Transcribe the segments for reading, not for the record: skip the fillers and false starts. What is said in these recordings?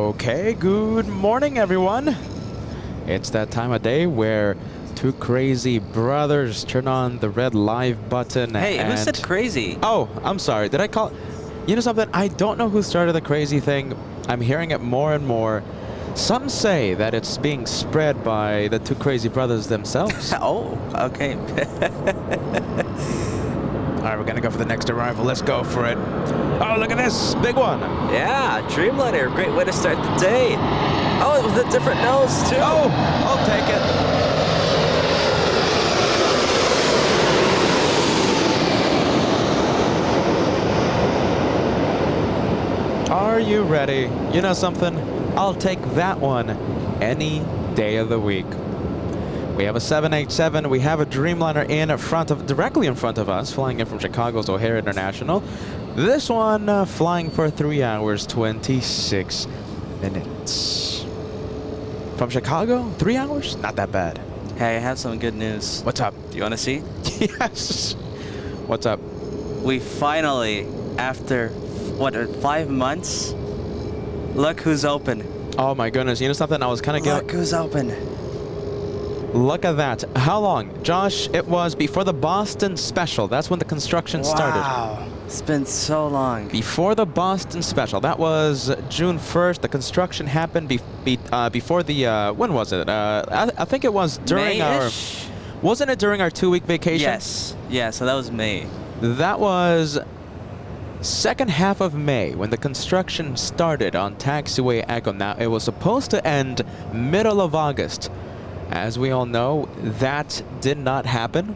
Okay, good morning, everyone. It's that time of day where two crazy brothers turn on the red live button. Hey, who said crazy? Oh, I'm sorry. Did I call? You know something? I don't know who started the crazy thing. I'm hearing it more and more. Some say that it's being spread by the two crazy brothers themselves. Oh, okay. All right, we're going to go for the next arrival. Let's go for it. Oh, look at this. Big one. Yeah, Dreamliner. Great way to start the day. Oh, with a different nose, too. Oh, I'll take it. Are you ready? You know something? I'll take that one any day of the week. We have a 787. We have a Dreamliner directly in front of us, flying in from Chicago's O'Hare International. This one flying for 3 hours, 26 minutes. From Chicago, 3 hours? Not that bad. Hey, I have some good news. What's up? Do you want to see? Yes. What's up? We finally, after, what, 5 months? Look who's open. Oh my goodness. You know something? I was kind of Look who's open. Look at that. How long? Josh, it was before the Boston Special. That's when the construction started. Wow. It's been so long. Before the Boston Special. That was June 1st. The construction happened before the, when was it? I think it was during May-ish? Wasn't it during our 2-week vacation? Yes. Yeah, so that was May. That was second half of May when the construction started on Taxiway Echo. Now, it was supposed to end middle of August. As we all know, that did not happen.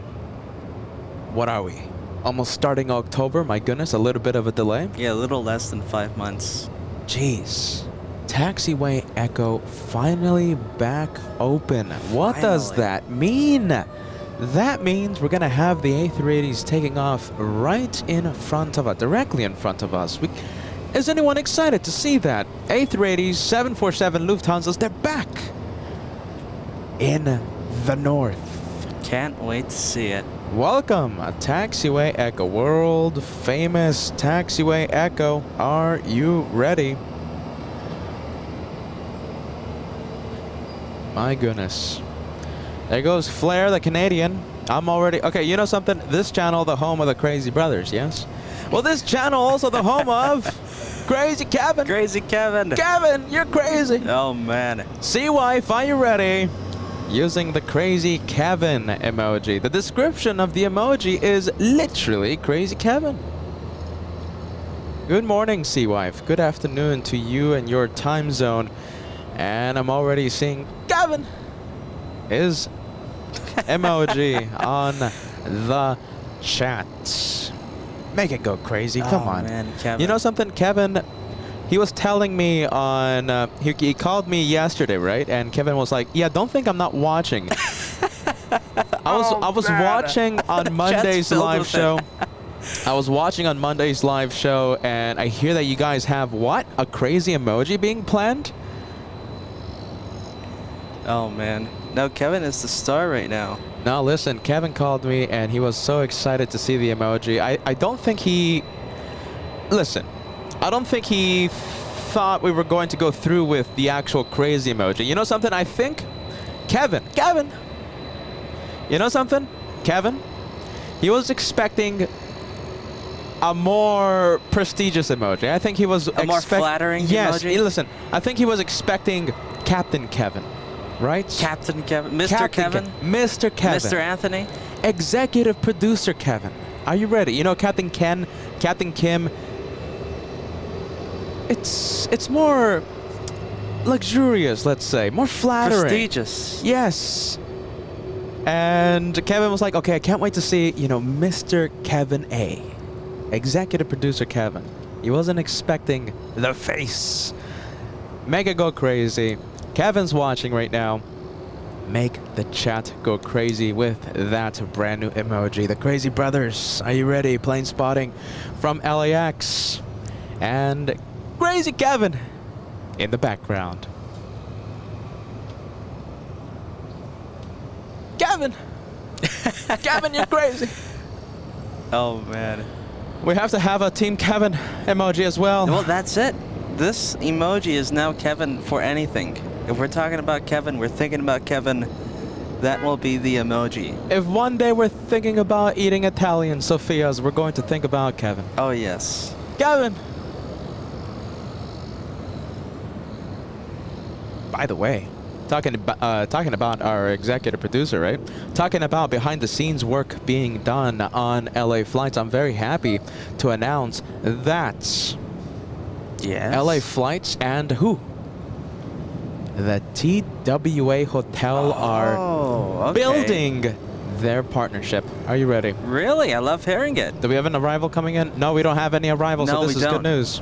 What are we? Almost starting October? My goodness, a little bit of a delay. Yeah, a little less than 5 months. Jeez. Taxiway Echo finally back open. What does that mean? That means we're going to have the A380s taking off right in front of us, directly in front of us. Is anyone excited to see that? A380s, 747 Lufthansa's, they're back in the north. Can't wait to see it. Welcome, Taxiway Echo, world famous Taxiway Echo. Are you ready? My goodness. There goes Flair, the Canadian. I'm already... Okay, you know something? This channel, the home of the Crazy Brothers, yes? Well, this channel also the home of Crazy Kevin. Crazy Kevin. Kevin, you're crazy. Oh, man. C-Wife, are you ready? Using the Crazy Kevin emoji. The description of the emoji is literally Crazy Kevin. Good morning, C-Wife. Good afternoon to you and your time zone. And I'm already seeing Kevin is emoji on the chat. Make it go crazy. Come on. Man, Kevin. You know something, Kevin? He was telling me on, he called me yesterday, right? And Kevin was like, yeah, don't think I'm not watching. I was watching on Monday's live show. I was watching on Monday's live show, and I hear that you guys have, what? A crazy emoji being planned? Oh, man. No, Kevin is the star right now. Now, listen, Kevin called me, and he was so excited to see the emoji. I don't think he... Listen. I don't think he thought we were going to go through with the actual crazy emoji. You know something? I think Kevin, you know something? Kevin, he was expecting a more prestigious emoji. I think he was a more flattering yes, emoji? Listen, I think he was expecting Captain Kevin, right? Captain Kevin? Mr. Kevin? Mr. Kevin. Mr. Anthony? Executive producer Kevin. Are you ready? You know Captain Ken, Captain Kim. It's more luxurious, let's say, more flattering. Prestigious. Yes. And Kevin was like, okay, I can't wait to see, you know, Mr. Kevin A. Executive producer Kevin. He wasn't expecting the face. Make it go crazy. Kevin's watching right now. Make the chat go crazy with that brand new emoji. The Crazy Brothers. Are you ready? Plane spotting from LAX. And Crazy Kevin in the background. Kevin! Kevin, you're crazy. Oh, man. We have to have a Team Kevin emoji as well. Well, that's it. this emoji is now Kevin for anything. If we're talking about Kevin, we're thinking about Kevin, that will be the emoji. If one day we're thinking about eating Italian Sophia's, we're going to think about Kevin. Oh, yes. Kevin! By the way, talking about our executive producer, right? Talking about behind the scenes work being done on LA flights, I'm very happy to announce that Yes. LA flights and who? The TWA Hotel are okay. building their partnership. Are you ready? Really? I love hearing it. Do we have an arrival coming in? No, we don't have any arrivals, No, so this we is don't. good news.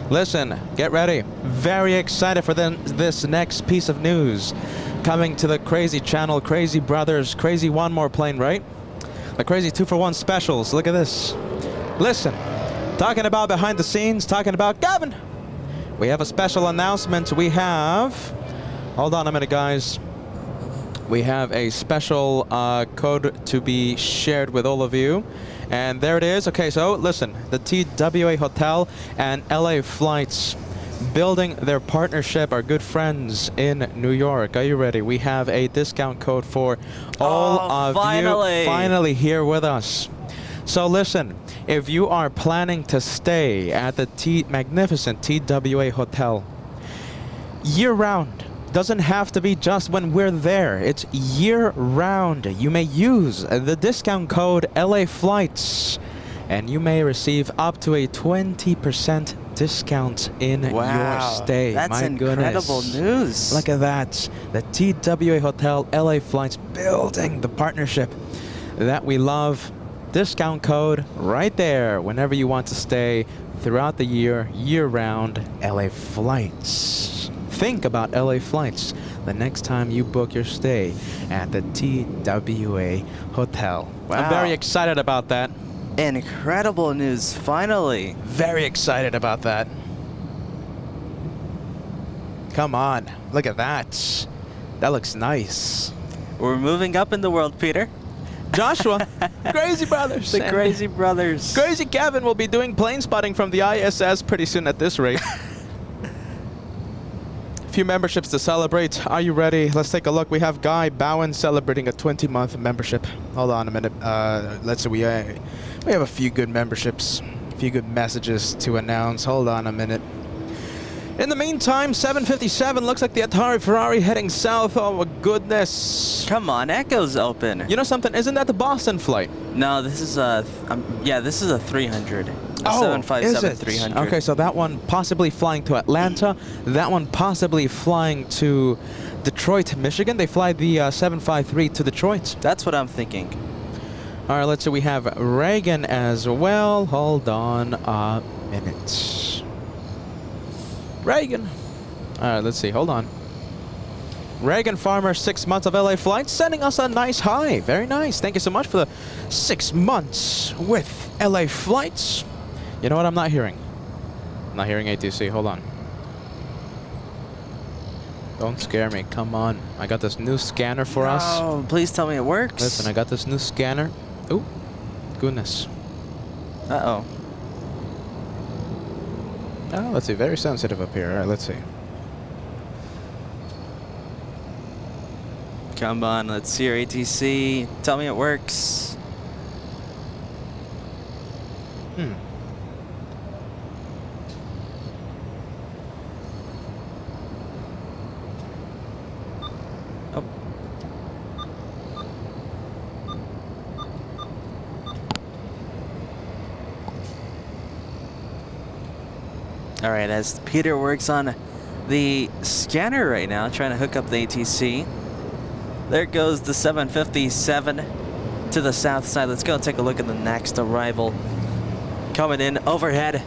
Listen, get ready. Very excited for this next piece of news. Coming to the Crazy Channel, Crazy Brothers, Crazy One More Plane, right? The Crazy 2-for-1 specials. Look at this. Listen, talking about behind the scenes, talking about Gavin. We have a special announcement. We have, hold on a minute, guys. We have a special code to be shared with all of you. And there it is. Okay, so listen, the TWA Hotel and LA Flights building their partnership, our good friends in New York. Are you ready? We have a discount code for all of finally. you finally here with us. So listen, if you are planning to stay at the magnificent TWA Hotel year-round, doesn't have to be just when we're there. It's year-round. You may use the discount code LA Flights, and you may receive up to a 20% discount in your stay. That's My incredible goodness. news. Look at that. The TWA Hotel LA Flights building the partnership that we love. Discount code right there whenever you want to stay throughout the year, year-round. LA Flights. Think about LA Flights the next time you book your stay at the TWA Hotel. Wow. I'm very excited about that. Incredible news, finally. Very excited about that. Come on, look at that. That looks nice. We're moving up in the world, Peter. Joshua, Crazy Brothers. The Crazy Brothers. Crazy Kevin will be doing plane spotting from the ISS pretty soon at this rate. Few memberships to celebrate. Are you ready? Let's take a look. We have Guy Bowen celebrating a 20-month membership. Hold on a minute. Let's see. We have a few good memberships, a few good messages to announce. Hold on a minute. In the meantime, 757 looks like the Atari Ferrari heading south. Oh my goodness. Come on, Echo's open. You know something? Isn't that the Boston flight? No, this is a yeah, this is a 300. A Oh, 757 is it? 300. Okay, so that one possibly flying to Atlanta. That one possibly flying to Detroit, Michigan. They fly the 753 to Detroit. That's what I'm thinking. All right, let's see. We have Reagan as well. Hold on a minute. Reagan. All right, let's see. Hold on. Reagan Farmer, 6 months of LA flights, sending us a nice high. Very nice. Thank you so much for the 6 months with LA flights. You know what I'm not hearing? I'm not hearing ATC. Hold on. Don't scare me. Come on. I got this new scanner for us. Oh, please tell me it works. Listen, I got this new scanner. Oh, goodness. Uh-oh. Oh, let's see. Very sensitive up here. All right, let's see. Come on, let's see your ATC. Tell me it works. Oh. All right, as Peter works on the scanner right now, trying to hook up the ATC. There goes the 757 to the south side. Let's go take a look at the next arrival. Coming in overhead.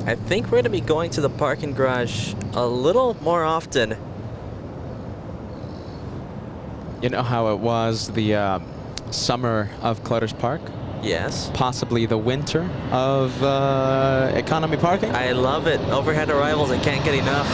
I think we're going to be going to the parking garage a little more often. You know how it was the summer of Clutter's Park? Yes. Possibly the winter of economy parking? I love it. Overhead arrivals, I can't get enough.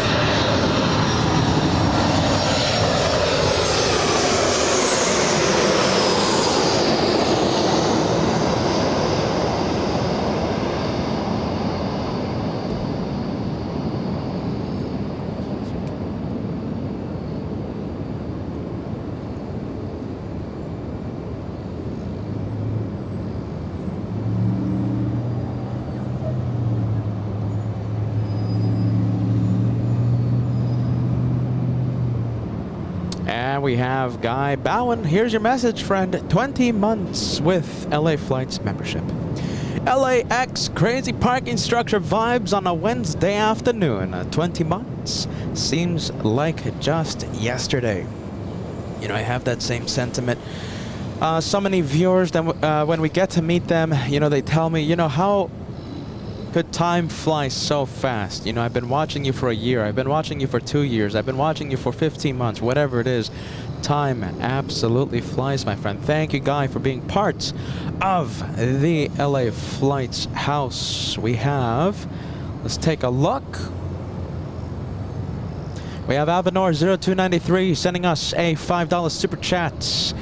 And we have Guy Bowen. Here's your message, friend. 20 months with LA Flights membership. LAX crazy parking structure vibes on a Wednesday afternoon. 20 months seems like just yesterday. You know, I have that same sentiment. So many viewers that when we get to meet them, you know, they tell me, you know, how could time fly so fast? You know, I've been watching you for a year. I've been watching you for 2 years. I've been watching you for 15 months. Whatever it is, time absolutely flies, my friend. Thank you, Guy, for being part of the LA Flights house. We have, let's take a look. We have Alvanor0293 sending us a $5 super chat.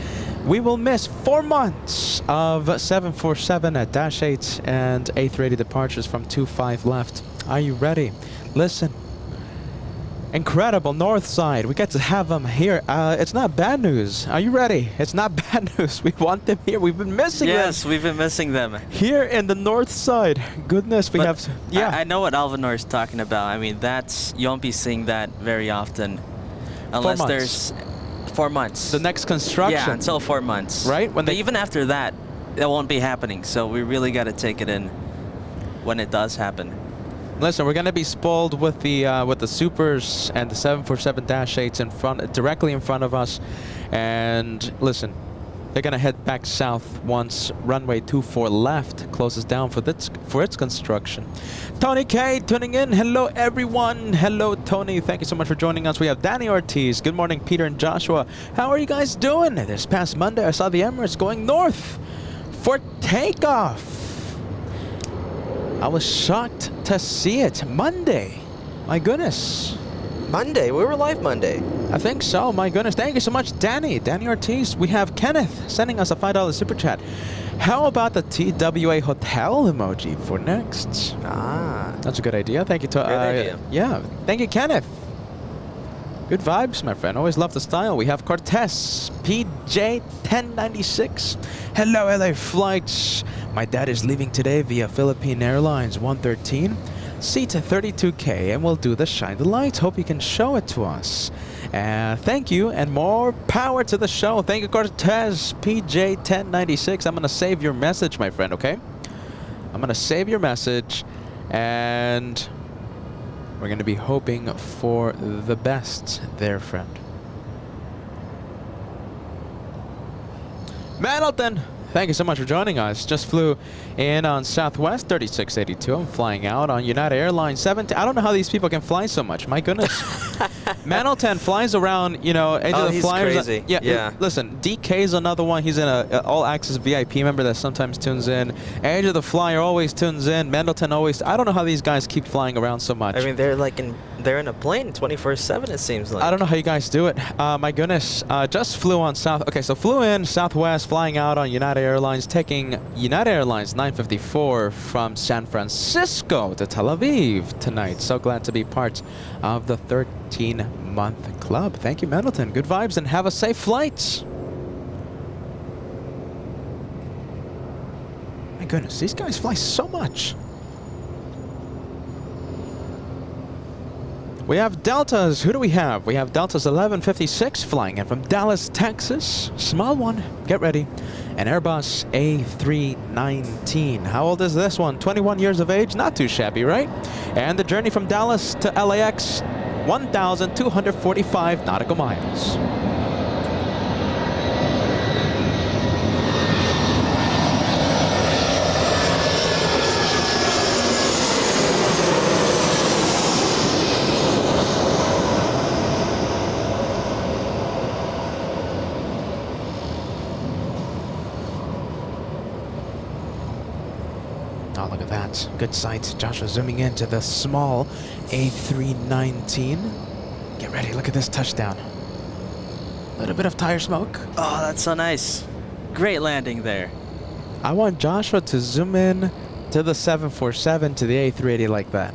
We will miss 4 months of 747-8 and A380 departures from 25 left. Are you ready? Listen. Incredible north side. We get to have them here. It's not bad news. Are you ready? It's not bad news. We want them here. We've been missing them. Yes, we've been missing them. Here in the north side. Goodness, we have... Yeah. I know what Alvanor is talking about. I mean, you won't be seeing that very often. Unless there's 4 months. The next construction. Yeah, until 4 months. Right? But even after that, it won't be happening. So we really got to take it in when it does happen. Listen, we're going to be spoiled with the supers and the 747-8s in front, directly in front of us. And listen, they're going to head back south once runway 24 left closes down for its construction. Tony K tuning in. Hello, everyone. Hello, Tony. Thank you so much for joining us. We have Danny Ortiz. Good morning, Peter and Joshua. How are you guys doing? This past Monday, I saw the Emirates going north for takeoff. I was shocked to see it. Monday. My goodness. Monday? We were live Monday. I think so. My goodness. Thank you so much, Danny. Danny Ortiz. We have Kenneth sending us a $5 super chat. How about the TWA hotel emoji for next? Ah. That's a good idea. Thank you. Good idea. Yeah. Thank you, Kenneth. Good vibes, my friend. Always love the style. We have Cortez, PJ1096. Hello, LA Flights. My dad is leaving today via Philippine Airlines 113. Seat 32K, and we'll do the shine the lights. Hope you can show it to us. Thank you, and more power to the show. Thank you, Cortez, PJ1096. I'm going to save your message, my friend, okay? I'm going to save your message, and we're going to be hoping for the best there, friend. Middleton, thank you so much for joining us. Just flew in on Southwest 3682. I'm flying out on United Airlines 17. I don't know how these people can fly so much. My goodness. Manelton flies around, you know, edge of the he's flyers. crazy. Yeah. Listen, DK's another one. He's in a all-access VIP member that sometimes tunes in. Edge of the Flyer always tunes in. Mendelton always. I don't know how these guys keep flying around so much. I mean, they're in a plane 24/7. It seems like. I don't know how you guys do it. My goodness. Just flew on so flew in Southwest, flying out on United Airlines, taking United Airlines 954 from San Francisco to Tel Aviv tonight. So glad to be part of the 13-month club. Thank you, Mendelton. Good vibes and have a safe flight. My goodness, these guys fly so much. We have Deltas. Who do we have? We have Deltas 1156 flying in from Dallas, Texas. Small one. Get ready. An Airbus A319. How old is this one? 21 years of age. Not too shabby, right? And the journey from Dallas to LAX, 1,245 nautical miles. Oh, look at that. Good sight. Joshua zooming into the small A319. Get ready. Look at this touchdown. A little bit of tire smoke. Oh, that's so nice. Great landing there. I want Joshua to zoom in to the 747 to the A380 like that.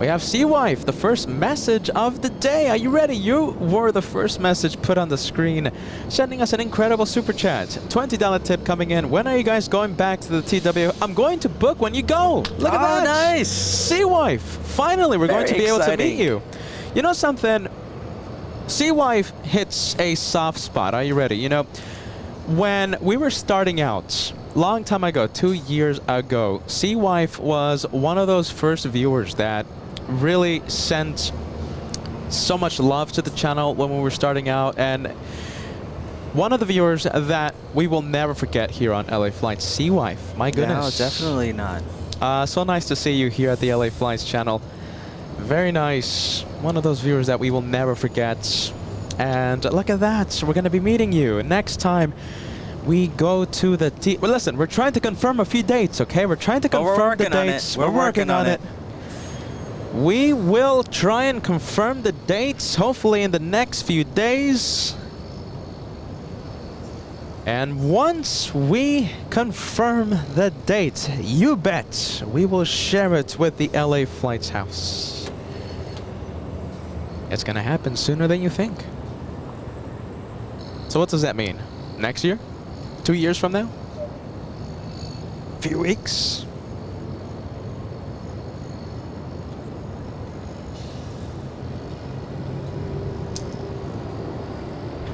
We have Sea Wife, the first message of the day. Are you ready? You were the first message put on the screen, sending us an incredible super chat. $20 tip coming in. When are you guys going back to the TW? I'm going to book when you go. Look at that. Nice. Sea Wife. Finally, we're going to be able to meet you. You know something? Sea Wife hits a soft spot. Are you ready? You know, when we were starting out, long time ago, 2 years ago, Sea Wife was one of those first viewers that really sent so much love to the channel when we were starting out, and one of the viewers that we will never forget here on LA Flights, Sea Wife. My goodness. No, definitely not. So nice to see you here at the LA Flights channel. Very nice. One of those viewers that we will never forget. And look at that. We're going to be meeting you next time we go to the well, listen, we're trying to confirm a few dates, okay? We're trying to confirm the dates. We're working on it. We will try and confirm the dates, hopefully in the next few days. And once we confirm the date, you bet we will share it with the LA Flights house. It's gonna happen sooner than you think. So what does that mean? Next year? 2 years from now? Few weeks?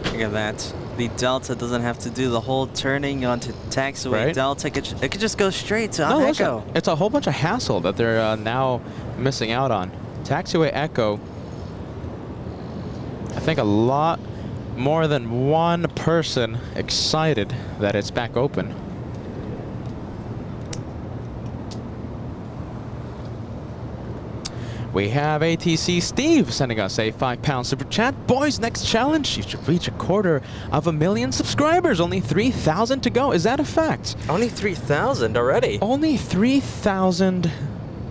Look at that. The Delta doesn't have to do the whole turning onto Taxiway. Right. Delta, it could just go straight to No, Echo. listen, it's a whole bunch of hassle that they're now missing out on. Taxiway Echo, I think a lot more than one person excited that it's back open. We have ATC Steve sending us a £5 super chat. Boys, next challenge, you should reach 250,000 subscribers. Only 3,000 to go. Is that a fact? Only 3,000 already. Only 3,000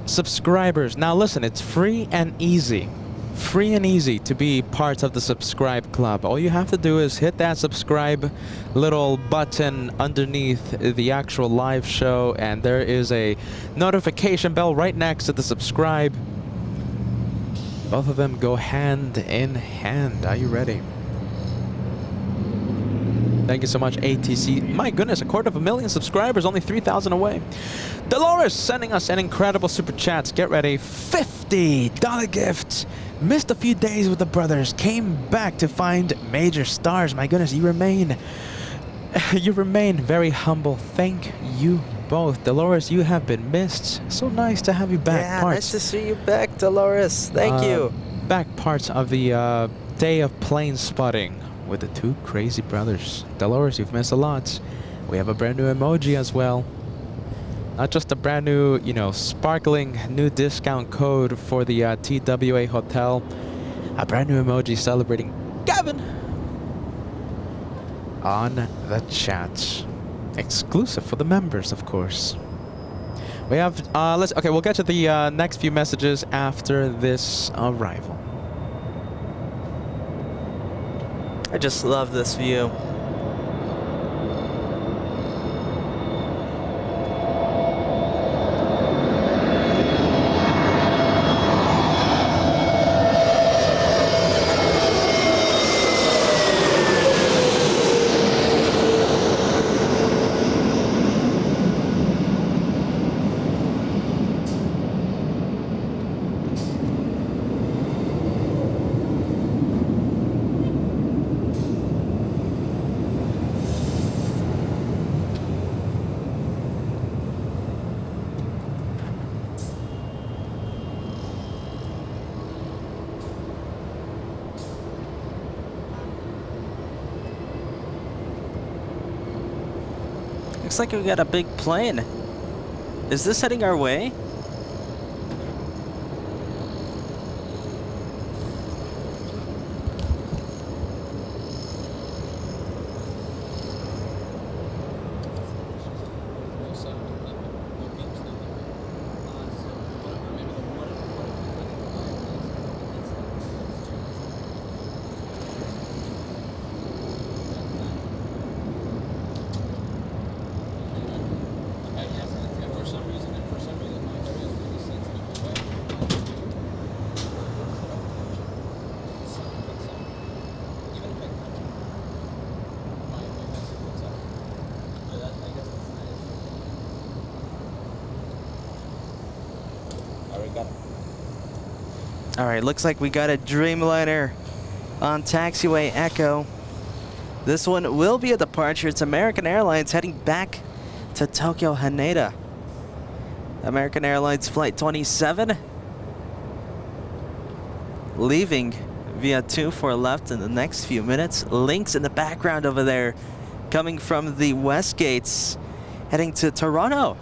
subscribers. Now listen, it's free and easy. Free and easy to be part of the subscribe club. All you have to do is hit that subscribe little button underneath the actual live show, and there is a notification bell right next to the subscribe. Both of them go hand in hand. Are you ready? Thank you so much, ATC. My goodness, 250,000 subscribers, only 3,000 away. Dolores sending us an incredible super chat. Get ready, $50 gift. Missed a few days with the brothers. Came back to find major stars. My goodness, you remain very humble. Thank you both. Dolores, you have been missed. So nice to have you back. Yeah, nice to see you back, Dolores. Thank you. Back parts of the day of plane spotting with the two crazy brothers. Dolores, you've missed a lot. We have a brand new emoji as well. Not just a brand new, you know, sparkling new discount code for the TWA hotel. A brand new emoji celebrating Gavin on the chat. Exclusive for the members, of course. We have, okay, we'll get to the next few messages after this arrival. I just love this view. Looks like we got a big plane. Is this heading our way? All right, looks like we got a Dreamliner on Taxiway Echo. This one will be a departure. It's American Airlines heading back to Tokyo Haneda. American Airlines Flight 27 leaving via 24 left in the next few minutes. Lynx in the background over there coming from the West Gates heading to Toronto.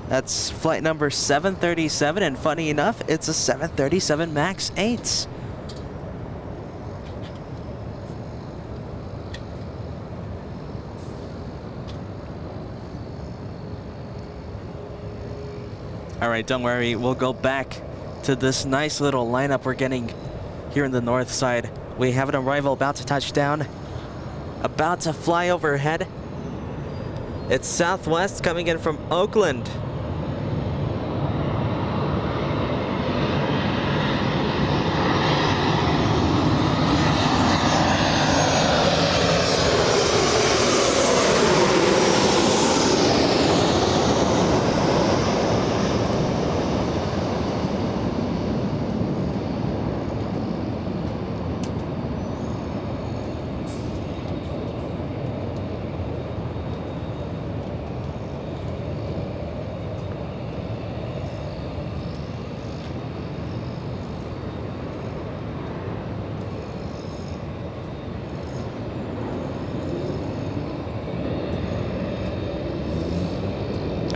That's flight number 737, and funny enough, it's a 737 MAX 8. All right, don't worry, we'll go back to this nice little lineup we're getting here in the north side. We have an arrival about to touch down, about to fly overhead. It's Southwest coming in from Oakland.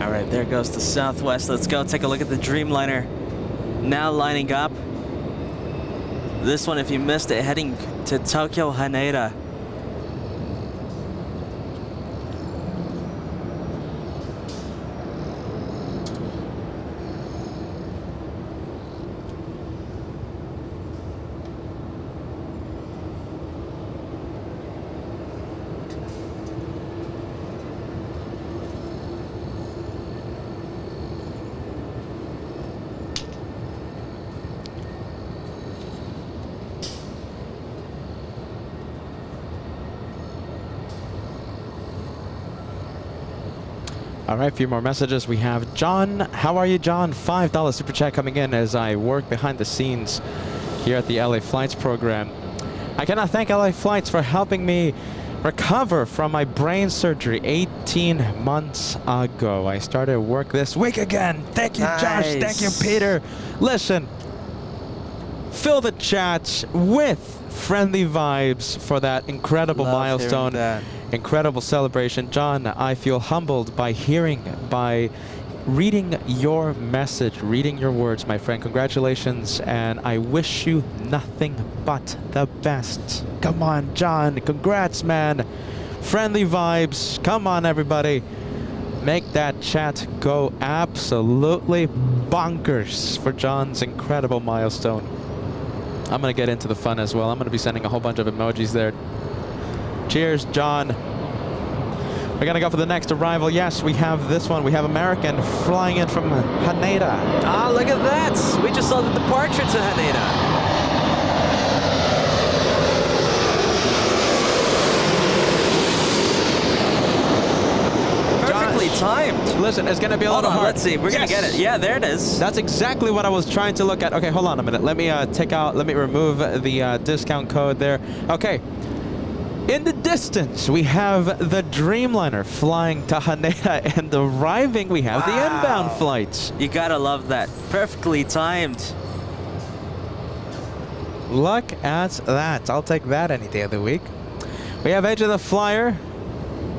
All right, there goes the Southwest. Let's go take a look at the Dreamliner. Now lining up. This one, if you missed it, heading to Tokyo Haneda. All right, a few more messages. We have John. How are you, John? $5 super chat coming in as I work behind the scenes here at the LA Flights program. I cannot thank LA Flights for helping me recover from my brain surgery 18 months ago. I started work this week again. Thank you, Josh. Thank you, Peter. Listen, fill the chat with friendly vibes for that incredible milestone. Incredible celebration. John, I feel humbled by reading your message, reading your words, my friend. Congratulations, and I wish you nothing but the best. Come on, John. Congrats, man. Friendly vibes. Come on, everybody. Make that chat go absolutely bonkers for John's incredible milestone. I'm going to get into the fun as well. I'm going to be sending a whole bunch of emojis there. Cheers, John. We're going to go for the next arrival. Yes, we have this one. We have American flying in from Haneda. Ah, look at that. We just saw the departure to Haneda. Perfectly timed. Listen, it's going to be a little hard. Let's see. We're going to get it. Yeah, there it is. That's exactly what I was trying to look at. Okay, hold on a minute. Let me remove the discount code there. Okay. In the distance, we have the Dreamliner flying to Haneda, and arriving, we have the inbound flights. You gotta love that. Perfectly timed. Look at that. I'll take that any day of the week. We have Edge of the Flyer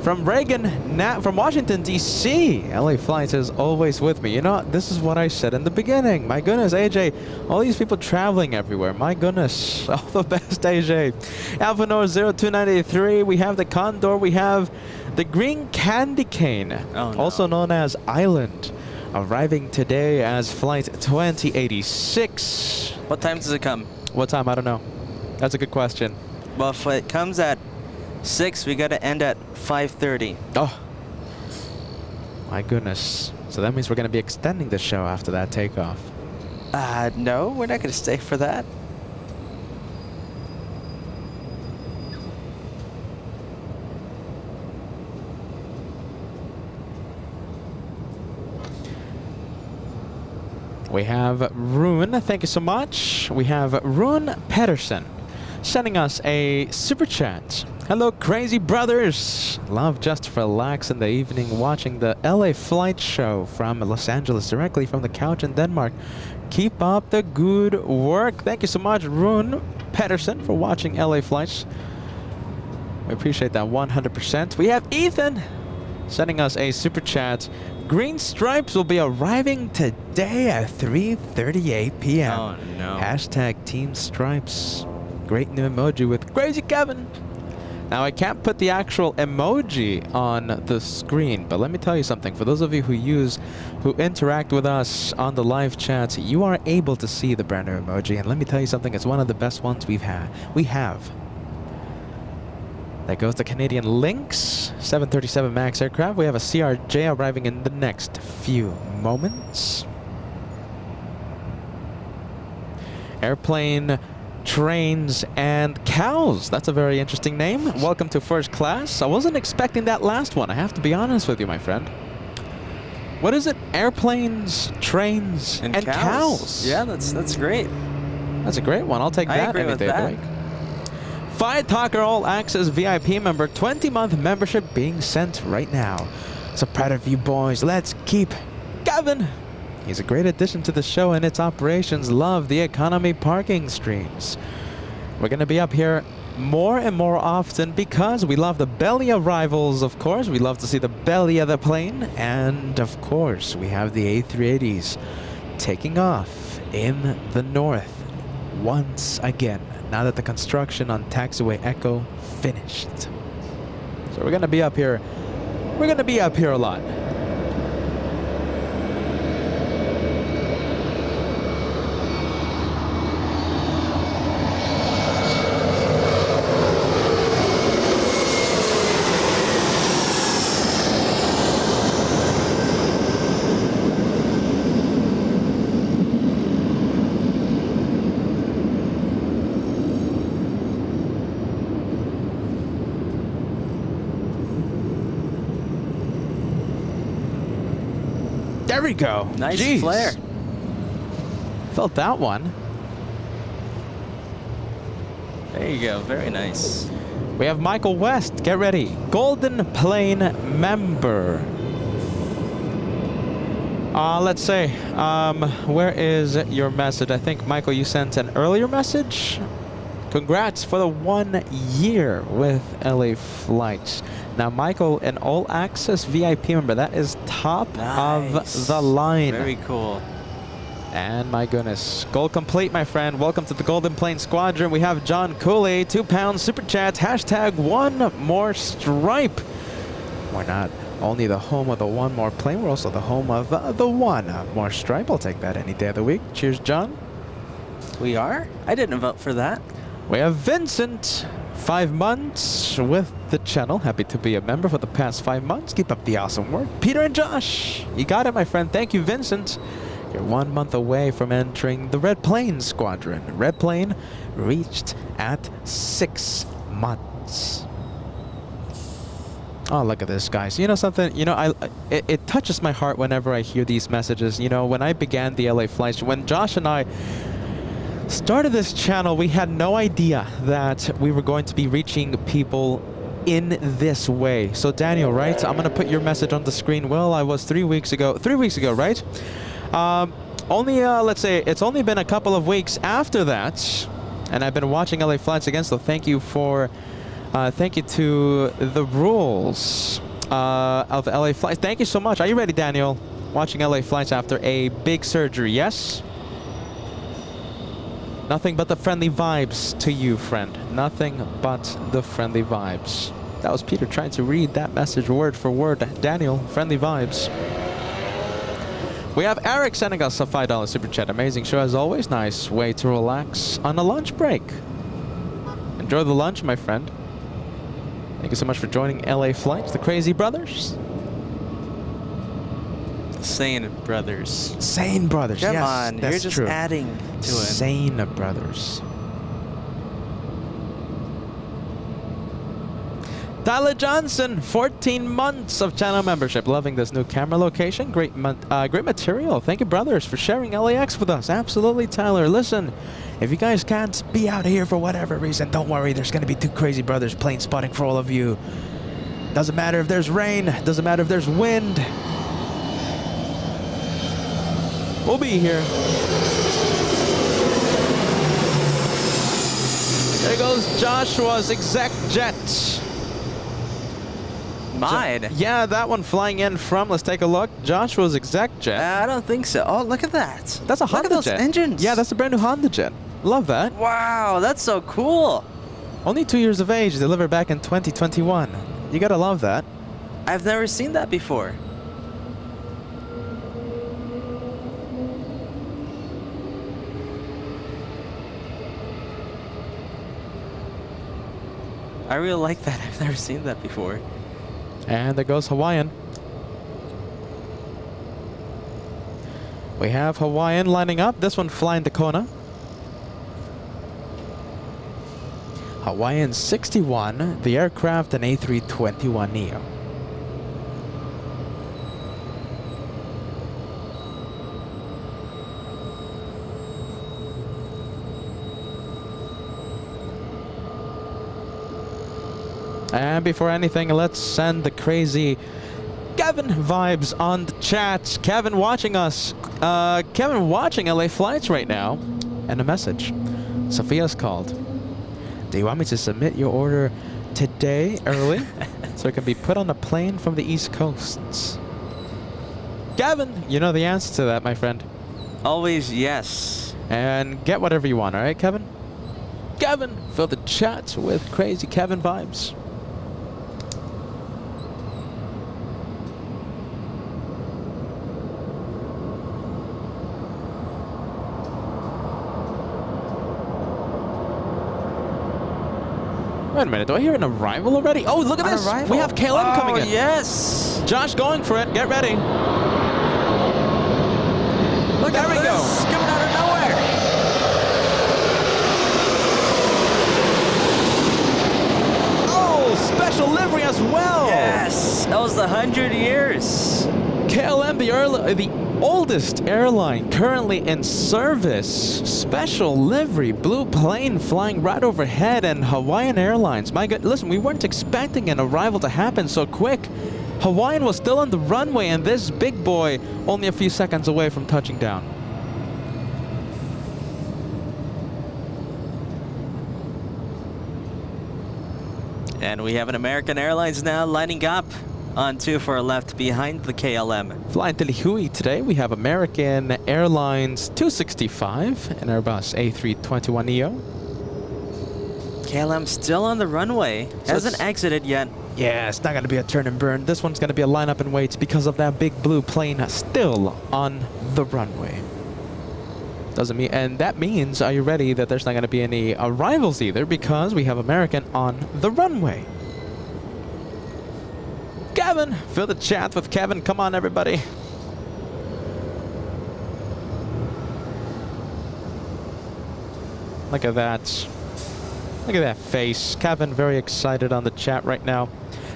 from from Washington, D.C. LA Flights is always with me. You know, this is what I said in the beginning. My goodness, AJ, all these people traveling everywhere. My goodness, all the best, AJ. Alpha Nor 0293, we have the Condor, we have the Green Candy Cane, also known as Island, arriving today as Flight 2086. What time does it come? What time? I don't know. That's a good question. Well, if it comes at 6, we got to end at 5:30. Oh, my goodness. So that means we're going to be extending the show after that takeoff. No, we're not going to stay for that. We have Rune, thank you so much. We have Rune Pedersen sending us a super chat. Hello, crazy brothers. Love just for LAX in the evening, watching the LA flight show from Los Angeles directly from the couch in Denmark. Keep up the good work. Thank you so much, Rune Pedersen, for watching LA flights. We appreciate that 100%. We have Ethan sending us a super chat. Green stripes will be arriving today at 3:38 p.m. Oh no. Hashtag Team Stripes. Great new emoji with Crazy Kevin. Now I can't put the actual emoji on the screen, but let me tell you something. For those of you who interact with us on the live chats, you are able to see the brand new emoji, and let me tell you something. It's one of the best ones we have. That goes to Canadian Lynx 737 MAX aircraft. We have a CRJ arriving in the next few moments. Airplane, trains, and cows. That's a very interesting name. Welcome to first class. I wasn't expecting that last one. I have to be honest with you, my friend. What is it? Airplanes, trains, and cows. Yeah, that's great. That's a great one. I'll take I that agree any with day of the that. week. Fight Talker All Access VIP member, 20-month membership being sent right now. So proud of you boys. Let's keep Gavin. He's a great addition to the show and its operations. Love the economy parking streams. We're going to be up here more and more often because we love the belly arrivals, of course. We love to see the belly of the plane. And, of course, we have the A380s taking off in the north once again, now that the construction on Taxiway Echo finished. So we're going to be up here. We're going to be up here a lot. There we go. Nice Jeez. flare. Felt that one. There you go. Very nice. We have Michael West. Get ready. Golden Plane member. Let's say, where is your message? I think, Michael, you sent an earlier message. Congrats for the 1 year with LA Flights. Now, Michael, an all access VIP member, that is top of the line. Very cool. And my goodness, goal complete, my friend. Welcome to the Golden Plane Squadron. We have John Cooley, £2 super chat, hashtag one more stripe. We're not only the home of the one more plane, we're also the home of the one more stripe. I'll take that any day of the week. Cheers, John. We are? I didn't vote for that. We have Vincent, 5 months with the channel. Happy to be a member for the past 5 months. Keep up the awesome work. Peter and Josh, you got it, my friend. Thank you, Vincent. You're 1 month away from entering the Red Plane Squadron. Red Plane reached at 6 months. Oh, look at this, guys. You know something? You know, it touches my heart whenever I hear these messages. You know, when I began the LA Flights, when Josh and I started this channel, we had no idea that we were going to be reaching people in this way. So Daniel, right? I'm going to put your message on the screen. Well, I was 3 weeks ago, right? Let's say it's only been a couple of weeks after that, and I've been watching LA Flights again, so thank you to the rules of LA Flights. Thank you so much. Are you ready, Daniel? Watching LA Flights after a big surgery, yes? Nothing but the friendly vibes to you, friend. Nothing but the friendly vibes. That was Peter trying to read that message word for word. Daniel, friendly vibes. We have Eric sending us a $5 super chat. Amazing show as always. Nice way to relax on a lunch break. Enjoy the lunch, my friend. Thank you so much for joining LA Flights, the Crazy Brothers. Sane Brothers. Sane Brothers, Come yes, on, that's you're just true. adding to it. Sane Brothers. Tyler Johnson, 14 months of channel membership. Loving this new camera location. Great material. Thank you, brothers, for sharing LAX with us. Absolutely, Tyler. Listen, if you guys can't be out here for whatever reason, don't worry. There's going to be two crazy brothers plane spotting for all of you. Doesn't matter if there's rain. Doesn't matter if there's wind. We'll be here. There goes Joshua's exact jet. Mine? Yeah, that one flying in from, let's take a look, Joshua's exact jet. I don't think so. Oh, look at that. That's a Honda Look at those jet. engines. Yeah, that's a brand new Honda jet. Love that. Wow, that's so cool. Only 2 years of age, delivered back in 2021. You gotta love that. I've never seen that before. I really like that. I've never seen that before. And there goes Hawaiian. We have Hawaiian lining up. This one flying the Kona. Hawaiian 61, the aircraft, an A321neo. And before anything, let's send the crazy Kevin vibes on the chat. Kevin watching us. Kevin watching LA flights right now. And a message. Sophia's called. Do you want me to submit your order today early so it can be put on a plane from the East Coast? Kevin, you know the answer to that, my friend. Always yes. And get whatever you want, all right, Kevin? Kevin, fill the chat with crazy Kevin vibes. Wait a minute, do I hear an arrival already? Oh, look at this! Arrival. We have KLM coming in. Yes! Josh going for it. Get ready. Look There at we this. go. Coming out of nowhere. Oh, special livery as well. Yes! That was the 100 years. KLM, the oldest airline currently in service. Special livery, blue plane flying right overhead, and Hawaiian Airlines. My God, listen, we weren't expecting an arrival to happen so quick. Hawaiian was still on the runway, and this big boy only a few seconds away from touching down. And we have an American Airlines now lining up on 2 for a left behind the KLM. Flying to Lihui today, we have American Airlines 265 and Airbus A321neo. KLM still on the runway. So Hasn't exited yet. Yeah, it's not going to be a turn and burn. This one's going to be a lineup and waits because of that big blue plane still on the runway. Doesn't mean, and that means, are you ready, that there's not going to be any arrivals either, because we have American on the runway. Kevin, fill the chat with Kevin. Come on, everybody. Look at that. Look at that face. Kevin very excited on the chat right now.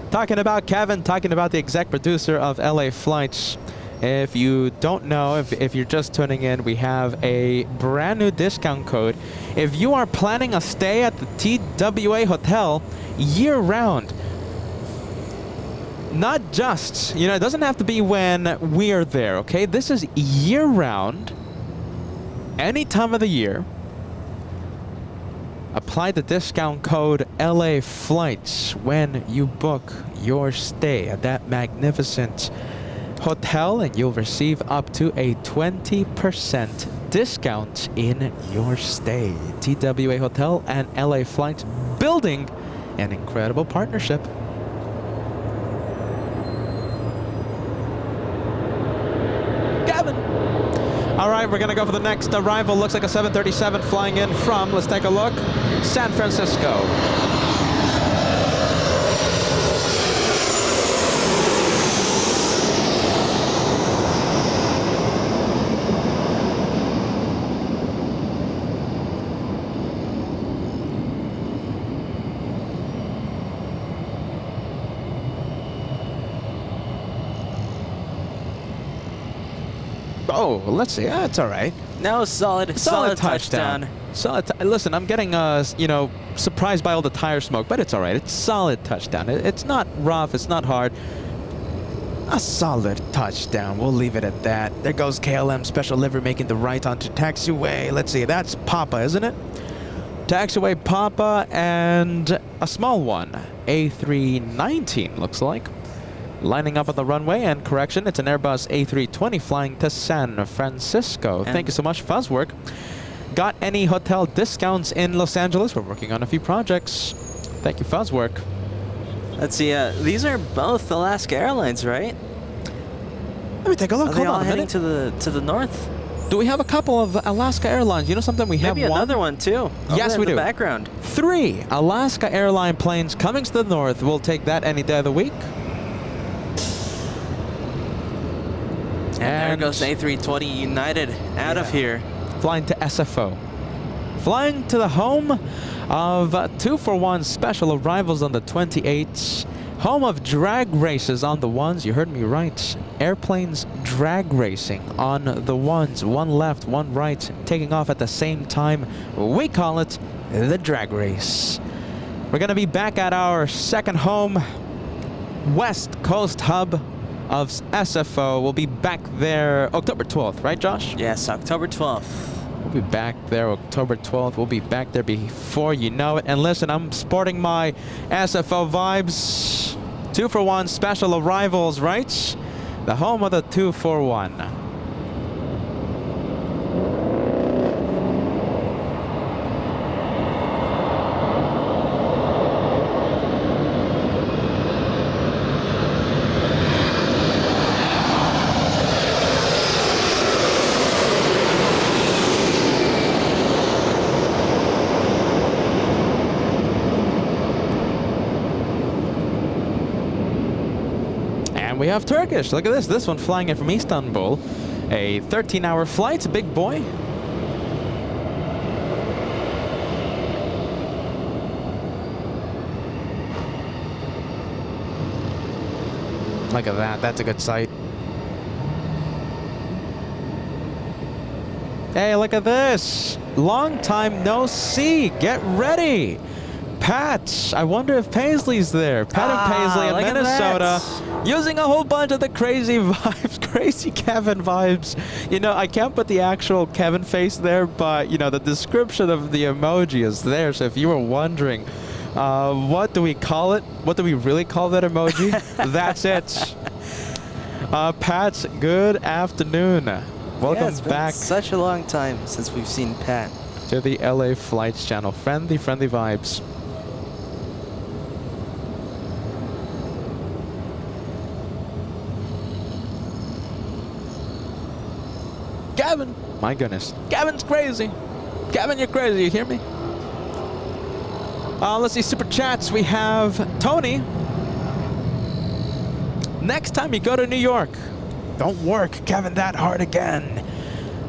Talking about Kevin, talking about the exec producer of LA Flights. If you don't know, if you're just tuning in, we have a brand new discount code. If you are planning a stay at the TWA Hotel year-round, not just, you know, it doesn't have to be when we're there, okay? This is year-round, any time of the year. Apply the discount code LA Flights when you book your stay at that magnificent hotel, and you'll receive up to a 20% discount in your stay. TWA Hotel and LA Flights, building an incredible partnership. All right, we're going to go for the next arrival. Looks like a 737 flying in from, let's take a look, San Francisco. Oh, let's see. It's all right. No, solid touchdown. Listen, I'm getting, you know, surprised by all the tire smoke, but it's all right. It's solid touchdown. It's not rough. It's not hard. A solid touchdown. We'll leave it at that. There goes KLM Special Livery making the right onto Taxiway. Let's see. That's Papa, isn't it? Taxiway Papa and a small one. A319 looks like. Lining up on the runway, and correction, it's an Airbus A320 flying to San Francisco. And thank you so much, Fuzzwork. Got any hotel discounts in Los Angeles? We're working on a few projects. Thank you, Fuzzwork. Let's see, these are both Alaska Airlines, right? Let me take a look. Are they Hold all on a heading minute. to the north? Do we have a couple of Alaska Airlines? You know something? We have Maybe one. another one too. Yes, over we in do. the background. 3 Alaska airline planes coming to the north. We'll take that any day of the week. And there goes A320 United out of here. Flying to SFO. Flying to the home of 2-for-1 special arrivals on the 28th. Home of drag races on the ones. You heard me right. Airplanes drag racing on the ones. One left, one right, taking off at the same time. We call it the drag race. We're going to be back at our second home, West Coast hub of SFO. We'll be back there October 12th, right, Josh? Yes, October 12th. We'll be back there October 12th. We'll be back there before you know it. And listen, I'm sporting my SFO vibes. 2-for-1 special arrivals, right? The home of the 2-for-1. We have Turkish. Look at this. This one flying in from Istanbul. A 13-hour flight. A big boy. Look at that. That's a good sight. Hey, look at this. Long time no see. Get ready. Pat, I wonder if Paisley's there. Pat and Paisley in Minnesota, using a whole bunch of the crazy vibes, crazy Kevin vibes. You know, I can't put the actual Kevin face there, but, you know, the description of the emoji is there. So if you were wondering, what do we call it? What do we really call that emoji? That's it. Pat, good afternoon. Welcome back. Such a long time since we've seen Pat. To the LA Flights channel. Friendly vibes. Gavin! My goodness. Gavin's crazy. Gavin, you're crazy. You hear me? Let's see. Super chats. We have Tony. Next time you go to New York, don't work Kevin that hard again.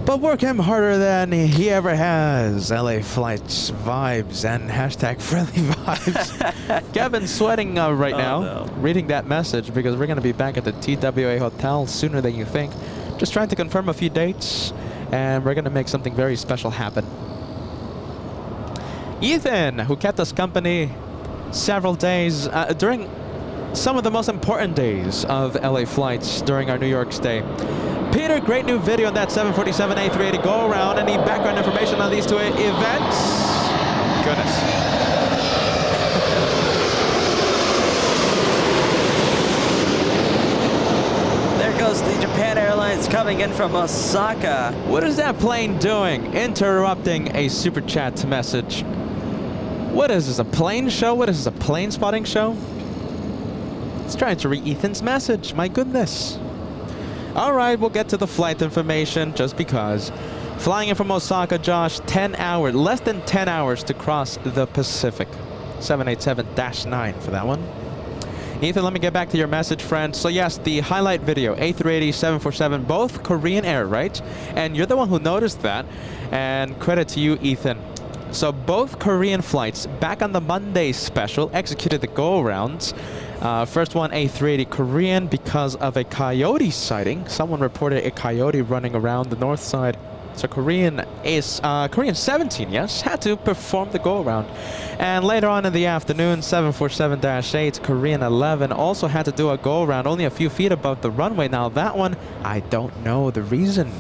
But work him harder than he ever has. LA Flights vibes and hashtag friendly vibes. Kevin's sweating right now, reading that message, because we're going to be back at the TWA Hotel sooner than you think. Just trying to confirm a few dates, and we're going to make something very special happen. Ethan, who kept us company several days during some of the most important days of LA Flights during our New York stay. Peter, great new video on that 747 A380 go around. Any background information on these two events? Goodness. Goes the Japan Airlines coming in from Osaka. What is that plane doing? Interrupting a super chat message. What is this, a plane show? What is this, a plane spotting show? It's trying to read Ethan's message. My goodness. All right, we'll get to the flight information just because. Flying in from Osaka, Josh, 10 hours, less than 10 hours to cross the Pacific. 787-9 for that one. Ethan, let me get back to your message, friend. So yes, the highlight video, A380, 747, both Korean Air, right? And you're the one who noticed that. And credit to you, Ethan. So both Korean flights back on the Monday special executed the go-arounds. First one, A380 Korean, because of a coyote sighting. Someone reported a coyote running around the north side. So Korean is Korean 17, yes, had to perform the go-around. And later on in the afternoon, 747-8 Korean 11 also had to do a go-around only a few feet above the runway. Now that one, I don't know the reason.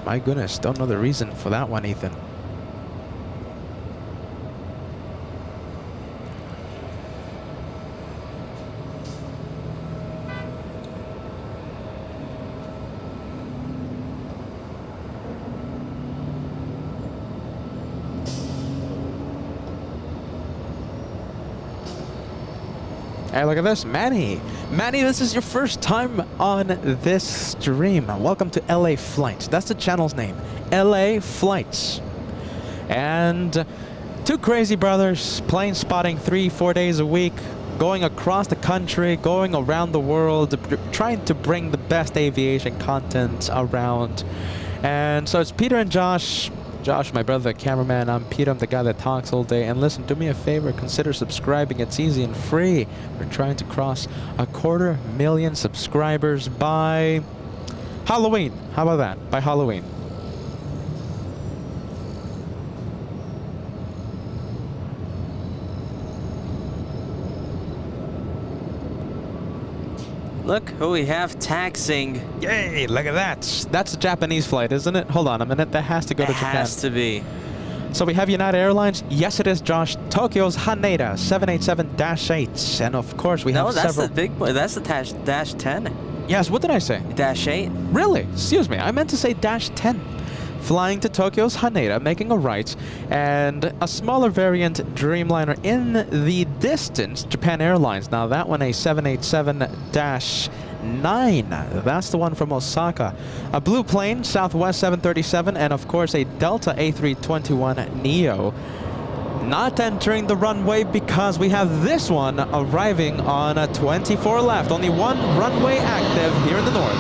My goodness, don't know the reason for that one, Ethan. Hey, look at this, Manny. Manny, this is your first time on this stream. Welcome to LA Flights. That's the channel's name, LA Flights. And two crazy brothers, plane spotting 3-4 days a week, going across the country, going around the world, trying to bring the best aviation content around. And so it's Peter and Josh. Josh, my brother, the cameraman. I'm Peter, I'm the guy that talks all day. And listen, do me a favor, consider subscribing. It's easy and free. We're trying to cross 250,000 subscribers by Halloween. How about that? By Halloween. Look who we have taxiing. Yay, look at that. That's a Japanese flight, isn't it? Hold on a minute. That has to go to Japan. It has to be. So we have United Airlines. Yes, it is, Josh. Tokyo's Haneda 787-8. And of course, we have No, that's several. the big boy. That's the dash 10. Yes, what did I say? Dash 8. Really? Excuse me. I meant to say dash 10. Flying to Tokyo's Haneda, making a right, and a smaller variant Dreamliner in the distance, Japan Airlines. Now that one, a 787-9. That's the one from Osaka. A blue plane, Southwest 737, and of course a Delta A321neo. Not entering the runway because we have this one arriving on a 24 left. Only one runway active here in the north.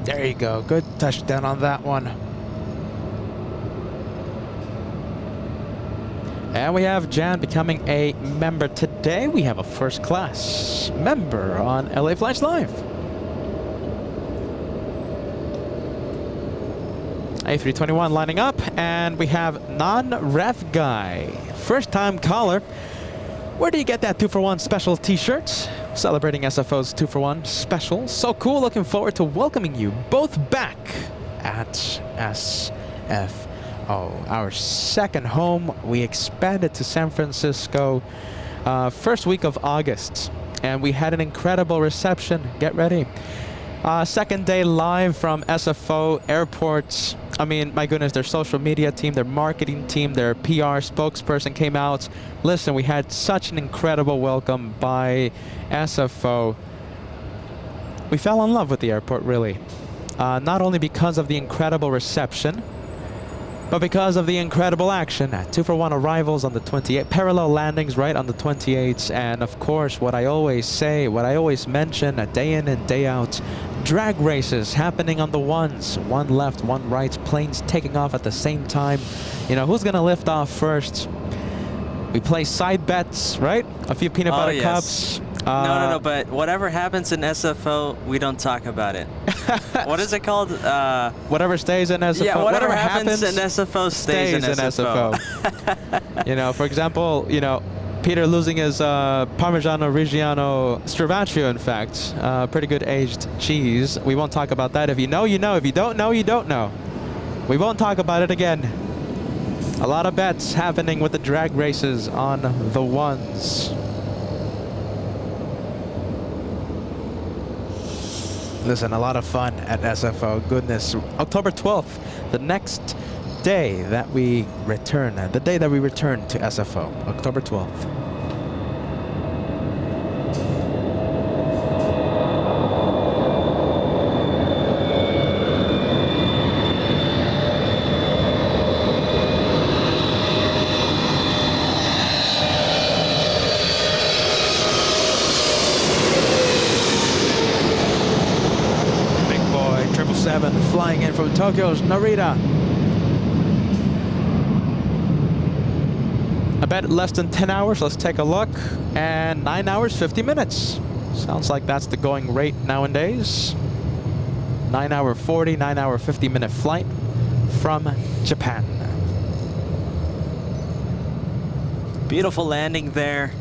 There you go. Good touchdown on that one. And we have Jan becoming a member today. We have a first class member on LA Flights Live. A321 lining up, and we have non-ref guy. First time caller. Where do you get that 2-for-1 special t-shirt? Celebrating SFO's 2-for-1 special. So cool. Looking forward to welcoming you both back at SFO. Our second home. We expanded to San Francisco first week of August. And we had an incredible reception. Get ready. Second day live from SFO airports. I mean, my goodness, their social media team, their marketing team, their PR spokesperson came out. Listen, we had such an incredible welcome by SFO. We fell in love with the airport, really. Not only because of the incredible reception, but because of the incredible action. 2-for-1 arrivals on the 28th, parallel landings right on the 28th, and of course, what I always say, what I always mention, day in and day out, drag races happening on the ones. One left, one right, planes taking off at the same time. You know, who's gonna lift off first? We play side bets, right? A few peanut butter cups. No, but whatever happens in SFO, we don't talk about it. What is it called? Whatever stays in SFO. Yeah, whatever happens in SFO stays in SFO. You know, for example, you know, Peter losing his Parmigiano Reggiano Stravaccio, in fact. Pretty good aged cheese. We won't talk about that. If you know, you know. If you don't know, you don't know. We won't talk about it again. A lot of bets happening with the drag races on the ones. Listen, a lot of fun at SFO. Goodness. October 12th, the next day that we return, the day that we return to SFO, October 12th. flying in from Tokyo's Narita. I bet less than 10 hours. Let's take a look. And 9 hours, 50 minutes. Sounds like that's the going rate nowadays. 9 hour 40, 9 hour 50 minute flight from Japan. Beautiful landing there.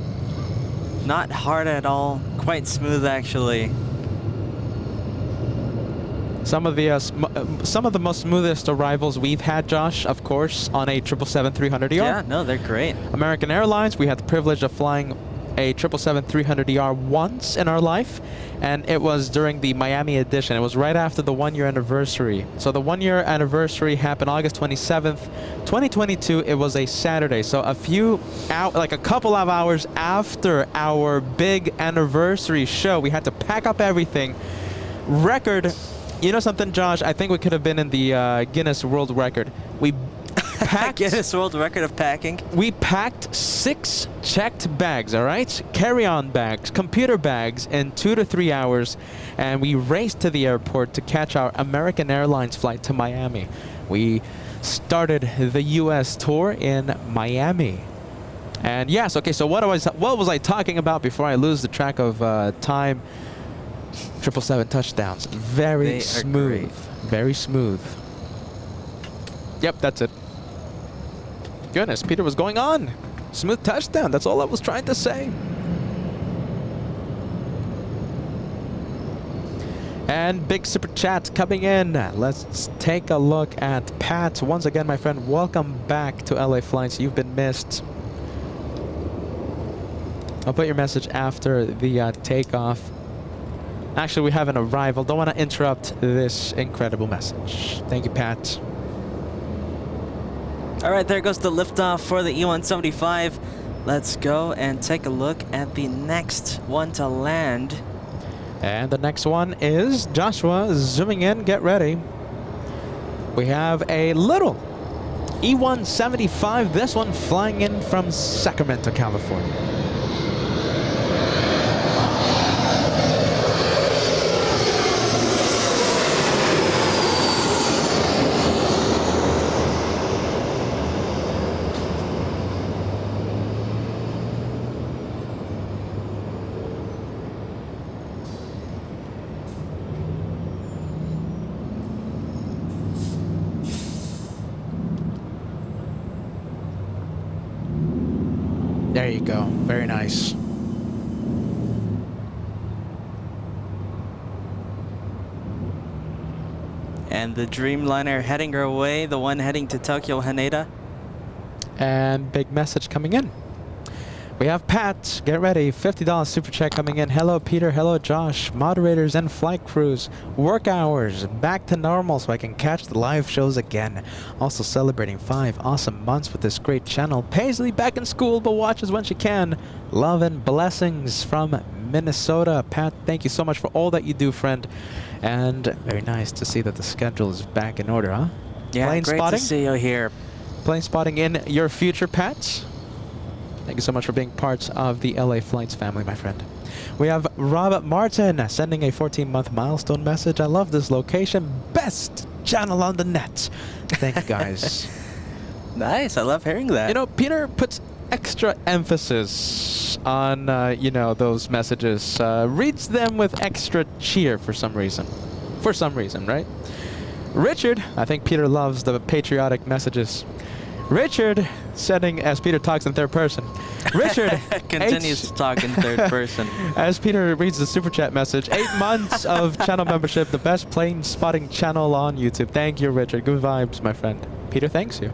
Not hard at all. Quite smooth, actually. Some of the most smoothest arrivals we've had, Josh, of course, on a 777-300ER. Yeah, no, they're great. American Airlines, we had the privilege of flying a 777-300ER once in our life, and it was during the Miami edition. It was right after the 1-year anniversary. So the 1-year anniversary happened August 27th, 2022. It was a Saturday. So a couple of hours after our big anniversary show, we had to pack up everything. Record. You know something, Josh? I think we could have been in the Guinness World Record. We packed Guinness World Record of packing. We packed 6 checked bags, all right? Carry-on bags, computer bags in 2 to 3 hours, and we raced to the airport to catch our American Airlines flight to Miami. We started the U.S. tour in Miami. And yes, okay, so what was I talking about before I lose the track of time? 777 touchdowns. Very smooth. Very smooth. Yep, that's it. Goodness, Peter was going on. Smooth touchdown. That's all I was trying to say. And big super chats coming in. Let's take a look at Pat. Once again, my friend, welcome back to LA Flights. You've been missed. I'll put your message after the takeoff. Actually, we have an arrival. Don't want to interrupt this incredible message. Thank you, Pat. All right, there goes the liftoff for the E-175. Let's go and take a look at the next one to land. And the next one is Joshua zooming in. Get ready. We have a little E-175. This one flying in from Sacramento, California. There you go. Very nice. And the Dreamliner heading her way, the one heading to Tokyo Haneda. And big message coming in. We have Pat, get ready, $50 super chat coming in. Hello Peter, hello Josh, moderators and flight crews. Work hours back to normal so I can catch the live shows again. Also celebrating 5 awesome months with this great channel. Paisley back in school but watches when she can. Love and blessings from Minnesota. Pat, thank you so much for all that you do, friend. And very nice to see that the schedule is back in order, huh? Yeah, Plane great spotting? to see you here. Plane spotting in your future, Pat. Thank you so much for being part of the LA Flights family, my friend. We have Robert Martin sending a 14-month milestone message. I love this location. Best channel on the net. Thank you, guys. Nice. I love hearing that. You know, Peter puts extra emphasis on, you know, those messages. Reads them with extra cheer for some reason. For some reason, right? Richard, I think Peter loves the patriotic messages. Richard, sending as Peter talks in third person. Richard continues to talk in third person. As Peter reads the super chat message, 8 months of channel membership, the best plane spotting channel on YouTube. Thank you, Richard. Good vibes, my friend. Peter thanks you.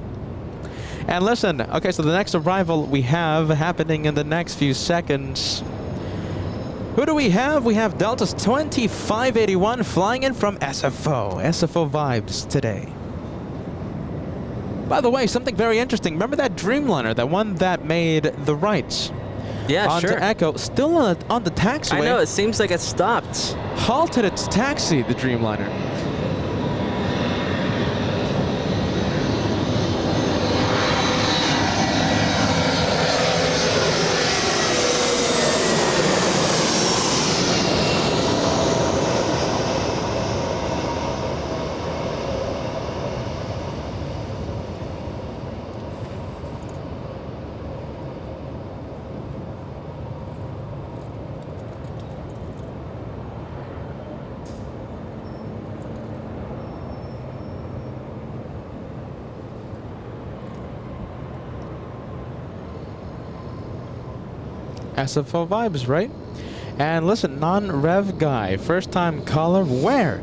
And listen, okay, so the next arrival we have happening in the next few seconds. Who do we have? We have Delta's 2581 flying in from SFO. SFO vibes today. By the way, something very interesting. Remember that Dreamliner, that one that made the right? Yeah, onto sure. Echo, still on the taxiway. I know, it seems like it stopped. Halted its taxi, the Dreamliner. SFO vibes, right? And listen, non-rev guy, first time caller, where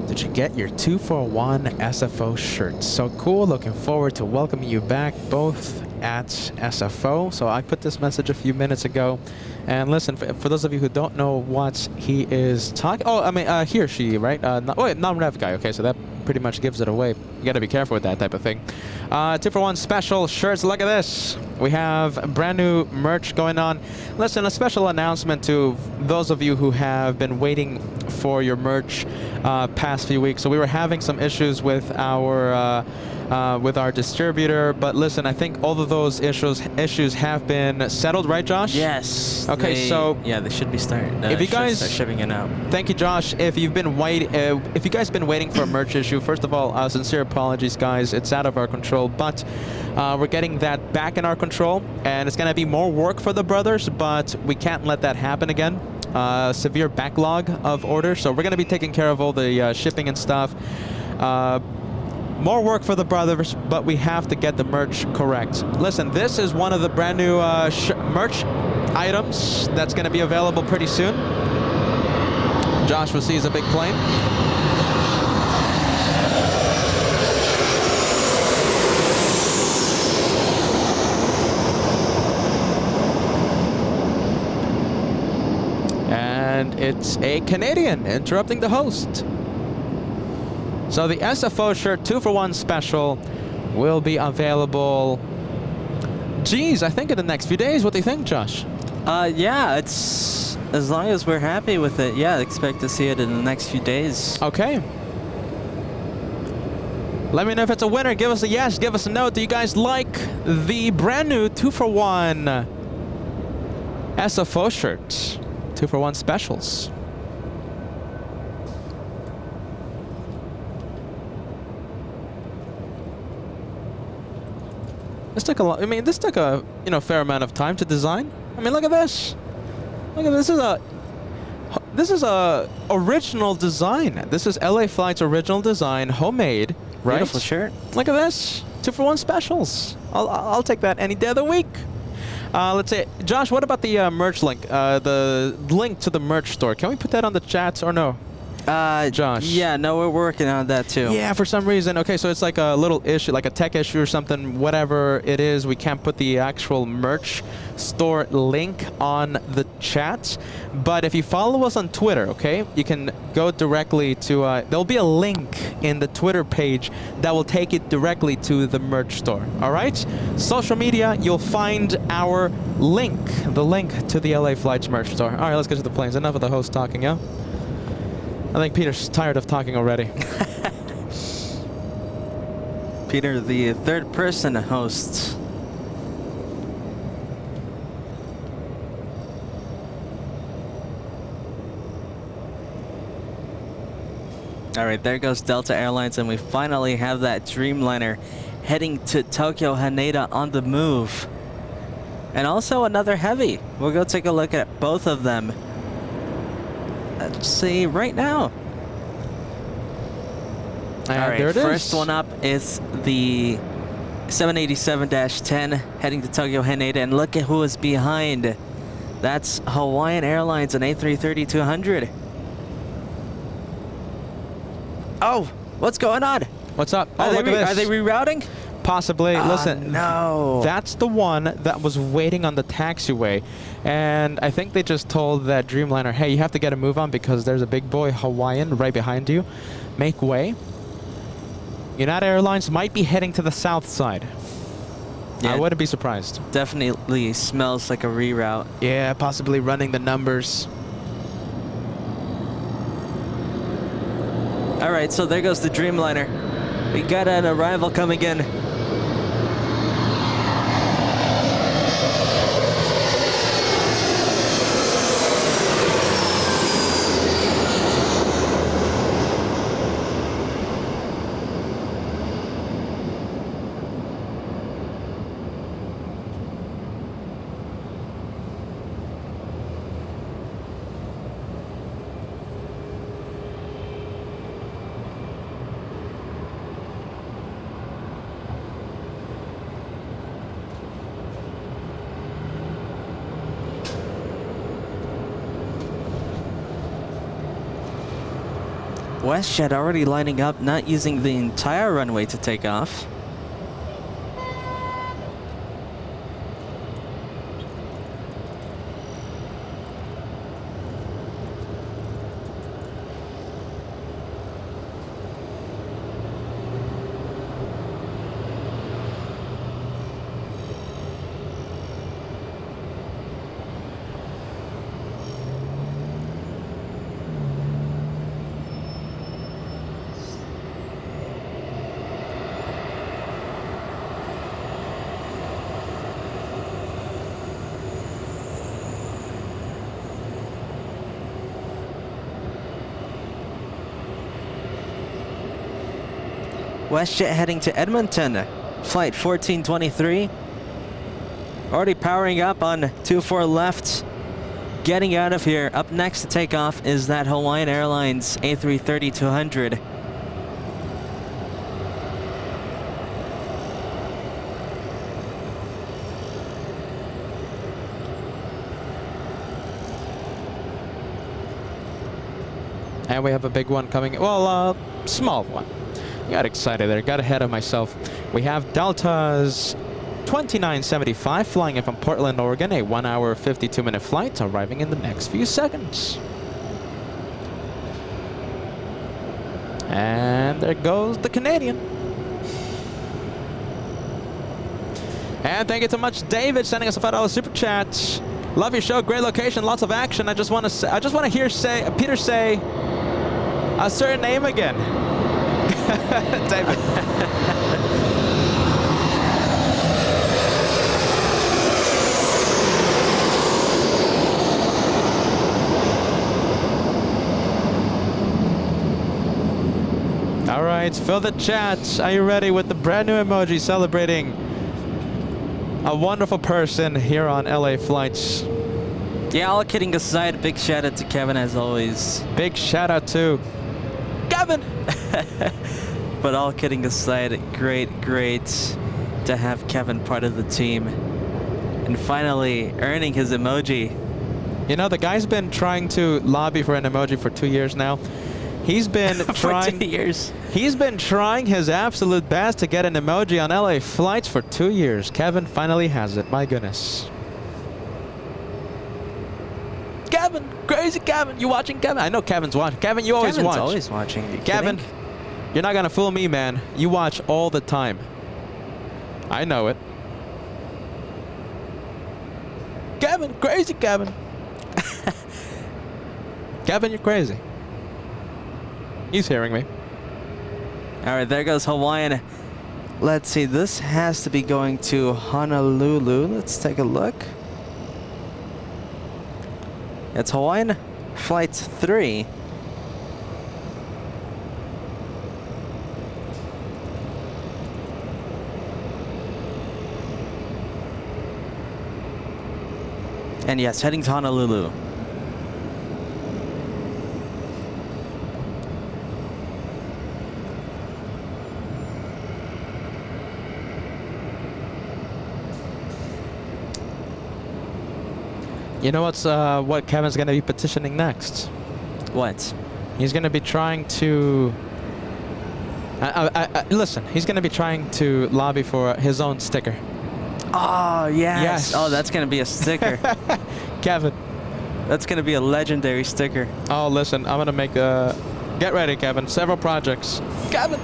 did you get your 2-for-1 SFO shirt? So cool, looking forward to welcoming you back both at SFO. So I put this message a few minutes ago. And listen, for those of you who don't know what he is talking, oh, I mean, he or she, right? Non-rev guy, okay, so that pretty much gives it away. You gotta be careful with that type of thing. 2-for-1 special shirts, look at this. We have brand new merch going on. Listen, a special announcement to those of you who have been waiting for your merch past few weeks. So we were having some issues with our distributor, but listen, I think all of those issues have been settled, right, Josh? Yes. Okay, so yeah, they should be starting. if you guys start shipping it out. Thank you, Josh. If you guys been waiting for a merch issue, first of all, sincere apologies, guys. It's out of our control, but we're getting that back in our control, and it's gonna be more work for the brothers, but we can't let that happen again. Severe backlog of orders, so we're gonna be taking care of all the shipping and stuff. More work for the brothers, but we have to get the merch correct. Listen, this is one of the brand new merch items that's going to be available pretty soon. Joshua sees a big plane. And it's a Canadian interrupting the host. So the SFO shirt 2-for-1 special will be available, geez, I think in the next few days. What do you think, Josh? Yeah, it's as long as we're happy with it. Yeah, expect to see it in the next few days. Okay. Let me know if it's a winner. Give us a yes, give us a no. Do you guys like the brand new 2-for-1 SFO shirt? 2-for-1 specials. This took a lot. I mean, this took a fair amount of time to design. I mean, look at this. Look at this. This is a original design. This is LA Flight's original design, homemade. Right? Beautiful shirt. Look at this. 2-for-1 specials. I'll take that any day of the week. Let's say, Josh, what about the merch link? The link to the merch store. Can we put that on the chats or no? Josh. Yeah, no, we're working on that too. Yeah, for some reason. Okay, so it's like a little issue, like a tech issue or something, whatever it is. We can't put the actual merch store link on the chat. But if you follow us on Twitter, okay, you can go directly to, there'll be a link in the Twitter page that will take it directly to the merch store. All right? Social media, you'll find our link, the link to the LA Flights merch store. All right, let's get to the planes. Enough of the host talking, yeah? I think Peter's tired of talking already. Peter, the third person host. All right, there goes Delta Airlines, and we finally have that Dreamliner heading to Tokyo Haneda on the move. And also another heavy. We'll go take a look at both of them. Let's see right now. All right, there it first is. one up is the 787-10 heading to Tokyo Haneda, and look at who is behind. That's Hawaiian Airlines, an A330-200. Oh, what's going on? What's up? Oh, Are look at this. they rerouting? Possibly. Listen, no. that's the one that was waiting on the taxiway. And I think they just told that Dreamliner, hey, you have to get a move on because there's a big boy Hawaiian right behind you. Make way. United Airlines might be heading to the south side. Yeah, I wouldn't be surprised. definitely smells like a reroute. Yeah, possibly running the numbers. All right, so there goes the Dreamliner. We got an arrival coming in. WestJet already lining up, not using the entire runway to take off. WestJet heading to Edmonton, flight 1423. Already powering up on 24 left, getting out of here. Up next to take off is that Hawaiian Airlines A330-200. And we have a big one coming. Well, small one. Got excited there. Got ahead of myself. We have Delta's 2975 flying in from Portland, Oregon. A 1 hour, 52-minute flight arriving in the next few seconds. And there goes the Canadian. And thank you so much, David, sending us a $5 super chat. Love your show. Great location. Lots of action. I just want to hear Peter say a certain name again. David. All right, fill the chat. Are you ready with the brand new emoji celebrating a wonderful person here on LA Flights? Yeah, all kidding aside, big shout out to Kevin as always. Big shout out to Kevin. But all kidding aside, great to have Kevin part of the team. And finally earning his emoji. You know, the guy's been trying to lobby for an emoji for 2 years now. He's been trying. 2 years. He's been trying his absolute best to get an emoji on LA Flights for 2 years. Kevin finally has it. My goodness. Kevin, crazy Kevin. You watching, Kevin? I know Kevin's watching. Kevin, you always watch. Kevin's always watching. You Kevin, kidding? you're not gonna fool me, man. You watch all the time. I know it. Kevin, crazy Kevin. Kevin, you're crazy. He's hearing me. All right, there goes Hawaiian. Let's see, this has to be going to Honolulu. Let's take a look. It's Hawaiian Flight 3. And yes, heading to Honolulu. You know what Kevin's going to be petitioning next? What? He's going to be trying to... listen, he's going to be trying to lobby for his own sticker. Oh, yes. Yes. Oh, that's going to be a sticker. Kevin. That's going to be a legendary sticker. Oh, listen, I'm going to make a... Get ready, Kevin. Several projects. Kevin!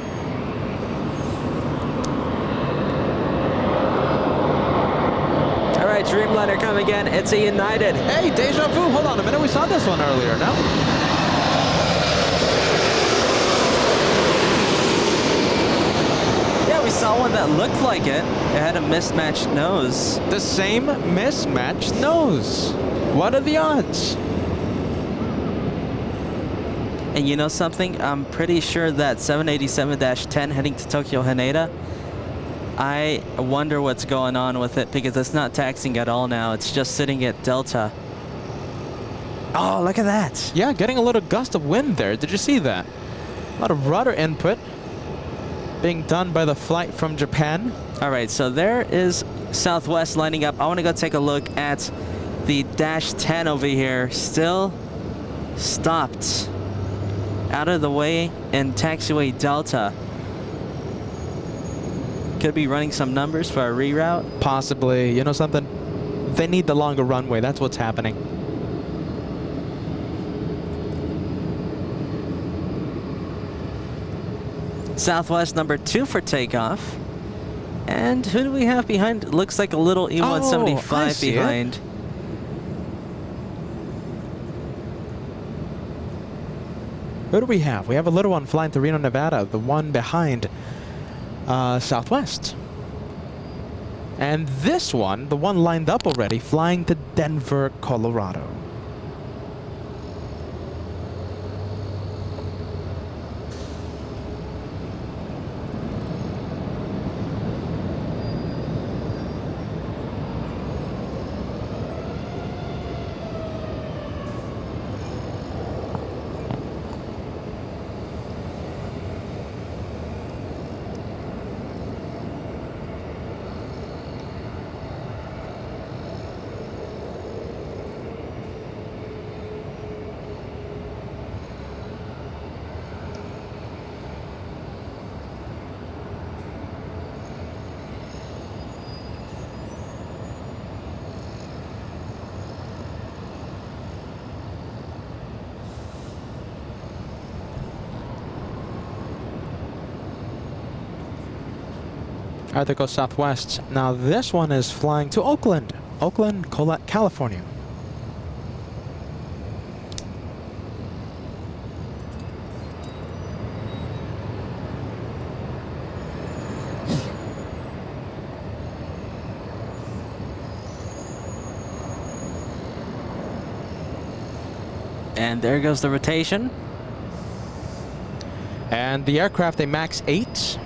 All right, Dreamliner coming in. It's a United. Hey, deja vu. Hold on a minute. We saw this one earlier, no? Yeah, we saw one that looked like it. It had a mismatched nose. The same mismatched nose. What are the odds? And you know something? I'm pretty sure that 787-10 heading to Tokyo Haneda, I wonder what's going on with it because it's not taxiing at all now. It's just sitting at Delta. Oh, look at that. Yeah, getting a little gust of wind there. Did you see that? A lot of rudder input being done by the flight from Japan. All right, so there is Southwest lining up. I want to go take a look at the -10 over here. Still stopped. out of the way in Taxiway Delta. Could be running some numbers for a reroute. Possibly. You know something? They need the longer runway. That's what's happening. Southwest number 2 for takeoff. And who do we have behind? Looks like a little E175 I see it. behind. Who do we have? We have a little one flying to Reno, Nevada. The one behind Southwest. And this one, the one lined up already, flying to Denver, Colorado. All right, there goes Southwest. Now this one is flying to Oakland, California. And there goes the rotation. And the aircraft, a MAX 8,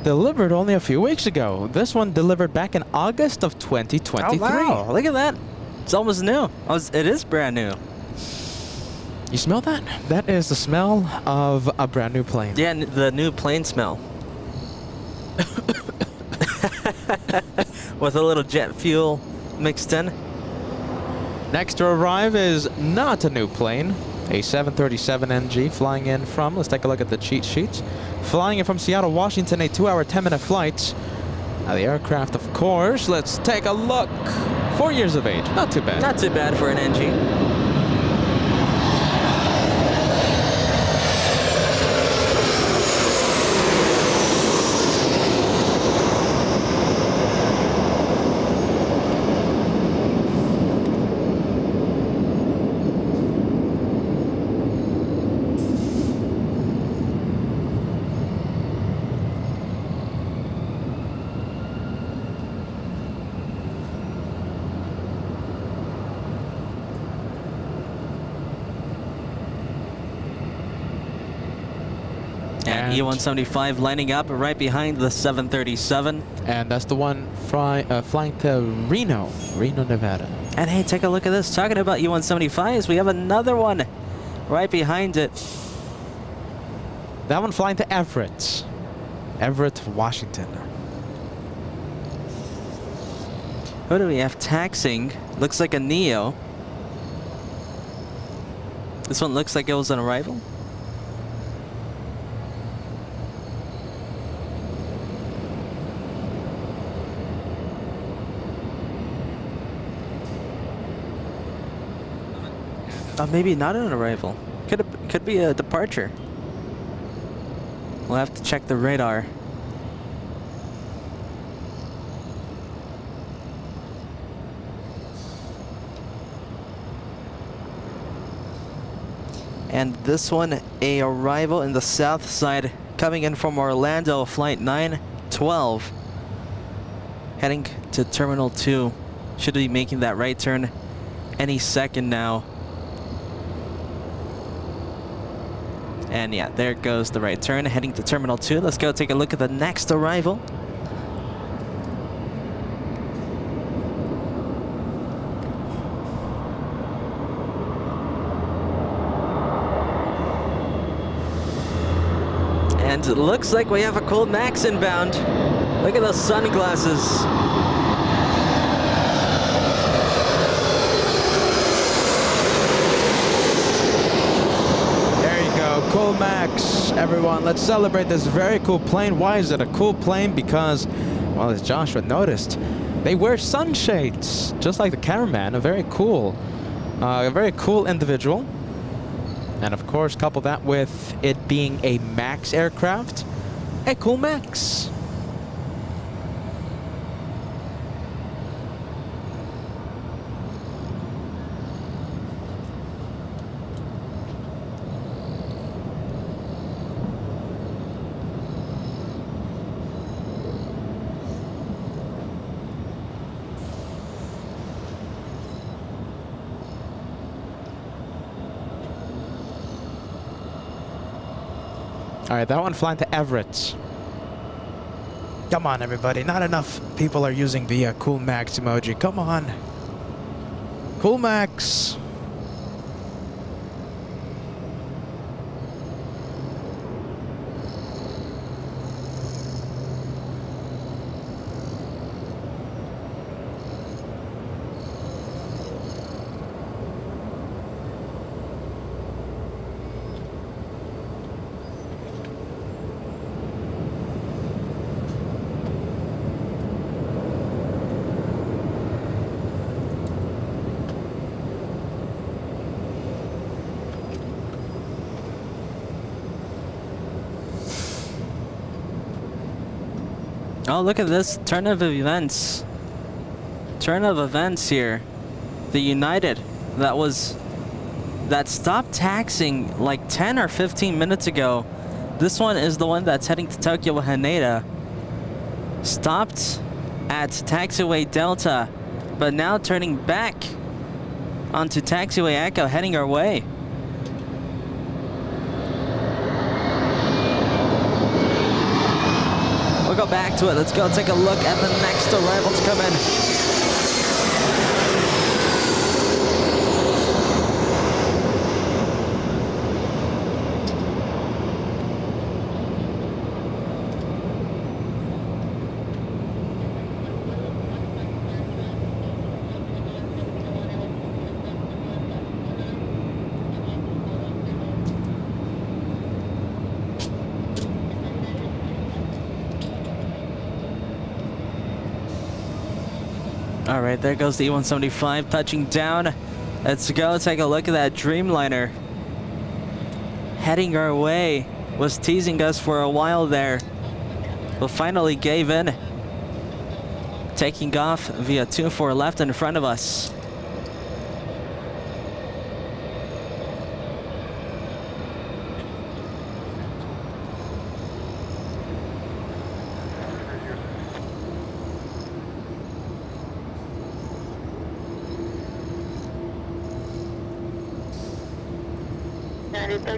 delivered only a few weeks ago. This one delivered back in August of 2023. Oh, wow. Look at that. It's almost new. Oh, it is brand new. You smell that? That is the smell of a brand new plane. Yeah, the new plane smell. With a little jet fuel mixed in. Next to arrive is not a new plane. A 737NG flying in from, let's take a look at the cheat sheets. Flying in from Seattle, Washington, a 2-hour, 10-minute flight. Now the aircraft, of course, let's take a look. 4 years of age, not too bad. Not too bad for an NG. And E175 lining up right behind the 737. And that's the one flying to Reno, Nevada. And hey, take a look at this. Talking about E175s, we have another one right behind it. That one flying to Everett, Washington. Who do we have taxiing? Looks like a Neo. This one looks like it was an arrival. Maybe not an arrival. Could be a departure. We'll have to check the radar. And this one, a arrival in the south side, coming in from Orlando, flight 912, heading to Terminal 2. Should be making that right turn any second now. And yeah, there goes the right turn, heading to Terminal 2. Let's go take a look at the next arrival. And it looks like we have a cold Max inbound. Look at those sunglasses. everyone, let's celebrate this very cool plane. Why is it a cool plane? Because, well, as Joshua noticed, they wear sunshades, just like the cameraman. A very cool individual. And of course, couple that with it being a MAX aircraft, a cool MAX. All right, that one flying to Everett. Come on, everybody. Not enough people are using the Cool Max emoji. Come on. Cool Max. Oh, look at this turn of events. Turn of events here. The United that stopped taxiing like 10 or 15 minutes ago. This one is the one that's heading to Tokyo Haneda. Stopped at Taxiway Delta, but now turning back onto Taxiway Echo, heading our way. We'll go back to it. Let's go take a look at the next arrival to come in. All right, there goes the E-175 touching down. Let's go take a look at that Dreamliner. Heading our way. Was teasing us for a while there, but finally gave in. Taking off via 2-4 left in front of us.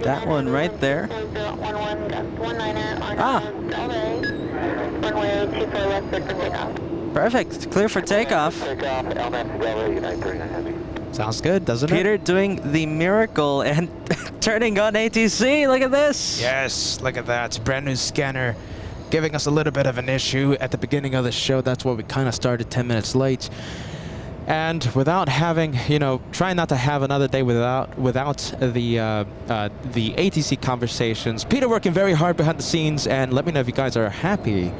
That one right there. Ah. Perfect. Clear for takeoff. Sounds good, doesn't it? Peter doing the miracle and turning on ATC. Look at this. Yes, look at that. Brand new scanner giving us a little bit of an issue at the beginning of the show. That's why we kind of started 10 minutes late. And without having, you know, trying not to have another day without the ATC conversations. Peter working very hard behind the scenes, and let me know if you guys are happy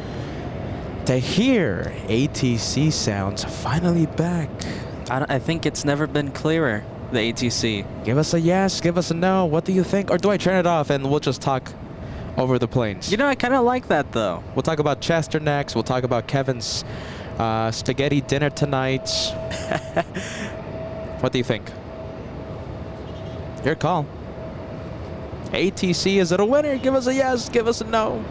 to hear ATC sounds finally back. I think it's never been clearer, the ATC. Give us a yes, give us a no. What do you think? Or do I turn it off and we'll just talk over the planes? You know, I kind of like that, though. We'll talk about Chester next. We'll talk about Kevin's spaghetti dinner tonight. What do you think? Your call. ATC, is it a winner? Give us a yes, give us a no.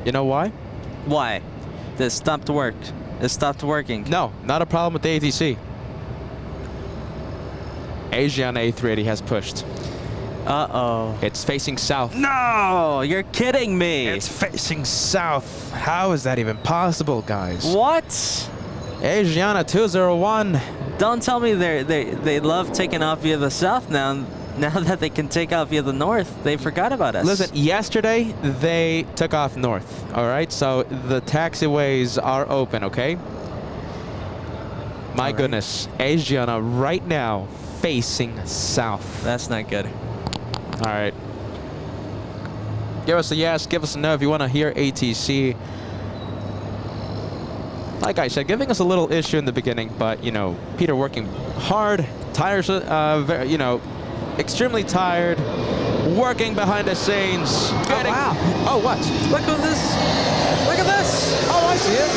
You know why? Why? This stopped work. It stopped working. No, not a problem with the ATC. Asian A380 has pushed. Uh-oh. It's facing south. No! You're kidding me! It's facing south. How is that even possible, guys? What? Asiana 201. Don't tell me they love taking off via the south now. Now that they can take off via the north, they forgot about us. Listen, yesterday they took off north, all right? So the taxiways are open, okay? My goodness. Asiana right now facing south. That's not good. All right. Give us a yes, give us a no if you want to hear ATC. Like I said, giving us a little issue in the beginning, but, you know, Peter working hard, tires, you know, extremely tired, working behind the scenes. Getting, wow. Oh, what? Look at this. Look at this. Oh, I see it.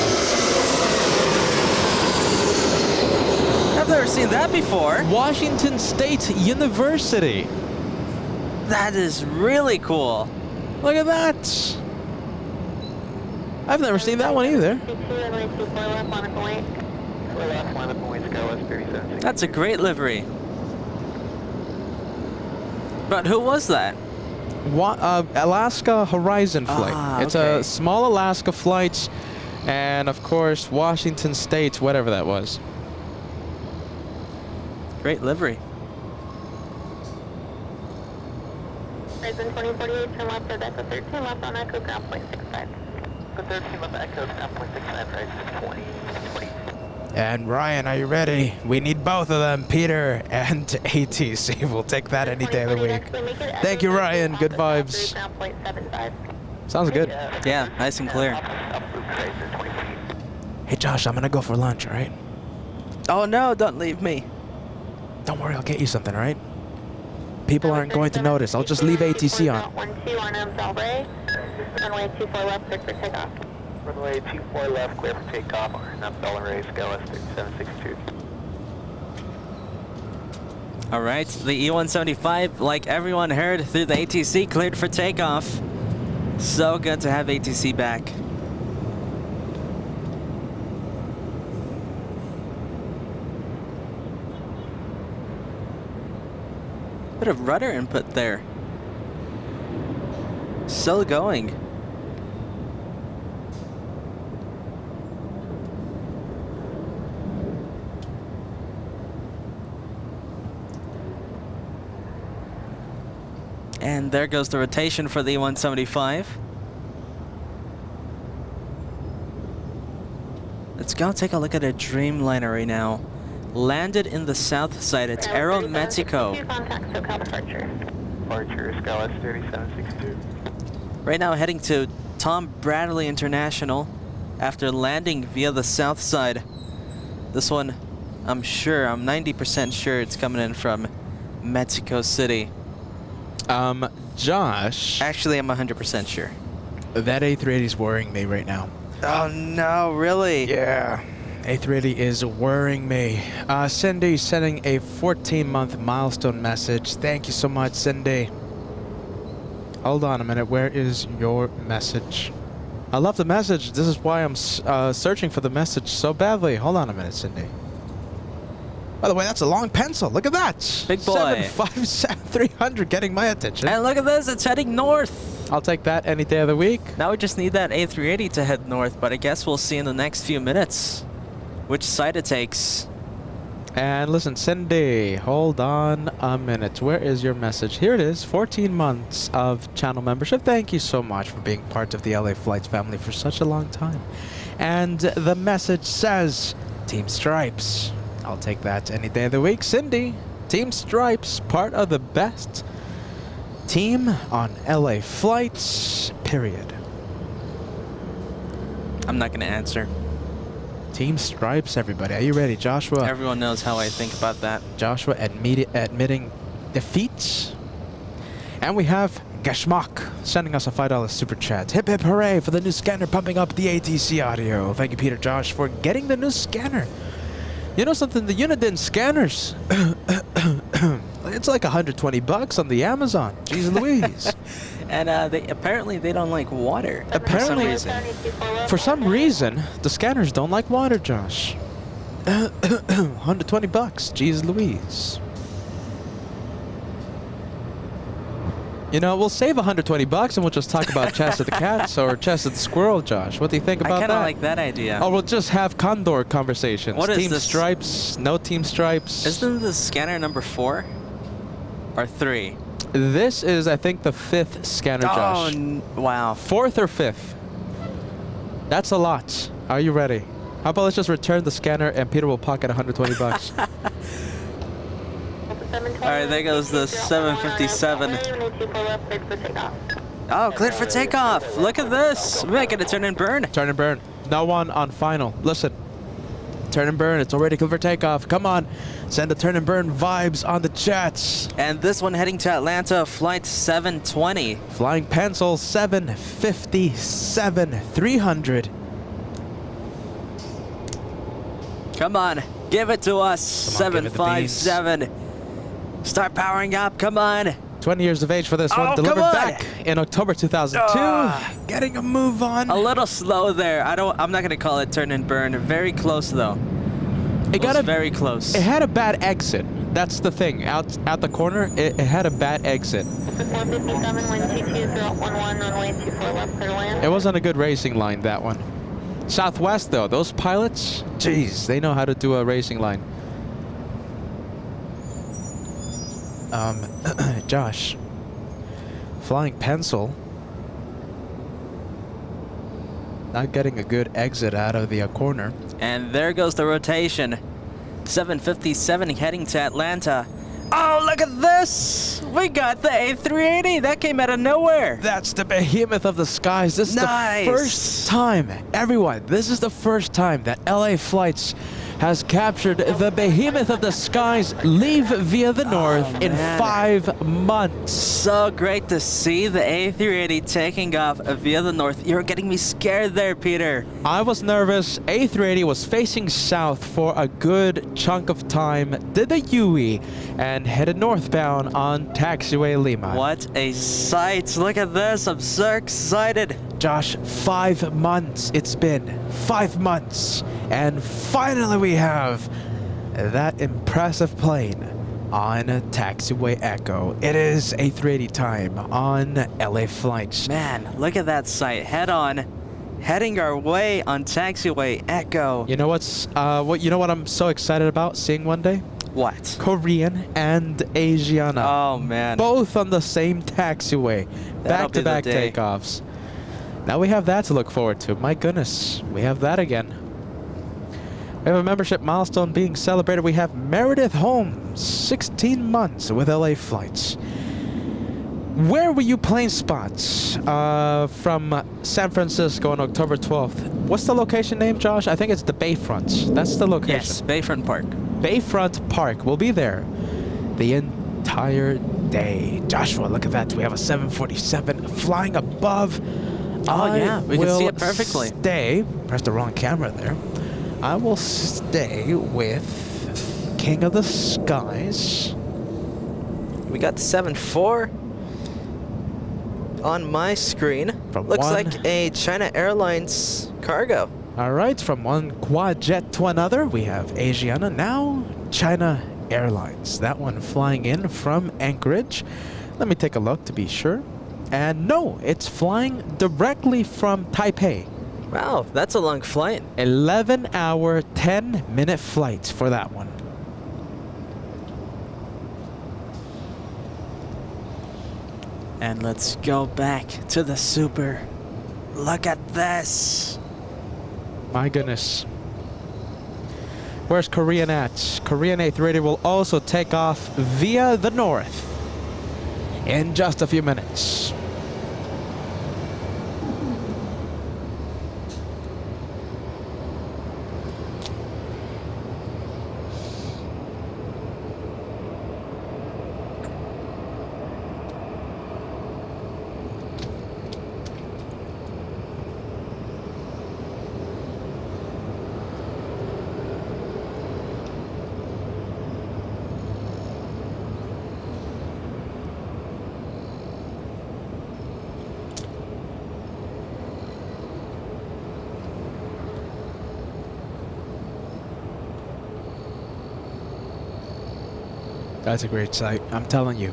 I've never seen that before. Washington State University. That is really cool. Look at that. I've never seen that one either. That's a great livery. But who was that? Alaska Horizon flight. Ah, It's okay. a small Alaska flight, and of course Washington State, whatever that was. Great livery. Horizon 2048, turn left at Echo 13, left on Echo, ground point 65. The 13 left at Echo, ground point 65, Horizon 2020. And Ryan, are you ready? We need both of them, Peter and ATC. We'll take that any day of the week. Thank you, Ryan. Good vibes. Ground point 75. Sounds good. Yeah, nice and clear. Hey, Josh, I'm gonna go for lunch, all right? Oh no, don't leave me. Don't worry, I'll get you something, all right? People aren't going to notice. I'll just leave ATC on. 12 on Delray. Runway 24 left, clear for takeoff. Runway 24 left, clear for takeoff. RNF Delray, scale S3762. All right, the E175, like everyone heard through the ATC, cleared for takeoff. So good to have ATC back. Bit of rudder input there. Still going. And there goes the rotation for the E175. Let's go take a look at a Dreamliner right now. Landed in the south side. It's Aeroméxico. Contact SoCal departure. Departure, scale S3762. Right now heading to Tom Bradley International after landing via the south side. This one, I'm 90% sure it's coming in from Mexico City. Josh, Actually, I'm 100% sure. that A380 is worrying me right now. Oh no, really? Yeah, A380 is worrying me. Cindy sending a 14-month milestone message. Thank you so much, Cindy. Hold on a minute. Where is your message? I love the message. This is why I'm searching for the message so badly. Hold on a minute, Cindy. By the way, that's a long pencil. Look at that. Big boy. 757-300 getting my attention. And look at this, it's heading north. I'll take that any day of the week. Now we just need that A380 to head north, but I guess we'll see in the next few minutes which side it takes. And listen, Cindy, hold on a minute. Where is your message? Here it is. 14 months of channel membership. Thank you so much for being part of the LA Flights family for such a long time. And the message says, Team Stripes. I'll take that any day of the week. Cindy, Team Stripes, part of the best team on LA Flights, period. I'm not gonna answer. Team Stripes, everybody. Are you ready, Joshua? Everyone knows how I think about that. Joshua admitting defeat. And we have Gashmak sending us a $5 super chat. Hip hip hooray for the new scanner pumping up the ATC audio. Thank you, Peter Josh, for getting the new scanner. You know something? The Uniden scanners, it's like $120 on the Amazon. Jeez Louise. And apparently they don't like water. Apparently, for some reason, the scanners don't like water, Josh. $120. Jeez Louise. You know, we'll save $120 and we'll just talk about Chest of the Cats or Chest of the Squirrel, Josh. What do you think about I that? kind of like that idea. Or we'll just have Condor conversations. What is Team this? Stripes, no Team Stripes. Isn't this scanner number 4 or 3? This is, I think, the 5th scanner, Josh. Wow. 4th or 5th? That's a lot. Are you ready? How about let's just return the scanner and Peter will pocket $120. Alright, there goes the 757. Oh, cleared for takeoff. Look at this. We might get a turn and burn. Turn and burn. No one on final. Listen. Turn and burn. It's already clear for takeoff. Come on. Send the turn and burn vibes on the chats. And this one heading to Atlanta, flight 720. Flying pencil 757 300. Come on, give it to us. Come on, give it the beans. 757. Start powering up. Come on. 20 years of age for this Oh, one. Delivered come on. back in October 2002. Getting a move on. A little slow there. I'm not gonna call it turn and burn. Very close though. It got was a very close. It had a bad exit. That's the thing. Out at the corner, it had a bad exit. 457, wind 22011, runway 24 left, clear to land. It wasn't a good racing line, that one. Southwest, though, those pilots, jeez, they know how to do a racing line. Josh, flying pencil, not getting a good exit out of the corner. And there goes the rotation. 757 heading to Atlanta. Oh, look at this! We got the A380. That came out of nowhere. That's the behemoth of the skies. This is Nice. the first time, everyone, this is the first time that LA Flights has captured the behemoth of the skies leave via the north in man. 5 months. So great to see the A380 taking off via the north. You're getting me scared there, Peter. I was nervous. A380 was facing south for a good chunk of time, did the UE, and headed northbound on Taxiway Lima. What a sight. Look at this. I'm so excited. Josh, 5 months it's been. 5 months. And finally we have that impressive plane on Taxiway Echo. It is A380 time on LA Flights. Man, look at that sight. Head on. Heading our way on Taxiway Echo. You know what I'm so excited about seeing one day? What? Korean and Asiana. Oh, man. Both on the same taxiway. That'll be the Back-to-back day. takeoffs. Now we have that to look forward to. My goodness, we have that again. We have a membership milestone being celebrated. We have Meredith Holmes, 16 months with LA Flights. Where were you plane spots from San Francisco on October 12th? What's the location name, Josh? I think it's the Bayfront. That's the location. Yes, Bayfront Park. Bayfront Park. We'll be there the entire day. Joshua, look at that. We have a 747 flying above. Oh, yeah. We can see it will perfectly. Stay. Pressed the wrong camera there. I will stay with King of the Skies. We got the 7-4 on my screen. From Looks one- like a China Airlines cargo. All right, from one quad jet to another, we have Asiana, now China Airlines. That one flying in from Anchorage. Let me take a look to be sure. And no, it's flying directly from Taipei. Wow, that's a long flight. 11-hour, 10-minute flight for that one. And let's go back to the Super. Look at this. My goodness. Where's Korean at? Korean A380 will also take off via the north in just a few minutes. That's a great sight, I'm telling you.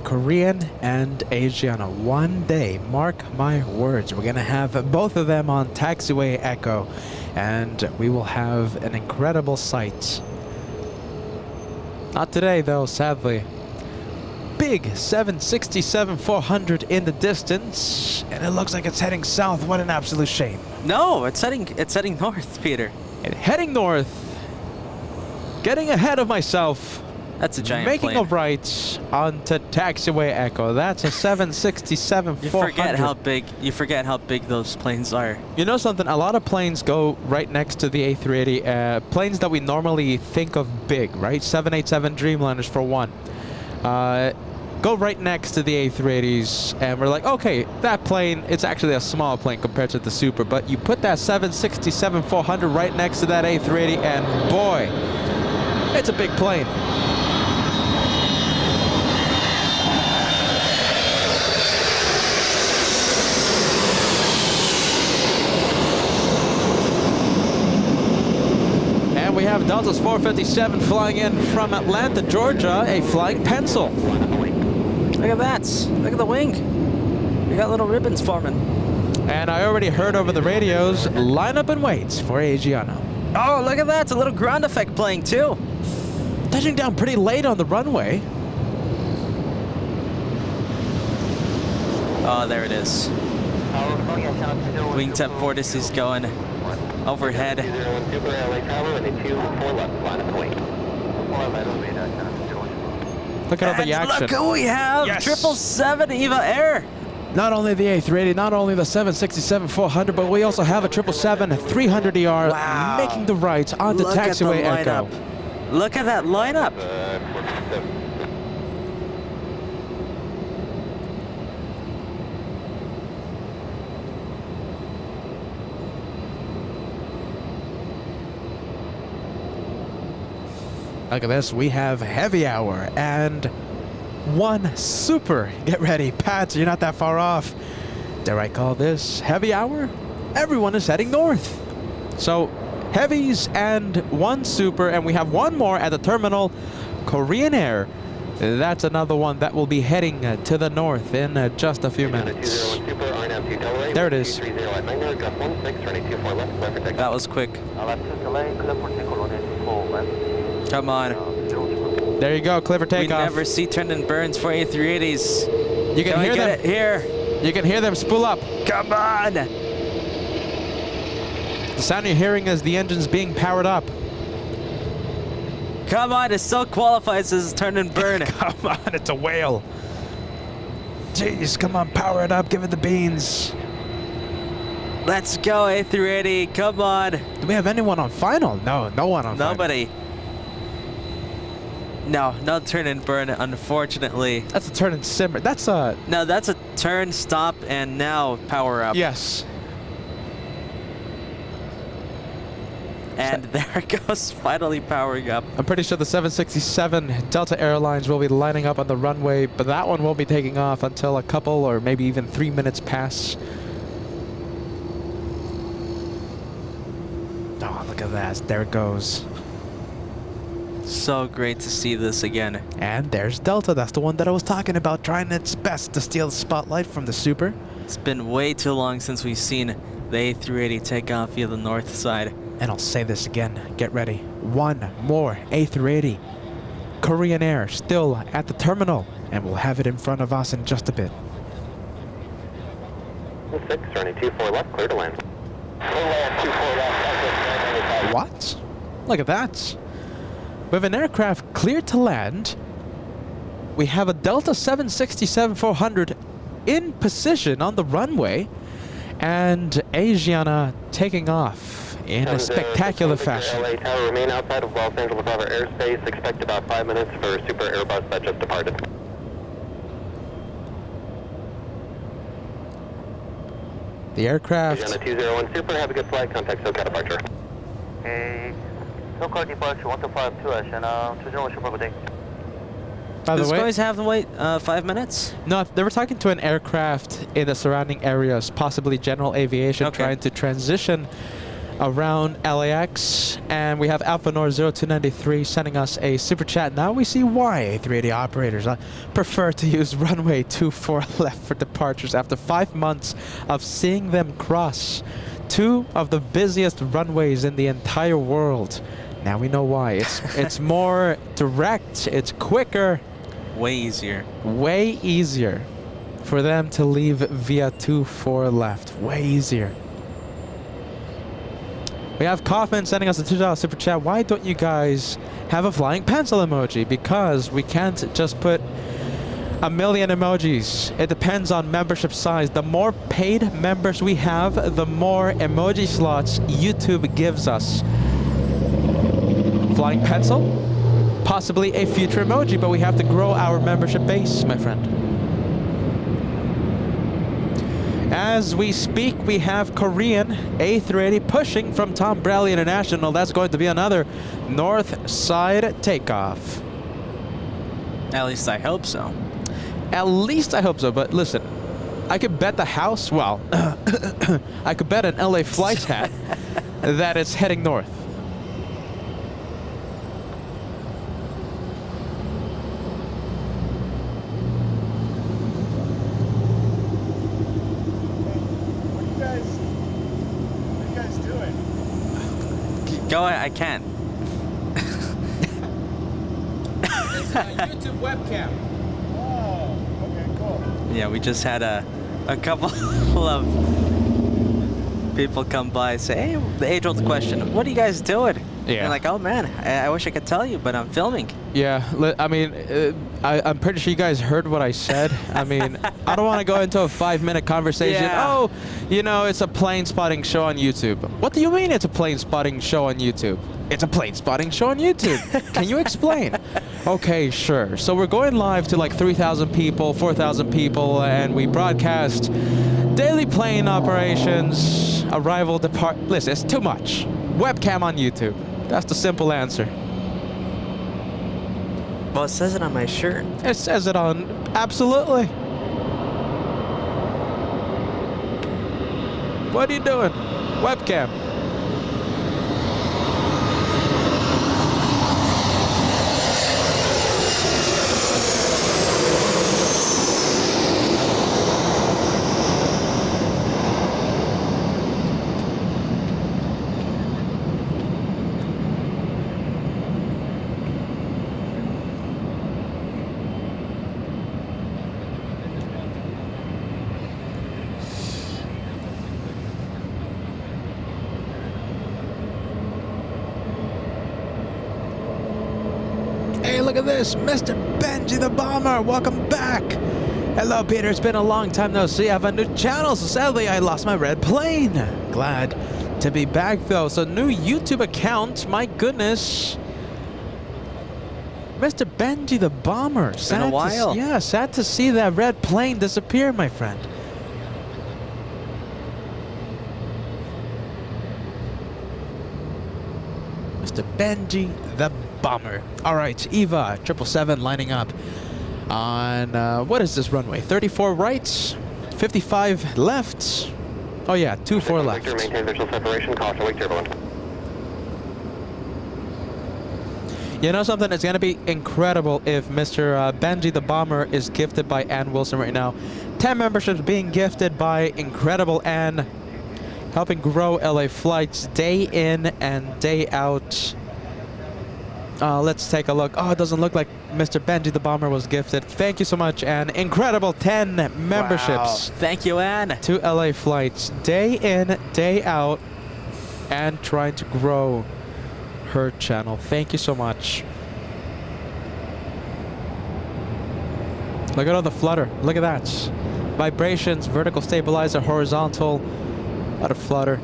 Korean and Asiana, one day, mark my words, we're gonna have both of them on Taxiway Echo, and we will have an incredible sight. Not today though, sadly. Big 767-400 in the distance, and it looks like it's heading south. What an absolute shame. No, it's heading north, Peter. And heading north, getting ahead of myself. That's a giant making plane. a right onto Taxiway Echo. That's a 767 You 400. forget how big. You forget how big those planes are. You know something? A lot of planes go right next to the A380. Planes that we normally think of big, right? 787 Dreamliners for one. Go right next to the A380s, and we're like, okay, that plane, it's actually a small plane compared to the Super, but you put that 767 400 right next to that A380, and boy, it's a big plane. And we have Delta's 457 flying in from Atlanta, Georgia, a flying pencil. Look at that. Look at the wing. We got little ribbons forming. And I already heard over the radios, line up and wait for Asiana. Oh, look at that. It's a little ground effect playing too. Touching down pretty late on the runway. Oh, there it is. Wing temp vortices going overhead. Look at all the And action. look who we have. Yes. 777 EVA Air. Not only the A380, not only the 767 400, but we also have a 777 300ER Wow. making the right onto Look at the Taxiway lineup. Echo. Look at that lineup. Look at this, we have heavy hour and one super. Get ready, Pat, you're not that far off. Dare I call this heavy hour? Everyone is heading north. So, heavies and one super, and we have one more at the terminal, Korean Air. That's another one that will be heading to the north in just a few minutes. There it is. That was quick. Come on. There you go, clever We takeoff. never see turn and burns for A380s. You can Can we hear get them. it here? You can hear them spool up. Come on. The sound you're hearing is the engines being powered up. Come on, it still qualifies as turn and burn. Come on, it's a whale. Jeez, come on, power it up, give it the beans. Let's go, A380. Come on. Do we have anyone on final? No, no one on Nobody. No, no turn and burn, unfortunately. final. That's a turn and simmer. That's a... No, that's a turn, stop, and now power up. Yes. And there it goes, finally powering up. I'm pretty sure the 767 Delta Airlines will be lining up on the runway, but that one won't be taking off until a couple or maybe even 3 minutes pass. Oh, look at that. There it goes. So great to see this again. And there's Delta. That's the one that I was talking about, trying its best to steal the spotlight from the Super. It's been way too long since we've seen the A380 take off via the north side. And I'll say this again. Get ready. One more A380. Korean Air still at the terminal. And we'll have it in front of us in just a bit. 6, running 24 left, clear to land. Clear land, 24 left. What? Look at that. With an aircraft cleared to land, we have a Delta 767-400 in position on the runway, and Asiana taking off in a spectacular fashion. LA Tower, remain outside of Los Angeles Harbor airspace. Expect about 5 minutes for Super Airbus that just departed. The aircraft. Asiana 201 Super, have a good flight. Contact SoCal departure. Hey, SoCal departure 1252, Asiana 201 Super, good day. By the Does way, guys have to wait 5 minutes? no, they were talking to an aircraft in the surrounding areas, possibly general aviation, Okay. trying to transition around LAX, and we have Alpha Nor 0293 sending us a super chat. Now we see why A380 operators prefer to use runway 24 left for departures after 5 months of seeing them cross two of the busiest runways in the entire world. Now we know why. It's more direct, it's quicker, Way easier. way easier for them to leave via 24 left. Way easier. We have Kaufman sending us a $2 super chat. Why don't you guys have a flying pencil emoji because we can't just put a million emojis. It depends on membership size. The more paid members we have, the more emoji slots YouTube gives us. Flying pencil? Possibly a future emoji, but we have to grow our membership base, my friend. As we speak, we have Korean A380 pushing from Tom Bradley International. That's going to be another north side takeoff. At least I hope so. At least I hope so, but listen, I could bet the house, well, I could bet an LA Flights hat that it's heading north. Go ahead, I can't. It's a YouTube webcam. Oh, okay, cool. Yeah, we just had a couple of people come by and say, hey, the age-old question, what are you guys doing? Yeah. And like, oh man, I wish I could tell you, but I'm filming. Yeah, I mean, I'm pretty sure you guys heard what I said. I mean, I don't want to go into a 5-minute conversation. Yeah. Oh, you know, it's a plane spotting show on YouTube. What do you mean it's a plane spotting show on YouTube? It's a plane spotting show on YouTube. Can you explain? Okay, sure. So we're going live to like 3,000 people, 4,000 people, and we broadcast daily plane operations, arrival, depart. Listen, it's too much. Webcam on YouTube. That's the simple answer. Well, it says it on my shirt. It says it on. Absolutely. What are you doing? Webcam. Hey, look at this, Mr. Benji the Bomber, welcome back. Hello, Peter, it's been a long time no see. I have a new channel, so sadly I lost my red plane. Glad to be back though. So new YouTube account, my goodness. Mr. Benji the Bomber. It's been a while. Yeah, sad to see that red plane disappear, my friend. Mr. Benji the Bomber. All right, Eva 777 lining up on what is this runway? 34 right, 55 left. Oh yeah, 24 left. Victor, maintain visual separation. Caution, wake turbulent. You know something? It's gonna be incredible if Mr. Benji the Bomber is gifted by Ann Wilson right now. 10 memberships being gifted by Incredible Ann, helping grow LA Flights day in and day out. Let's take a look. Oh, it doesn't look like Mr. Benji the Bomber was gifted. Thank you so much, Ann. Incredible 10 memberships. Wow. Thank you, Ann. To LA Flights, day in, day out, and trying to grow her channel. Thank you so much. Look at all the flutter. Look at that. Vibrations, vertical stabilizer, horizontal. A lot of flutter.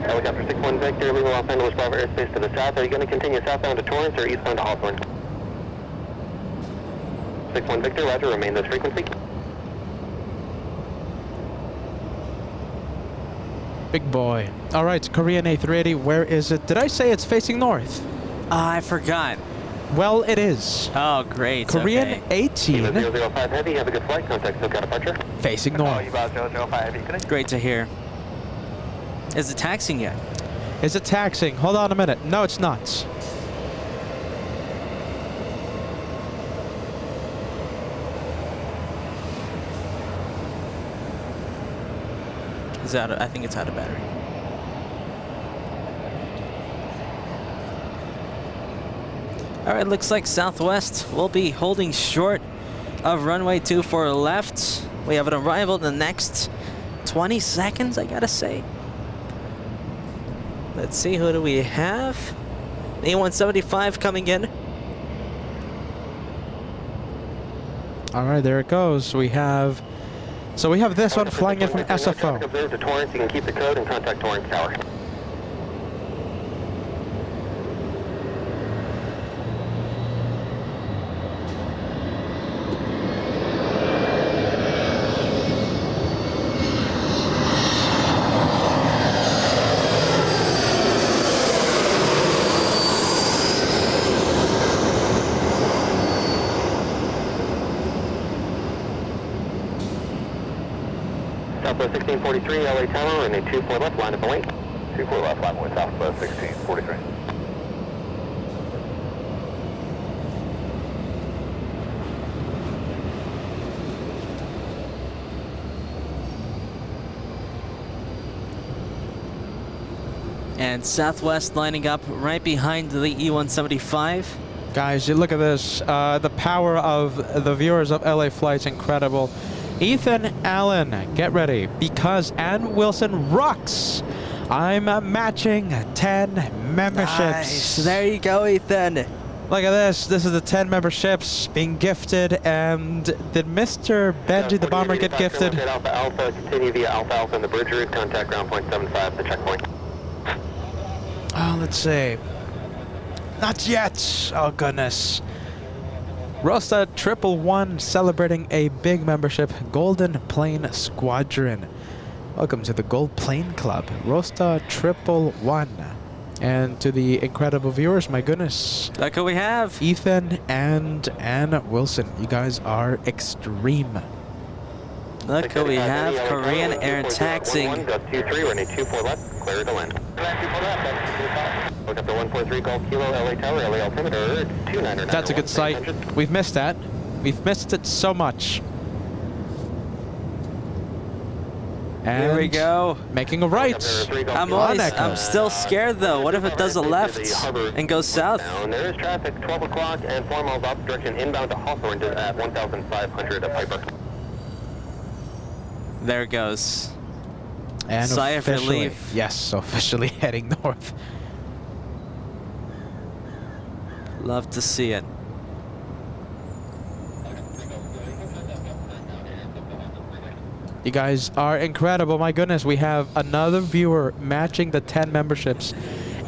Helicopter 61 Victor, leaving Los Angeles Bravo airspace to the south. Are you going to continue southbound to Torrance or eastbound to Hawthorne? 61 Victor, roger, remain this frequency. Big boy. All right, Korean A380, where is it? Did I say it's facing north? I forgot. Well, it is. Oh, great. Korean okay. 18 Eva 005 Heavy, have a good flight. Contact SoCal departure. facing north. Eva 005 Heavy, connect. Great to hear. Is it taxing yet? Is it taxing? Hold on a minute. No, it's not. Is that? I think it's out of battery. All right, looks like Southwest will be holding short of runway 24 left. We have an arrival in the next 20 seconds, I gotta say. Let's see, who do we have? A175 coming in. All right, there it goes. We have this one flying in from SFO. Observe to Torrance, you can keep the code and contact Torrance Tower. Southwest 1643, LA Tower, and a 24 left, line up the lane. 24 left, line with Southwest 1643. And Southwest lining up right behind the E175. Guys, you look at this. The power of the viewers of LA Flight's incredible. Ethan Allen, get ready, because Ann Wilson rocks. I'm matching 10 memberships. Nice. There you go, Ethan. Look at this. This is the 10 memberships being gifted. And did Mr. Benji the Bomber get gifted? Alpha Alpha, continue via Alpha Alpha in the bridge route, contact ground point 75, the checkpoint. Oh, let's see. Not yet. Oh, goodness. Rosta 111 celebrating a big membership. Golden Plane Squadron. Welcome to the Gold Plane Club. Rosta 111. And to the incredible viewers, my goodness. Look who we have. Ethan and Ann Wilson. You guys are extreme. Look who we have. Korean Air taxiing. 23, running 24 left, clear to land. Look up the 143 Golf Kilo, LA Tower, LA altimeter, 299. That's a good sight. We've missed that. We've missed it so much. And here we go. Making a right. I'm still scared though. What if it does a left and goes south? There is traffic, 12 o'clock and 4 miles off direction inbound to Hawthorne at 1,500 at Piper. There it goes. And sigh of relief. Yes, officially heading north. Love to see it. You guys are incredible. My goodness, we have another viewer matching the 10 memberships.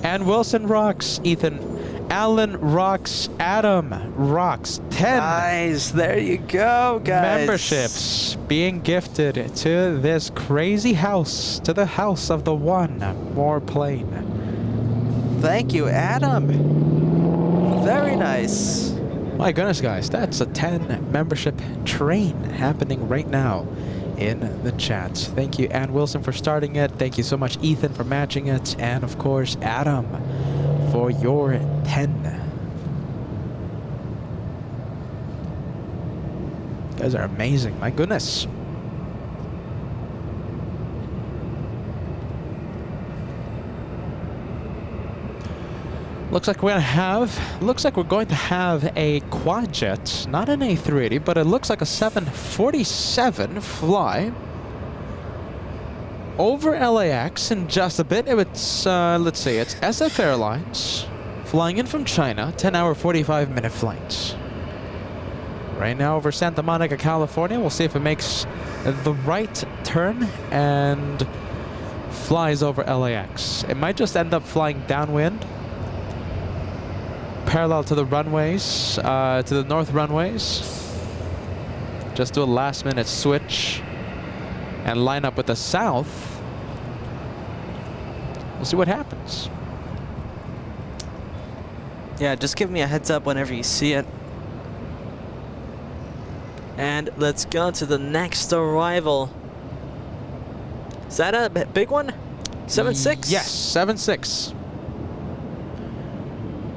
And Wilson rocks. Ethan Allen rocks. Adam rocks. 10 Nice. There you go, guys. memberships being gifted to this crazy house, to the house of the one more plane. Thank you, Adam. Very nice. My goodness, guys, that's a 10 membership train happening right now in the chat. Thank you, Ann Wilson, for starting it. Thank you so much, Ethan, for matching it. And, of course, Adam for your 10. You guys are amazing. My goodness. Looks like we're going to have a quad jet, not an A380, but it looks like a 747 fly over LAX in just a bit. It's let's see, it's SF Airlines flying in from China, 10-hour, 45-minute flight. Right now over Santa Monica, California. We'll see if it makes the right turn and flies over LAX. It might just end up flying downwind, parallel to the runways, to the north runways. Just do a last-minute switch and line up with the south. We'll see what happens. Yeah, just give me a heads up whenever you see it. And let's go to the next arrival. Is that a big one? 7.6? Yes, 7.6.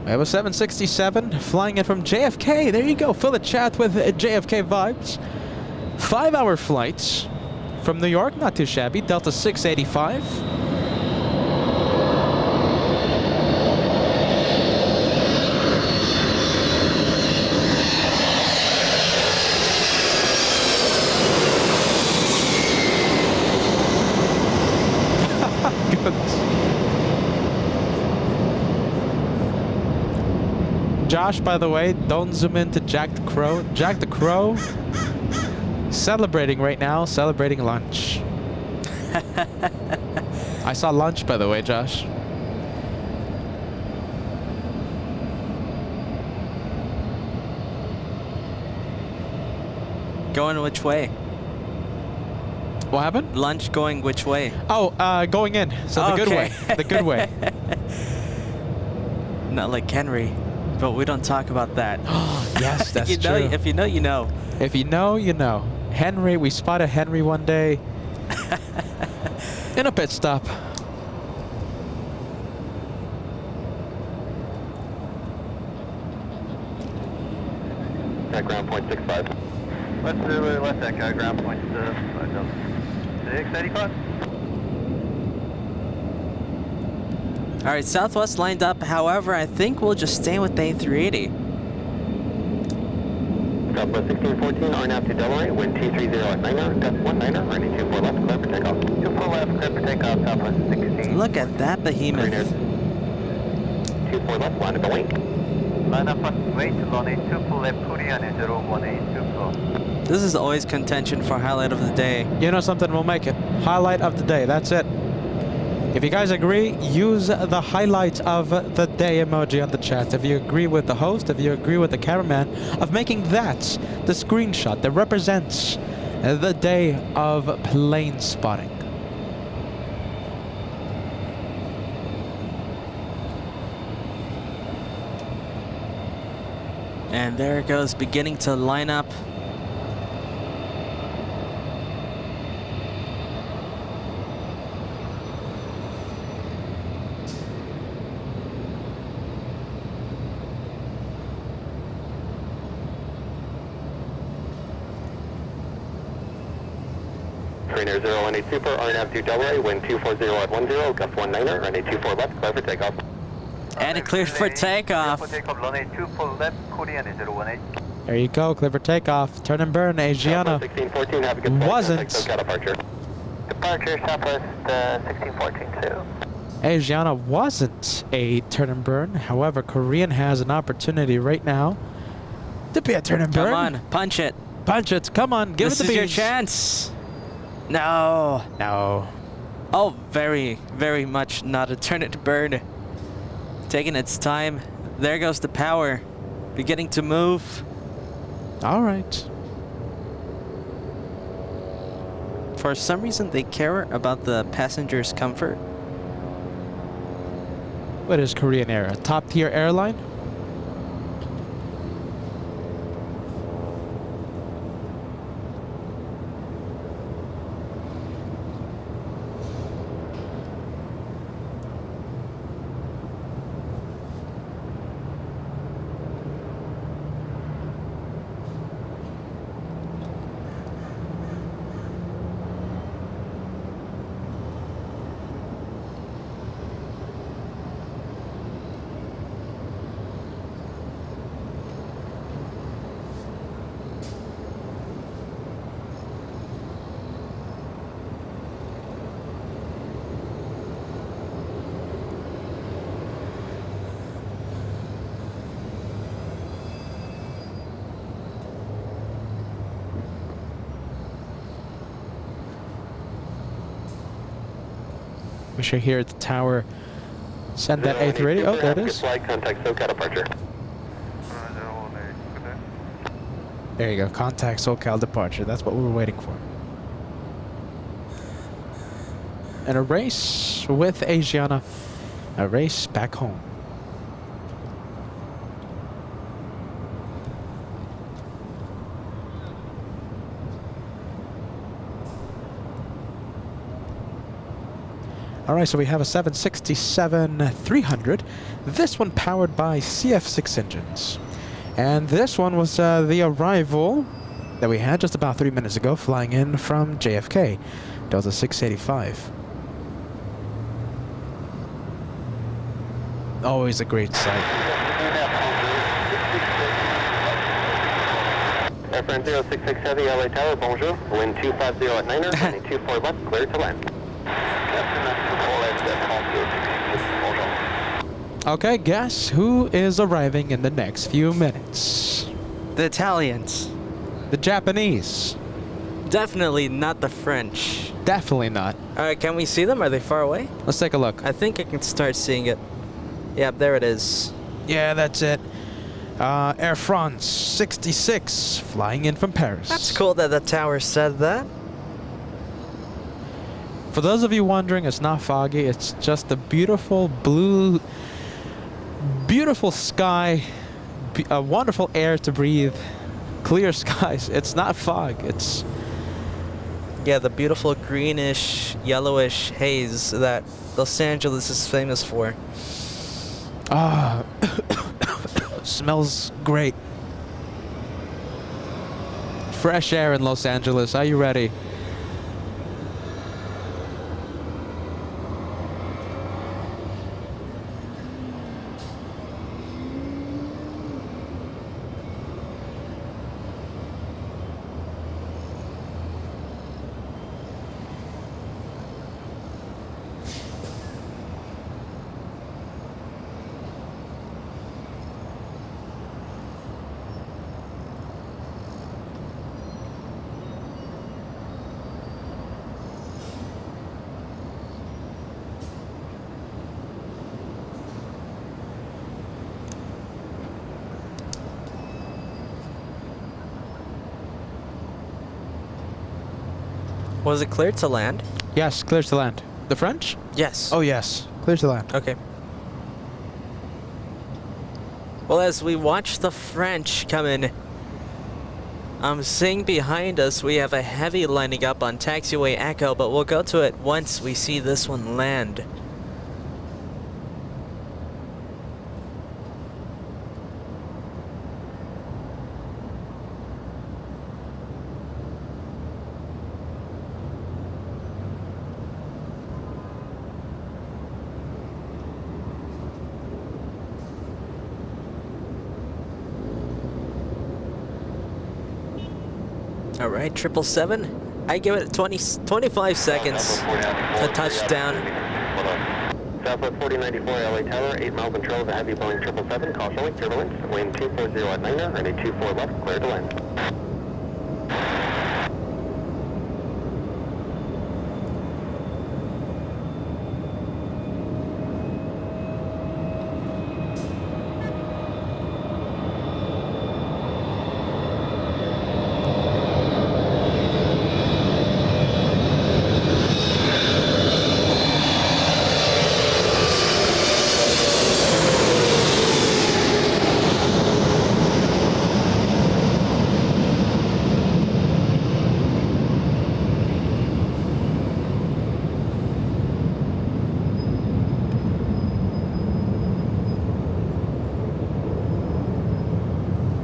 We have a 767 flying in from JFK. There you go. Fill the chat with JFK vibes. 5-hour flights from New York. Not too shabby. Delta 685. Josh, by the way, don't zoom into Jack the Crow. Jack the Crow celebrating right now, celebrating lunch. I saw lunch, by the way, Josh. Going which way? What happened? Lunch going which way? Oh, going in. So the good Okay. way. The good way. Not like Henry, but we don't talk about that. Yes, that's you know, true. if you know, you know. If you know, you know. Henry, we spotted Henry one day in a pit stop. At ground point 65. West West Echo, ground point 685. All right, Southwest lined up. However, I think we'll just stay with the A380. Southwest 1614, RNAV to Delray, wind 230 at 90, depth 19er, running 24 left, clear for takeoff. 24 left, clear for takeoff, Southwest 16. Look at that behemoth. 24 left, line of the wing. Line up first wait, runway 24 left, Korean 01824. This is always contention for highlight of the day. You know something, we'll make it. Highlight of the day, that's it. If you guys agree, use the highlight of the day emoji on the chat. If you agree with the host, if you agree with the cameraman, of making that the screenshot that represents the day of plane spotting. And there it goes, beginning to line up. Trainer 018 Super, RNAV to Delray, wind 240 at 10, gust 19er, running 24 left, clear for takeoff. And it cleared for takeoff. Clear for takeoff, runway 24 left, Korean 018. There you go, clear for takeoff. Turn and burn, Asiana. 1614, have a good flight. Wasn't. SoCal departure. Departure Southwest 1614 too. Asiana wasn't a turn and burn. However, Korean has an opportunity right now to be a turn and burn. Come on, punch it. Punch it. Come on, give This it the is your beans. chance. No. No. Oh, very, very much not a turn it to burn. Taking its time. There goes the power. Beginning to move. All right. For some reason, they care about the passengers' comfort. What is Korean Air? A top tier airline? We should hear the tower send that A380. Oh, there it is. Flight, contact SoCal departure. There you go. Contact SoCal departure. That's what we were waiting for. And a race with Asiana. A race back home. All right, so we have a 767-300. This one powered by CF6 engines. And this one was the arrival that we had just about 3 minutes ago, flying in from JFK. Delta 685. Always a great sight. Airframe 066 Heavy, LA Tower, bonjour. Wind 250 at 9er, running 24 left, clear to land. Okay, guess who is arriving in the next few minutes? The Italians. The Japanese. Definitely not the French. Definitely not. Alright, can we see them? Are they far away? Let's take a look. I think I can start seeing it. Yep, there it is. Yeah, that's it. Air France 66 flying in from Paris. That's cool that the tower said that. For those of you wondering, it's not foggy. It's just a beautiful blue, beautiful sky, a wonderful air to breathe, clear skies. It's not fog. It's Yeah, the beautiful greenish, yellowish haze that Los Angeles is famous for. smells great. Fresh air in Los Angeles. Are you ready? Was it cleared to land? Yes, clears to land. The French? Yes. Oh, yes. Clears to land. Okay. Well, as we watch the French come in, I'm seeing behind us we have a heavy lining up on Taxiway Echo, but we'll go to it once we see this one land. All right, 777. I give it 25 seconds to touchdown. Southwest 4094 LA Tower, 8 miles and trail of a heavy Boeing 777, caution, turbulence, wind 240 at 9, runway 24 left, clear to land.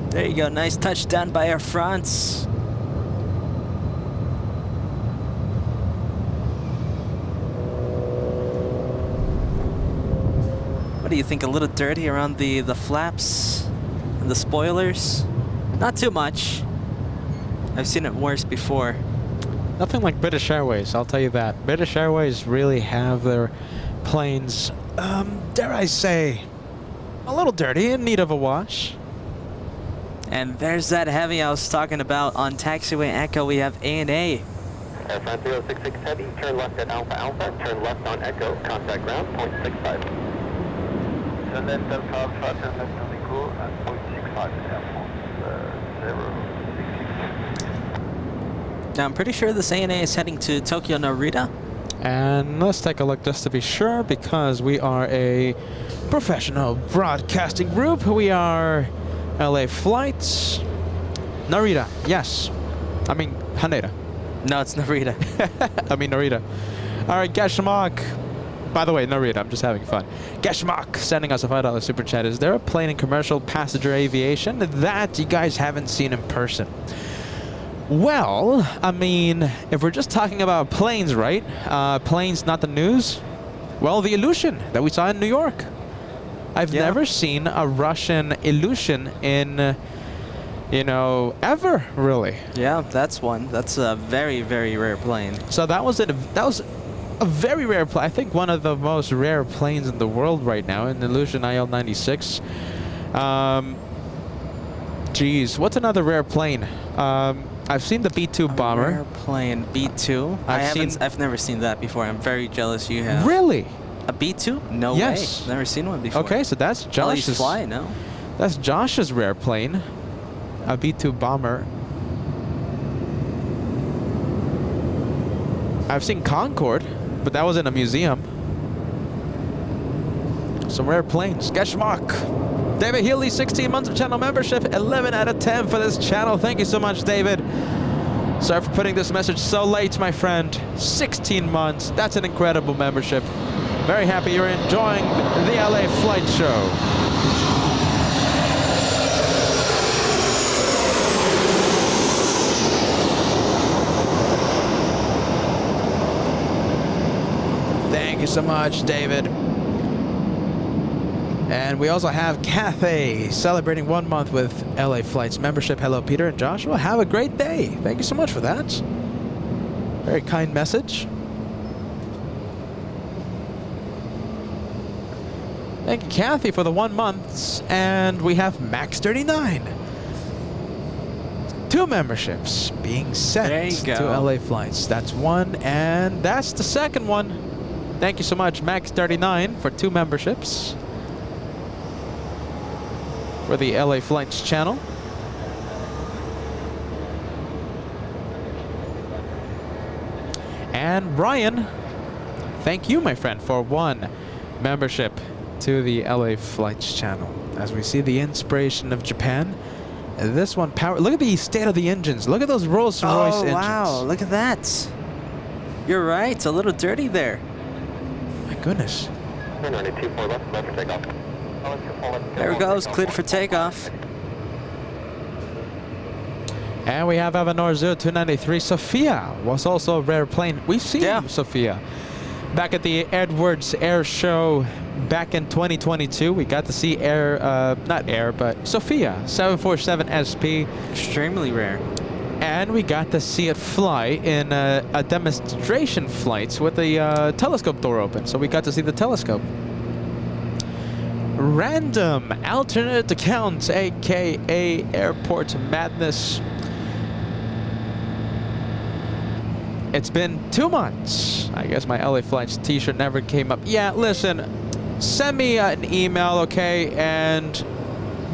There you go, nice touchdown by Air France. What do you think, a little dirty around the flaps and the spoilers? Not too much. I've seen it worse before. Nothing like British Airways, I'll tell you that. British Airways really have their planes, dare I say, a little dirty, in need of a wash. And there's that heavy I was talking about on Taxiway Echo. We have A&A. Air France 066 Heavy, turn left at Alpha Alpha, turn left on Echo, contact ground, 0.65. Turn left Alpha Alpha, turn left on Echo at 0.65, Air France 066. Now, I'm pretty sure this A&A is heading to Tokyo Narita. And let's take a look just to be sure, because we are a professional broadcasting group. We are LA flights. Narita, yes. I mean, Haneda. No, it's Narita. I mean, Narita. All right, Gashmak. By the way, Narita, I'm just having fun. Gashmak sending us a $5 super chat. Is there a plane in commercial passenger aviation that you guys haven't seen in person? Well, I mean, if we're just talking about planes, right? Planes, not the news. Well, the Illusion that we saw in New York. I've never seen a Russian Illusion in, you know, ever, really. Yeah, that's one. That's a very, very rare plane. So that was it. That was a very rare plane. I think one of the most rare planes in the world right now, an Illusion IL-96. Geez, what's another rare plane? I've seen the B-2 bomber. Rare plane, B-2. I've never seen that before. I'm very jealous you have. Really? A B-2? No Yes. way. Never seen one before. Okay, so that's At least Josh's. fly, no? That's Josh's rare plane. A B-2 bomber. I've seen Concorde, but that was in a museum. Some rare planes. Geschmack. David Healy, 16 months of channel membership, 11 out of 10 for this channel. Thank you so much, David. Sorry for putting this message so late, my friend. 16 months. That's an incredible membership. Very happy you're enjoying the LA Flight Show. Thank you so much, David. And we also have Cathay celebrating 1 month with LA Flights membership. Hello, Peter and Joshua. Have a great day. Thank you so much for that. Very kind message. Thank you, Kathy, for the 1 month. And we have Max39. 2 memberships being sent to LA Flights. That's one, and that's the second one. Thank you so much, Max39, for 2 memberships for the LA Flights channel. And Ryan, thank you, my friend, for 1 membership to the LA Flights channel. As we see the inspiration of Japan, this one power. Look at the state of the engines. Look at those Rolls-Royce engines. Wow, look at that. You're right, it's a little dirty there. My goodness. There it goes, cleared for takeoff. And we have Avanor 0293. Sophia was also a rare plane. We've seen Sophia back at the Edwards Air Show back in 2022. We got to see Sophia 747 SP. Extremely rare. And we got to see it fly in a demonstration flight with the telescope door open. So we got to see the telescope. Random alternate accounts, aka Airport Madness. It's been 2 months. I guess my LA Flights t-shirt never came up. Yeah, listen, send me an email, okay? And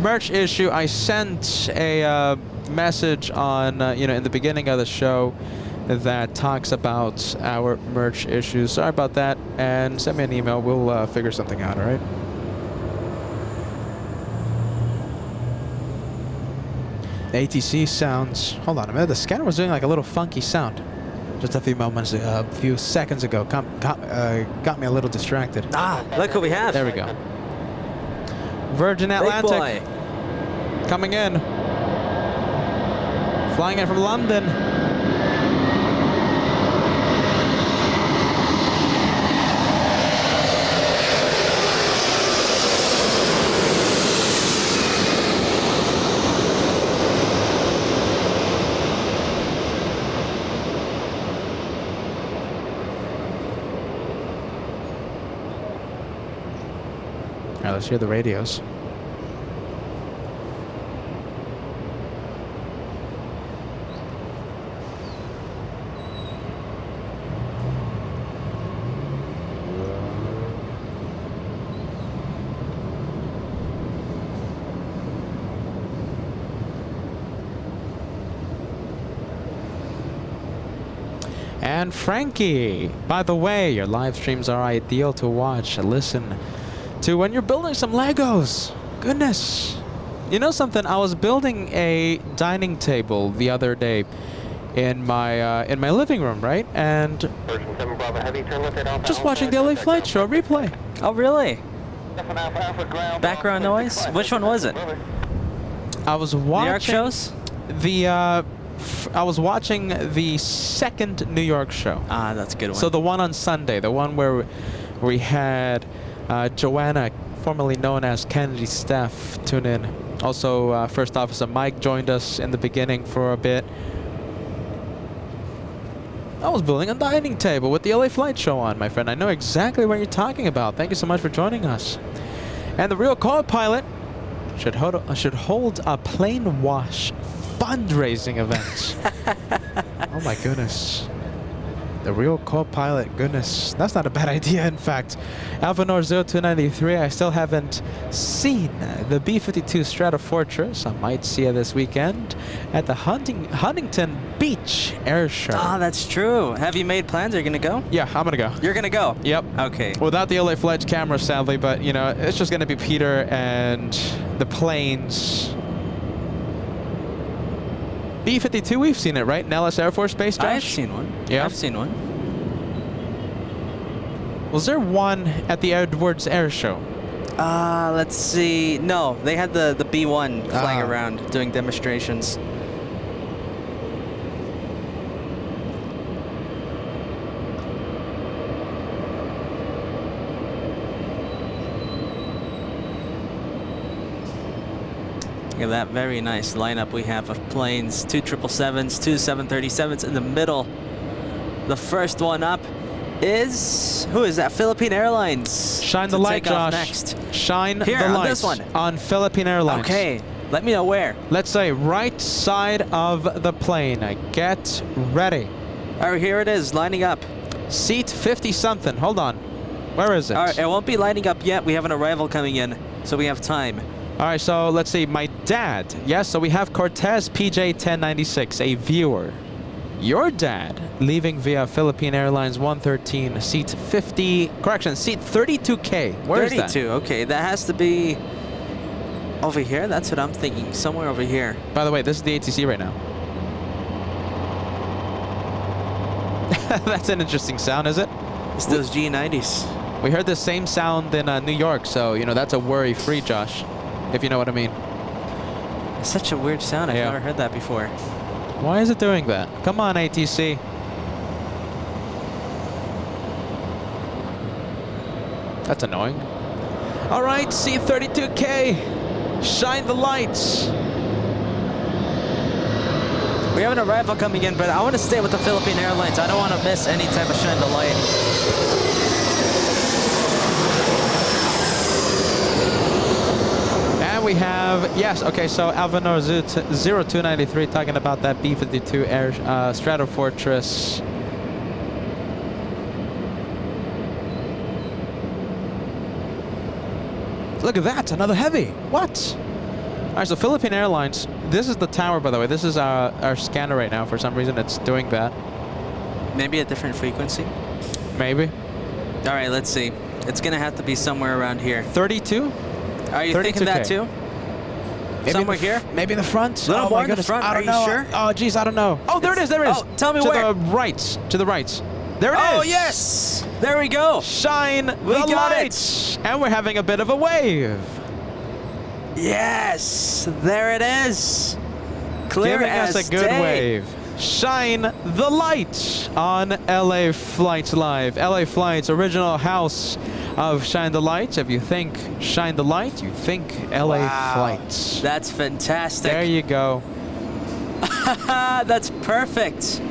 merch issue, I sent a message on, in the beginning of the show that talks about our merch issues. Sorry about that. And send me an email. We'll figure something out, all right? The ATC sounds... Hold on a minute. The scanner was doing like a little funky sound just a few seconds ago. Got me a little distracted. Ah, look who we have. There we go. Virgin Atlantic coming in. Flying in from London. All right, let's hear the radios. And Frankie, by the way, your live streams are ideal to watch and listen to when you're building some Legos. Goodness. You know something? I was building a dining table the other day in my living room, right? And just watching the LA Flight Show replay. Oh, really? Background noise? Which one was it? I was watching New York shows? I was watching the second New York show. Ah, that's a good one. So the one on Sunday, the one where we had Joanna, formerly known as Kennedy Steph, tune in. Also, First Officer Mike joined us in the beginning for a bit. I was building a dining table with the LA Flight Show on, my friend. I know exactly what you're talking about. Thank you so much for joining us. And the real co-pilot should hold a plane wash fundraising event. Oh my goodness. The real co-pilot, goodness, that's not a bad idea. In fact, Alpha Nor 0293, I still haven't seen the B-52 Stratofortress. I might see it this weekend at the Huntington Beach Air Show. Ah, that's true. Have you made plans? Are you gonna go? Yeah, I'm gonna go. You're gonna go? Yep. Okay. Without the LA Flight camera, sadly, but you know, it's just gonna be Peter and the planes. B-52, we've seen it, right? Nellis Air Force Base, Josh? I've seen one. Yeah. I've seen one. Was there one at the Edwards Air Show? Let's see. No, they had the B-1 flying Ah. around doing demonstrations. Look at that very nice lineup we have of planes. 2 777s, 2 737s in the middle. The first one up is, who is that? Philippine Airlines. Shine the to light, take off Josh. next. Shine Here, the on light this one. on Philippine Airlines. Okay, let me know where. Let's say right side of the plane. Get ready. All right, here it is, lining up. Seat 50-something. Hold on. Where is it? All right, it won't be lining up yet. We have an arrival coming in, so we have time. All right, so let's see. My dad. Yes, so we have Cortez PJ 1096, a viewer. Your dad leaving via Philippine Airlines 113, seat 50, correction, seat 32K. Where is that? 32, okay, that has to be over here. That's what I'm thinking, somewhere over here. By the way, this is the ATC right now. That's an interesting sound, is it? It's those G90s. We heard the same sound in New York, so, you know, that's a worry-free, Josh, if you know what I mean. It's such a weird sound. I've Yeah. never heard that before. Why is it doing that? Come on, ATC. That's annoying. All right, C32K. Shine the lights. We have an arrival coming in, but I want to stay with the Philippine Airlines. I don't want to miss any type of shine the light. And we have, yes, okay, so Alvino 0293 talking about that B-52 Air Stratofortress. Look at that, another heavy. What? All right, so Philippine Airlines, this is the tower, by the way. This is our scanner right now. For some reason, it's doing that. Maybe a different frequency? Maybe. All right, let's see. It's going to have to be somewhere around here. 32? Are you thinking that too? Maybe Somewhere here? Maybe in the front? Little Oh more my in the goodness, front? I don't Are you know. sure? Oh, geez, I don't know. Oh, there it is, there it is. Oh, tell me to where. To the right, to the right. There it is. Oh, yes! There we go. Shine We the got lights. And we're having a bit of a wave. Yes! There it is. Clear Giving as us a good day. wave. Shine the light on LA Flights Live. LA Flights, original house of Shine the Light. If you think Shine the Light, you think LA Wow. Flights. That's fantastic. There you go. That's perfect.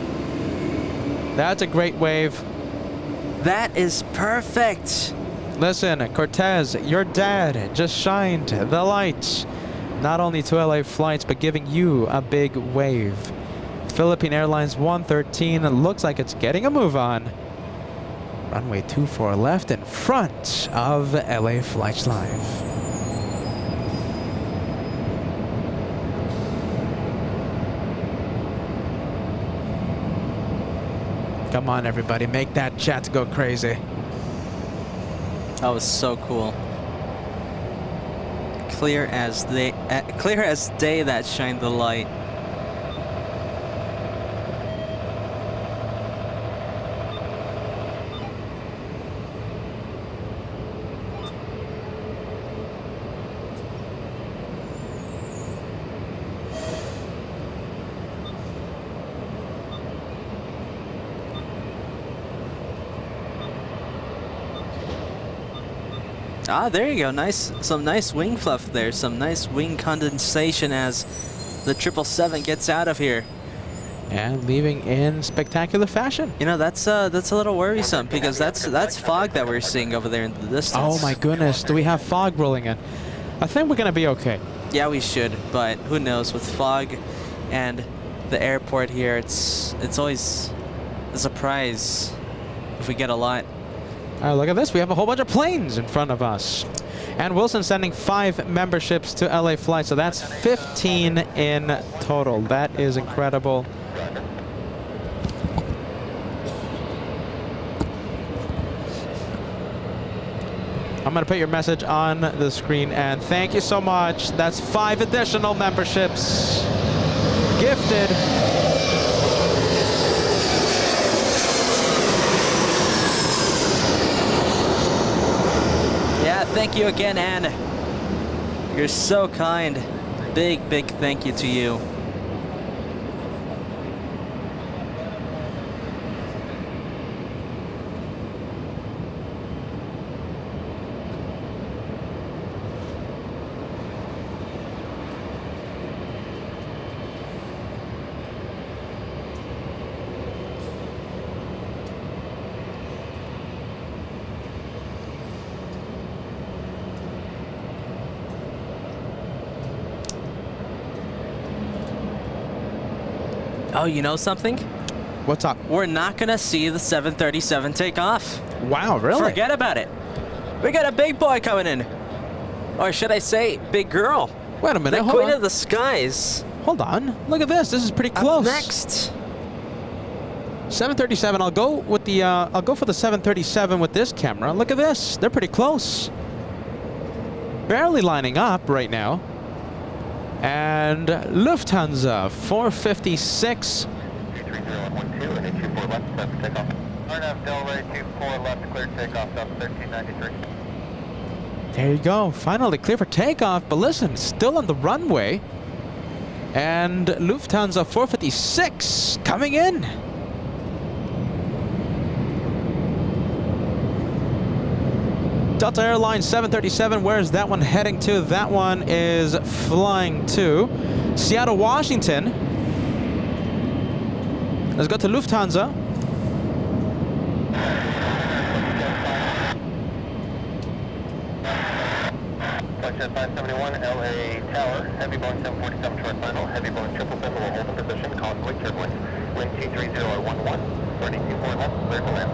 That's a great wave. That is perfect. Listen, Cortez, your dad just shined the lights, not only to LA Flights, but giving you a big wave. Philippine Airlines 113 looks like it's getting a move on. Runway 24 left in front of LA Flights Live. Come on, everybody, make that chat go crazy. That was so cool. Clear as day that shined the light. Ah, there you go. Nice, some nice wing fluff there. Some nice wing condensation as the 777 gets out of here. And leaving in spectacular fashion. You know, that's a little worrisome because that's fog that we're seeing over there in the distance. Oh my goodness, do we have fog rolling in? I think we're gonna be okay. Yeah, we should, but who knows? With fog and the airport here, it's always a surprise if we get a lot. All right, look at this. We have a whole bunch of planes in front of us. And Wilson's sending 5 memberships to LA Flight, so that's 15 in total. That is incredible. I'm going to put your message on the screen, and thank you so much. That's 5 additional memberships gifted. Yeah, thank you again, Anne. You're so kind. Big thank you to you. Oh, you know something? What's up? We're not gonna see the 737 take off. Wow, really? Forget about it. We got a big boy coming in. Or should I say, big girl. Wait a minute, The hold Queen on. of the Skies. Hold on. Look at this. This is pretty Up close. next. 737. I'll go with the. I'll go for the 737 with this camera. Look at this. They're pretty close. Barely lining up right now. And Lufthansa 456. 23012 and a 24 left, set for takeoff. RNAV Delray 24 left, clear takeoff, up 1393. There you go. Finally clear for takeoff. But listen, still on the runway. And Lufthansa 456 coming in. Delta Airlines 737, where is that one heading to? That one is flying to Seattle, Washington. Let's go to Lufthansa. Superchat 571, LA Tower, heavy Boeing 747 short final, heavy Boeing 777 will hold the position, convoy turbulence, wind 230 at 11, 3024 left, clear to land.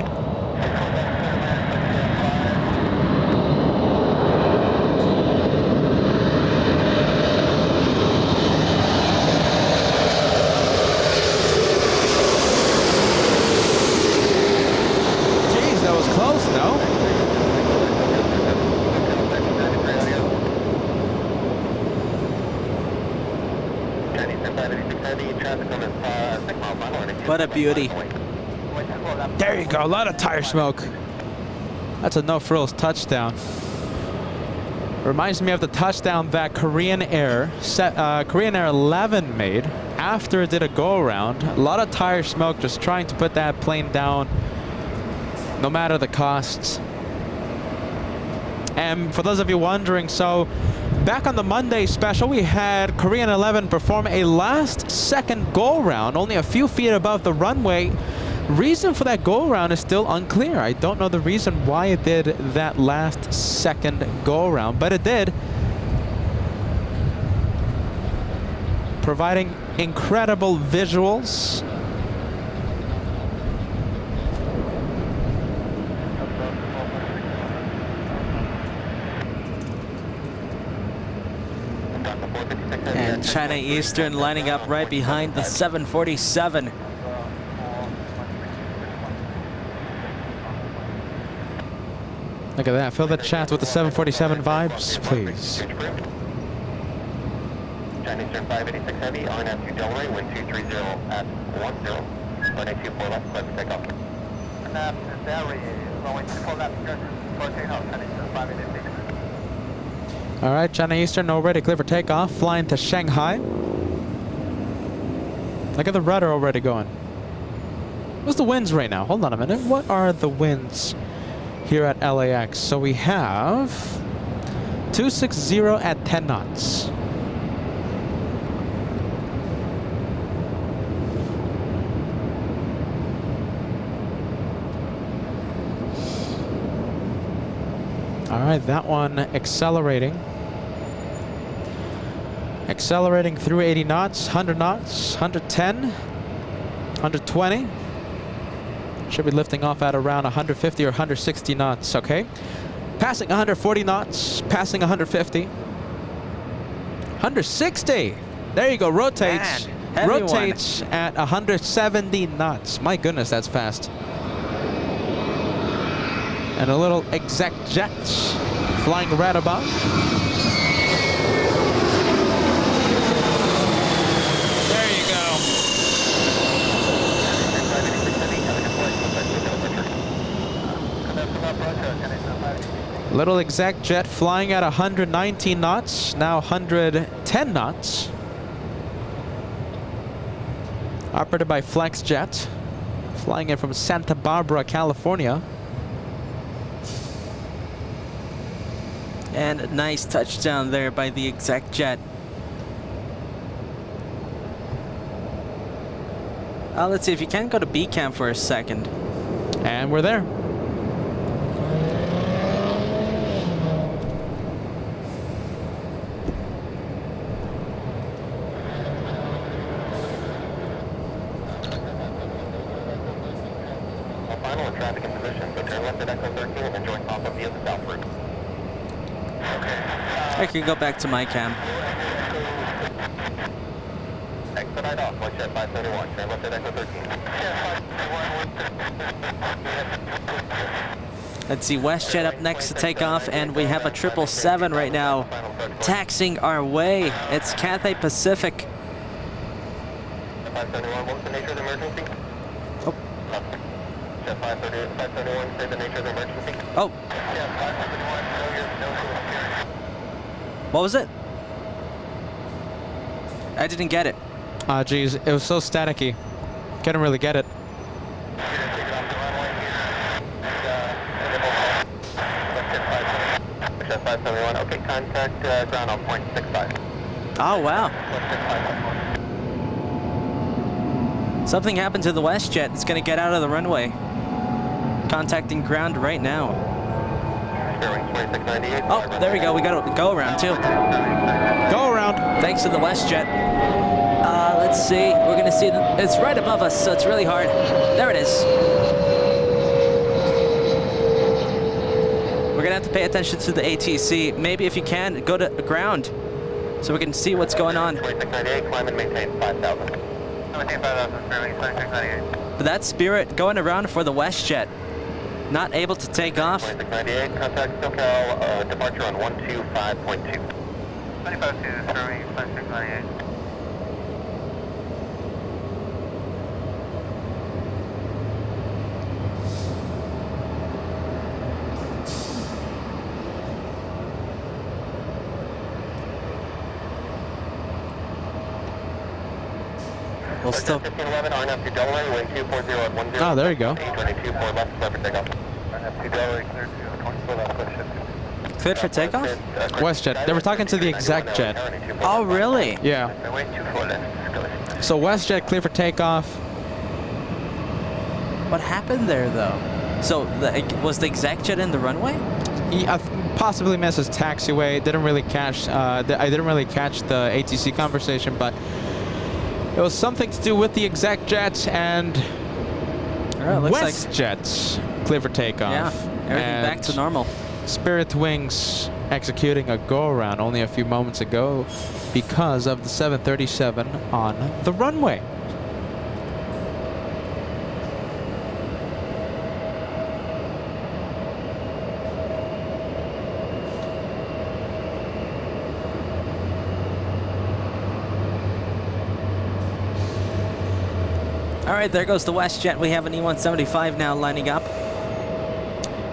Jeez, that was close, no? What a beauty. There you go. A lot of tire smoke. That's a no-frills touchdown. Reminds me of the touchdown that Korean Air 11 made after it did a go-around. A lot of tire smoke, just trying to put that plane down no matter the costs. And for those of you wondering, so back on the Monday special, we had Korean 11 perform a last-second go-around, only a few feet above the runway. Reason for that go-around is still unclear. I don't know the reason why it did that last-second go-around, but it did, providing incredible visuals. And China Eastern lining up right behind the 747. Look at that. Fill the chat with the 747 vibes, please. China Eastern 586 heavy, RNAV to Delray, wind 230 at 10, runway 24 left, clear for takeoff. RNAV to Delray, runway 24 left, clear for takeoff, China Eastern 586. All right, China Eastern already clear for takeoff, flying to Shanghai. Look at the rudder already going. What's the winds right now? Hold on a minute. What are the winds here at LAX? So we have 260 at 10 knots. All right, that one accelerating. Accelerating through 80 knots, 100 knots, 110, 120. Should be lifting off at around 150 or 160 knots, okay? Passing 140 knots, passing 150. 160! There you go, rotates. Man, heavy Rotates at 170 knots. My goodness, that's fast. And a little exec jet flying right above. There you go. Little exec jet flying at 119 knots, now 110 knots. Operated by Flex Jet, flying in from Santa Barbara, California. And a nice touchdown there by the exec jet. Let's see if you can go to B cam for a second. And we're there. Final and traffic in position, so turn left at Echo 13 and join Papa via the south route. I can go back to my cam. Expedite off, watch at 571, turn left at Echo 13. Let's see, WestJet up next to take off, and we have a 777 right now taxiing our way. It's Cathay Pacific. 571, what was the nature of the emergency? Oh. Jet 571, say the nature of the emergency. Oh, Jet 571, what was it? I didn't get it. Ah, geez, it was so staticky. Couldn't really get it. Jet 571, okay, contact ground on point 65. Oh, wow. Something happened to the WestJet. It's going to get out of the runway. Contacting ground right now. Oh, there we go. We got a go around too. Go around. Thanks to the WestJet. Let's see. We're going to see it's right above us, so it's really hard. There it is. We're going to have to pay attention to the ATC. Maybe if you can, go to ground so we can see what's going on. 2698, climb and maintain 5,000. But that Spirit going around for the WestJet. Not able to take off. 2698, contact SoCal, departure on 125.2. 25-2, 2698. We'll still. 1511, RNF to Delaware, wind 240 at 10. Oh, there you go. 822 for left, clear for takeoff. RNF to Delaware, clear to 24 left, clear shift. Cleared for takeoff? WestJet. They were talking to the exec jet. Oh, really? Yeah. Runway 24 left, clear. So WestJet clear for takeoff. What happened there, though? So, was the exec jet in the runway? He possibly missed his taxiway. Didn't really catch. I didn't really catch the ATC conversation, but it was something to do with the exec jet and WestJet clear for takeoff. Yeah, everything back to normal. Spirit Wings executing a go-around only a few moments ago because of the 737 on the runway. All right, there goes the WestJet. We have an E175 now lining up.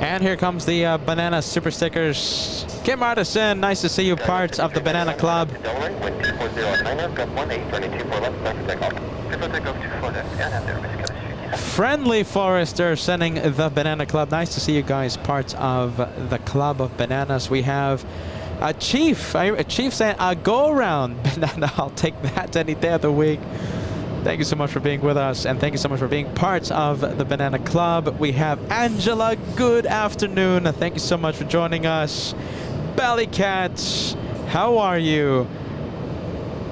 And here comes the Banana Super Stickers. Kim Artisan, nice to see you part of the Banana Club. Friendly Forester sending the Banana Club. Nice to see you guys part of the Club of Bananas. We have a Chief saying, go around. Banana, I'll take that any day of the week. Thank you so much for being with us, and thank you so much for being part of the Banana Club. We have Angela, good afternoon. Thank you so much for joining us. Bellycat, how are you?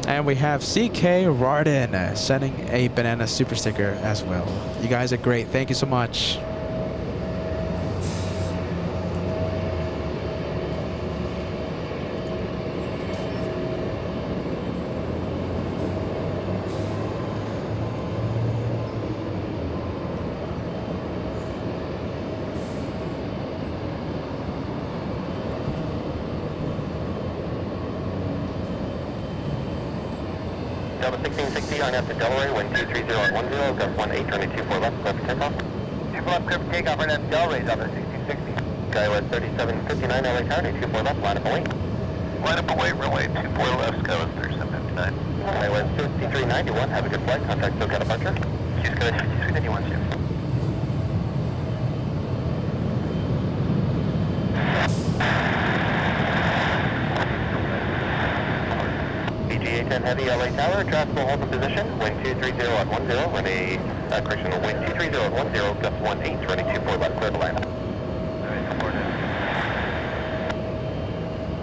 And we have CK Rardin sending a banana super sticker as well. You guys are great. Thank you so much. Delta 1660 on up to Delaware, wind 230 on 10, gust 18, turning 24 left, clear for takeoff. 24 left, clear for takeoff, right at Delaware, Delta 1660. Skywest 3759, LA Tower, 24 left, line up away. Line up away, runway 24 left, Skywest 3759. Skywest 5391, have a good flight, contact SoCal departure. Skywest 5391, Chief. BGA 10 Heavy, LA Tower, traffic will hold the position, wind 230 at 10, runway, correction, wind 230 at 10, gust 18, running 24 left, clear to line up.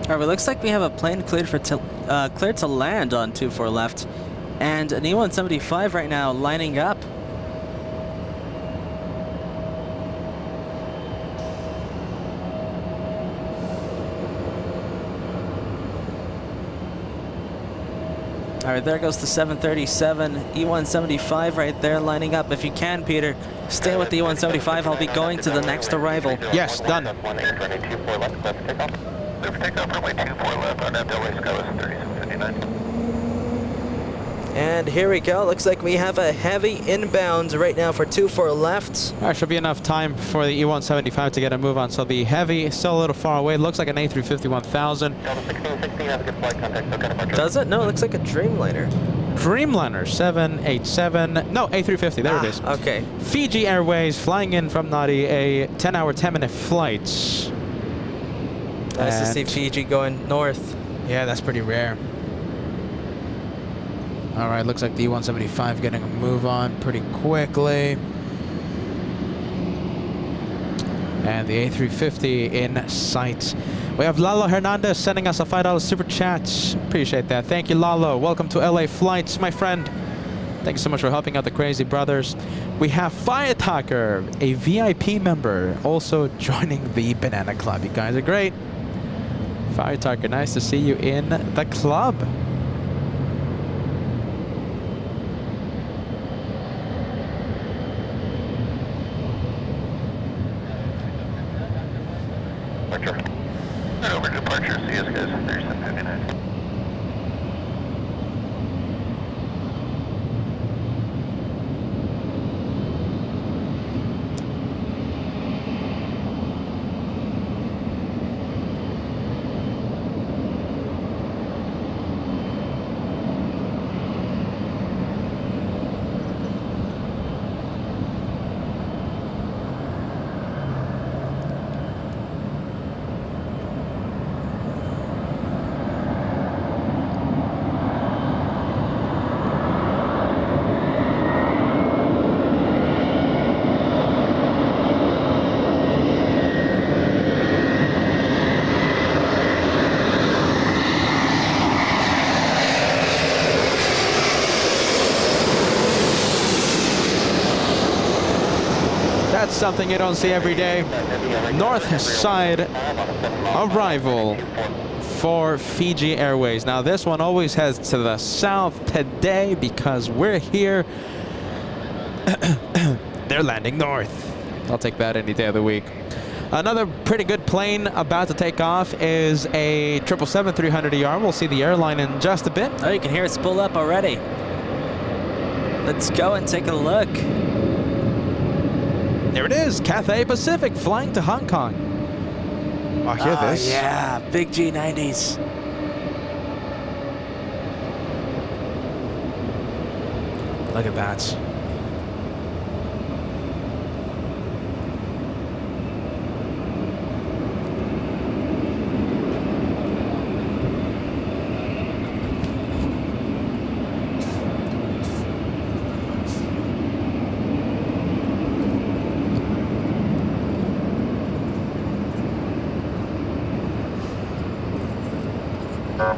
Alright, it looks like we have a plane cleared to land on 24 left, and an E-175 right now lining up. Alright, there goes the 737 E-175 right there lining up. If you can, Peter, stay with the E-175. I'll be going to the next arrival. Yes, done. Clear for takeoff, runway 24 left, on LA Skywest 3759. And here we go. Looks like we have a heavy inbound right now for 24 left. There should be enough time for the E-175 to get a move on. So the Heavy is still a little far away. It looks like an A350 1000. Delta 1660, have a good flight, contact SoCal departure. Does it? No, it looks like a Dreamliner. Dreamliner 787. No, A350. There it is. Okay. Fiji Airways flying in from Nadi, a 10-hour, 10-minute flight. Nice to see And- Fiji going north. Yeah, that's pretty rare. All right, looks like the E-175 getting a move on pretty quickly. And the A350 in sight. We have Lalo Hernandez sending us a $5 super chat. Appreciate that. Thank you, Lalo. Welcome to LA Flights, my friend. Thank you so much for helping out the Crazy Brothers. We have Firetalker, a VIP member, also joining the Banana Club. You guys are great. Firetalker, nice to see you in the club. Departure. Right over departure, see you guys, 3759. That's something you don't see every day. North side arrival for Fiji Airways. Now this one always heads to the south today because we're here. They're landing north. I'll take that any day of the week. Another pretty good plane about to take off is a 777-300ER. We'll see the airline in just a bit. Oh, you can hear it spool up already. Let's go and take a look. There it is, Cathay Pacific flying to Hong Kong. Oh, hear this. Yeah, big G90s. Look at that. Oh,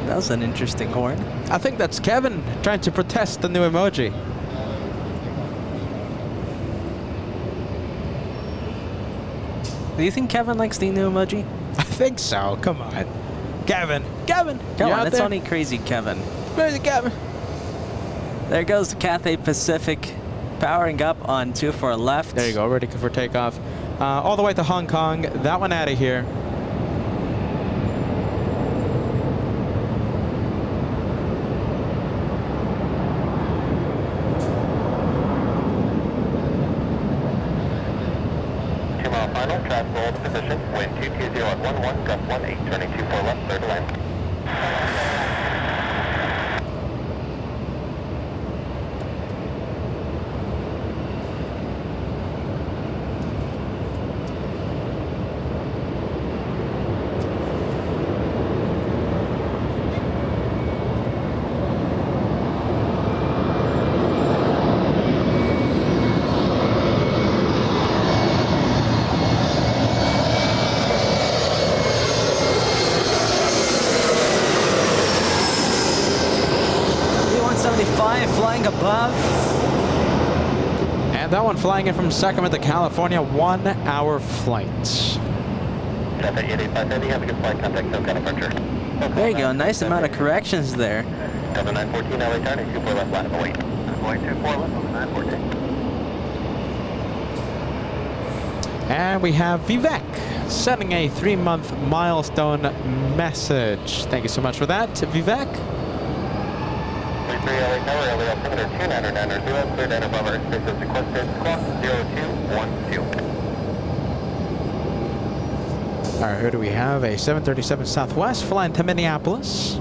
That was an interesting horn. I think that's Kevin trying to protest the new emoji. Do you think Kevin likes the new emoji? I think so. Come on. Kevin. Kevin. Come you on, out it's there? only crazy Kevin. Where's the Kevin? There goes the Cathay Pacific powering up on 24 left. There you go. Ready for takeoff. All the way to Hong Kong. That one out of here. Final, traffic hold position, wind 220 at 11, gust 18, turning 24 left, clear to land. Flying above. And that one flying in from Sacramento, California. 1 hour flight. Delta 8857, have a good flight, contact SoCal departure. There you go, nice amount of corrections there. Delta 914, LA turning 24 left, line of await. Going 24 left on the 914. And we have Vivek sending a 3-month milestone message. Thank you so much for that, Vivek. 33 LA Tower, LA altimeter 29990, cleared and above our airspace as requested, squawk 0212. All right, who do we have? A 737 Southwest flying to Minneapolis.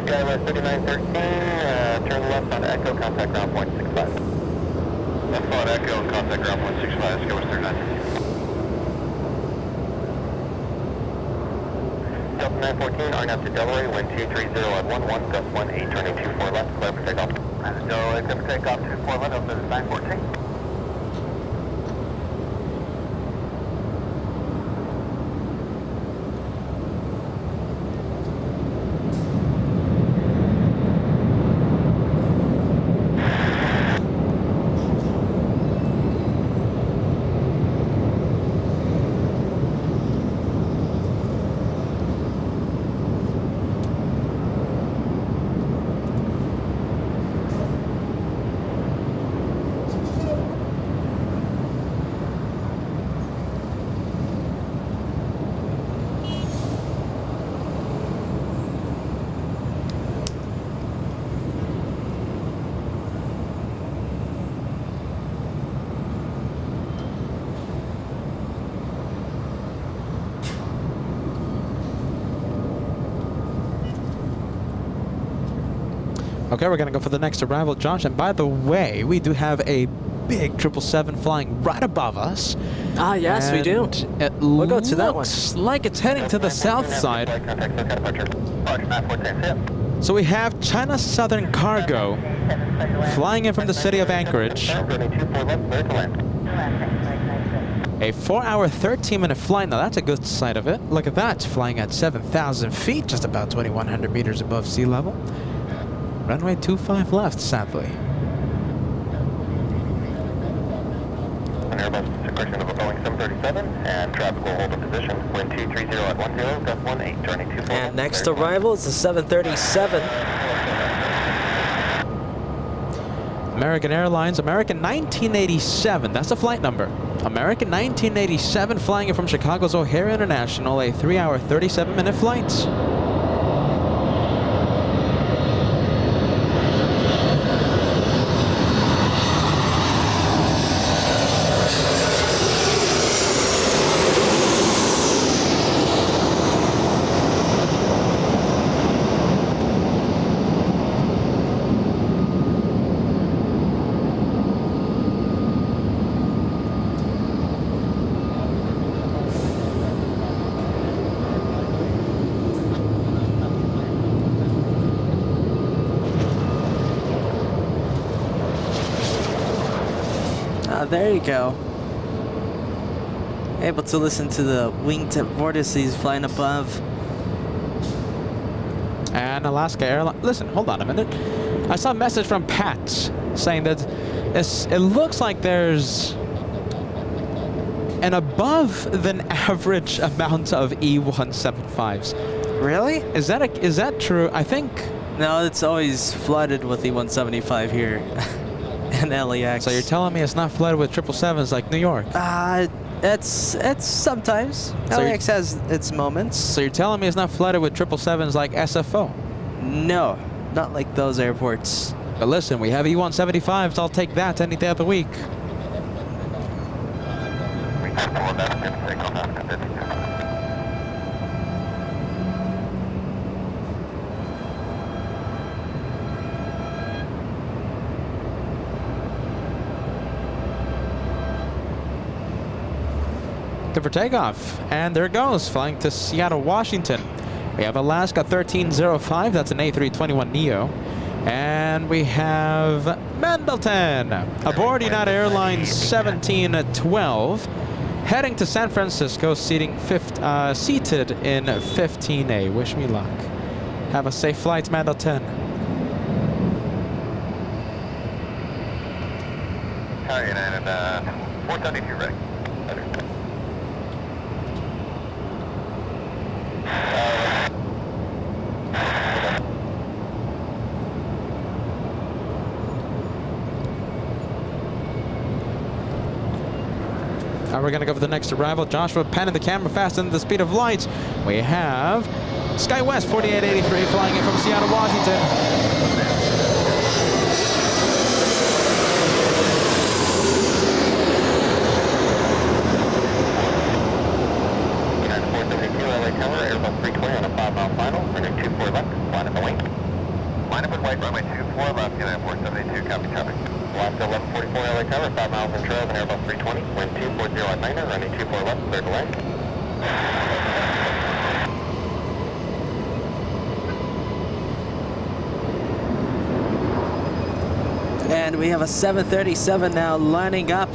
Skywest 3913, turn left on Echo, contact ground point 65. Left on Echo, contact ground point 65, Skywest 3913. Delta 914, RNAV to Delaware, wind 230 at 11, gust 18, turning 24 left, clear for takeoff. Delaware, clear for takeoff, 24 left, up to 914. Okay, we're gonna go for the next arrival, Josh. And by the way, we do have a big 777 flying right above us. Ah, yes, we do. And It We'll go to that one. looks like it's heading to the south side. Contact SoCal departure. Roger, 914, see ya. So we have China Southern Cargo flying in from the city of Anchorage. Turning 24 left, clear to land. A 4-hour, 13-minute flight. Now that's a good sight of it. Look at that, flying at 7,000 feet, just about 2,100 meters above sea level. Runway 25 left, sadly. An Airbus is a correction of a Boeing 737, and traffic will hold a position. Wind 230 at 10, gust 18, turning 24 left. And next clear to land. arrival is the 737. American Airlines, American 1987. That's the flight number. American 1987 flying in from Chicago's O'Hare International, a 3-hour, 37-minute flight. Ah, there you go. Able to listen to the wingtip vortices flying above. And Alaska Airlines. Listen, hold on a minute. I saw a message from Pat saying that it looks like there's an above than average amount of E175s. Really? Is that true? I think. No, it's always flooded with E175 here in LAX. So you're telling me it's not flooded with 777s like New York? It's sometimes. So LAX has its moments. So you're telling me it's not flooded with 777s like SFO? No, not like those airports. But listen, we have E175s. I'll take that any day of the week. For takeoff, and there it goes, flying to Seattle, Washington. We have Alaska 1305, that's an A321neo, and we have Mendleton aboard United Airlines 1712, heading to San Francisco, seated in 15A. Wish me luck. Have a safe flight, Mendleton. Hi, United, 472 ready. Now we're going to go for the next arrival. Joshua panning the camera fast into the speed of light. We have SkyWest 4883 flying in from Seattle, Washington. United 472 LA Tower, Airbus 320 on a 5-mile final, running 24 left, line up the wing. Line up with white runway 24 left, United 472, copy, copy. Alaska 1144 LA Tower, 5 miles in trail, and Airbus 320, wind 240 at 9er, running 24 left, clear to land. And we have a 737 now lining up.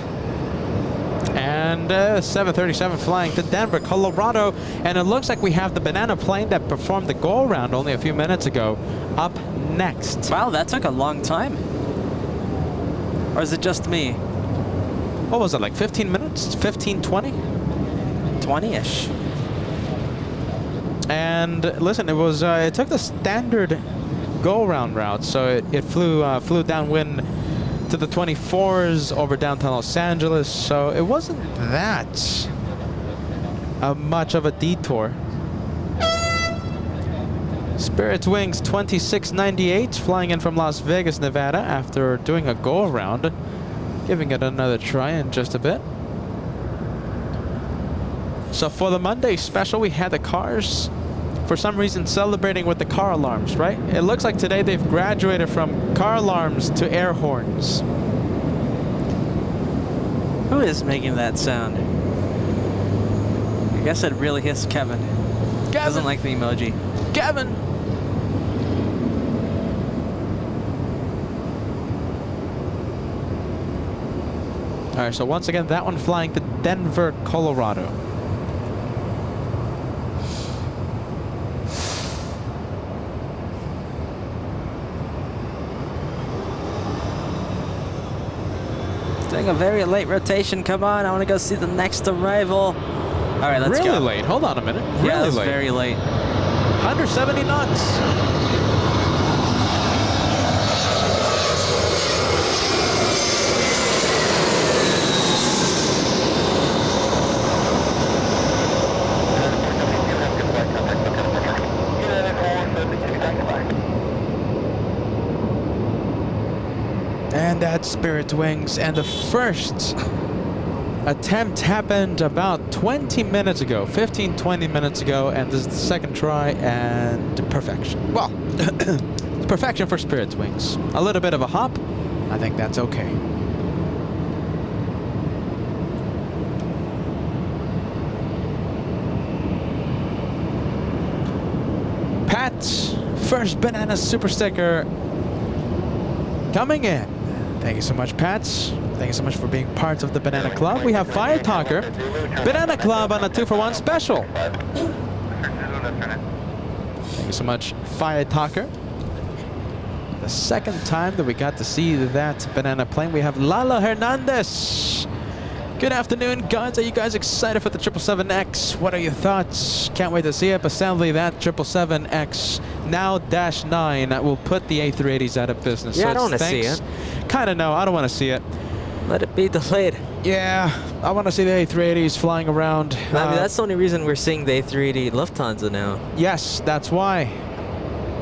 And 737 flying to Denver, Colorado. And it looks like we have the banana plane that performed the go-around only a few minutes ago up next. Wow, that took a long time. Or is it just me? What was it, like 15 minutes? 15, 20? 20-ish. And listen, it took the standard go-around route, so it flew downwind to the 24s over downtown Los Angeles, so it wasn't that much of a detour. Spirit's Wings 2698 flying in from Las Vegas, Nevada after doing a go-around, giving it another try in just a bit. So for the Monday special, we had the cars, for some reason, celebrating with the car alarms, right? It looks like today they've graduated from car alarms to air horns. Who is making that sound? I guess it really is Kevin. Doesn't like the emoji. Kevin! All right, so once again, that one flying to Denver, Colorado. Doing a very late rotation. Come on, I want to go see the next arrival. All right, let's really go. Really late. Hold on a minute. Really yeah, it's late. very late. 170 knots. And that's Spirit Wings, and the first attempt happened about 20 minutes ago, 15-20 minutes ago, and this is the second try, and perfection. Well, it's perfection for Spirit Wings. A little bit of a hop, I think that's okay. Pat's first banana super sticker coming in. Thank you so much, Pats. Thank you so much for being part of the Banana Club. We have Fire Talker, Banana Club on a 2-for-1 special. Thank you so much, Fire Talker. The second time that we got to see that banana plane. We have Lalo Hernandez. Good afternoon, guys. Are you guys excited for the 777X? What are your thoughts? Can't wait to see it, but sadly that 777X now -9 will put the A380s out of business. Yeah, so I don't want to see thanks. it. Kind of no, I don't want to see it. Let it be delayed. Yeah, I want to see the A380s flying around. I mean, that's the only reason we're seeing the A380 Lufthansa now. Yes, that's why.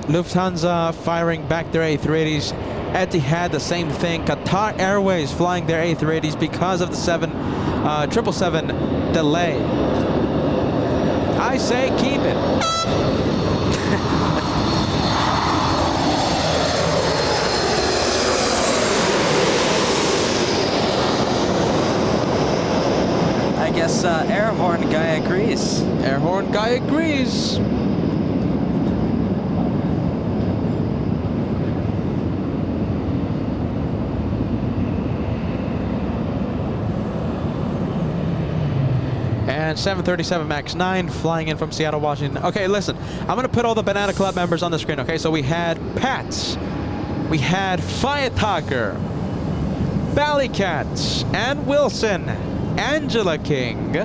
Lufthansa firing back their A380s. Etihad, the same thing. Qatar Airways flying their A380s because of the 777 delay. I say keep it. I guess air horn guy agrees. Air horn guy agrees. And 737 MAX 9 flying in from Seattle, Washington. Okay, listen, I'm going to put all the Banana Club members on the screen, okay? So we had Pats, we had Fire Talker, Ballycats, and Wilson, Angela King.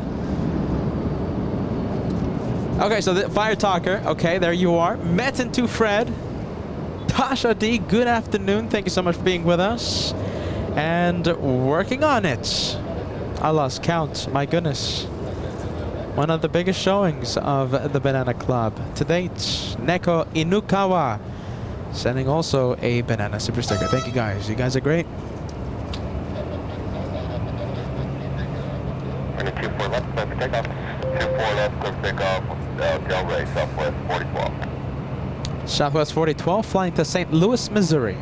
Okay, so the Fire Talker, okay, there you are. Metin to Fred, Tasha D, good afternoon. Thank you so much for being with us. And working on it. I lost count, my goodness. One of the biggest showings of the Banana Club to date. Neko Inukawa sending also a banana super sticker. Thank you guys. You guys are great. We're going to 24 left, clear for takeoff. 24 left, clear for takeoff. Delray, Southwest 4012. Southwest 4012 flying to St. Louis, Missouri.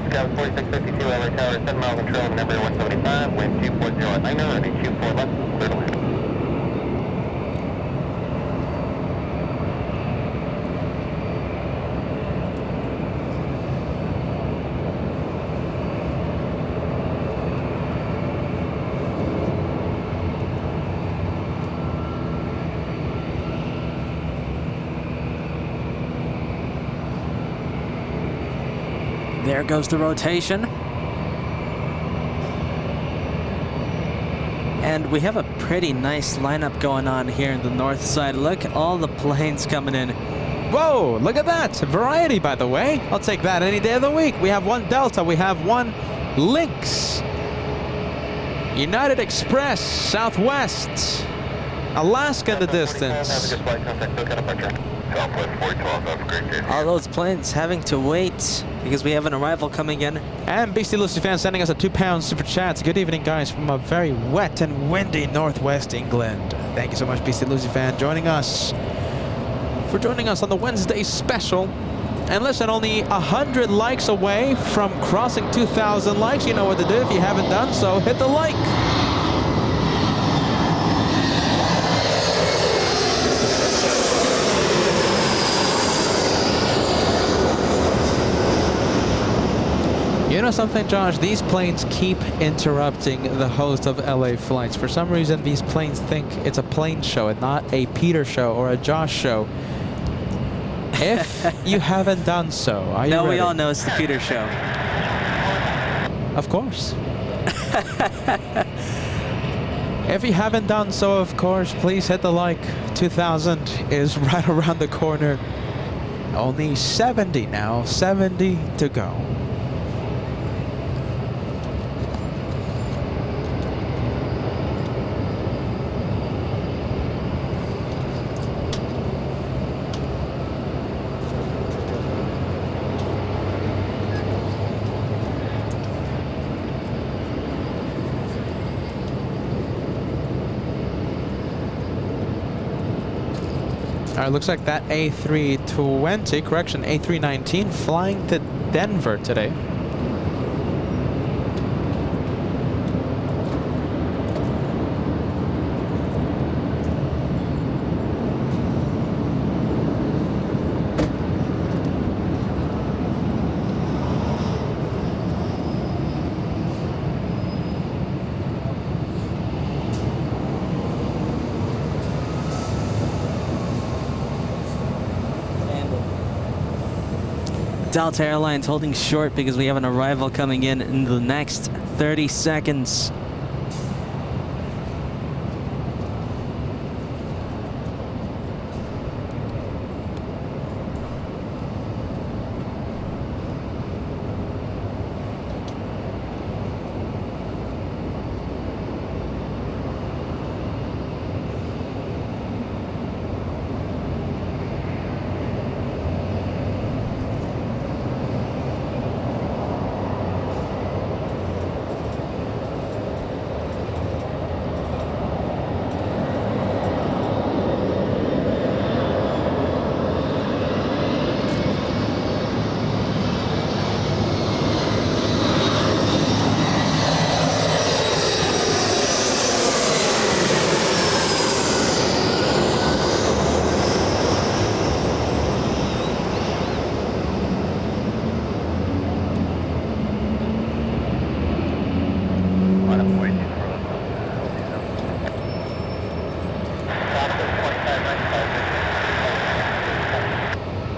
Scout 4652, LA Tower, 7 miles control, number 175, wind 240 at 90, running 24 left, clear to land. There goes the rotation. And we have a pretty nice lineup going on here in the north side. Look, all the planes coming in. Whoa, look at that. Variety, by the way. I'll take that any day of the week. We have one Delta. We have one Lynx. United Express, Southwest. Alaska in the distance. Have a good flight, contact SoCal departure. Southwest 412, have a great day. All those planes having to wait because we have an arrival coming in. And Beastie Lucy fan sending us a 2-pound super chat. Good evening, guys, from a very wet and windy northwest England. Thank you so much, Beastie Lucy fan, joining us on the Wednesday special. And listen, only 100 likes away from crossing 2,000 likes. You know what to do. If you haven't done so, hit the like. You know something, Josh? These planes keep interrupting the host of LA flights. For some reason, these planes think it's a plane show and not a Peter show or a Josh show. If you haven't done so, are you No, ready? we all know it's the Peter show. Of course. If you haven't done so, of course, please hit the like. 2,000 is right around the corner. Only 70 now, 70 to go. All right, looks like that A320, correction, A319 flying to Denver today. Delta Airlines holding short because we have an arrival coming in the next 30 seconds.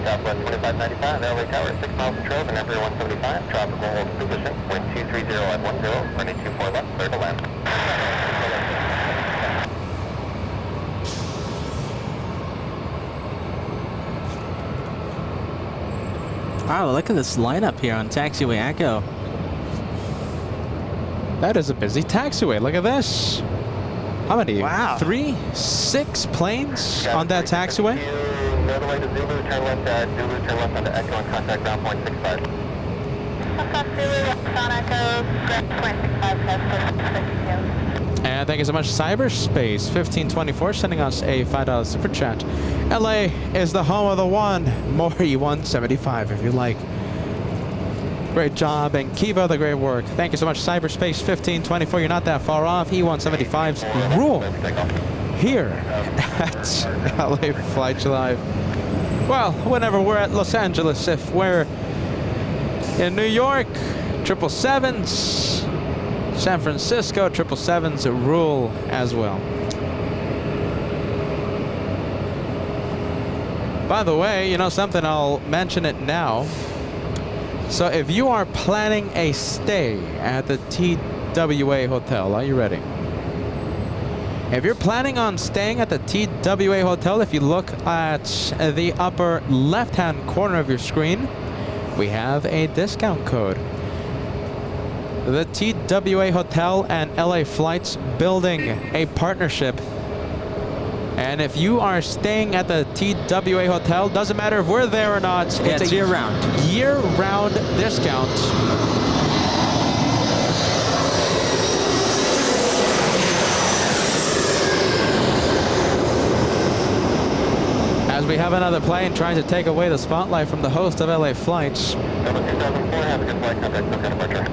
Southwest 2595, LA Tower, 6 miles of trail, and Emperor 175, tropical hold position, wind 230 at 10, running 24 left, clear to land. Wow, look at this lineup here on Taxiway Echo. That is a busy taxiway. Look at this. How many? Wow. 3, 6 planes on that taxiway? Notify to Zulu, turn left at Zulu, turn left onto Echo and contact ground point 65. Zulu, left on Echo, ground point 65, And thank you so much, Cyberspace 1524, sending us a $5 super chat. LA is the home of the one. More E175 if you like. Great job and keep up the great work. Thank you so much, Cyberspace 1524. You're not that far off. E175's rule here at LA Flights Live. Well, whenever we're at Los Angeles, if we're in New York, 777s, San Francisco, 777s rule as well. By the way, you know something, I'll mention it now. So if you are planning a stay at the TWA Hotel, are you ready? If you're planning on staying at the TWA Hotel, if you look at the upper left-hand corner of your screen, we have a discount code. The TWA Hotel and LA Flights building a partnership. And if you are staying at the TWA Hotel, doesn't matter if we're there or not, Yeah, it's a year-round. Year-round discount. As we have another plane trying to take away the spotlight from the host of LA Flights. Number 2004, have a good flight, contact Silk departure.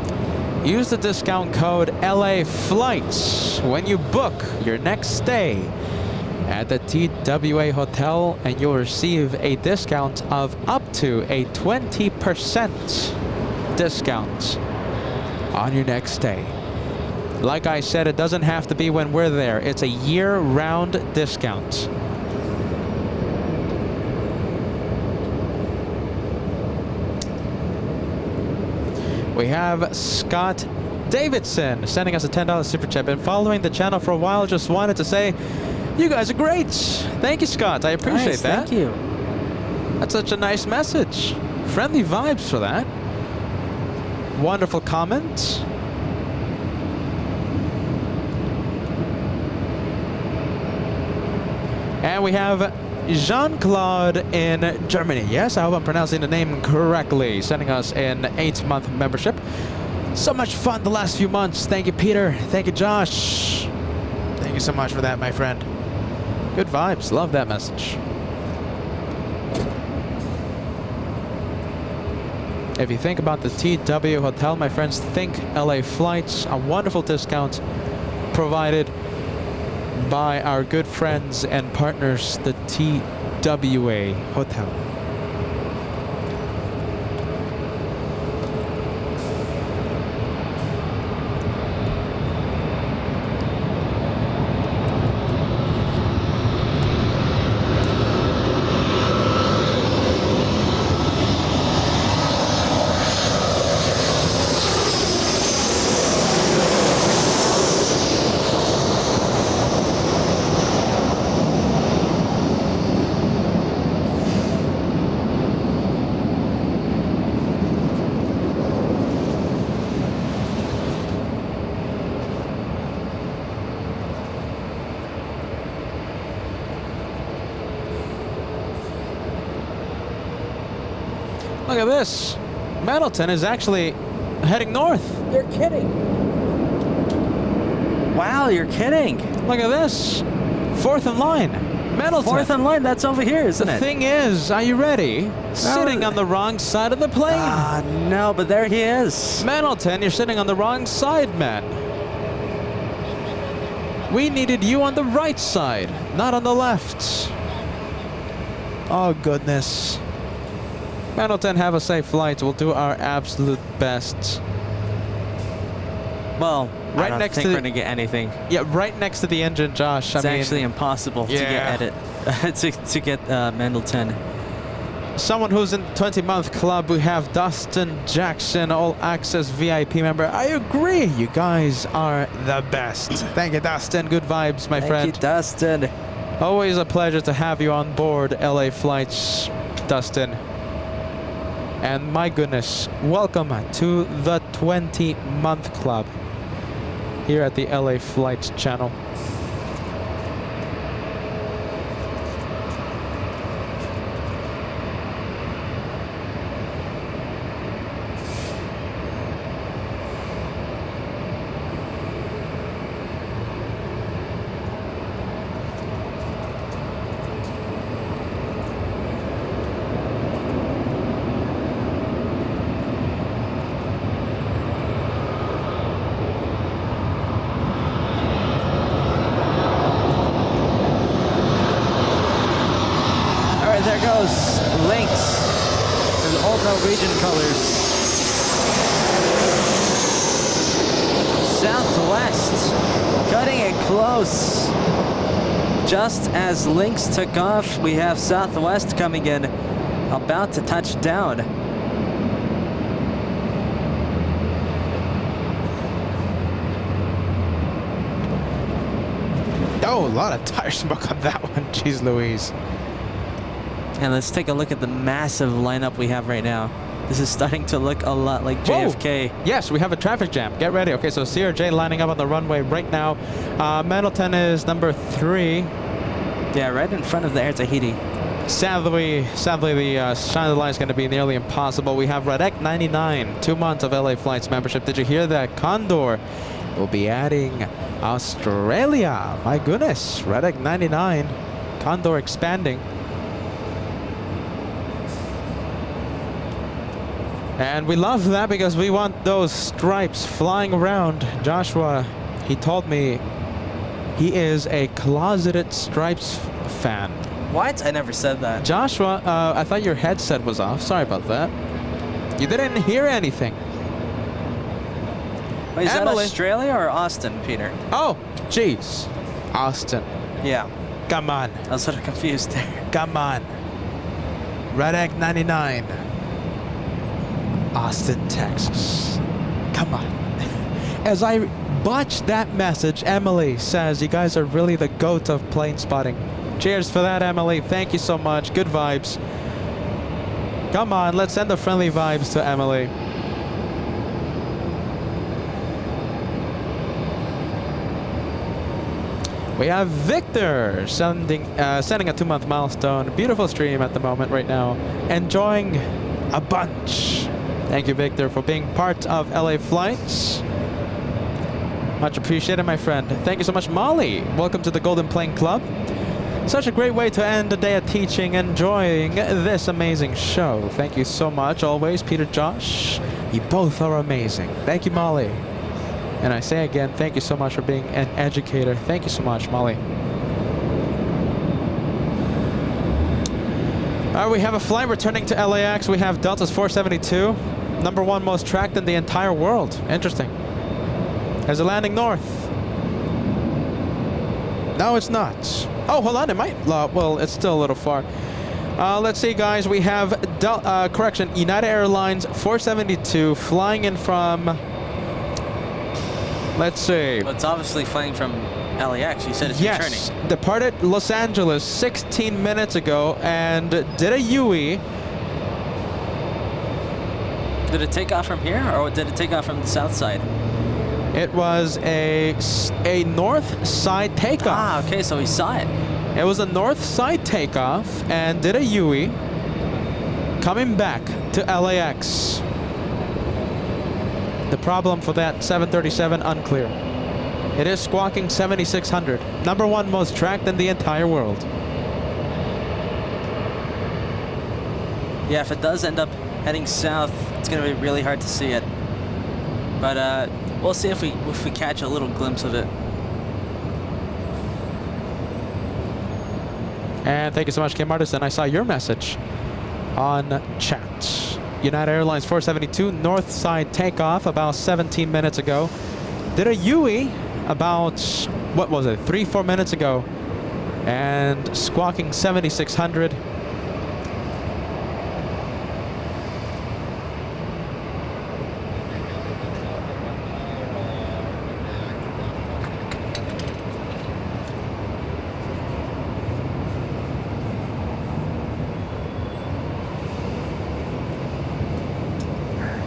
Use the discount code LA Flights when you book your next stay at the TWA Hotel, and you'll receive a discount of up to a 20% discount on your next stay. Like I said, it doesn't have to be when we're there. It's a year-round discount. We have Scott Davidson sending us a $10 super chat. Been following the channel for a while. Just wanted to say, you guys are great. Thank you, Scott. I appreciate Nice, that. thank you. That's such a nice message. Friendly vibes for that. Wonderful comment. And we have Jean-Claude in Germany. Yes, I hope I'm pronouncing the name correctly. Sending us an 8-month membership. So much fun the last few months. Thank you, Peter. Thank you, Josh. Thank you so much for that, my friend. Good vibes. Love that message. If you think about the TW Hotel, my friends, think LA Flights. A wonderful discount provided by our good friends and partners, the TWA Hotel. Look at this. Middleton is actually heading north. You're kidding. Wow, you're kidding. Look at this. Fourth in line. Middleton. Fourth in line, that's over here, isn't The it? thing is, are you ready? Sitting on the wrong side of the plane. Ah, no, but there he is. Middleton, you're sitting on the wrong side, man. We needed you on the right side, not on the left. Oh, goodness. Middleton, have a safe flight. We'll do our absolute best. Well, Right I don't next think to we're the- gonna get anything. Yeah, right next to the engine, Josh. It's I mean, actually impossible to get edit to get Mendleton. someone who's in the 20-month club, we have Dustin Jackson, all access VIP member. I agree. You guys are the best. Thank you, Dustin. Good vibes, my friend. Thank you, Dustin. Always a pleasure to have you on board LA Flights, Dustin. And my goodness, welcome to the 20-month club here at the LA Flights channel. There goes Lynx in the old Norwegian colors. Southwest, cutting it close. Just as Lynx took off, we have Southwest coming in, about to touch down. Oh, a lot of tire smoke on that one. Jeez Louise. And let's take a look at the massive lineup we have right now. This is starting to look a lot like JFK. Whoa. Yes, we have a traffic jam. Get ready. Okay, so CRJ lining up on the runway right now. Middleton is number 3. Yeah, right in front of the Air Tahiti. Sadly, the shine of the line is going to be nearly impossible. We have Radek 99, 2 months of LA Flights membership. Did you hear that? Condor will be adding Australia. My goodness, Radek 99, Condor expanding. And we love that because we want those stripes flying around. Joshua, he told me he is a closeted stripes fan. What? I never said that. Joshua, I thought your headset was off. Sorry about that. You didn't hear anything. Wait, is that Emily. Australia or Austin, Peter? Oh, jeez. Austin. Yeah, Come on. I was sort of confused there. Come on. Radek 99. Austin, Texas. Come on. As I botched that message, Emily says, you guys are really the GOAT of plane spotting. Cheers for that, Emily. Thank you so much. Good vibes. Come on, let's send the friendly vibes to Emily. We have Victor sending a 2-month milestone. Beautiful stream at the moment right now. Enjoying a bunch. Thank you, Victor, for being part of LA Flights. Much appreciated, my friend. Thank you so much, Molly. Welcome to the Golden Plane Club. Such a great way to end the day of teaching, enjoying this amazing show. Thank you so much, always, Peter, Josh. You both are amazing. Thank you, Molly. And I say again, thank you so much for being an educator. Thank you so much, Molly. We have a flight returning to LAX. We have Delta's 472. #1 most tracked in the entire world. Interesting. Is it landing north? No, it's not. Oh, hold on. It might. Well, it's still a little far. Let's see, guys. We have, correction, United Airlines 472 flying in from... Let's see. Well, it's obviously flying from LAX. You said it's returning. Yes, departed Los Angeles 16 minutes ago and did a UE. Did it take off from here, or did it take off from the south side? It was a north side takeoff. Ah, okay, so we saw it. It was a north side takeoff and did a UE. coming back to LAX. The problem for that 737, unclear. It is squawking 7600, #1 most tracked in the entire world. Yeah, if it does end up heading south, it's going to be really hard to see it. But we'll see if we catch a little glimpse of it. And thank you so much, Kim Artisan. I saw your message on chat. United Airlines 472 north side takeoff about 17 minutes ago. Did a UE about, what was it, 3-4 minutes ago. And squawking 7600.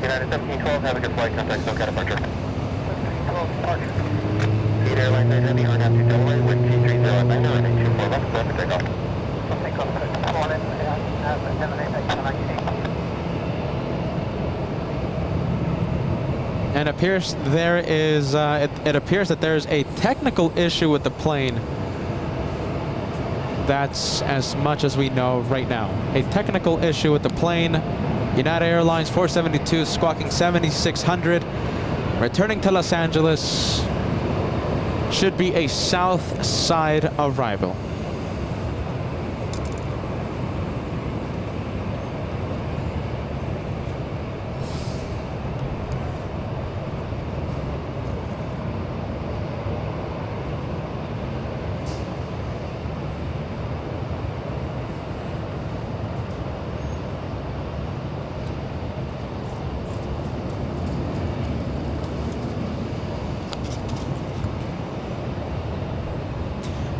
United 1712, have a good flight, contact SoCal departure. 1712, departure. Speed Airlines 9 Heavy, RNAV to Delaware, wind 230 at 9, running 24 left, clear for takeoff. Takeoff, come on in, have a 788, And appears there is, it appears that there's a technical issue with the plane. That's as much as we know right now. A technical issue with the plane. United Airlines 472 squawking 7600. Returning to Los Angeles. Should be a south side arrival.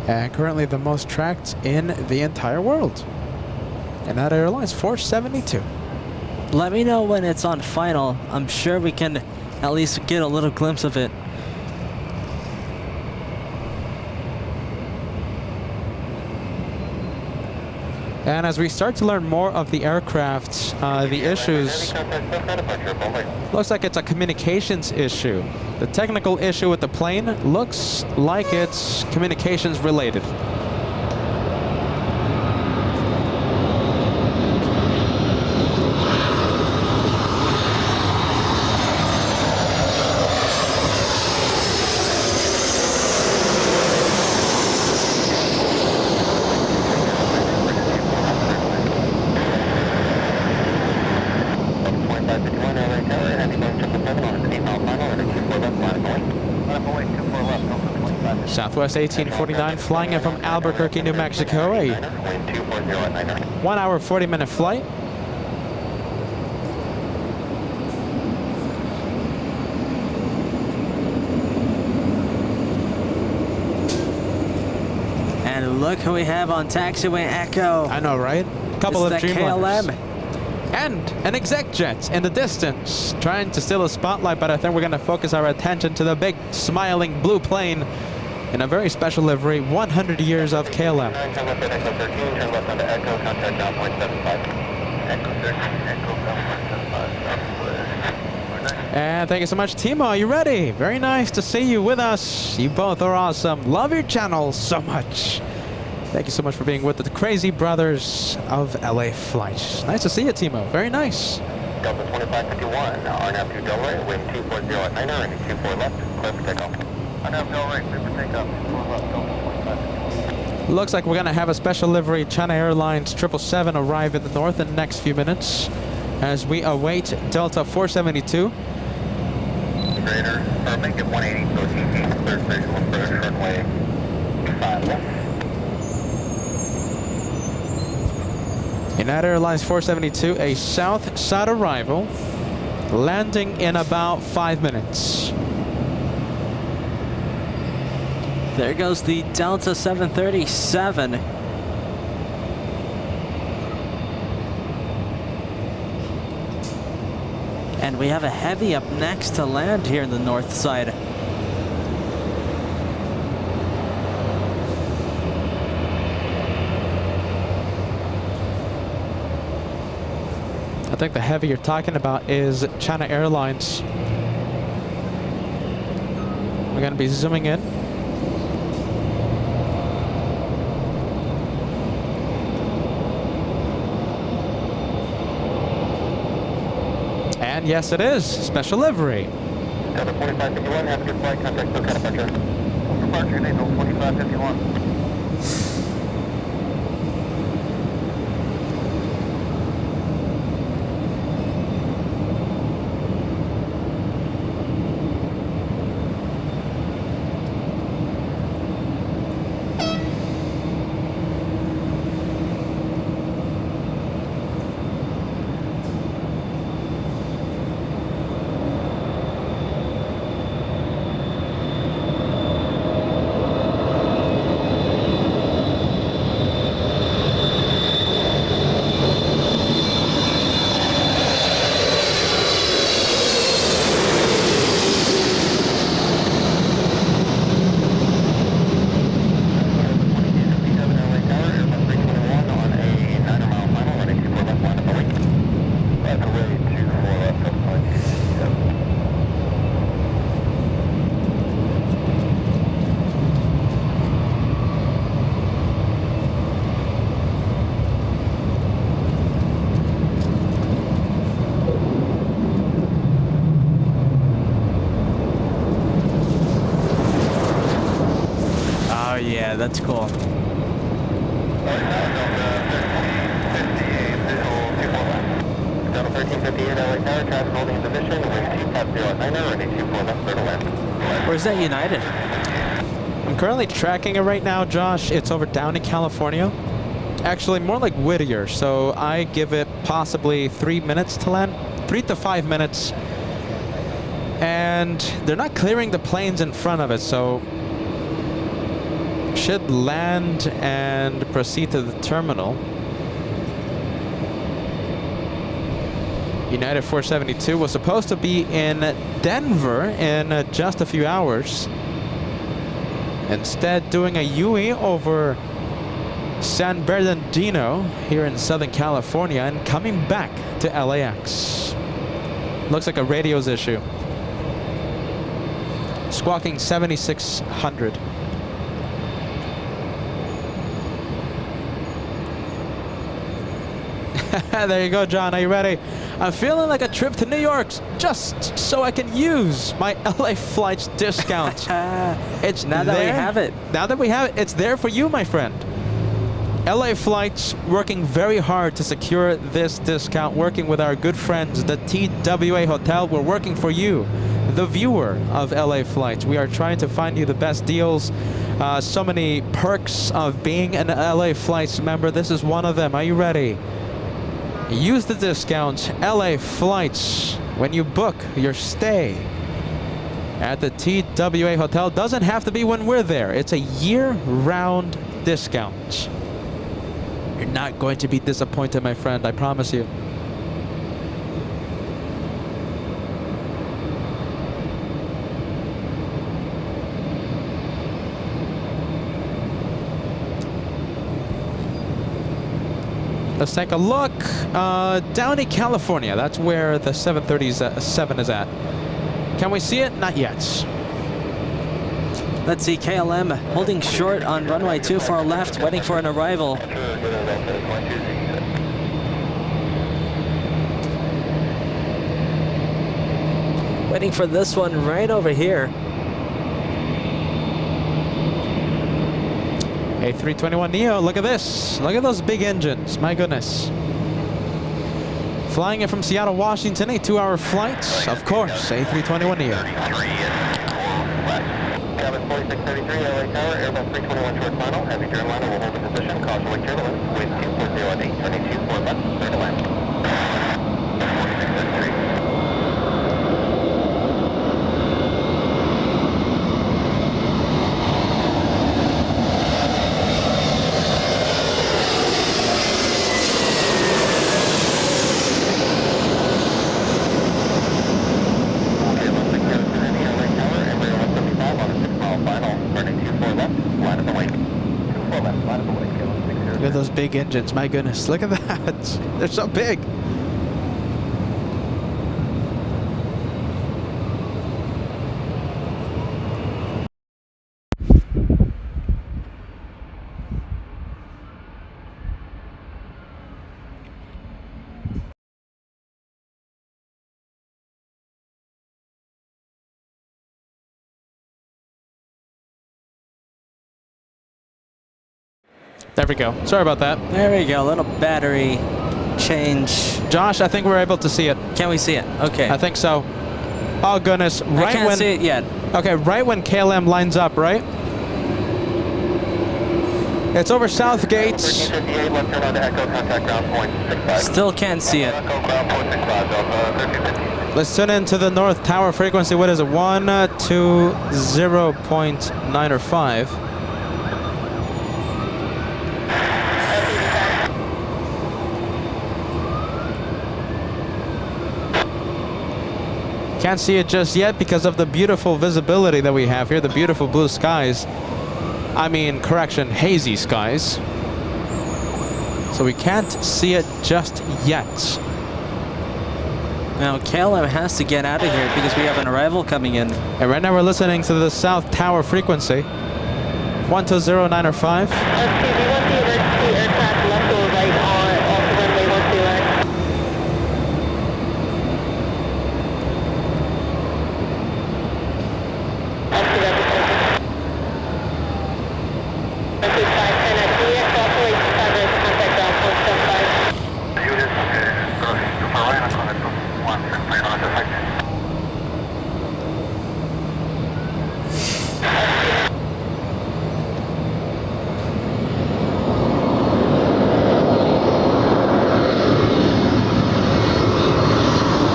And currently the most tracked in the entire world. United Airlines 472. Let me know when it's on final. I'm sure we can at least get a little glimpse of it. And as we start to learn more of the aircraft, the issues, looks like it's a communications issue. The technical issue with the plane looks like it's communications related. Southwest 1849 flying in from Albuquerque, New Mexico, a 1 hour 40-minute flight. And look who we have on Taxiway Echo. I know, right? Couple of It's the Dreamliners. KLM. And an exec jet in the distance, trying to steal a spotlight, but I think we're going to focus our attention to the big smiling blue plane in a very special livery, 100 years of KLM. turn left at Echo 13, turn left onto Echo, contact now 0.75. Echo 13, Echo 0.75. And thank you so much, Timo. Are you ready? Very nice to see you with us. You both are awesome. Love your channel so much. Thank you so much for being with the crazy brothers of LA Flight. Nice to see you, Timo. Very nice. Delta 2551, RNAV to Delaware, wind 240 at 9, running 24 left, clear for takeoff. RNAV Delaware, clear for takeoff, 24 left, Delta 2551. Looks like we're going to have a special livery China Airlines 777 arrive in the north in the next few minutes as we await Delta 472. Greater, or make it 180, so TT, clear visual approach, runway 5 left. United Airlines 472, a south side arrival, landing in about 5 minutes. There goes the Delta 737. And we have a heavy up next to land here in the north side. think the heavy you're talking about is China Airlines. We're going to be zooming in. And yes, it is. Special livery. Delta 4551, have a good flight. Contact SoCal departure. Departure, Naval 2551. Yeah, that's cool. Delta 1358 LA Tower, traffic holding in position, wind 250 at 90, runway 24 left, clear to land. Where's that United? I'm currently tracking it right now, Josh. It's over down in California. Actually, more like Whittier. So I give it possibly 3 minutes to land. 3 to 5 minutes. And they're not clearing the planes in front of it, so should land and proceed to the terminal. United 472 was supposed to be in Denver in just a few hours. Instead, doing a UE over San Bernardino here in Southern California and coming back to LAX. Looks like a radio's issue. Squawking 7600. There you go, John. Are you ready? I'm feeling like a trip to New York just so I can use my LA flights discount. It's now that we have it. Now that we have it, it's there for you, my friend. LA Flights working very hard to secure this discount, working with our good friends, the TWA Hotel. We're working for you, the viewer of LA Flights. We are trying to find you the best deals. So many perks of being an LA Flights member. This is one of them. Are you ready? Use the discount LA Flights when you book your stay at the TWA Hotel. Doesn't have to be when we're there. It's a year-round discount. You're not going to be disappointed, my friend. I promise you. Let's take a look. Downey, California. That's where the 737 is at. Can we see it? Not yet. Let's see, KLM holding short on runway 24 left, waiting for an arrival. Waiting for this one right over here. A321neo, look at this. Look at those big engines. My goodness. Flying in from Seattle, Washington, a 2-hour flight. Of course, A321neo. Cabin 4633, LA Tower, Airbus 321 short final. Heavy Dreamliner will hold the position. Caution wake turbulence. Wind 240 at 8, 22 4 left, clear to land. 4633. Look at those big engines. My goodness. Look at that. They're so big. There we go. Sorry about that. There we go. Little battery change. Josh, I think we're able to see it. Can we see it? Okay. I think so. Oh goodness! Right I can't when see it yet. okay, right when KLM lines up, right? It's over South Gates. 1358, left turn on to Echo, contact ground point 65. Still can't see it. Echo, ground point 65, Delta 1350. Let's tune into the North Tower frequency. What is it? 120.9 or 5. Can't see it just yet because of the beautiful visibility that we have here, the beautiful blue skies. I mean, correction, hazy skies. So we can't see it just yet. Now KLM has to get out of here because we have an arrival coming in. And right now we're listening to the South Tower frequency. 120.9 or 5. we want the emergency aircraft left or right on off the runway 129. Up to that position. Message 510 at DX, also 85 minutes, contact ground point 75. Unit, too far away, I'm calling from 175 on the site.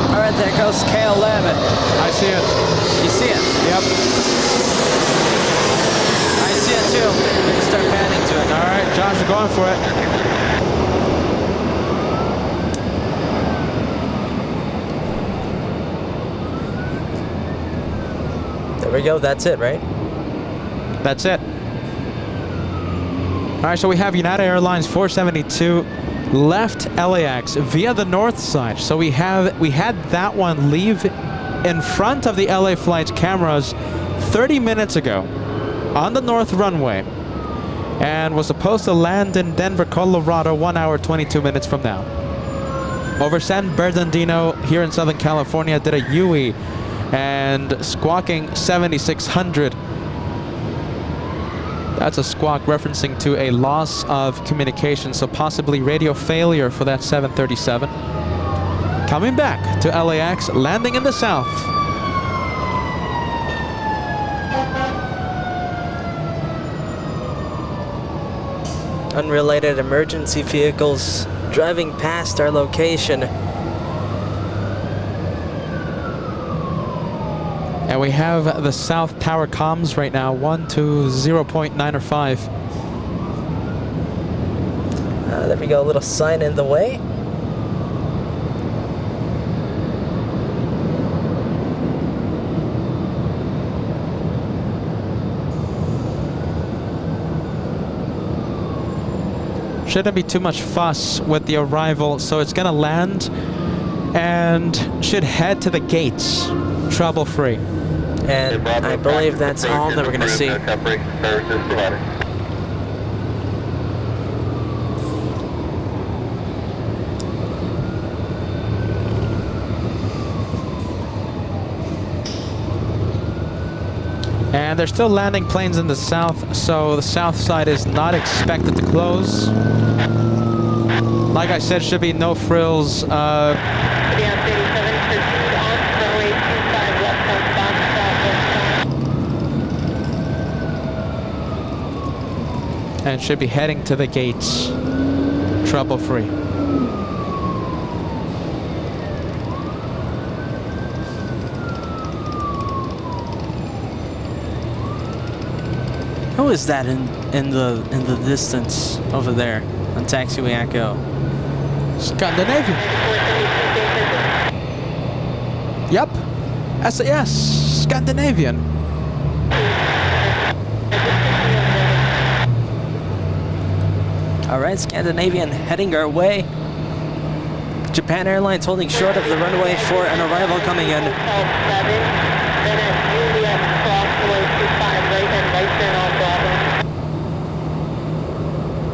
All right, there goes KLM. I see it. You see it? Yep. I see it too. We can start panning to it. All right, Josh, we're going for it. There we go. That's it, right? That's it. All right, so we have United Airlines 472 left LAX via the north side. So we had that one leave in front of the LA flight's cameras 30 minutes ago on the north runway and was supposed to land in Denver, Colorado 1 hour 22 minutes from now. Over San Bernardino here in Southern California did a UE and squawking 7600. That's a squawk referencing to a loss of communication, so possibly radio failure for that 737. Coming back to LAX, landing in the south. Unrelated emergency vehicles driving past our location. And we have the South Tower comms right now, 120.9 or 5. There we go, a little sign in the way. Shouldn't be too much fuss with the arrival, so it's gonna land and should head to the gates, trouble-free. And I believe that's all that we're going to see. And they're still landing planes in the south, so the south side is not expected to close. Like I said, should be no frills. And should be heading to the gates, trouble-free. Who is that in the distance over there on Taxiway Echo? Scandinavian. Yep. SAS, Scandinavian. All right, Scandinavian heading our way. Japan Airlines holding short of the runway for an arrival coming in.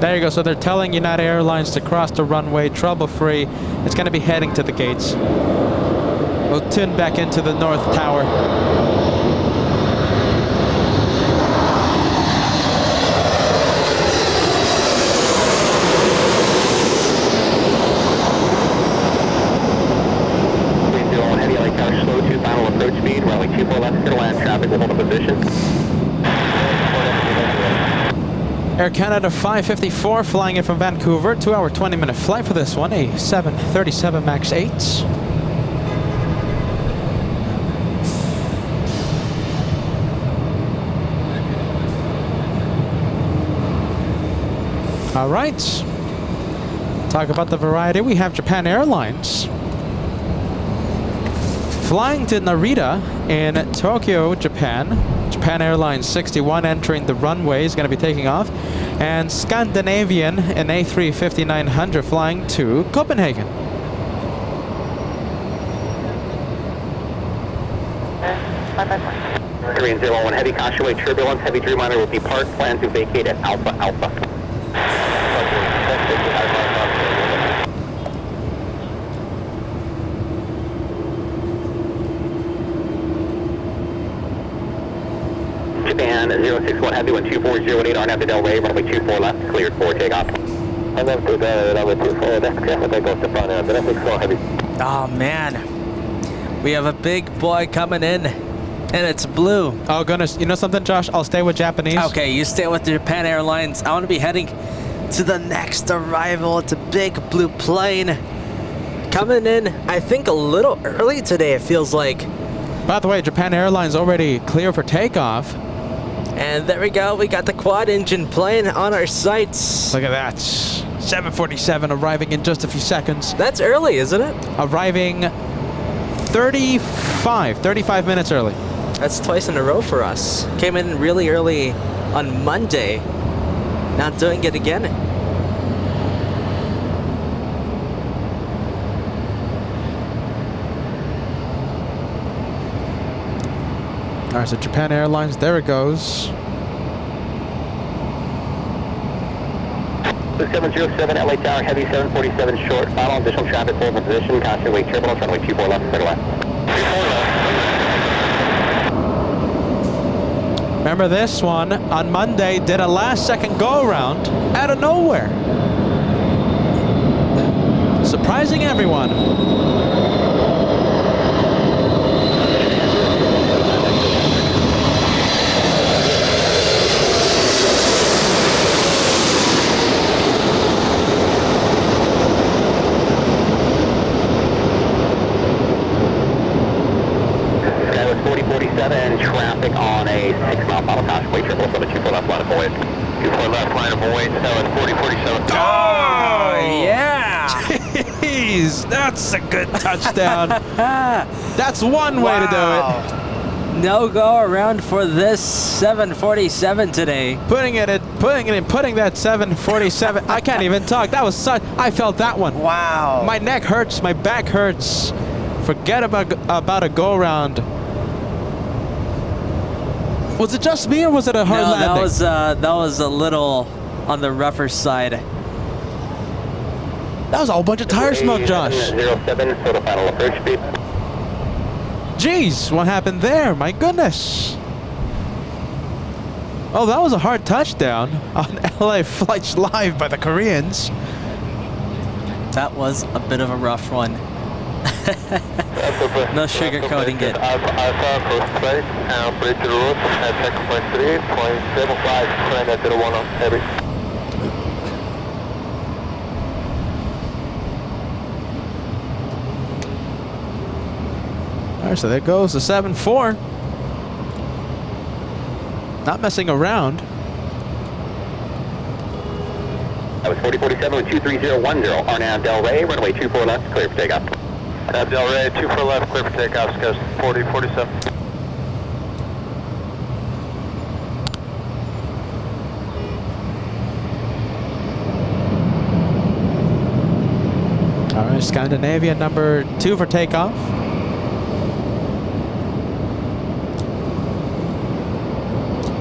There you go. So they're telling United Airlines to cross the runway trouble-free. It's going to be heading to the gates. We'll tune back into the North Tower. traffic will hold a position. Air Canada 554 flying in from Vancouver. 2 hour 20-minute flight for this one. A 737 MAX 8. All right. Talk about the variety. We have Japan Airlines flying to Narita in Tokyo, Japan. Japan Airlines 61 entering the runway is going to be taking off. And Scandinavian in A350-900 flying to Copenhagen. Korean 01 heavy Taxiway turbulence. Heavy Dreamliner will depart. Plan to vacate at Alpha Alpha. Japan 061 heavy 12408 RNAV to Del Rey, runway 24 left, cleared for takeoff. And then to the runway 24 left, that goes to front end, runway 4 heavy. Oh man, we have a big boy coming in, and it's blue. Oh goodness, you know something, Josh? I'll stay with Japanese. Okay, you stay with Japan Airlines. I want to be heading to the next arrival. It's a big blue plane coming in, I think a little early today, it feels like. By the way, Japan Airlines already clear for takeoff. And there we go, we got the quad engine plane on our sights. Look at that. 747 arriving in just a few seconds. That's early, isn't it? Arriving 35 minutes early. That's twice in a row for us. Came in really early on Monday. Not doing it again. All right, so Japan Airlines, there it goes. 707 LA Tower, heavy 747 short, final additional traffic hold in position, Taxiway turbulence, runway 24 left, clear left. 24 left. Remember this one, on Monday, did a last second go around out of nowhere. Surprising everyone. Traffic on a 6-mile final Taxiway turbulence on the 24 left line of void. 24 left line of void, 4047. Oh, yeah! Jeez, that's a good touchdown. That's one way to do it. No go around for this 747 today. Putting that 747. I can't even talk. That was I felt that one. Wow. My neck hurts. My back hurts. Forget about a go around. Was it just me, or was it a hard landing? No, that was a little on the rougher side. That was a whole bunch of tire smoke, Josh. 07, total final approach speed. Jeez, what happened there? My goodness. Oh, that was a hard touchdown on LA Flights Live by the Koreans. That was a bit of a rough one. No sugarcoating it. Alpha approach place and bridge the route at 2.3.75, climb at 01 on heavy. All right, so there goes the 7-4. Not messing around. That was 4047 with 23010, RNAV Del Rey, runway 24 left, clear for takeoff. Del Rey, 24 left, clear for takeoff, scores 4047. All right, Scandinavia number 2 for takeoff.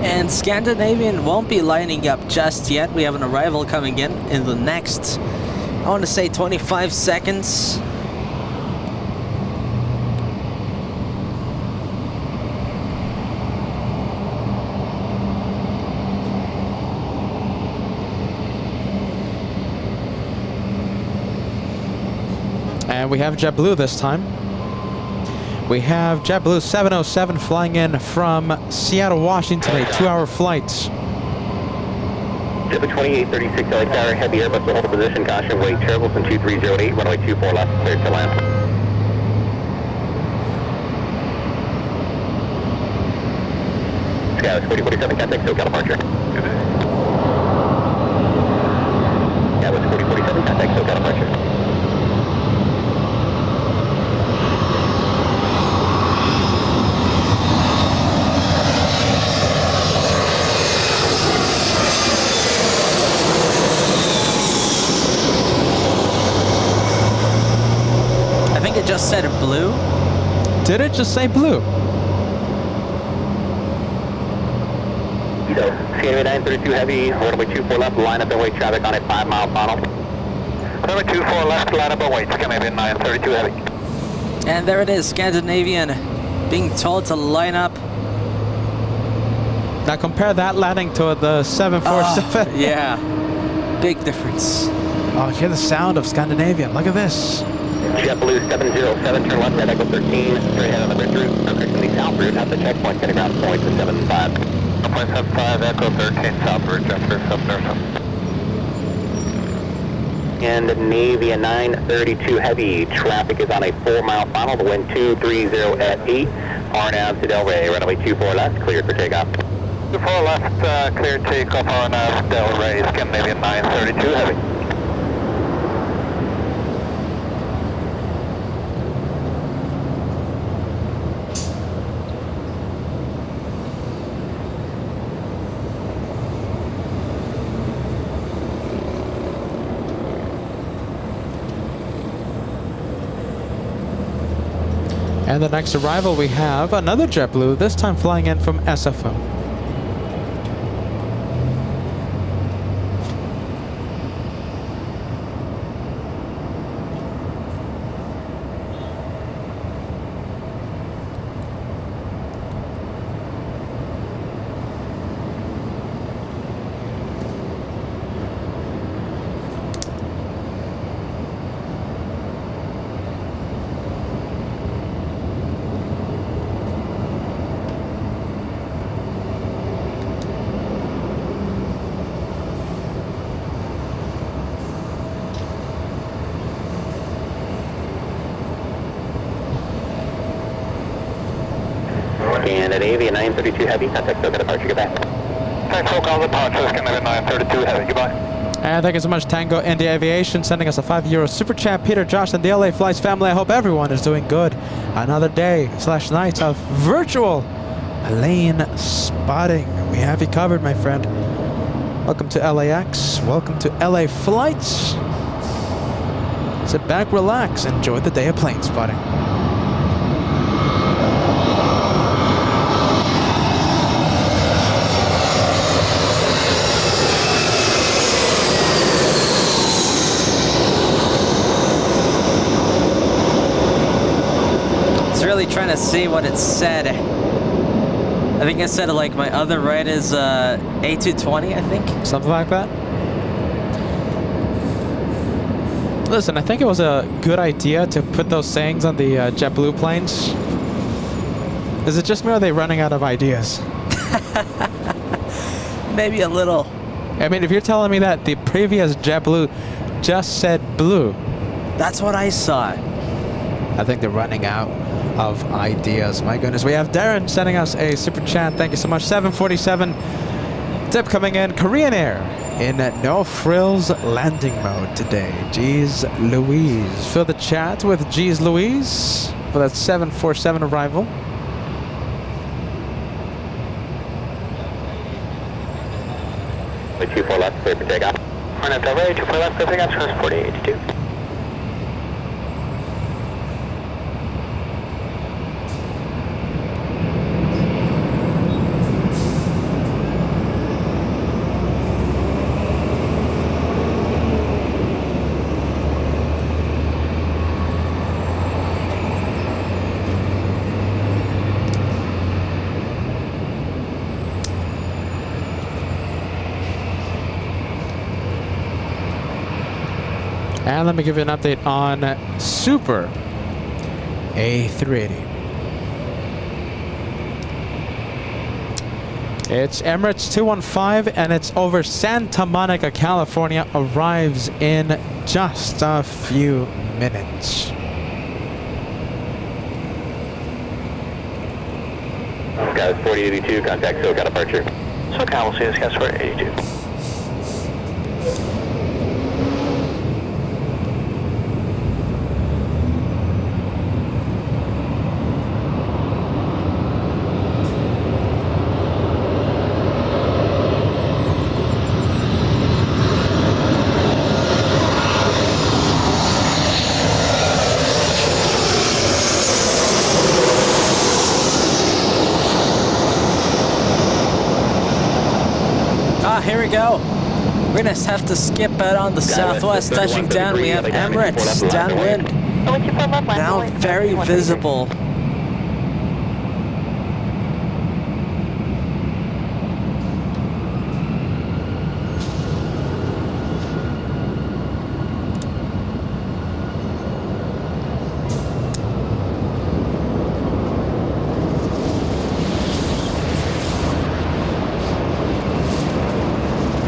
And Scandinavian won't be lining up just yet. We have an arrival coming in the next, I want to say 25 seconds. And we have JetBlue this time. We have JetBlue 707 flying in from Seattle, Washington, a 2-hour flight. JetBlue 2836 LA Tower, heavy Airbus will hold a position, caution, weight terrible from 2308, runway 24 left, cleared to land. Sky was 4047, contact SoCal departure. Sky was 4047, contact SoCal departure. I think it just said blue. Did it just say blue? So, CMA 932 heavy, runway 24 left, line up and wait traffic on a 5-mile funnel. Runway 24 left, line up and wait. Canadian 932 heavy. And there it is, Scandinavian being told to line up. Now compare that landing to the 747. Yeah, big difference. Oh, hear the sound of Scandinavian. Look at this. JetBlue 707, turn left at Echo 13, straight ahead on the bridge route, approaching the south route at the checkpoint, getting ground point to 75. 1.75, Echo 13, south bridge after subnurse. And Navy 932 heavy, traffic is on a 4-mile funnel, the wind 230 at 8, RNAV to Delray, runway 24 left, cleared for takeoff. 24 left, cleared takeoff, RNAV, Delray, Scandinavian 932 heavy. And the next arrival we have another JetBlue, this time flying in from SFO. And at Avia 932 heavy, contact SoCal departure, goodbye. Thanks, SoCal departure, Scandinavian 932 heavy, goodbye. And thank you so much, Tango India Aviation, sending us a €5 super chat. Peter, Josh, and the LA Flights family, I hope everyone is doing good. Another day/night of virtual lane spotting. We have you covered, my friend. Welcome to LAX. Welcome to LA Flights. Sit back, relax, enjoy the day of plane spotting. Really trying to see what it said. I think it said like my other right is A220, I think. Something like that. Listen, I think it was a good idea to put those sayings on the JetBlue planes. Is it just me or are they running out of ideas? Maybe a little. I mean, if you're telling me that the previous JetBlue just said blue. That's what I saw. I think they're running out of ideas. My goodness. We have Darren sending us a super chat. Thank you so much. 747 tip coming in. Korean Air in no frills landing mode today. Jeez Louise. Fill the chat with Jeez Louise for that 747 arrival. The 24 left, clear for takeoff. RNAV Delray, 24 left, clear for takeoff, transport 82. And let me give you an update on Super A380. It's Emirates 215 and it's over Santa Monica, California. Arrives in just a few minutes. Guys, 4082, contact SoCal departure. SoCal, we'll see this guy's 4082. Here we go. We're gonna have to skip out on the southwest, touching down. We have Emirates downwind. Now very visible.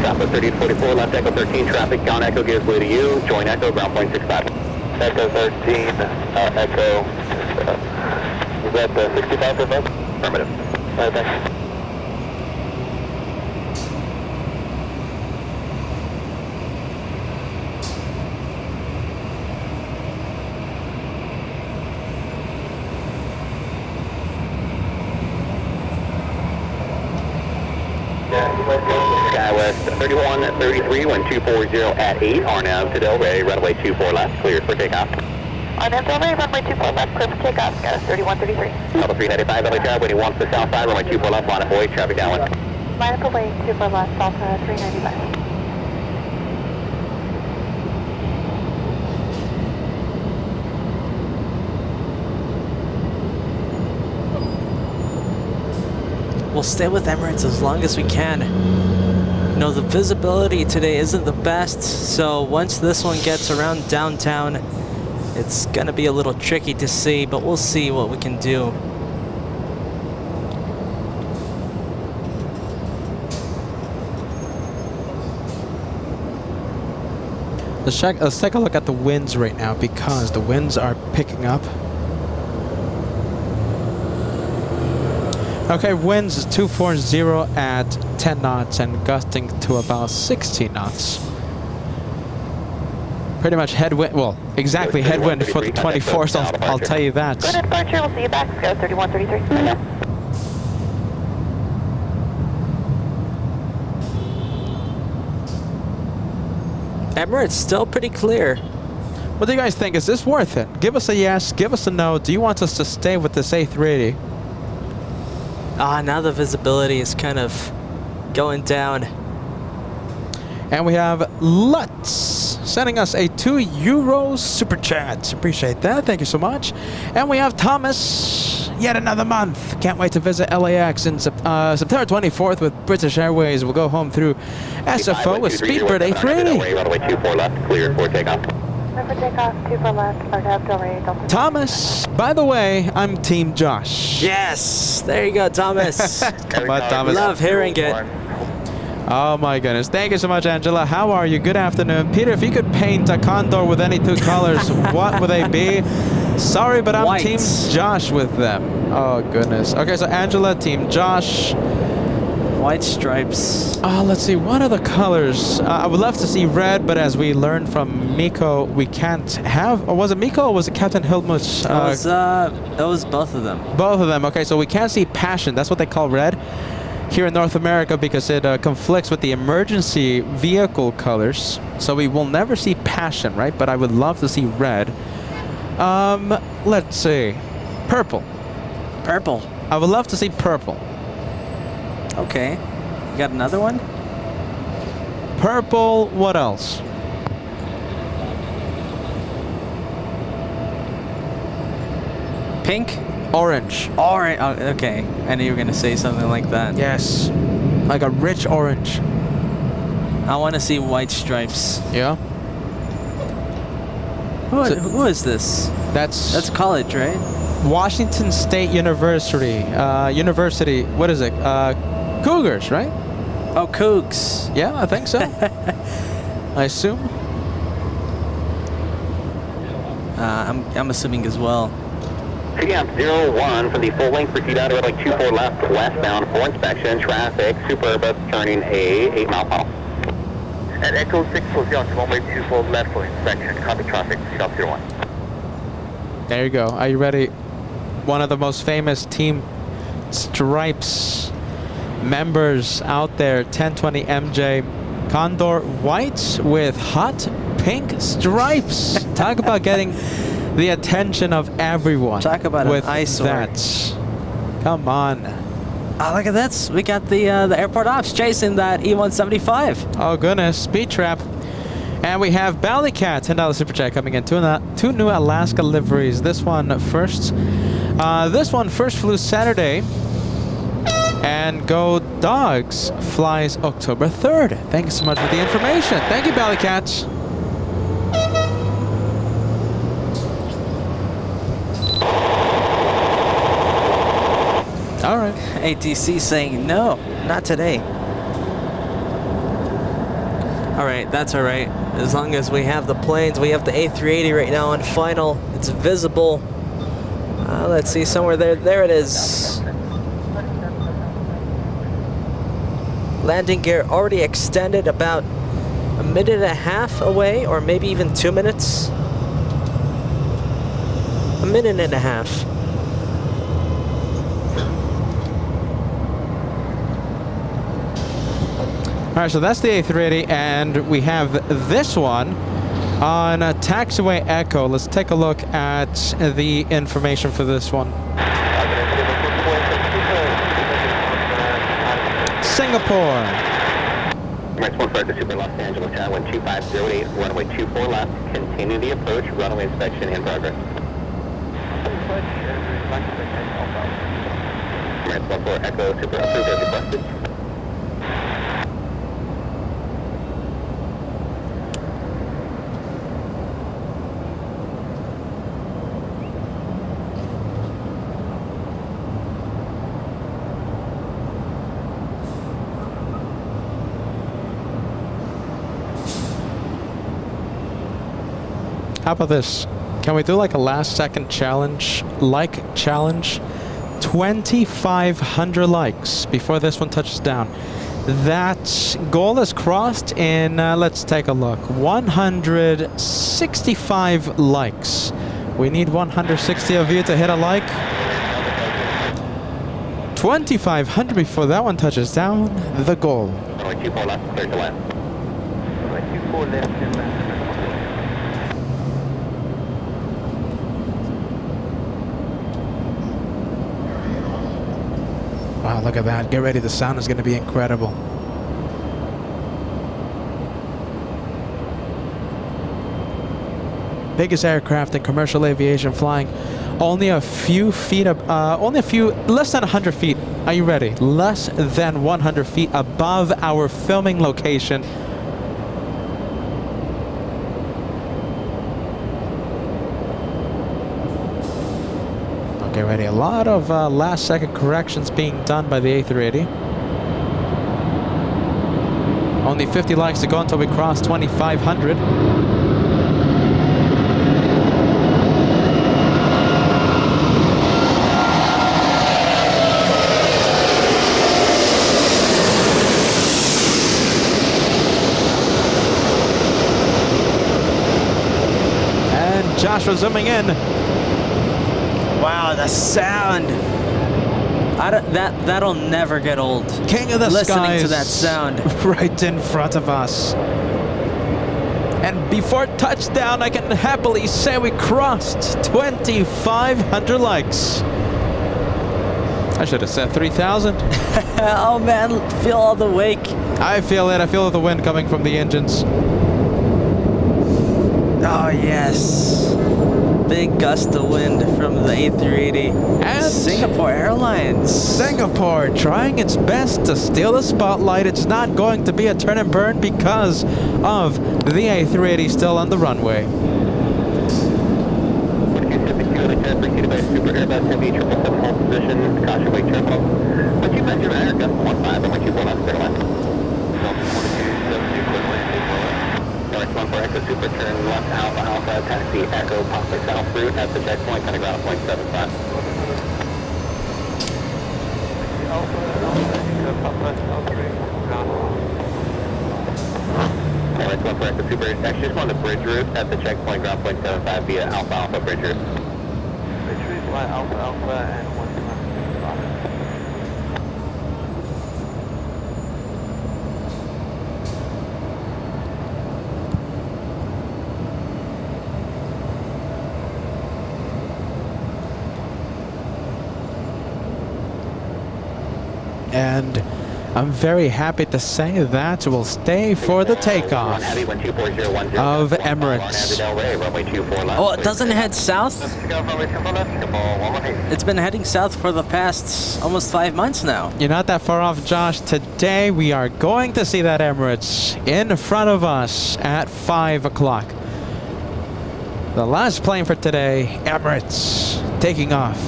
Southwest 3844, left Echo 13, traffic on Echo gives way to you. Join Echo, ground point 65. Echo 13, Echo. Is that 65 for both? Affirmative. Thanks. SkyWest 3133, wind 240 at 8, RNAV to Delray, runway 24 left, cleared for takeoff. RNAV Delray, runway 24 left, clear for takeoff, SkyWest 3133. Level 395, LA Tower, waiting 1 to the south side, runway 24 left, line of void, traffic downwind. Line up away, 24 left, Delta 395. We'll stay with Emirates as long as we can. You know, the visibility today isn't the best, so once this one gets around downtown, it's gonna be a little tricky to see, but we'll see what we can do. Let's take a look at the winds right now because the winds are picking up. Okay, winds is 240 at 10 knots and gusting to about 16 knots. Pretty much headwind, well, exactly headwind for the 24th, I'll tell you that. Go to departure, we'll see you back, SkyWest 3133. Emirates still pretty clear. What do you guys think? Is this worth it? Give us a yes, give us a no. Do you want us to stay with this A380? Now the visibility is kind of going down. And we have Lutz sending us a €2 super chat. Appreciate that. Thank you so much. And we have Thomas, yet another month. Can't wait to visit LAX in September 24th with British Airways. We'll go home through SFO with Speedbird A380. Runway 24 left, cleared for takeoff. Clear for takeoff, 24 left, RNAV Delray, Delta. Thomas, by the way, I'm Team Josh. Yes, there you go, Thomas. Come on, Thomas. Love hearing it. Oh my goodness. Thank you so much, Angela. How are you? Good afternoon. Peter, if you could paint a condor with any two colors, what would they be? Sorry, but I'm White. Team Josh with them. Oh goodness. Okay, so Angela, Team Josh. White stripes. Let's see, what are the colors? I would love to see red, but as we learned from Miko, we can't have, or was it Miko or was it Captain Helmut's? It was both of them. Both of them. Okay, so we can't see passion. That's what they call red here in North America because it conflicts with the emergency vehicle colors. So we will never see passion, right? But I would love to see red. Let's see. Purple. Purple. I would love to see purple. Okay. You got another one? Purple, what else? Pink? Orange. Orange. Oh, okay. I knew you were going to say something like that. Yes. Like a rich orange. I want to see white stripes. Yeah. Who is this? That's college, right? Washington State University. What is it? Cougars, right? Oh, Cougs. Yeah, I think so. I assume. I'm assuming as well. CDM 01 for the full length, proceed out of like 24 left westbound for inspection. Traffic, Superbus turning a 8 mile final. And Echo 640 on runway 24 left for inspection. Copy traffic, CDM 01. There you go. Are you ready? One of the most famous Team Stripes members out there, 1020 MJ. Condor whites with hot pink stripes. Talk about getting the attention of everyone. Talk about with an eyesore. that. Come on. Oh, look at this. We got the airport ops chasing that E175. Oh goodness, speed trap. And we have Ballycat, $10 super chat coming in. Two new Alaska liveries. This one first flew Saturday. And Go Dogs flies October 3rd. Thank you so much for the information. Thank you, Ballycat. All right. ATC saying no, not today. All right, that's all right. As long as we have the planes, we have the A380 right now on final. It's visible. Let's see, somewhere there. There it is. Landing gear already extended about a minute and a half away, or maybe even 2 minutes. A minute and a half. All right, so that's the A380, and we have this one on Taxiway Echo. Let's take a look at the information for this one. Singapore. Next one for the Super Los Angeles at 12508, runway 24 left. Continue the approach, runway inspection in progress. Next one for Echo Super approved as requested. How about this? Can we do like a last second challenge? Like challenge? 2,500 likes before this one touches down. That goal is crossed in, let's take a look, 165 likes. We need 160 of you to hit a like. 2,500 before that one touches down. The goal. Runway 24 left, clear to land. Runway 24 left, clear to land. Wow, look at that. Get ready. The sound is going to be incredible. Biggest aircraft in commercial aviation flying only a few feet, less than 100 feet. Are you ready? Less than 100 feet above our filming location. Get ready. A lot of last second corrections being done by the A380. Only 50 likes to go until we cross 2,500. And Joshua zooming in. Wow, the sound! That'll never get old. King of the Listening skies to that sound. right in front of us. And before touchdown, I can happily say we crossed 2,500 likes. I should have said 3,000. Oh man, feel all the wake. I feel it. I feel the wind coming from the engines. Oh yes. Big gust of wind from the A380. And Singapore Airlines. Singapore trying its best to steal the spotlight. It's not going to be a turn and burn because of the A380 still on the runway. Preceded by Super Airbus Heavy 777 hold position, caution wake terminal. Once you measure air, gust 1.5, and once super turn left Alpha Alpha, taxi Echo Papa South route at the checkpoint, kind of ground point 75. Alpha, Echo, Papa, South Ring, ground. Alright, so correct the super taxi, just on the bridge route at the checkpoint, ground point 75 via Alpha Alpha bridge route. Bridge route via Alpha Alpha and 125. And I'm very happy to say that we'll stay for the takeoff of Emirates. Oh, it doesn't head south? It's been heading south for the past almost 5 months now. You're not that far off, Josh. Today we are going to see that Emirates in front of us at 5 o'clock. The last plane for today, Emirates, taking off.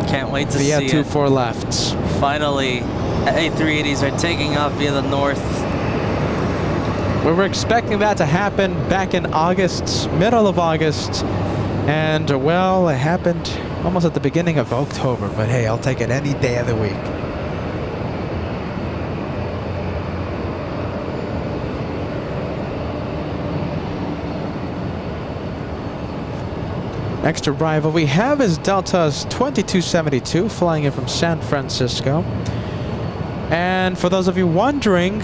Can't wait to via see 24 it. left. Finally, A380s are taking off via the north. We were expecting that to happen back in August, middle of August. And, well, it happened almost at the beginning of October. But hey, I'll take it any day of the week. Next arrival we have is Delta's 2272 flying in from San Francisco. And for those of you wondering,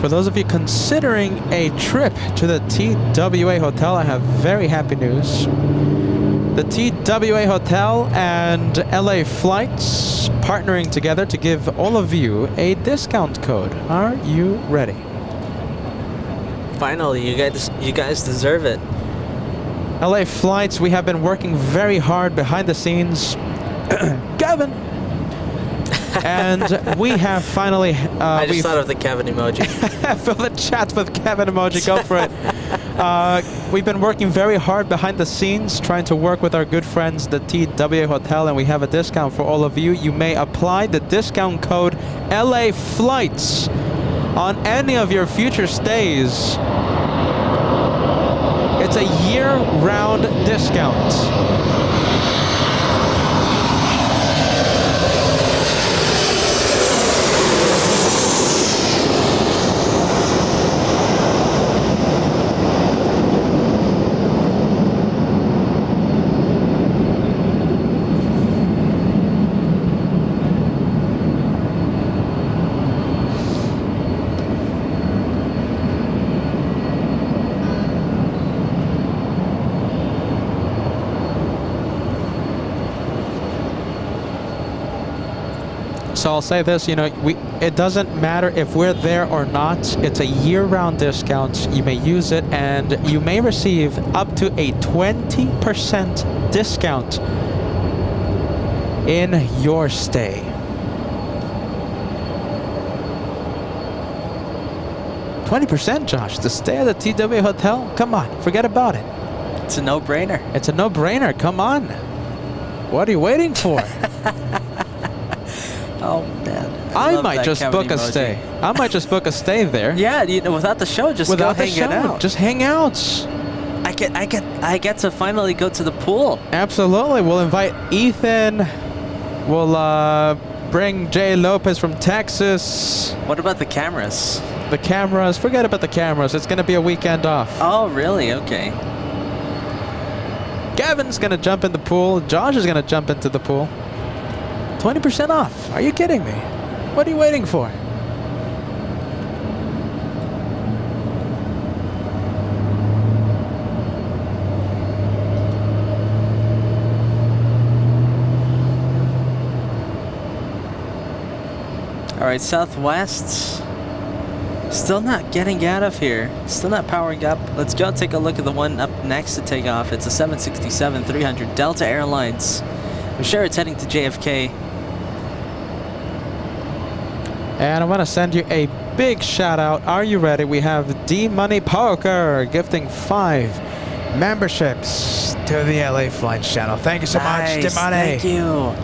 for those of you considering a trip to the TWA Hotel, I have very happy news. The TWA Hotel and LA Flights partnering together to give all of you a discount code. Are you ready? Finally, you guys deserve it. LA Flights, we have been working very hard behind the scenes. Kevin! And we have finally... I just thought of the Kevin emoji. Fill the chats with Kevin emoji, go for it. We've been working very hard behind the scenes, trying to work with our good friends, the TWA Hotel, and we have a discount for all of you. You may apply the discount code LA Flights on any of your future stays. It's a year-round discount. So I'll say this, you know, it doesn't matter if we're there or not. It's a year-round discount. You may use it, and you may receive up to a 20% discount in your stay. $20%, Josh, to stay at the TWA Hotel? Come on, forget about it. It's a no-brainer. It's a no-brainer. Come on. What are you waiting for? Oh man, I might just book a stay. I might just book a stay there. Yeah, you know, without the show, just Without go the hang show, it out. just hang out. I get to finally go to the pool. Absolutely. We'll invite Ethan. We'll bring Jay Lopez from Texas. What about the cameras? The cameras. Forget about the cameras. It's going to be a weekend off. Oh, really? Okay. Gavin's going to jump in the pool. Josh is going to jump into the pool. 20% off. Are you kidding me? What are you waiting for? All right, Southwest. Still not getting out of here. Still not powering up. Let's go take a look at the one up next to take off. It's a 767-300 Delta Airlines. I'm sure it's heading to JFK. And I want to send you a big shout out. Are you ready? We have D Money Poker gifting 5 memberships to the LA Flights channel. Thank you so much, D Money. Thank you.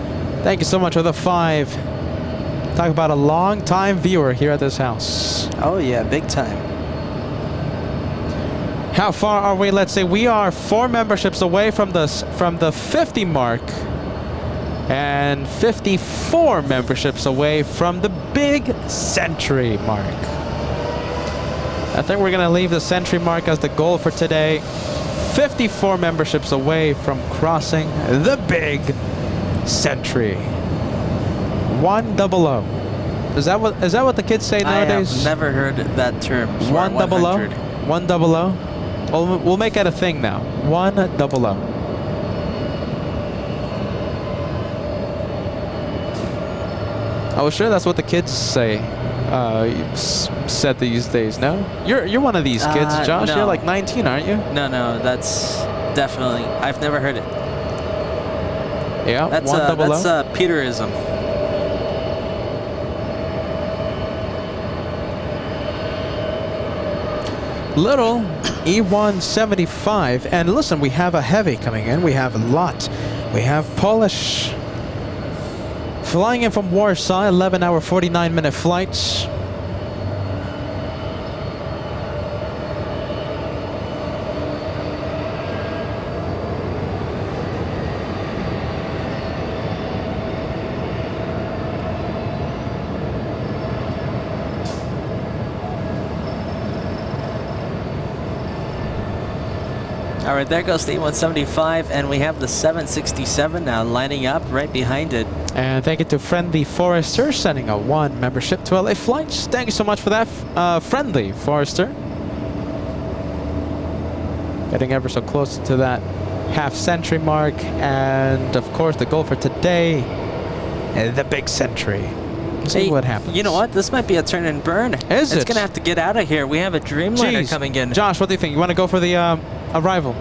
Thank you so much for the 5. Talk about a long-time viewer here at this house. Oh yeah, big time. How far are we? Let's say we are 4 memberships away from the 50 mark, and 54 memberships away from the big century mark. I think we're gonna leave the century mark as the goal for today. 54 memberships away from crossing the big century. 100. Is that what the kids say nowadays? I have never heard that term before. 100. 100. We'll make that a thing now. 100. I was sure that's what the kids say. Said these days. No, you're one of these kids, Josh. No. You're like 19, aren't you? No, that's definitely. I've never heard it. Yeah, That's 100. Peterism. Little E175, and listen, we have a heavy coming in. We have a lot. We have Polish flying in from Warsaw, 11-hour, 49-minute flights. All right, there goes the E175, and we have the 767 now lining up right behind it. And thank you to Friendly Forester sending a 1 membership to LA Flights. Thank you so much for that, Friendly Forester. Getting ever so close to that half-century mark, and of course the goal for today, the big century. See what happens. You know what? This might be a turn and burn. Is it? It's gonna have to get out of here. We have a Dreamliner coming in. Josh, what do you think? You want to go for the arrival?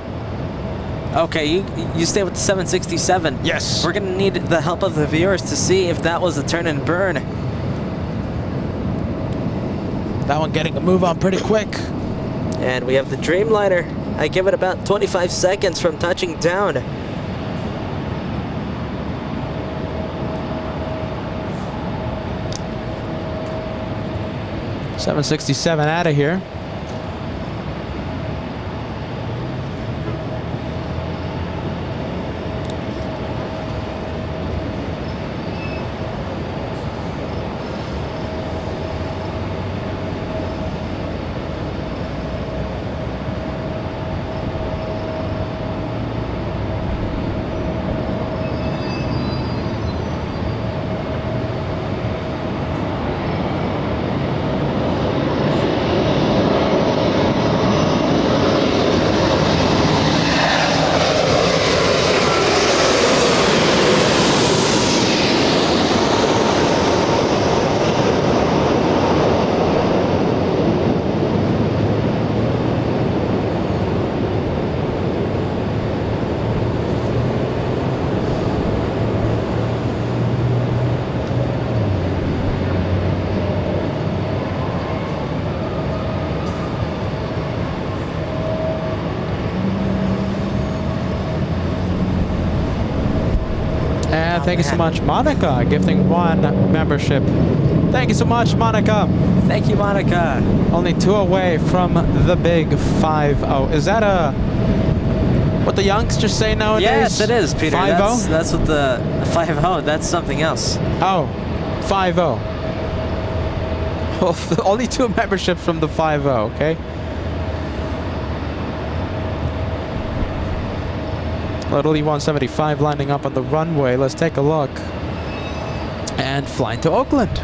Okay, you stay with the 767. Yes. We're gonna need the help of the viewers to see if that was a turn and burn. That one getting a move on pretty quick. And we have the Dreamliner. I give it about 25 seconds from touching down. $767 out of here. Thank you so much, Monica, gifting 1 membership. Thank you so much, Monica. Thank you, Monica. Only 2 away from the big 5-0. Is that what the youngsters say nowadays? Yes, it is, Peter. 5-0? That's what the 5-0. That's something else. Oh, 5-0. Well, only 2 memberships from the 5-0. Okay. Little E175 lining up on the runway. Let's take a look. And flying to Oakland.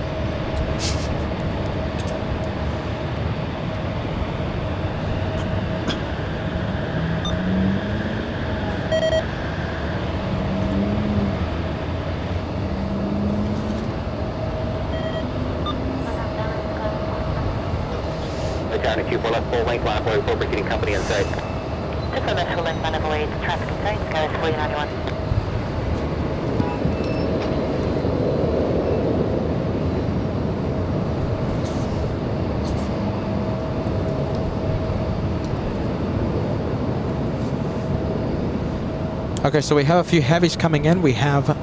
China 24 left, full length, line 44, preceding company in sight. Just on that full length, line 08, traffic in sight, Skyline 4091. Okay, so we have a few heavies coming in. We have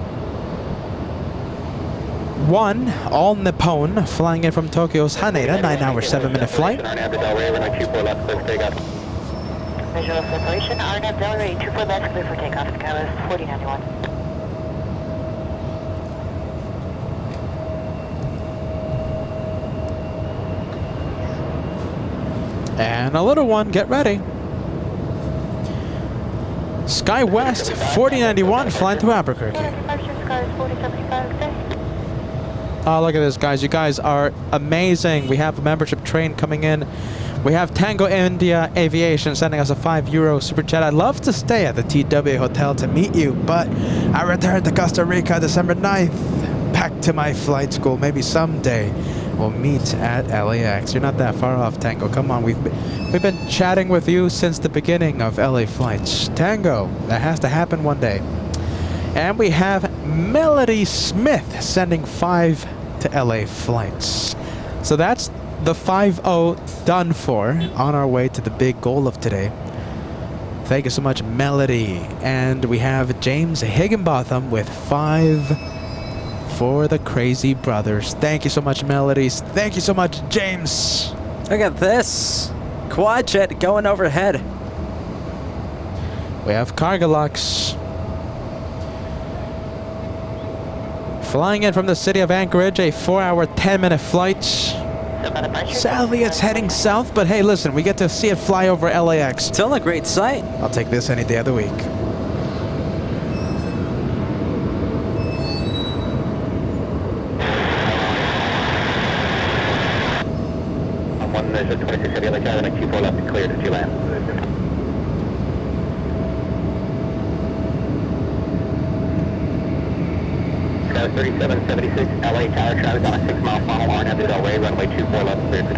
1, all Nippon, flying in from Tokyo's Haneda, 9-hour, 7-minute flight. Visual separation, RNAV Delray, 24 left, clear for takeoff, Skywas 4091. And a little one, get ready. Sky West 4091 flying to Albuquerque. Oh, look at this, guys. You guys are amazing. We have a membership train coming in. We have Tango India Aviation sending us a €5 super chat. I'd love to stay at the TW Hotel to meet you, but I return to Costa Rica December 9th. Back to my flight school. Maybe someday we'll meet at LAX. You're not that far off, Tango. Come on, we've been chatting with you since the beginning of LA flights. Tango, that has to happen one day. And we have Melody Smith sending 5 to LA flights. So that's the 5-0 done for, on our way to the big goal of today. Thank you so much, Melody. And we have James Higginbotham with 5 for the Crazy Brothers. Thank you so much, Melodies. Thank you so much, James. Look at this. Quad jet going overhead. We have Cargolux flying in from the city of Anchorage, a 4-hour, 10-minute flight. Sadly, it's heading south, but hey, listen, we get to see it fly over LAX. Still a great sight. I'll take this any day of the week. One measure 26 heavy LA Tower, 24 left and clear to G-land. Sky 3776 LA Tower, Travis on a 6-mile funnel, RNAV to Delray, runway 24 left, clear to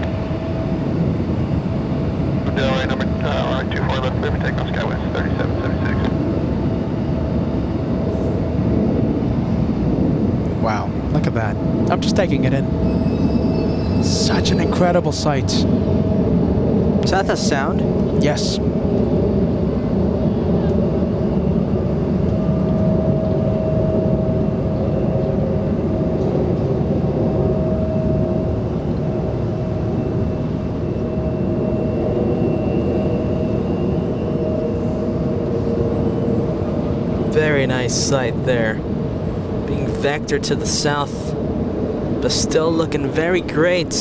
Delray number 24 left, clear for takeoff, Skywest 3776. Wow, look at that. I'm just taking it in. Such an incredible sight. Is that the sound? Yes. Very nice sight there. Being vectored to the south, but still looking very great.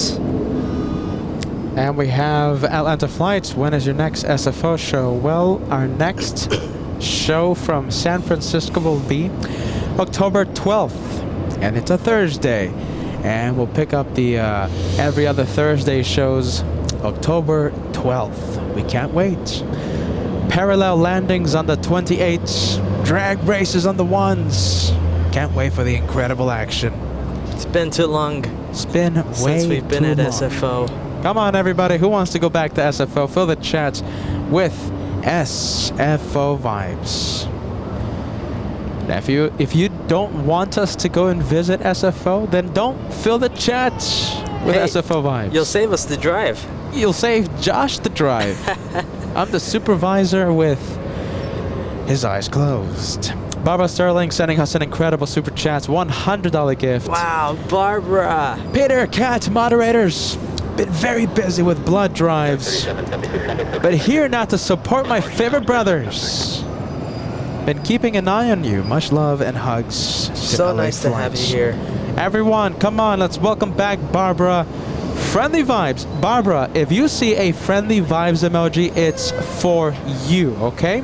And we have Atlanta Flights. When is your next SFO show? Well, our next show from San Francisco will be October 12th. And it's a Thursday. And we'll pick up the every other Thursday shows October 12th. We can't wait. Parallel landings on the 28s. Drag races on the 1s. Can't wait for the incredible action. It's been too long It's been way since we've been too at long. SFO. Come on, everybody. Who wants to go back to SFO? Fill the chats with SFO vibes. Now, if you don't want us to go and visit SFO, then don't fill the chats with Hey, SFO vibes. You'll save us the drive. You'll save Josh the drive. I'm the supervisor with his eyes closed. Barbara Sterling sending us an incredible super chats, $100 gift. Wow, Barbara. Peter, Cat, moderators, been very busy with blood drives, but here now to support my favorite brothers. Been keeping an eye on you. Much love and hugs. So LA nice to have you Flights. here. Everyone, come on, let's welcome back Barbara. Friendly vibes. Barbara, if you see a friendly vibes emoji, it's for you, okay?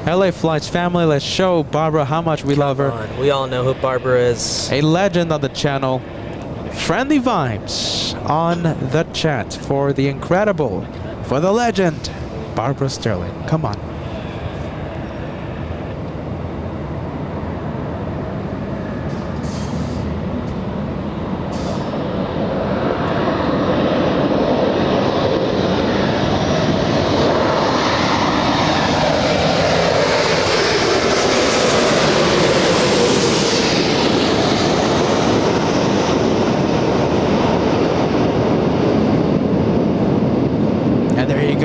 LA Flights family, let's show Barbara how much we love her. Come on, we all know who Barbara is. A legend on the channel. Friendly vibes on the chat for the incredible, for the legend, Barbara Sterling. Come on.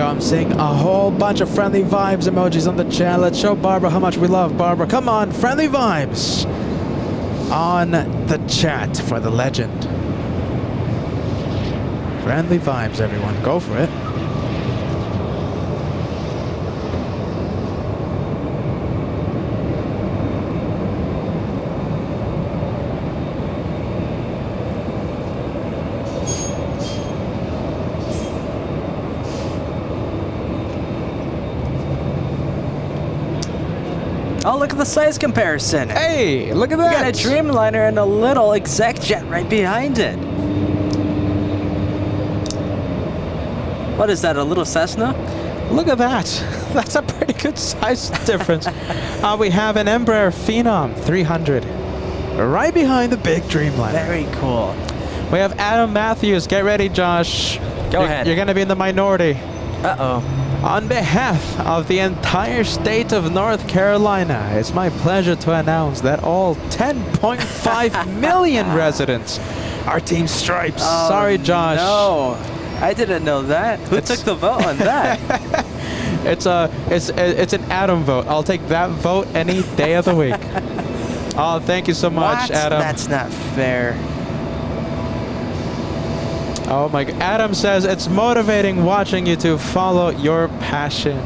I'm seeing a whole bunch of friendly vibes emojis on the chat. Let's show Barbara how much we love Barbara. Come on, friendly vibes. on the chat for the legend. Friendly vibes, everyone. Go for it. Oh, look at the size comparison. Hey, look at We got that. a Dreamliner and a little exec jet right behind it. What is that, a little Cessna? Look at that. That's a pretty good size difference. We have an Embraer Phenom 300 right behind the big Dreamliner. Very cool. We have Adam Matthews. Get ready, Josh. Go ahead. You're going to be in the minority. Uh-oh. On behalf of the entire state of North Carolina, it's my pleasure to announce that all 10.5 million residents are Team Stripes. Oh, Sorry, Josh. No, I didn't know that. Who took the vote on that? It's an Adam vote. I'll take that vote any day of the week. Oh, thank you so much, What? Adam. That's not fair. Oh my God. Adam says it's motivating watching you to follow your passion.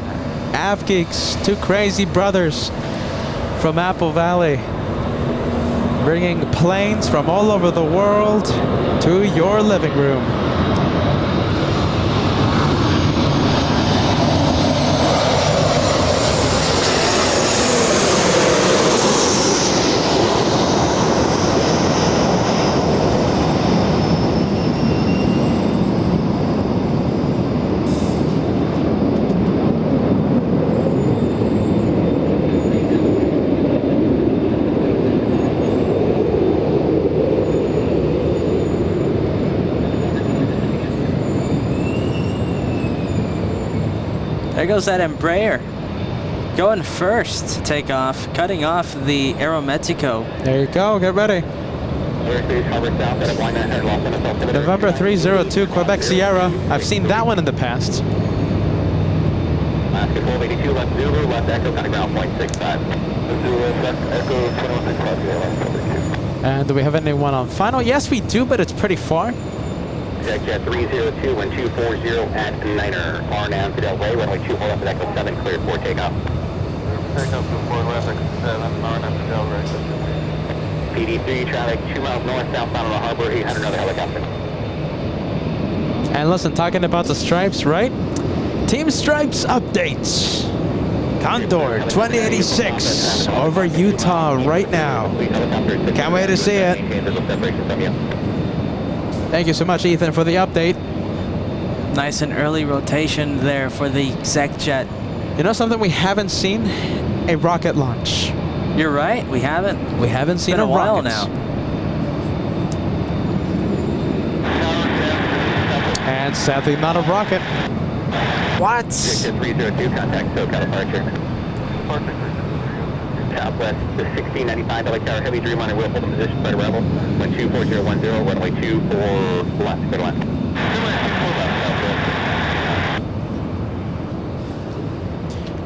AvGeeks, two crazy brothers from Apple Valley, bringing planes from all over the world to your living room. There goes that Embraer. Going first to take off, cutting off the Aerometico. There you go. Get ready. November 302, Quebec Sierra. I've seen that one in the past. Alaska 1282, left Zulu, left Echo, kind of ground point 65. Zulu, left Echo, 2165, And do we have anyone on final? Yes, we do, but it's pretty far. Jet 302, 1240 at Niner. RNAV to Delray, runway 24 left at Echo 7, cleared for takeoff. Takeoff to 4 left, Echo 7, RNAV to Delray. PD3, traffic 2 miles north, southbound on the harbor, 800, another helicopter. And listen, talking about the Stripes, right? Team Stripes updates. Condor 2086 over Utah right now. Can't wait to see it. Thank you so much, Ethan, for the update. Nice and early rotation there for the exec jet. You know something we haven't seen? A rocket launch. You're right, we haven't. We haven't seen Been a while rocket. now. And sadly, not a rocket. What? Jet 302, contact SoCal departure. Southwest, the 1695 LA Tower, heavy Dreamliner will hold the position by arrival. 124010, runway 24 left, clear left.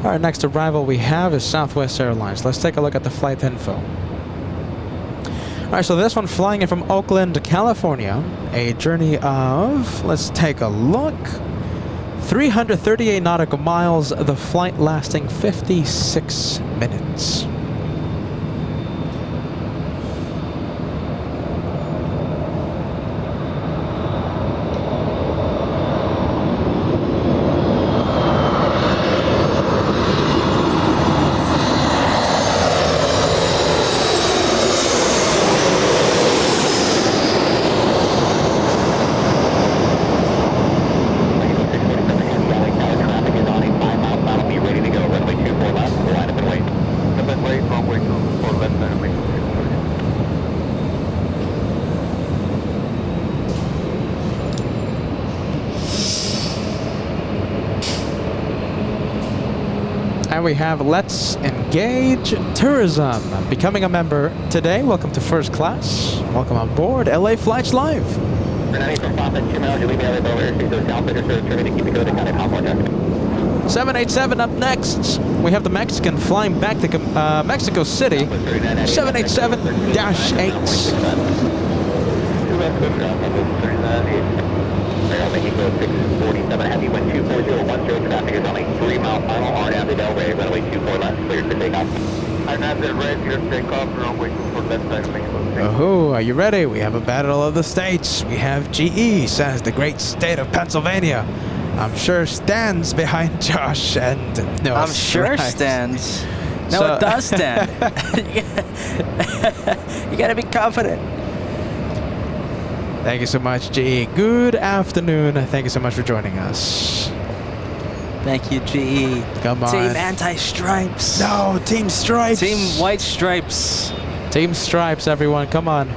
All right, next arrival we have is Southwest Airlines. Let's take a look at the flight info. All right, so this one flying in from Oakland, California. A journey of, let's take a look, 338 nautical miles, the flight lasting 56 minutes. And we have Let's Engage Tourism. Becoming a member today. Welcome to first class. Welcome on board LA Flights Live. 787 up next. We have the Mexican flying back to Mexico City. 787-8. Mexico 647 heavy, wind 24010, traffic is only 3 mile final, R down to Delray, runway 24 left, cleared for takeoff. I'm at the red, clear takeoff, runway 24 left side of Mexico. Oh, are you ready? We have a battle of the states. We have GE, says the great state of Pennsylvania. I'm sure stands behind Josh and no. I'm sure stands. No, it does stand. You gotta be confident. Thank you so much, GE. Good afternoon. Thank you so much for joining us. Thank you, GE. Come on. Team Anti-Stripes. No, Team Stripes. Team White Stripes. Team Stripes, everyone. Come on.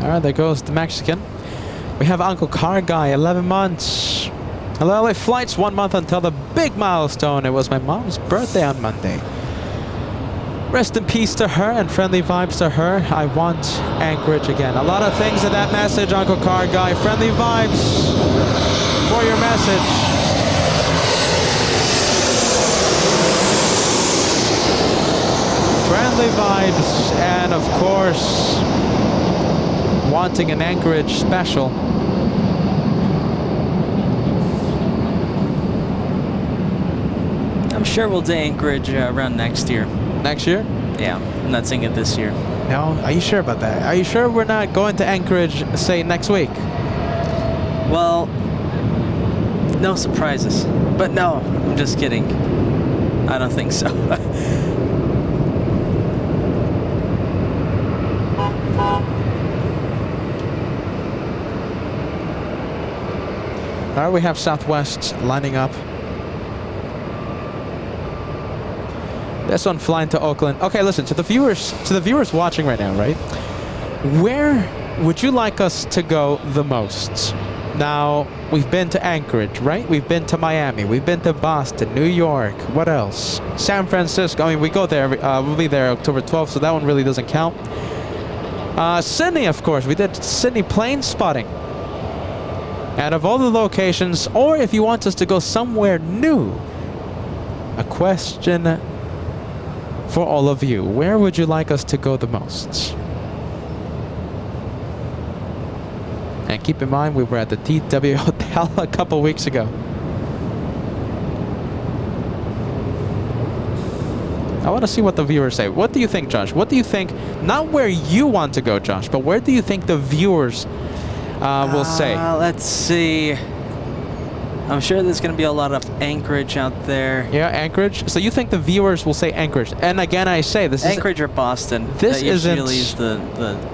All right, there goes the Mexican. We have Uncle Car Guy, 11 months. Hello, LA flights, 1 month until the big milestone. It was my mom's birthday on Monday. Rest in peace to her and friendly vibes to her. I want Anchorage again. A lot of things in that message, Uncle Car Guy. Friendly vibes for your message. Friendly vibes, and of course, wanting an Anchorage special. I'm sure we'll do Anchorage around next year. Next year? Yeah, I'm not saying it this year. No? Are you sure about that? Are you sure we're not going to Anchorage, say, next week? Well, no surprises. But no, I'm just kidding. I don't think so. All right, we have Southwest lining up. This one flying to Oakland. Okay, listen, to the viewers watching right now, right? Where would you like us to go the most? Now, we've been to Anchorage, right? We've been to Miami. We've been to Boston, New York. What else? San Francisco. I mean, we go there. We'll be there October 12th, so that one really doesn't count. Sydney, of course. We did Sydney plane spotting. Out of all the locations, or if you want us to go somewhere new, a question for all of you. Where would you like us to go the most? And keep in mind, we were at the TW Hotel a couple weeks ago. I want to see what the viewers say. What do you think, Josh? What do you think? Not where you want to go, Josh, but where do you think the viewers will say? Let's see. I'm sure there's going to be a lot of Anchorage out there. Yeah, Anchorage. So you think the viewers will say Anchorage? And again, I say this is Anchorage or Boston. This isn't usually is the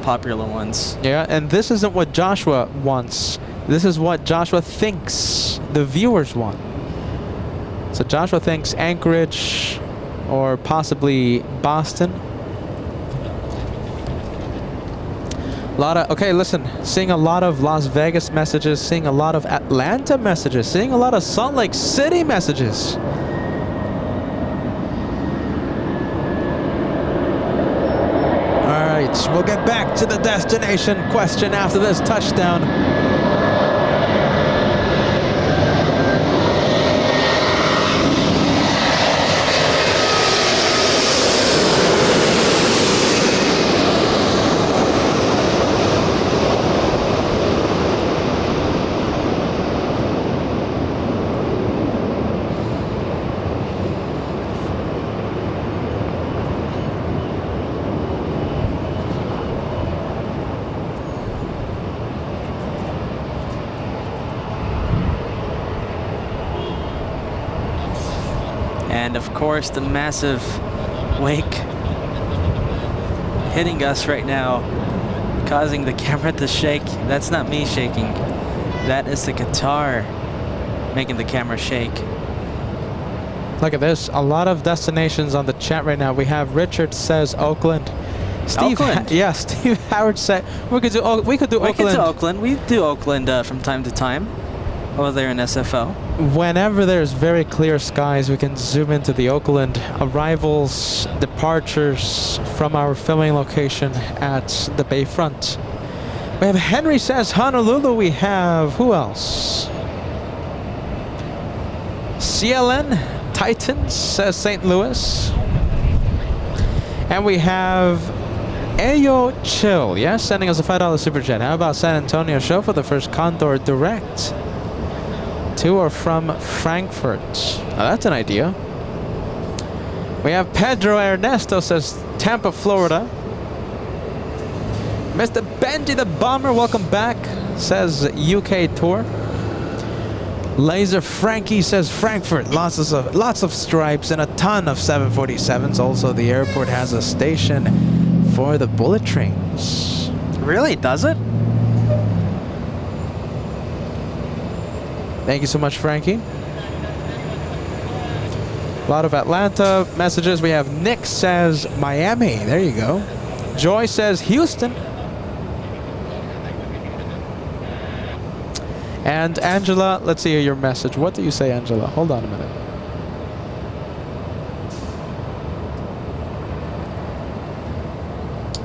popular ones. Yeah, and this isn't what Joshua wants. This is what Joshua thinks the viewers want. So Joshua thinks Anchorage or possibly Boston. Okay, listen, seeing a lot of Las Vegas messages, seeing a lot of Atlanta messages, seeing a lot of Salt Lake City messages. All right, we'll get back to the destination question after this touchdown. And of course, the massive wake hitting us right now, causing the camera to shake. That's not me shaking. That is the guitar making the camera shake. Look at this. A lot of destinations on the chat right now. We have Richard says Oakland. Steve, Oakland. yeah, Steve Howard said we could do Oakland. We could do Oakland. We do Oakland from time to time over there in SFO. Whenever there's very clear skies, we can zoom into the Oakland arrivals, departures from our filming location at the Bayfront. We have Henry says Honolulu. We have who else? CLN Titans says St. Louis. And we have Ayo Chill, yes, sending us a $5 super chat. How about San Antonio show for the first Condor direct to or from Frankfurt? Now that's an idea. We have Pedro Ernesto says Tampa, Florida. Mr. Benji the Bomber, welcome back, says UK tour. Laser Frankie says Frankfurt, lots of stripes and a ton of 747s. Also, the airport has a station for the bullet trains. Really? Does it? Thank you so much, Frankie. A lot of Atlanta messages. We have Nick says Miami. There you go. Joy says Houston. And Angela, let's see your message. What do you say, Angela? Hold on a minute.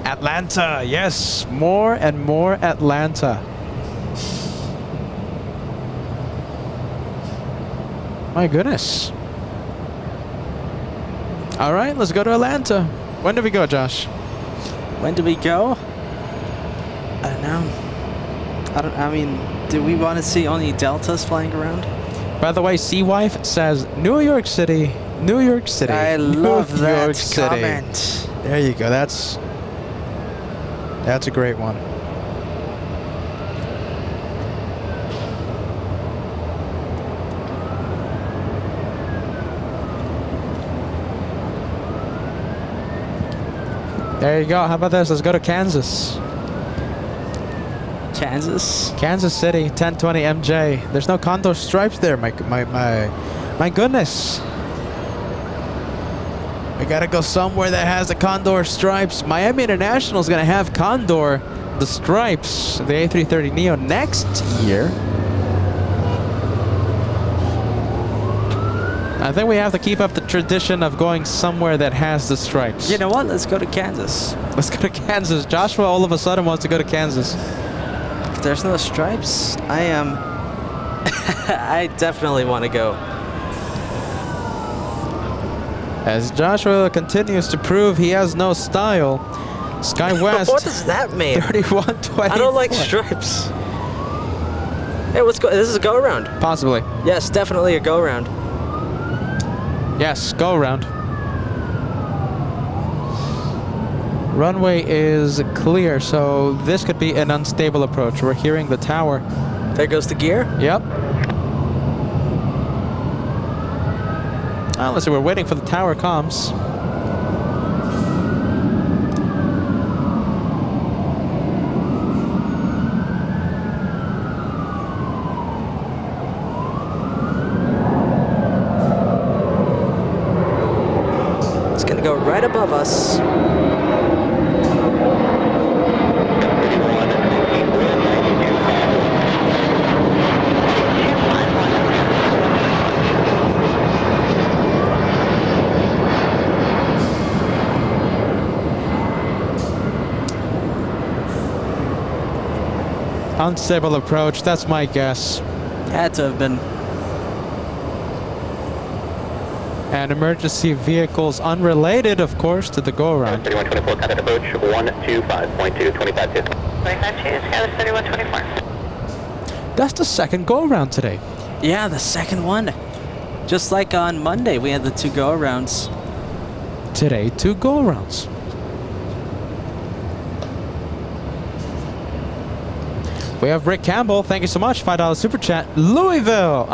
Atlanta, yes, more and more Atlanta. My goodness. All right, let's go to Atlanta. When do we go, Josh? When do we go? I don't know. I mean, do we want to see only Deltas flying around? By the way, Sea Wife says New York City, New York City. I New love that York City. comment. There you go. That's a great one. There you go. How about this? Let's go to Kansas. Kansas City, 1020 MJ. There's no Condor stripes there. My goodness. We gotta go somewhere that has the Condor stripes. Miami International is gonna have Condor, the stripes, the A330neo next year. I think we have to keep up the tradition of going somewhere that has the stripes. You know what? Let's go to Kansas. Let's go to Kansas. Joshua all of a sudden wants to go to Kansas. If there's no stripes, I am. I definitely want to go. As Joshua continues to prove he has no style, SkyWest. What does that mean? 3124. I don't like stripes. Hey, let's go. This is a go around. Possibly. Yes, definitely a go around. Yes, go around. Runway is clear, so this could be an unstable approach. We're hearing the tower. There goes the gear. Yep. Let's see, we're waiting for the tower comms. It's gonna go right above us. Unstable approach, that's my guess. Had to have been. And emergency vehicles unrelated, of course, to the go-around. 3124, contact approach 125.2, 25-2. 25-2, Skyler 3124. That's the second go-around today. Yeah, the second one. Just like on Monday, we had the 2 go-arounds. Today, 2 go-arounds. We have Rick Campbell. Thank you so much. $5 super chat. Louisville.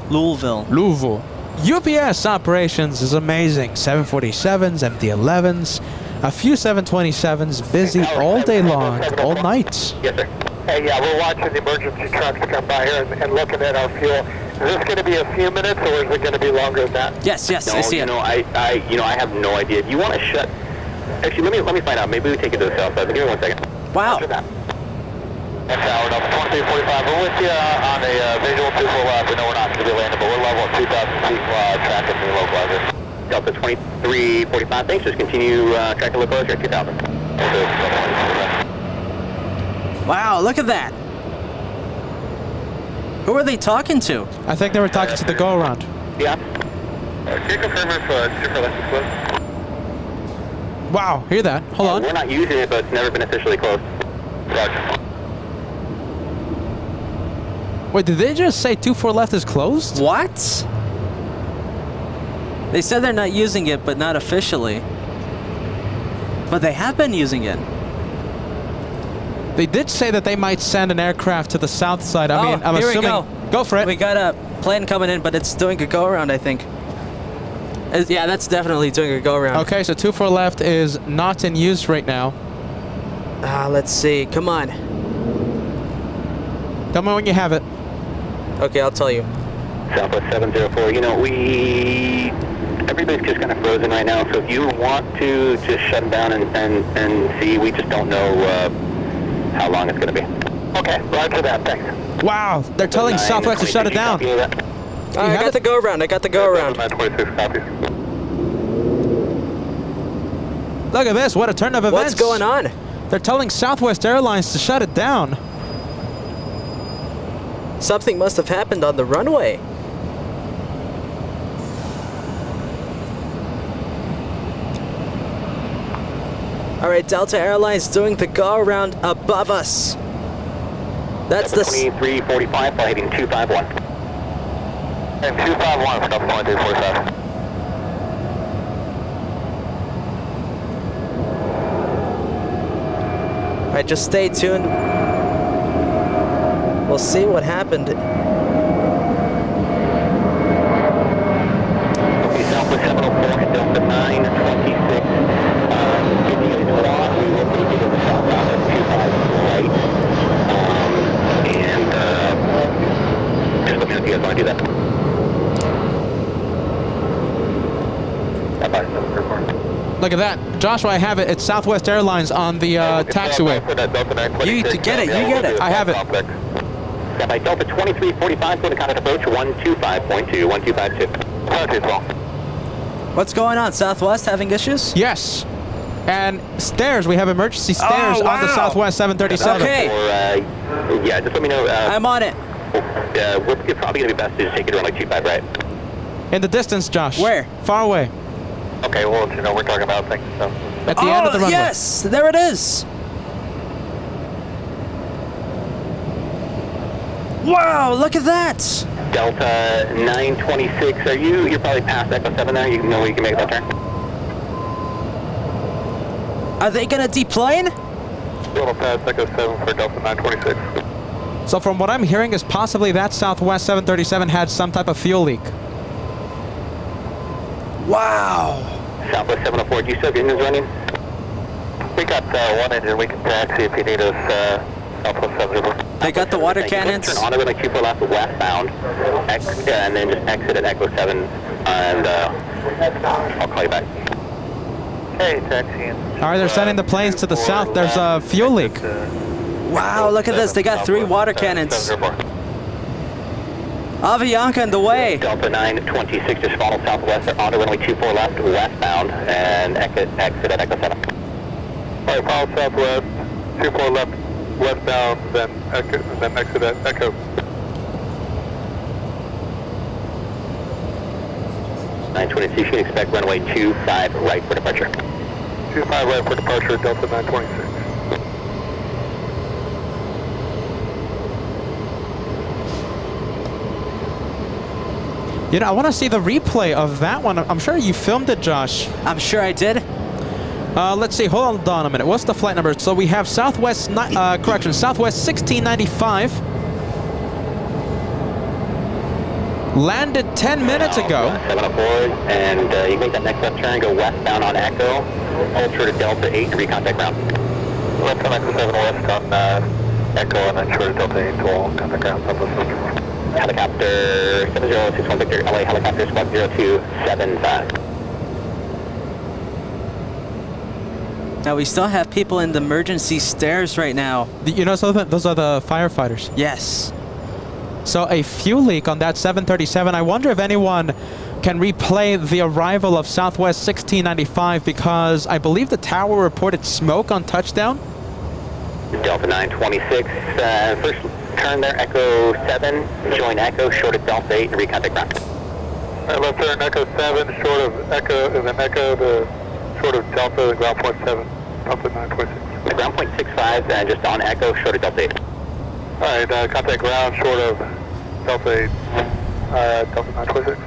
Louisville. UPS operations is amazing. 747s, MD-11s, a few 727s, busy all day long, all night. Yes, sir. Hey, yeah, we're watching the emergency trucks come by here and looking at our fuel. Is this going to be a few minutes, or is it going to be longer than that? Yes, No, I see it. I have no idea. If you want to shut Actually, let me find out. Maybe we take it to the south side. Give me 1 second. Wow. After that. That's Howard, Delta 2345. We're with you on a visual 24 left. We know we're not going to be landing, but we're level at 2,000 feet tracking the localizer. Delta 2345, thanks. Just continue tracking localizer at 2,000. Wow, look at that. Who are they talking to? I think they were talking to the go-around. Yeah. Can you confirm if super left is closed? Wow, hear that. Hold on. We're not using it, but it's never been officially closed. Roger. Wait, did they just say 24 left is closed? What? They said they're not using it, but not officially. But they have been using it. They did say that they might send an aircraft to the south side. I mean, I'm here assuming. we go. Go for it. We got a plane coming in, but it's doing a go-around, I think. Yeah, that's definitely doing a go-around. Okay, so 24 left is not in use right now. Let's see. Come on. Tell me when you have it. Okay, I'll tell you. Southwest 704, you know, everybody's just kind of frozen right now, so if you want to just shut them down and see, we just don't know how long it's going to be. Okay, roger that, thanks. Wow, they're telling Southwest to shut it down. I got the go-around. I got the go-around. 26 copies. Look at this, what a turn of events. What's going on? They're telling Southwest Airlines to shut it down. Something must have happened on the runway. All right, Delta Airlines doing the go-around above us. That's the... 2345, flight heading 251. And 251 for Delta 2345. All right, just stay tuned. We'll see what happened. Okay, Southwest 704 and Delta 926. If you want, we will take you to the southbound at 25 right. And just let me know if you guys want to do that. Look at that. Joshua, I have it. It's Southwest Airlines on the taxiway. You get it, you get it. I have it. Yeah, by Delta 2345, going to contact approach 125.2, 1252. What's going on? Southwest having issues? Yes. And stairs. We have emergency stairs on the Southwest 737. Okay. Or, yeah, just let me know. I'm on it. We're probably going to be best to just take it around like 25, right? In the distance, Josh. Where? Far away. Okay, well, you know, we're talking about things, so. At the end of the runway. Yes! There it is! Wow, look at that! Delta 926, you're probably past Echo 7 there, you know where you can make that turn? Are they gonna deplane? Little past Echo 7 for Delta 926. So from what I'm hearing is possibly that Southwest 737 had some type of fuel leak. Wow! Southwest 704, do you still have your engines running? We got one engine, we can taxi if you need us, Southwest 704. They got the water cannons. Turn on the runway 24 left westbound, and then just exit at Echo 7, and I'll call you back. Hey, taxiing. All right, they're sending the planes to the south. There's a fuel leak. Wow, look at this. They got 3 water cannons. Avianca in the way. Delta 926, just follow southwest, they're on the runway 24 left westbound, and exit at Echo 7. Alright, follow southwest, 24 left westbound, then exit at Echo. 926, you can expect runway 25 right for departure. 25 right for departure, Delta 926. You know, I want to see the replay of that one. I'm sure you filmed it, Josh. I'm sure I did. Let's see. Hold on a minute. What's the flight number? So we have Southwest, Southwest 1695. Landed 10 minutes ago. 704, and you make that next left turn, go westbound on Echo, ultra to Delta 8 to recontact ground. Left on Echo 7 west on Echo, and then short to Delta 8 to all contact ground. Helicopter 7061 Victor, LA helicopter squad 0275. Now we still have people in the emergency stairs right now. You know, so those are the firefighters. Yes. So a fuel leak on that 737. I wonder if anyone can replay the arrival of Southwest 1695 because I believe the tower reported smoke on touchdown. Delta 926, first turn there, Echo 7, join Echo, short of Delta 8, and recontact ground. Alright, left turn Echo 7, short of Echo, and then Echo to short of Delta, ground point 7, Delta 926. The ground point 65, just on Echo, short of Delta 8. Alright, contact ground short of Delta 8, Delta 926.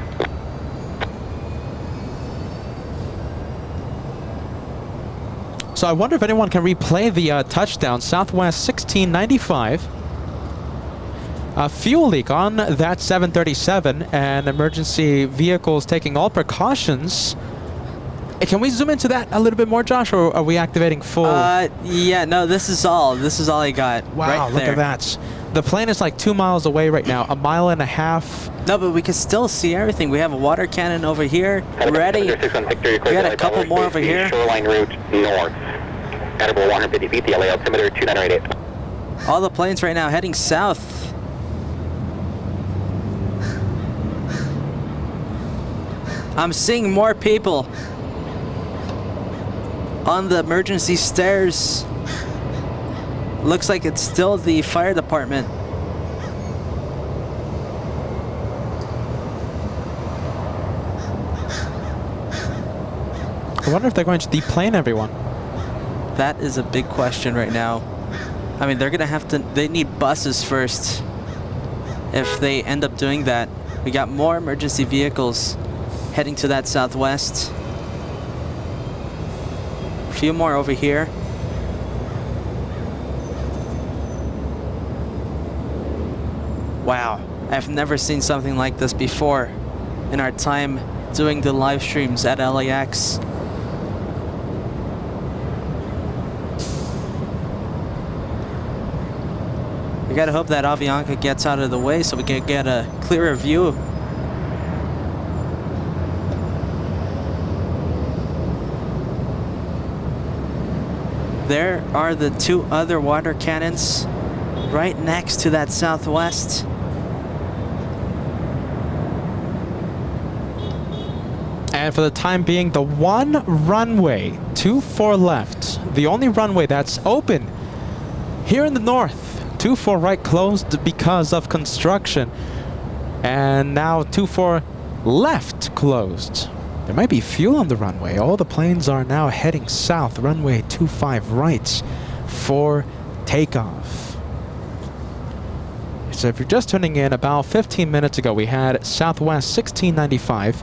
So I wonder if anyone can replay the touchdown. Southwest 1695. A fuel leak on that 737 and emergency vehicles taking all precautions. Can we zoom into that a little bit more, Josh, or are we activating full? Yeah, no, this is all I got. Wow, right look there. at that. The plane is like 2 miles away right now, 1.5 miles. No, but we can still see everything. We have a water cannon over here, ready. We got a couple more over here. Shoreline route north. Edible 150 feet, the LA altimeter 2988. All the planes right now heading south. I'm seeing more people on the emergency stairs. Looks like it's still the fire department. I wonder if they're going to deplane everyone. That is a big question right now. I mean, they're gonna have to, they need buses first. If they end up doing that. We got more emergency vehicles heading to that southwest. A few more over here. Wow, I've never seen something like this before in our time doing the live streams at LAX. We gotta hope that Avianca gets out of the way so we can get a clearer view. There are the two other water cannons right next to that southwest. And for the time being, the one runway, 24 left, the only runway that's open here in the north. 24 right closed because of construction. And now 24 left closed. There might be fuel on the runway. All the planes are now heading south, runway 25 right for takeoff. So if you're just tuning in, about 15 minutes ago, we had Southwest 1695,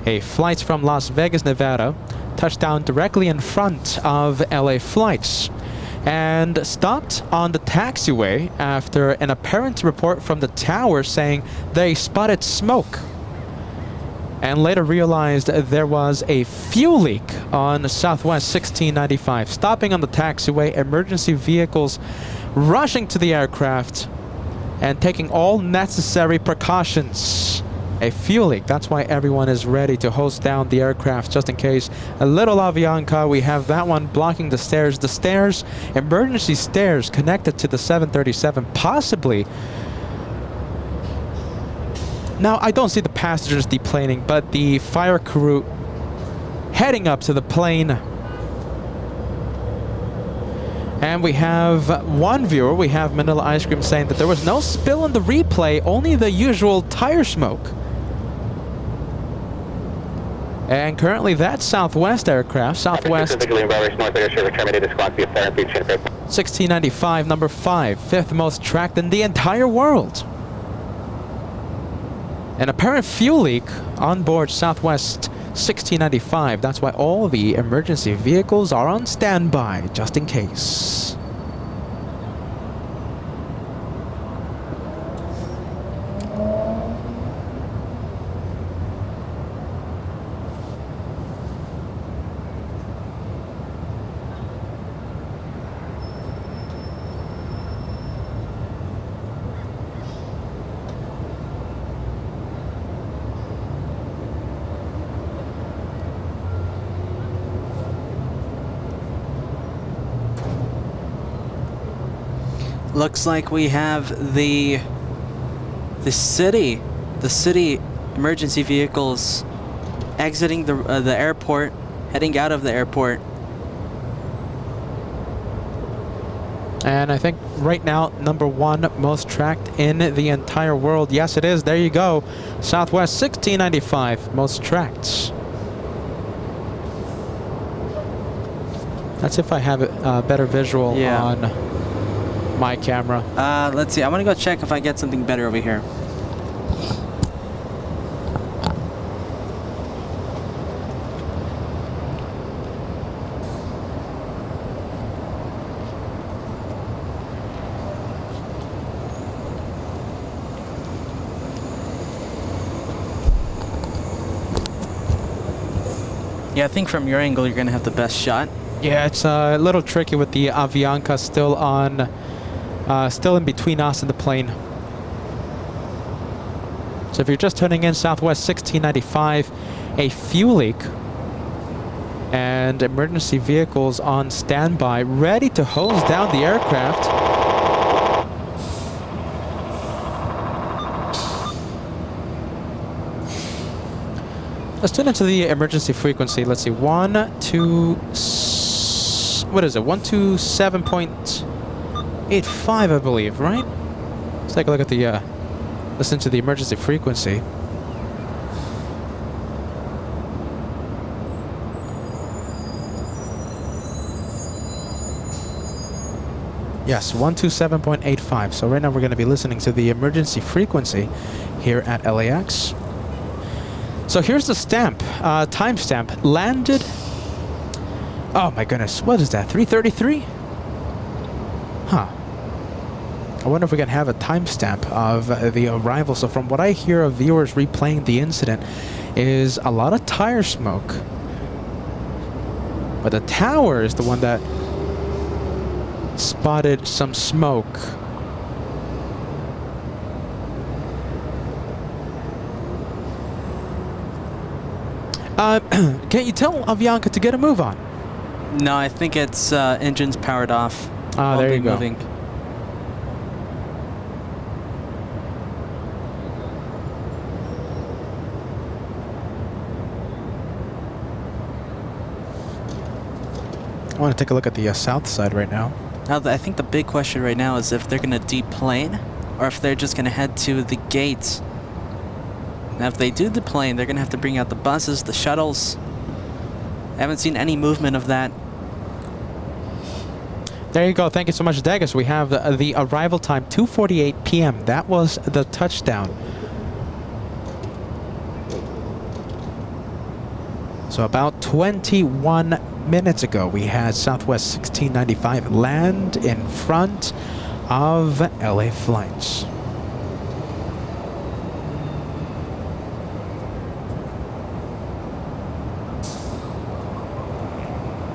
a flight from Las Vegas, Nevada, touchdown directly in front of LA flights, and stopped on the taxiway after an apparent report from the tower saying they spotted smoke, and later realized there was a fuel leak on Southwest 1695. Stopping on the taxiway, emergency vehicles rushing to the aircraft and taking all necessary precautions. A fuel leak, that's why everyone is ready to hose down the aircraft just in case. A little Avianca, we have that one blocking the stairs. The stairs, emergency stairs connected to the 737, possibly. Now, I don't see the passengers deplaning, but the fire crew heading up to the plane. And we have one viewer, we have Manila Ice Cream, saying that there was no spill in the replay, only the usual tire smoke. And currently that Southwest aircraft, Southwest 1695, number 5, fifth most tracked in the entire world. An apparent fuel leak on board Southwest 1695. That's why all the emergency vehicles are on standby, just in case. Looks like we have the city emergency vehicles exiting the airport, heading out of the airport. And I think right now, #1 most tracked in the entire world. Yes, it is. There you go. Southwest 1695 most tracked. That's if I have a better visual on my camera. Let's see. I'm gonna go check if I get something better over here. Yeah, I think from your angle, you're gonna have the best shot. Yeah, it's a little tricky with the Avianca still on, still in between us and the plane. So if you're just tuning in, Southwest 1695, a fuel leak and emergency vehicles on standby, ready to hose down the aircraft. Let's tune into the emergency frequency. Let's see, 127.85, I believe, right? Let's take a look at the, listen to the emergency frequency. Yes, 127.85. So right now we're going to be listening to the emergency frequency here at LAX. So here's the stamp, timestamp. Landed. Oh my goodness, what is that? 3:33? Huh. I wonder if we can have a timestamp of the arrival. So from what I hear of viewers replaying the incident, is a lot of tire smoke. But the tower is the one that spotted some smoke. Can't you tell Avianca to get a move on? No, I think it's engines powered off. Ah, there you go. Moving. I want to take a look at the south side right now. Now, I think the big question right now is if they're going to deplane or if they're just going to head to the gates. Now, if they do deplane, they're going to have to bring out the buses, the shuttles. I haven't seen any movement of that. There you go. Thank you so much, Degas. We have the arrival time, 2:48 p.m. That was the touchdown. So about 21 minutes ago, we had Southwest 1695 land in front of LA flights.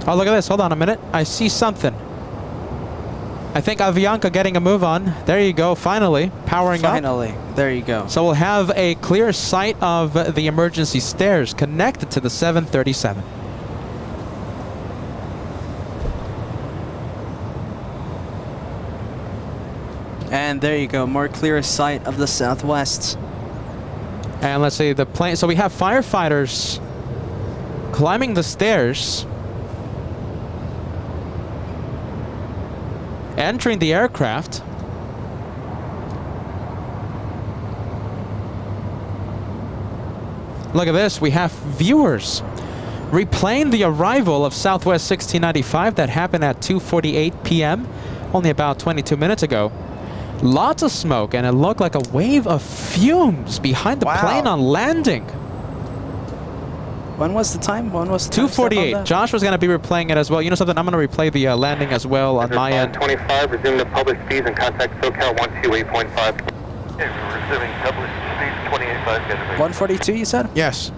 Oh, look at this. Hold on a minute. I see something. I think Avianca getting a move on. There you go. Finally. Powering up. Finally. There you go. So we'll have a clear sight of the emergency stairs connected to the 737. And there you go. More clear sight of the Southwest. And let's see the plane. So we have firefighters climbing the stairs, entering the aircraft. Look at this. We have viewers replaying the arrival of Southwest 1695 that happened at 2:48 p.m. only about 22 minutes ago. Lots of smoke, and it looked like a wave of fumes behind the plane on landing. When was the time? When was the time? 2:48. Josh was going to be replaying it as well. You know something? I'm going to replay the landing as well on my end. 25, resume the public speeds and contact SoCal 128.5. Okay, we're resuming public speeds 28.5. 142, you said? Yes.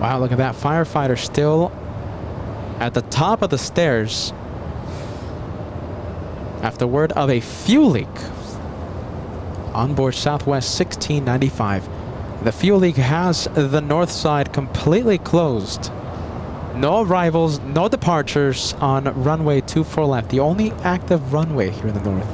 Wow, look at that. Firefighter still at the top of the stairs after word of a fuel leak on board Southwest 1695. The fuel leak has the north side completely closed. No arrivals, no departures on runway 24 left. The only active runway here in the north.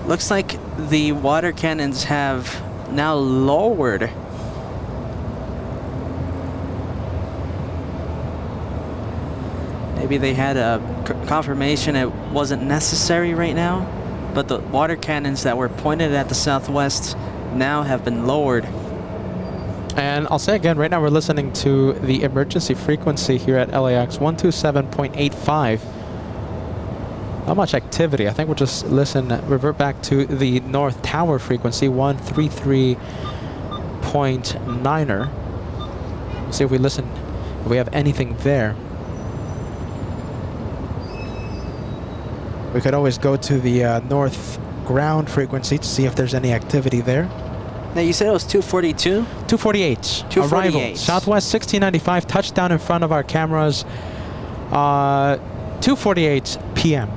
Looks like the water cannons have now lowered. Maybe they had a confirmation it wasn't necessary right now, but the water cannons that were pointed at the southwest now have been lowered. And I'll say again, right now we're listening to the emergency frequency here at LAX 127.85. Not much activity. I think we'll just revert back to the North Tower frequency, 133.9er. See if we listen, if we have anything there. We could always go to the North Ground frequency to see if there's any activity there. Now you said it was 242? 248. 248. Arrival. Southwest 1695, touchdown in front of our cameras. 2:48 p.m.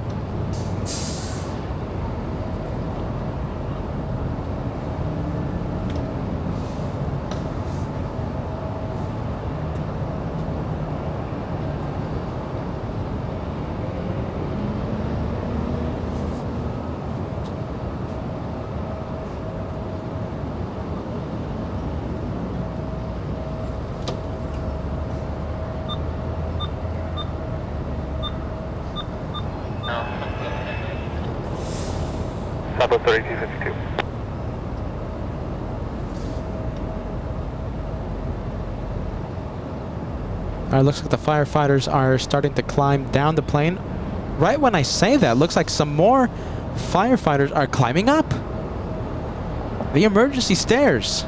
Southwest 3252. Looks like the firefighters are starting to climb down the plane. Right when I say that, looks like some more firefighters are climbing up the emergency stairs.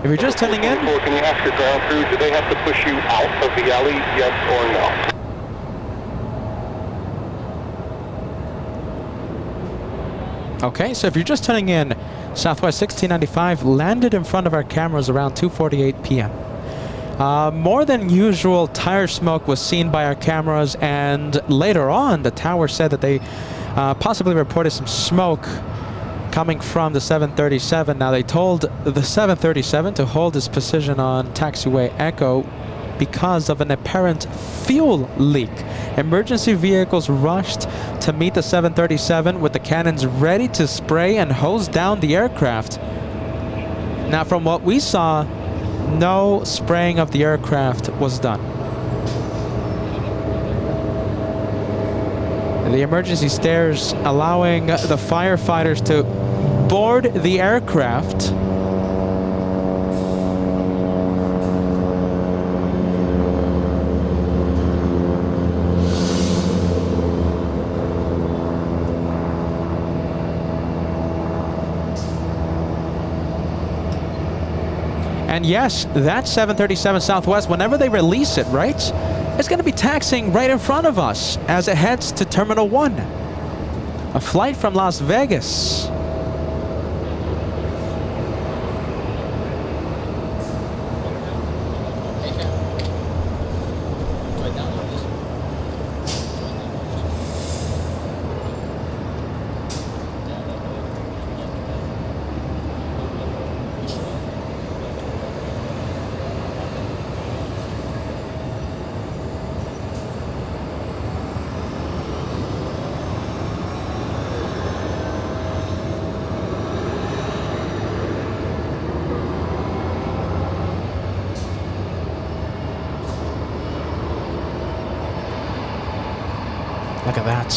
If you're just tuning in, Can you ask your ground crew, do they have to push you out of the alley, yes or no? okay, so if you're just tuning in, Southwest 1695 landed in front of our cameras around 2:48 p.m. More than usual tire smoke was seen by our cameras, and later on the tower said that they possibly reported some smoke coming from the 737. Now they told the 737 to hold its position on Taxiway Echo because of an apparent fuel leak. Emergency vehicles rushed to meet the 737 with the cannons ready to spray and hose down the aircraft. Now from what we saw, no spraying of the aircraft was done. The emergency stairs allowing the firefighters to board the aircraft. And yes, that 737 Southwest, whenever they release it, right, it's going to be taxiing right in front of us as it heads to Terminal 1. A flight from Las Vegas. Look at that.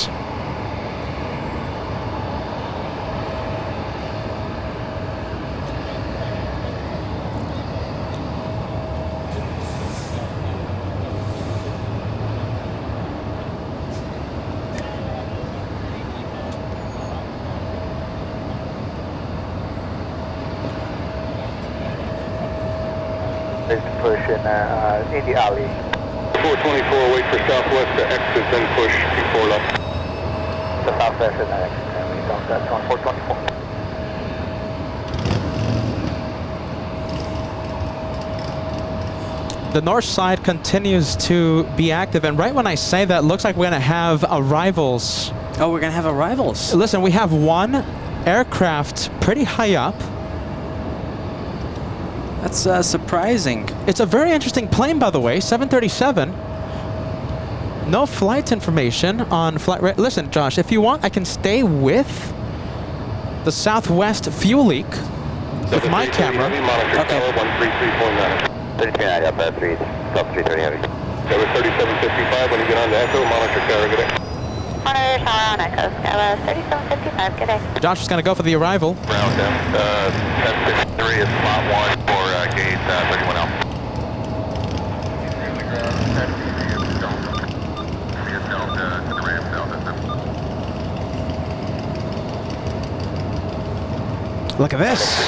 There's a push in the alley. 424, wait for southwest to exit, then push before left. The southwest and the exit. And we don't, that's on 424. The north side continues to be active, and right when I say that, looks like we're gonna have arrivals. Oh, we're gonna have arrivals. Listen, we have one aircraft pretty high up. That's surprising. It's a very interesting plane, by the way, 737. No flight information on flight. Listen, Josh, if you want, I can stay with the southwest fuel leak with my camera. Okay. 1339, up at 3, stop 330 heavy. That was 3755, when you get on the Echo, monitor carrier, good day. Monitor tower on Echo, Skyla 3755, good day. Josh is going to go for the arrival. Round down, 1063 is spot 1 for gate 31 Alpha. Look at this.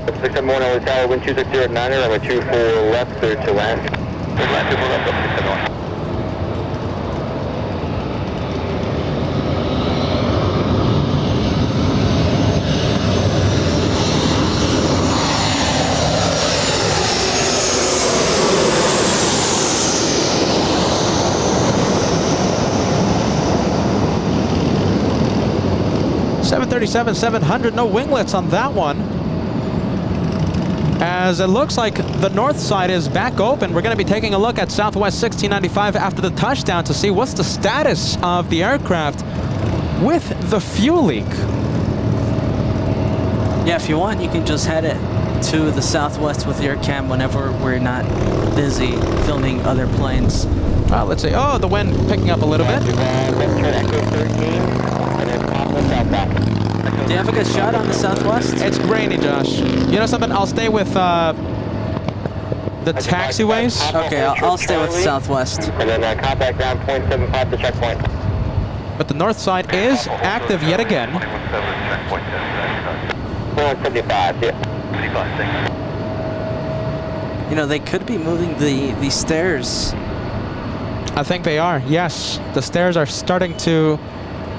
671 on the tower, wind 260 at 9er, runway 24 left, clear to land. Land 24 left, up 671. .737, 700, no winglets on that one. As it looks like the north side is back open, we're going to be taking a look at Southwest 1695 after the touchdown to see what's the status of the aircraft with the fuel leak. Yeah, if you want, you can just head it to the southwest with your cam whenever we're not busy filming other planes. Let's see. Oh, the wind picking up a little bit. Do you have a good shot on the southwest? It's grainy, Josh. You know something? I'll stay with the taxiways. Okay, I'll stay with southwest. And then contact ground 0.75 to checkpoint. But the north side is active yet again. 175, yeah. You know, they could be moving the stairs. I think they are, yes. The stairs are starting to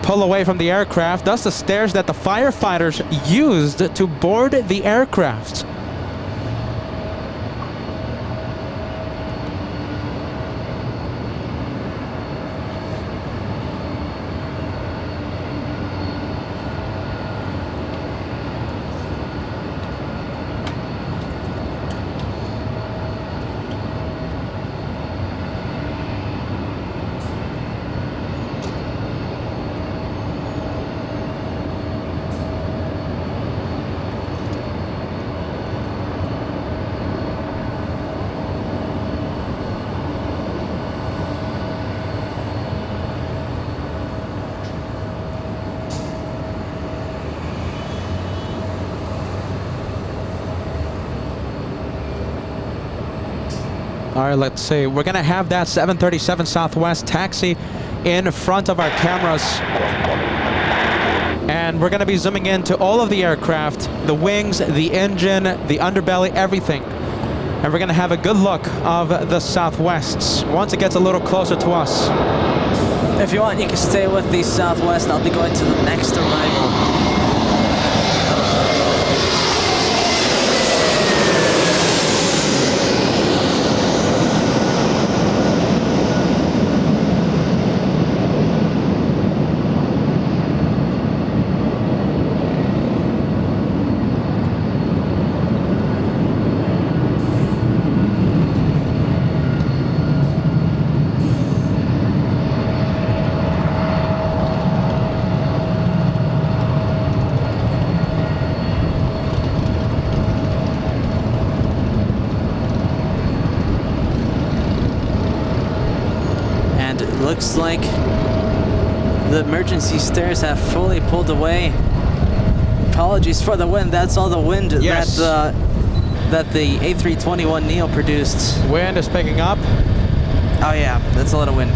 pull away from the aircraft. That's the stairs that the firefighters used to board the aircraft. All right, let's see. We're going to have that 737 Southwest taxi in front of our cameras. And we're going to be zooming into all of the aircraft, the wings, the engine, the underbelly, everything. And we're going to have a good look of the Southwests once it gets a little closer to us. If you want, you can stay with the southwest. I'll be going to the next arrival. looks like the emergency stairs have fully pulled away. Apologies for the wind. That's all the wind Yes. that the A321neo produced. Wind is picking up. Oh yeah, that's a lot of wind.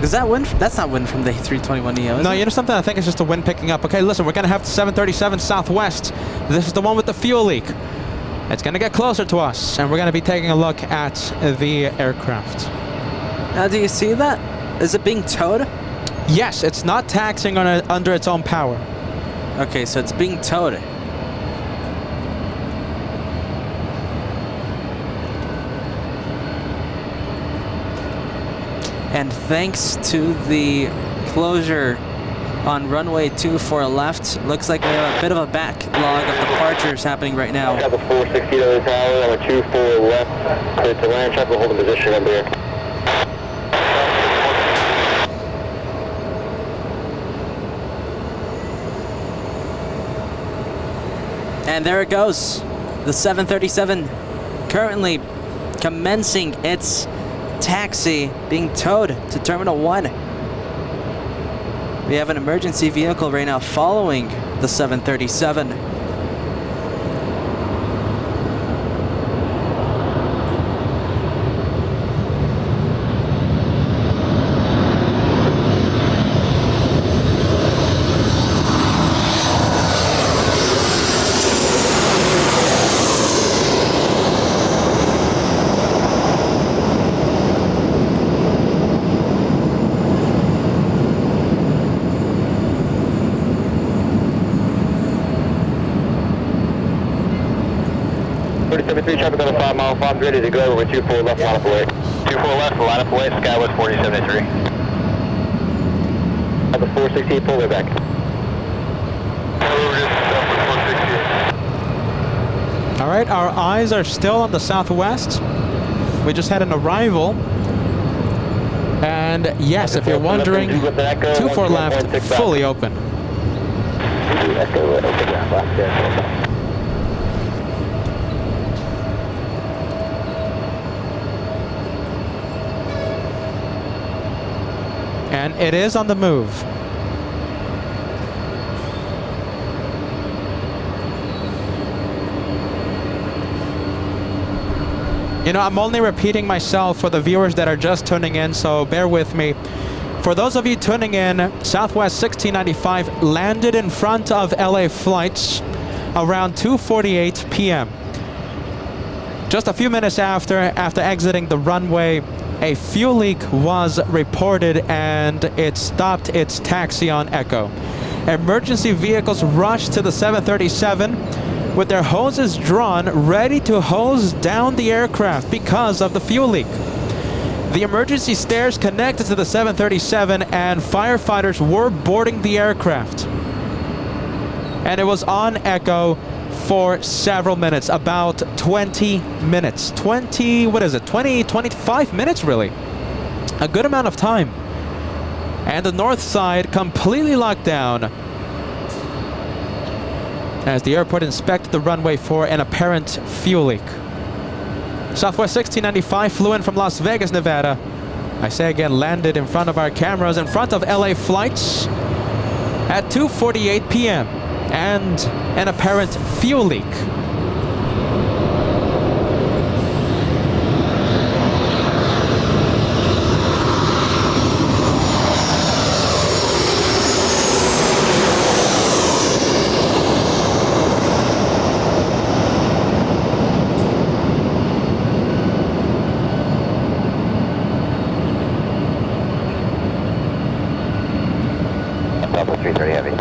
Is that wind? That's not wind from the A321neo, is No, it? you know something? I think it's just the wind picking up. Okay, listen, we're going to have the 737 Southwest. This is the one with the fuel leak. It's going to get closer to us, and we're going to be taking a look at the aircraft. Now, do you see that? Is it being towed? Yes, it's not taxiing on under its own power. Okay, so it's being towed. And thanks to the closure on runway 24 left, looks like we have a bit of a backlog of departures happening right now. Got the 460 to the tower on the 24 left. Clear to land, check, we'll hold the position under here. And there it goes. The 737 currently commencing its taxi, being towed to Terminal 1. We have an emergency vehicle right now following the 737. Traffic on the 5 mile, 5 ready to go. We're 24 left, line up away. 24 left, line up away, Skywest 4073. Have the 468, pull way back. All right, our eyes are still on the Southwest. We just had an arrival. And yes, if you're wondering, 24 left, fully open. And it is on the move. You know, I'm only repeating myself for the viewers that are just tuning in, so bear with me. For those of you tuning in, Southwest 1695 landed in front of LA flights around 2:48 p.m. Just a few minutes after exiting the runway, a fuel leak was reported and it stopped its taxi on Echo. Emergency vehicles rushed to the 737 with their hoses drawn, ready to hose down the aircraft because of the fuel leak. The emergency stairs connected to the 737 and firefighters were boarding the aircraft. And it was on Echo for several minutes, about 20 minutes. 25 minutes really. A good amount of time. And the north side completely locked down as the airport inspected the runway for an apparent fuel leak. Southwest 1695 flew in from Las Vegas, Nevada. I say again, landed in front of our cameras in front of LA flights at 2:48 p.m. and an apparent fuel leak. Level 330 heavy.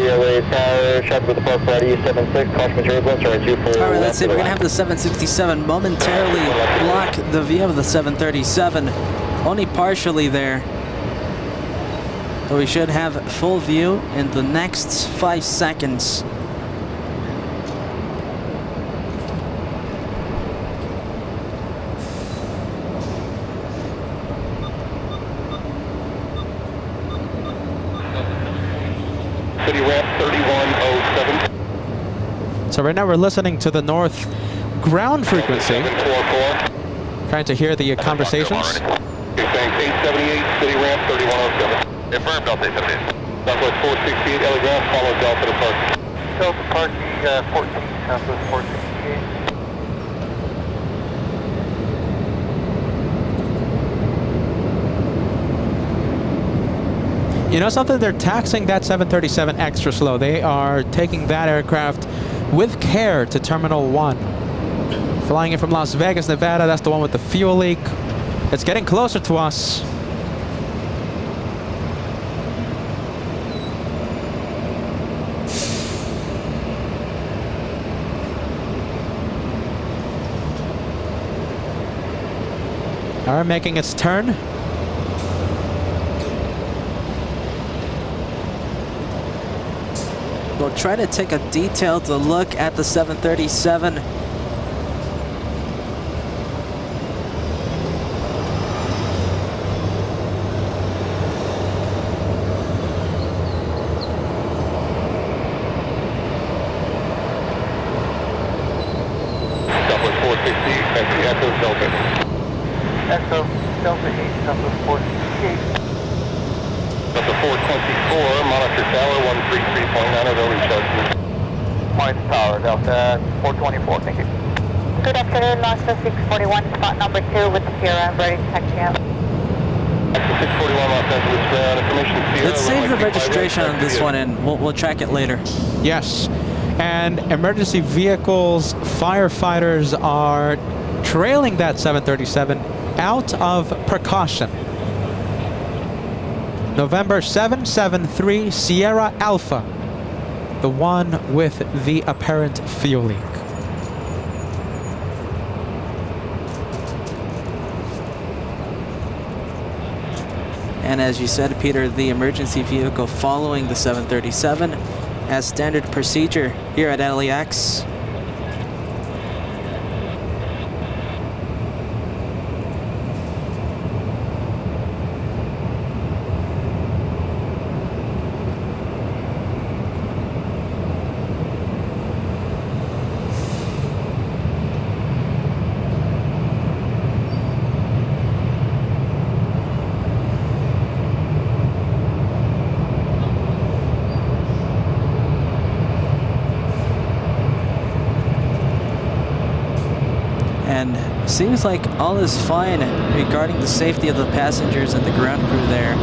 LA Tower, shot with the plus flight E76, caution material gloves, sorry, 24. All right, let's see. We're going to have the 767 momentarily block the view of the 737. Only partially there. But we should have full view in the next 5 seconds. city ramp 3107. So right now we're listening to the north ground frequency, 744. trying to hear the conversations. You're saying 878, city ramp 3107. Affirmed, Delta 878. Southwest 468, LA ground, follow Delta to park. Delta parking 14, Southwest 468. You know something? They're taxing that 737 extra slow. They are taking that aircraft with care to Terminal 1. Flying in from Las Vegas, Nevada. That's the one with the fuel leak. It's getting closer to us. All right, making its turn. We'll try to take a detailed look at the 737. Southwest 460, taxi Echo Delta. Echo Delta 8, Southwest 468. Delta 424, monitor tower 133.9, over recharge. Monitor tower, Delta 424, thank you. Good afternoon, Master 641, spot number 2 with Sierra, ready to taxi out. Access 641 Los Angeles ground, information Sierra. Let's save the runway 25 registration right, on this taxi one and we'll track it later. Yes. And emergency vehicles, firefighters are trailing that 737 out of precaution. November 773 Sierra Alpha, the one with the apparent fuel leak. And as you said, Peter, the emergency vehicle following the 737 as standard procedure here at LAX. And seems like all is fine regarding the safety of the passengers and the ground crew there.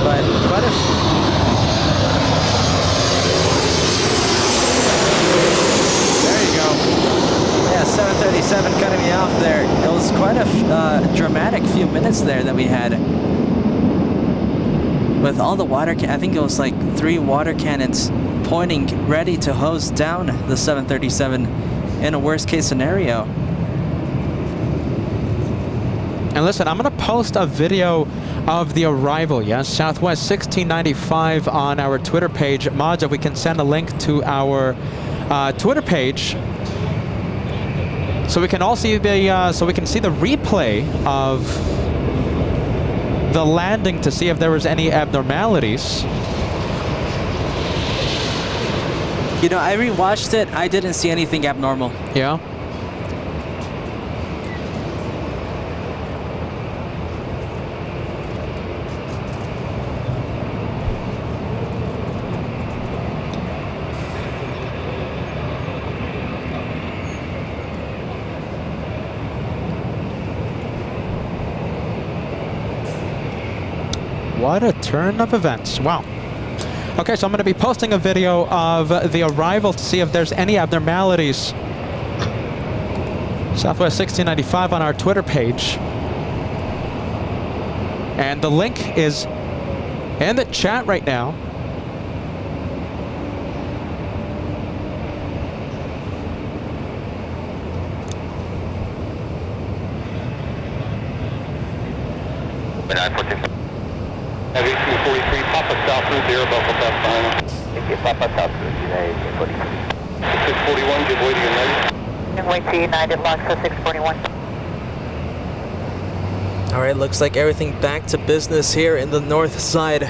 But quite a There you go. yeah, 737 cutting me off there. It was quite a dramatic few minutes there that we had. With all the water I think it was like 3 water cannons pointing ready to hose down the 737 in a worst case scenario. And listen, I'm going to post a video of the arrival, yes? Southwest 1695 on our Twitter page. Maj, if we can send a link to our Twitter page so we can all see the so we can see the replay of the landing to see if there was any abnormalities. You know, I rewatched it. I didn't see anything abnormal. Yeah. What a turn of events. Wow. Okay, so I'm going to be posting a video of the arrival to see if there's any abnormalities. Southwest 1695 on our Twitter page. And the link is in the chat right now. Have 1843, Papa South Route 0, Buffalo South behind us. Thank you, Papa South Route, 641, give way to United. And wait to United, LAX 641. Alright, looks like everything back to business here in the north side.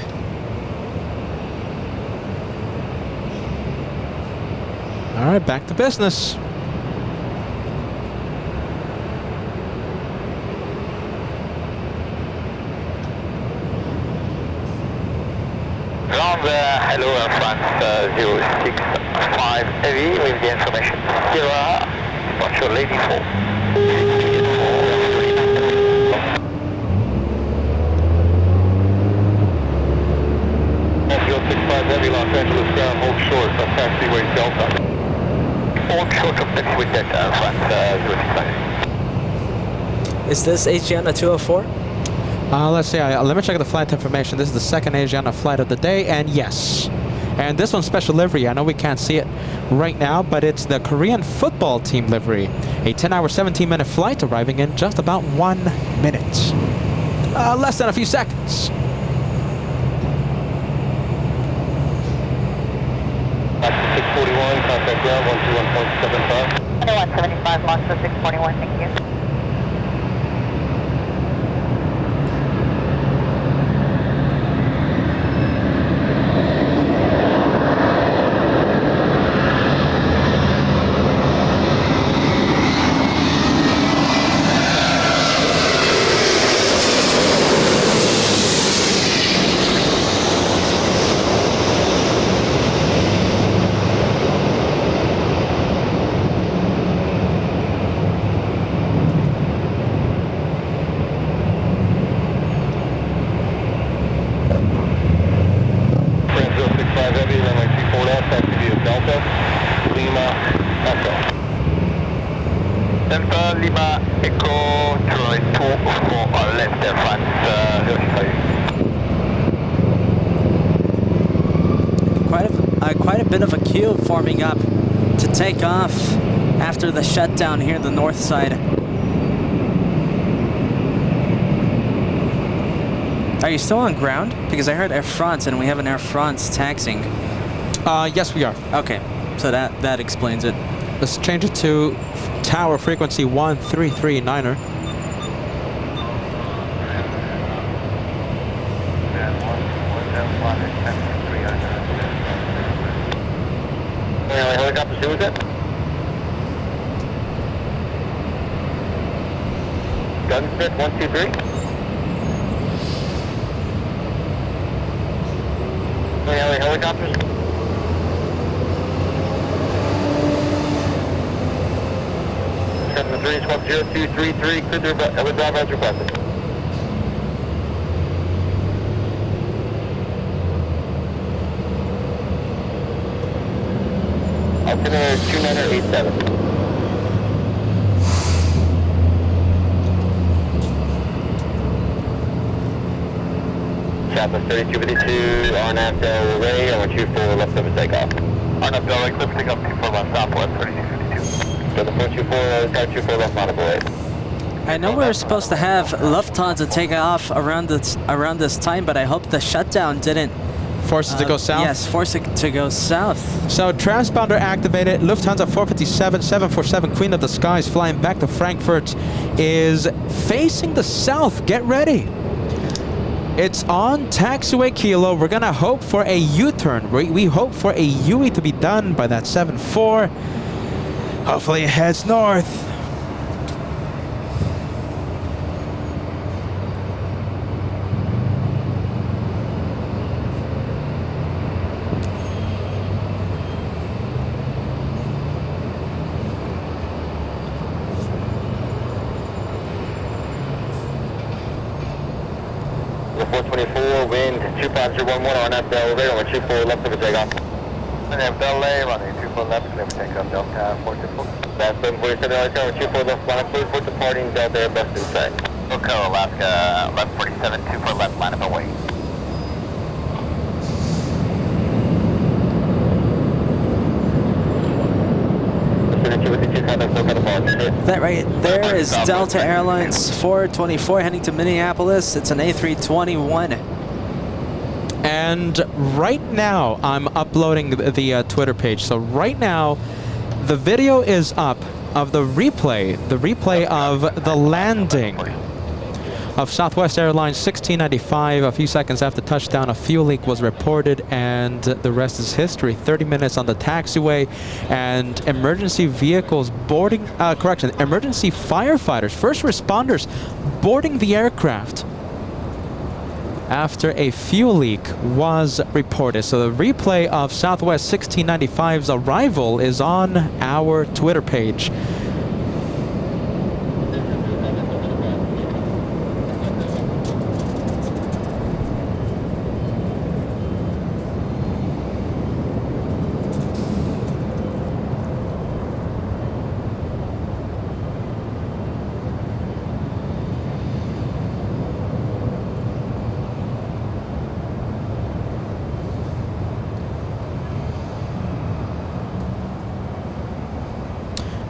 right, back to business. Ground, hello, France 065 heavy with the information. Sierra, departure lady 4. 065 heavy, Los Angeles ground, hold short of Taxiway Delta. Hold short of Taxiway Delta, France 065. Is this Asiana 204? Let's see. Let me check the flight information. This is the second Asiana flight of the day, and yes. And this one's special livery. I know we can't see it right now, but it's the Korean football team livery. A 10-hour, 17-minute flight arriving in just about 1 minute. Less than a few seconds. Back to 641, contact ground 121.75. 175, launch to 641, thank you. Delta Lima Echo Troy 2 for left France 05. Quite a bit of a queue forming up to take off after the shutdown here in the north side. Are you still on ground? Because I heard Air France and we have an Air France taxiing. Yes, we are. Okay, so that explains it. Let's change it to tower frequency 1339er. Helicopter, who is it? Gunsmith 123. Helicopters. Seven 3 swap 0233, clear their drive as requested. Altimeter 2987. Southwest 3252, RNAV Del Rey, I want you for left of takeoff. RNAV Del Rey, clear for takeoff 24 left, Southwest 3252. So the 424 left, not away. I know we were supposed to have Lufthansa take off around this time, but I hope the shutdown didn't Force it to go south? Yes, force it to go south. So transponder activated. Lufthansa 457, 747 Queen of the Skies flying back to Frankfurt is facing the south. Get ready. It's on Taxiway Kilo. We're gonna hope for a U-turn. We hope for a UE to be done by that 7-4. Hopefully it heads north. The 424, wind 25011 on that elevator, on 24 left of a takeoff. And then Bel-Air, running 24 left, clear for takeoff, Delta 424. That's 747, Alaska, 24 left, line up, clear for departing, Delta Airbus inside. Okay, Alaska, left 47, 24 left, line up away. That right there is Delta Airlines 424 heading to Minneapolis. It's an A321. And right now, I'm uploading the Twitter page. So right now, the video is up of the replay of the landing of Southwest Airlines 1695. A few seconds after touchdown, a fuel leak was reported, and the rest is history. 30 minutes on the taxiway, and emergency vehicles boarding, emergency firefighters, first responders boarding the aircraft after a fuel leak was reported. So the replay of Southwest 1695's arrival is on our Twitter page.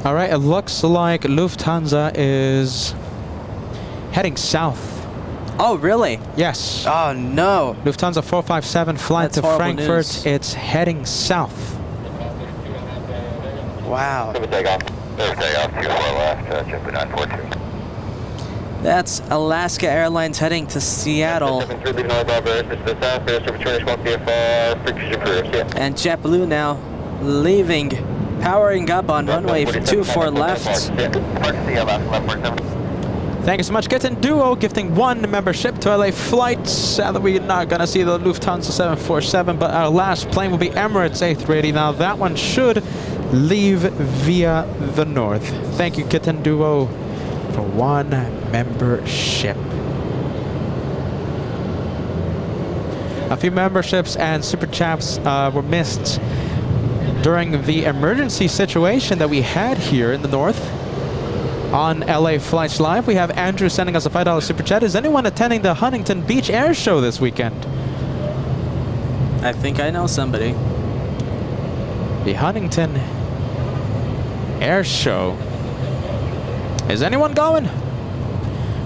All right, it looks like Lufthansa is heading south. Oh, really? Yes. Oh, no. Lufthansa 457 flight That's to horrible Frankfurt. news. It's heading south. Wow. There's takeoff. There's takeoff, 24 left, Jump 942. That's Alaska Airlines heading to Seattle. 73 leaving all above Earth, to the south, finish over turn, walk VFR, frequency approved, yeah. And JetBlue now leaving, powering up on runway 24 left. Thank you so much, Kitten Duo, gifting 1 membership to LA flights. Sadly, we're not going to see the Lufthansa 747, but our last plane will be Emirates 830. Now, that one should leave via the north. Thank you, Kitten Duo, for 1 membership. A few memberships and super chats were missed during the emergency situation that we had here in the north on LA Flights Live. We have Andrew sending us a $5 super chat. Is anyone attending the Huntington Beach Air Show this weekend? I think I know somebody. The Huntington Air Show. Is anyone going?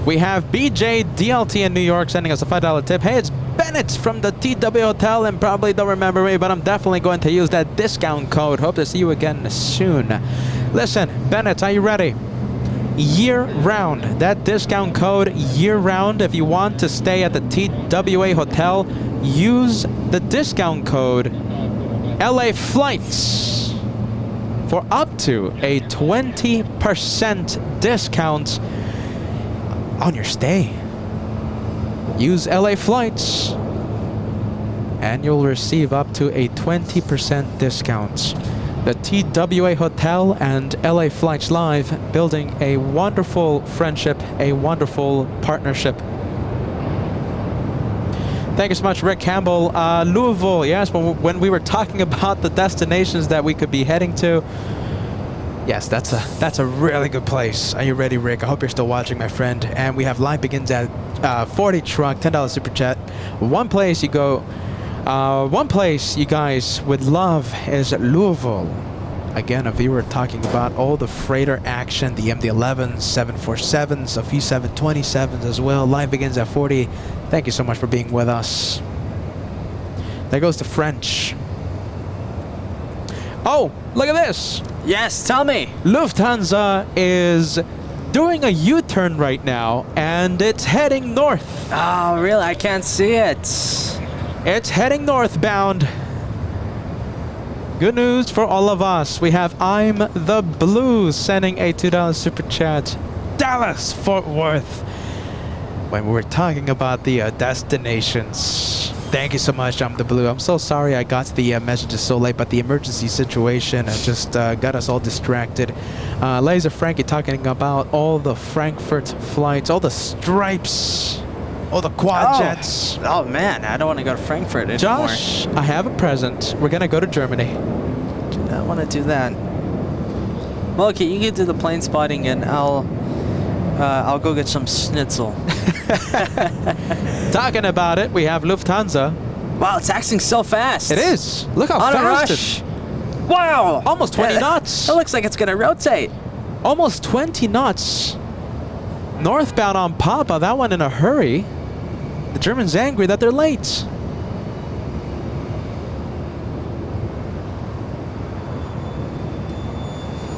We have BJ DLT in New York sending us a $5 tip. Hey, it's Bennett from the TW Hotel, and probably don't remember me, but I'm definitely going to use that discount code. Hope to see you again soon. Listen, Bennett, are you ready? Year-round. That discount code year-round. If you want to stay at the TWA Hotel, use the discount code LA Flights for up to a 20% discount on your stay. Use LA Flights and you'll receive up to a 20% discount. The TWA Hotel and LA Flights Live, building a wonderful friendship, a wonderful partnership. Thank you so much, Rick Campbell. Louisville, yes, when we were talking about the destinations that we could be heading to, yes, that's a really good place. Are you ready, Rick? I hope you're still watching, my friend. And we have live begins at 40 truck, $10 super chat. One place you go, one place you guys would love is Louisville. Again, a viewer talking about all the freighter action, the MD-11s, 747s, a few 727s as well. Live begins at 40. Thank you so much for being with us. There goes the French. Oh, look at this. Yes, tell me. Lufthansa is doing a U-turn right now, and it's heading north. Oh, really? I can't see it. It's heading northbound. Good news for all of us. We have I'm the Blue sending a $2 super chat. Dallas, Fort Worth. When we were talking about the destinations. Thank you so much, I'm the Blue. I'm so sorry I got the messages so late, but the emergency situation just got us all distracted. Laser Frankie talking about all the Frankfurt flights, all the stripes, all the quad jets. Oh man, I don't want to go to Frankfurt anymore. Josh, I have a present. We're gonna go to Germany. Do not want to do that. Well, okay, you can do the plane spotting, and I'll go get some schnitzel. Talking about it, we have Lufthansa. Wow, it's acting so fast. It is. Look how On a fast rush. it. Wow. Almost 20 knots. It looks like it's gonna rotate. Almost 20 knots. Northbound on Papa. That one in a hurry. The Germans angry that they're late.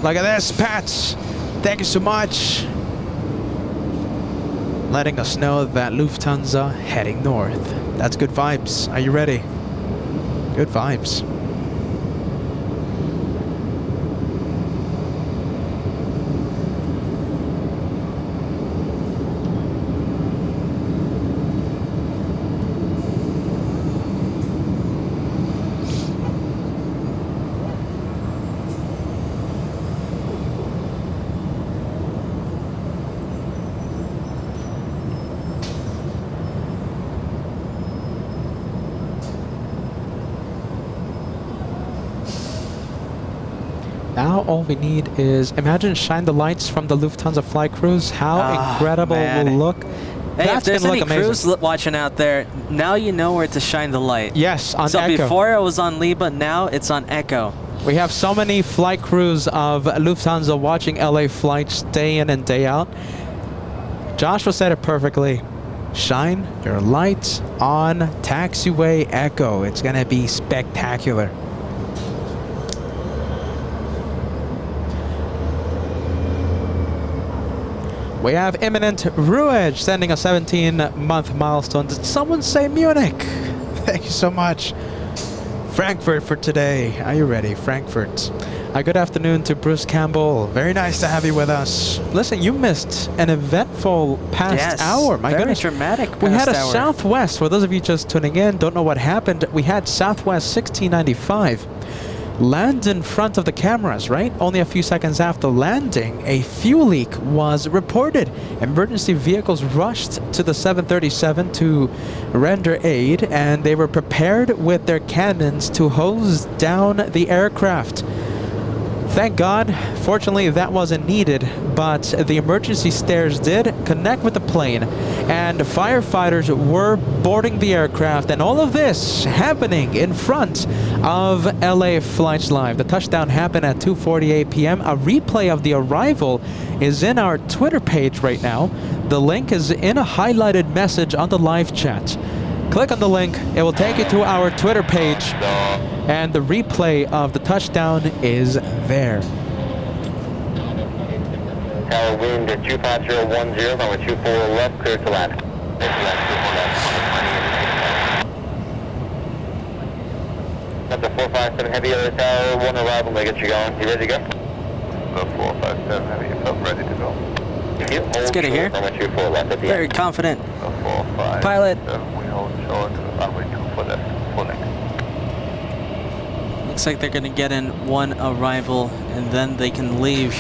Look at this, Pat. Thank you so much. letting us know that Lufthansa heading north. That's good vibes. Are you ready? Good vibes. Now all we need is, imagine shine the lights from the Lufthansa fly crews. How incredible man. will look. Hey, That's if there's gonna any look amazing. crews watching out there, now you know where to shine the light. Yes, on So Echo. before it was on Liba, now it's on Echo. We have so many flight crews of Lufthansa watching LA flights day in and day out. Joshua said it perfectly. Shine your lights on Taxiway Echo. It's gonna be spectacular. We have imminent Ruej sending a 17-month milestone. Did someone say Munich? Thank you so much. Frankfurt for today. Are you ready? Frankfurt. Good afternoon to Bruce Campbell. Very nice to have you with us. Listen, you missed an eventful past hour. My very goodness. dramatic past We had a hour. Southwest. For those of you just tuning in, don't know what happened. We had Southwest 1695 land in front of the cameras, right? Only a few seconds after landing, a fuel leak was reported. Emergency vehicles rushed to the 737 to render aid, and they were prepared with their cannons to hose down the aircraft. Thank God, fortunately that wasn't needed, but the emergency stairs did connect with the plane, and firefighters were boarding the aircraft, and all of this happening in front of LA Flights Live. The touchdown happened at 2:48 p.m. A replay of the arrival is in our Twitter page right now. The link is in a highlighted message on the live chat. Click on the link, it will take you to our Twitter page, and the replay of the touchdown is there. Tower wind at 25010, number 24 left, clear to land. Number 457 heavy other tower, 1 arrival, may get you going. You ready to go? Number 457 heavy, I'm ready to go. It's good to hear. Number 24 left at the Very end. confident. Number 457, Pilot. we hold short, runway 24 left, full length. Looks like they're gonna get in one arrival and then they can leave.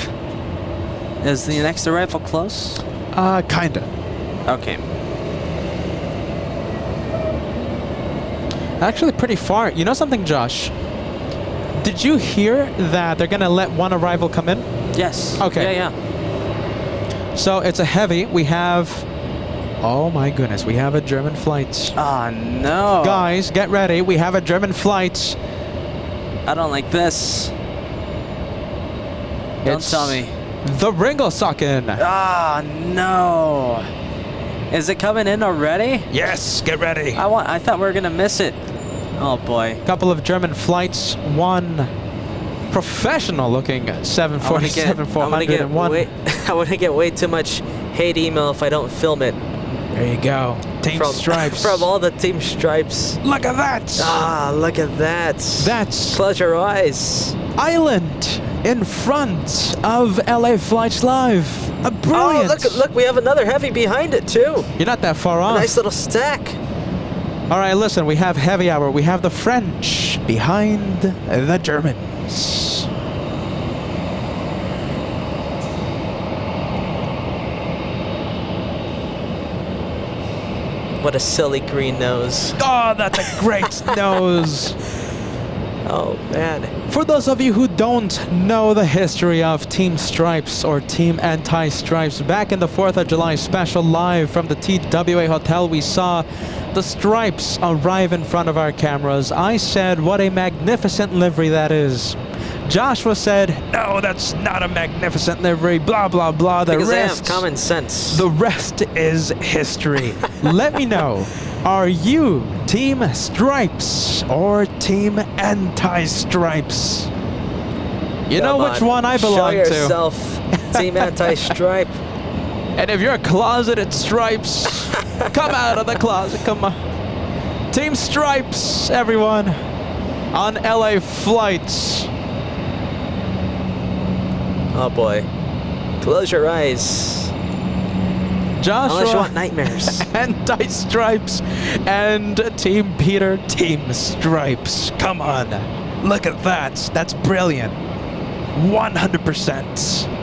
Is the next arrival close? Kinda. Okay. Actually pretty far. You know something, Josh? Did you hear that they're gonna let one arrival come in? Yes. Okay. Yeah. So it's a heavy. We have, oh my goodness, we have a German flight. Oh no. Guys, get ready. We have a German flight. I don't like this. Don't It's tell me. the Ringelsocken. Ah no. Is it coming in already? Yes, get ready. I thought we were gonna miss it. Oh boy. Couple of German flights. One professional looking 747-401. I want to get way too much hate email if I don't film it. There you go. Team Stripes. From all the Team Stripes. Look at that. Ah, look at that. That's Close your eyes. Island in front of LA Flights Live. A brilliant. Oh, look, we have another heavy behind it too. You're not that far A off. nice little stack. All right, listen, we have heavy hour. We have the French behind the Germans. What a silly green nose. Oh, that's a great nose. Oh, man. For those of you who don't know the history of Team Stripes or Team Anti-Stripes, back in the 4th of July special live from the TWA Hotel, we saw the Stripes arrive in front of our cameras. I said, what a magnificent livery that is. Joshua said, no, that's not a magnificent livery, blah, blah, blah. Because I have common sense. The rest is history. Let me know. Are you Team Stripes or Team Anti-Stripes? You know which one I belong Show to. yourself, Team Anti-Stripe. And if you're closeted Stripes, come out of the closet. Come on. Team Stripes, everyone, on LA flights. Oh boy. Close your eyes. Unless you Joshua want nightmares. Anti-Stripes and Team Peter, Team Stripes. Come on. Look at that. That's brilliant. 100%.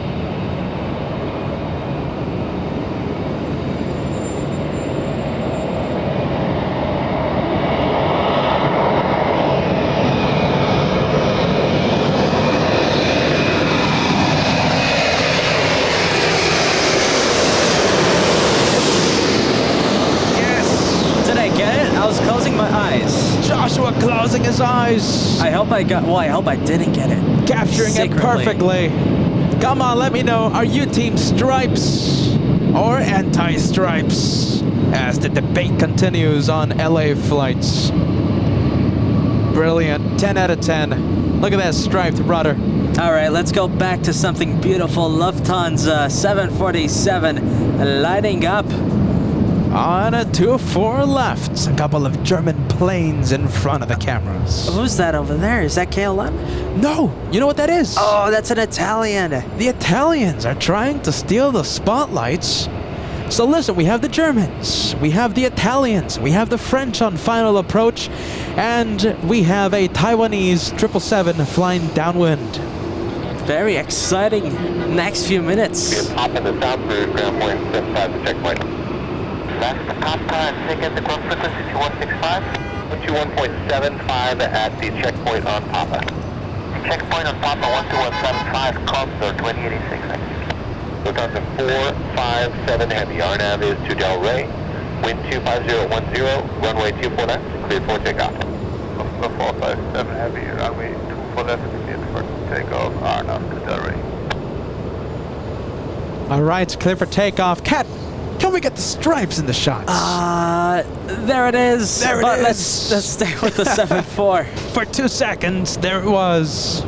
Joshua closing his eyes. I hope I got. Well, I hope I didn't get it. Capturing it perfectly. Come on, let me know. Are you Team Stripes or anti-Stripes? As the debate continues on LA flights. Brilliant. 10 out of 10. Look at that striped rudder. All right, let's go back to something beautiful. Lufthansa 747 lighting up. On a 2-4 left. A couple of German planes in front of the cameras. Who's that over there? Is that KLM? No! You know what that is? Oh, that's an Italian. The Italians are trying to steal the spotlights. So listen, we have the Germans, we have the Italians, we have the French on final approach, and we have a Taiwanese 777 flying downwind. Very exciting next few minutes. Hop in the south route, ground point 75 to checkpoint. Left Papa and ticket the ground frequency 2165. 21.75 at the checkpoint on Papa. Checkpoint on Papa 12175, Cogstar 2086. Lufthansa 457 Heavy, RNAV is to Del Rey, wind 25010, runway 24 left, cleared for takeoff. 457 Heavy, runway 24 left, cleared for takeoff, RNAV to Del Rey. All right, clear for takeoff. Cat, can we get the stripes in the shots? There it is. There it but is. Let's stay with the 7-4. For 2 seconds, there it was.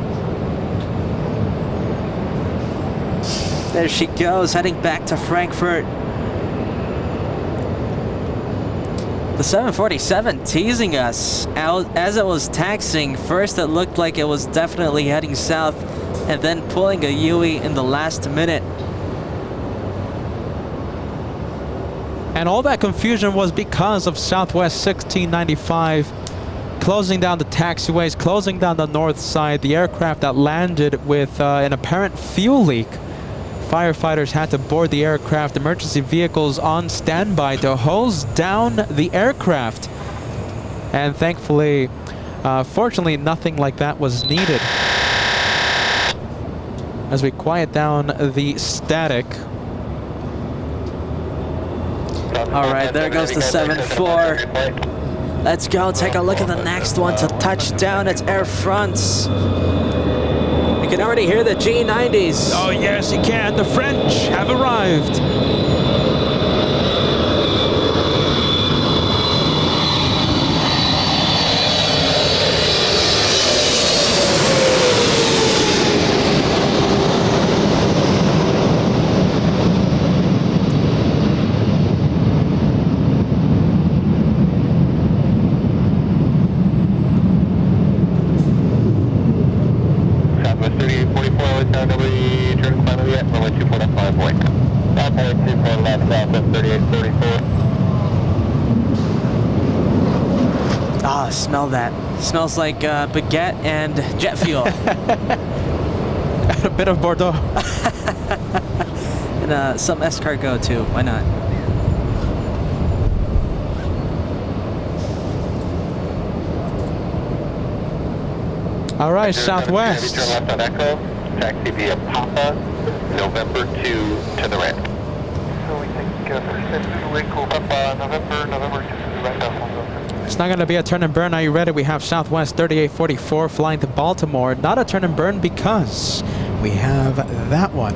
There she goes, heading back to Frankfurt. The 747 teasing us as it was taxiing. First it looked like it was definitely heading south and then pulling a UE in the last minute. And all that confusion was because of Southwest 1695 closing down the taxiways, closing down the north side. The aircraft that landed with an apparent fuel leak. Firefighters had to board the aircraft, emergency vehicles on standby to hose down the aircraft. And thankfully, fortunately, nothing like that was needed. As we quiet down the static. All right, there goes the 7-4. Let's go take a look at the next one to touch down. It's Air France. You can already hear the G90s. Oh yes, you can. The French have arrived. Ah, smell that. Smells like baguette and jet fuel. A bit of Bordeaux. And some escargot too. Why not? All right, Southwest. Turn left on Echo, taxi via Papa, November 2 to the right. So we think Echo Papa, November 2 to the right. It's not going to be a turn and burn. Are you ready? We have Southwest 3844 flying to Baltimore. Not a turn and burn because we have that one.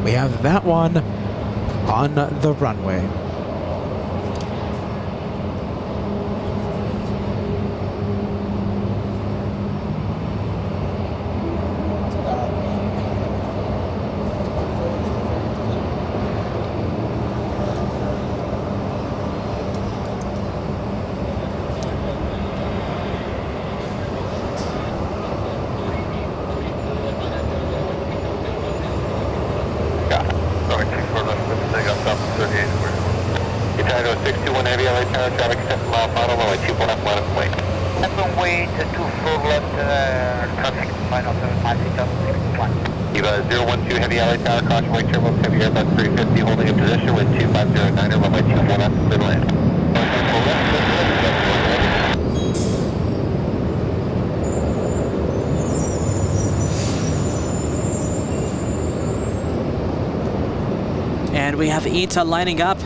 We have that one on the runway. tower, traffic 7 mile final, runway 24 left, line of plane. Runway 24 left, traffic final 7 miles, 6061. Eva 012 Heavy LA Tower, caution wake turbulence, heavy Airbus 350 holding in position with 2509, runway 24 left, clear to land. And we have ETA lining up.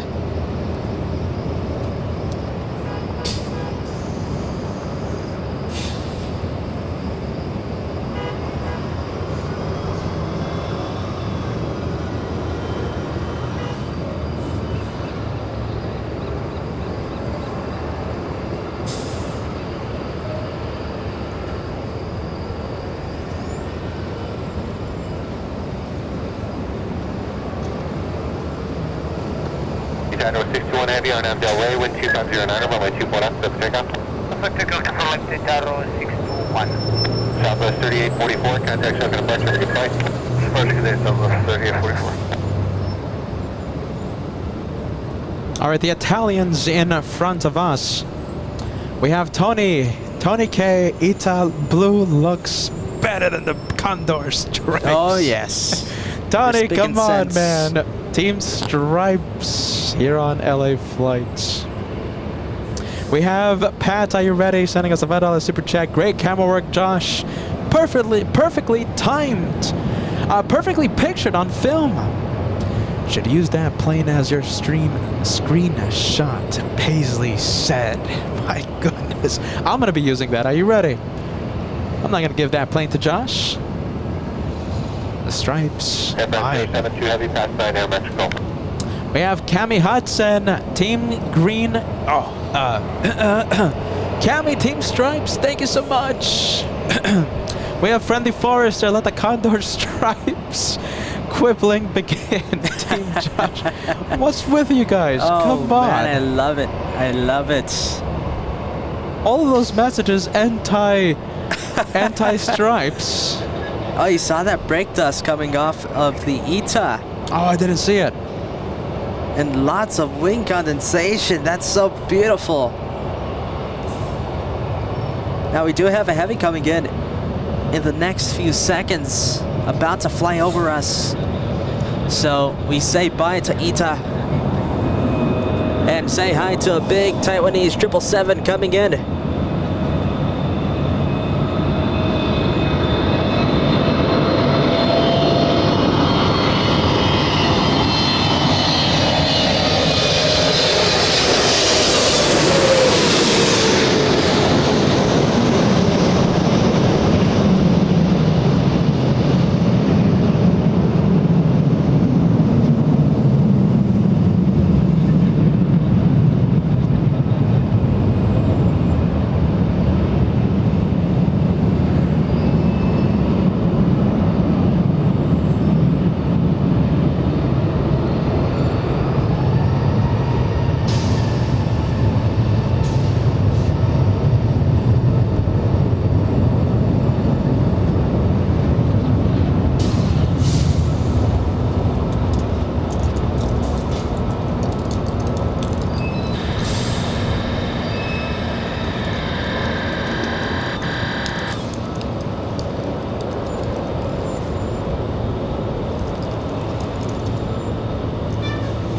Dino 61 Heavy on Del Rey, wind 2509, runway 24 left, up takeoff. Perfect takeoff to select Daro 621. Southwest 3844, contact show departure, have a good flight. Departure today, Southwest 3844. All right, the Italians in front of us. We have Tony. Tony K. Ita Blue looks better than the Condor stripes. Oh, yes. Tony, You're come speaking on, sense. man. Team Stripes here on LA Flights. We have Pat, are you ready? Sending us a $5 super chat. Great camera work, Josh. Perfectly timed. Perfectly pictured on film. Should use that plane as your screen shot, Paisley said. My goodness. I'm going to be using that. Are you ready? I'm not going to give that plane to Josh. The Stripes. FS 72 Heavy, past 9 Air Mexico. We have Cami Hudson, Team Green. Cami, Team Stripes, thank you so much. We have Friendly Forester, let the Condor Stripes quibbling begin. Team Josh. What's with you guys? Oh, Come on. man, I love it. I love it. All of those messages anti-Stripes. Oh, you saw that brake dust coming off of the ETA. Oh, I didn't see it. And lots of wing condensation. That's so beautiful. Now we do have a heavy coming in the next few seconds, about to fly over us. So we say bye to ETA and say hi to a big Taiwanese 777 coming in.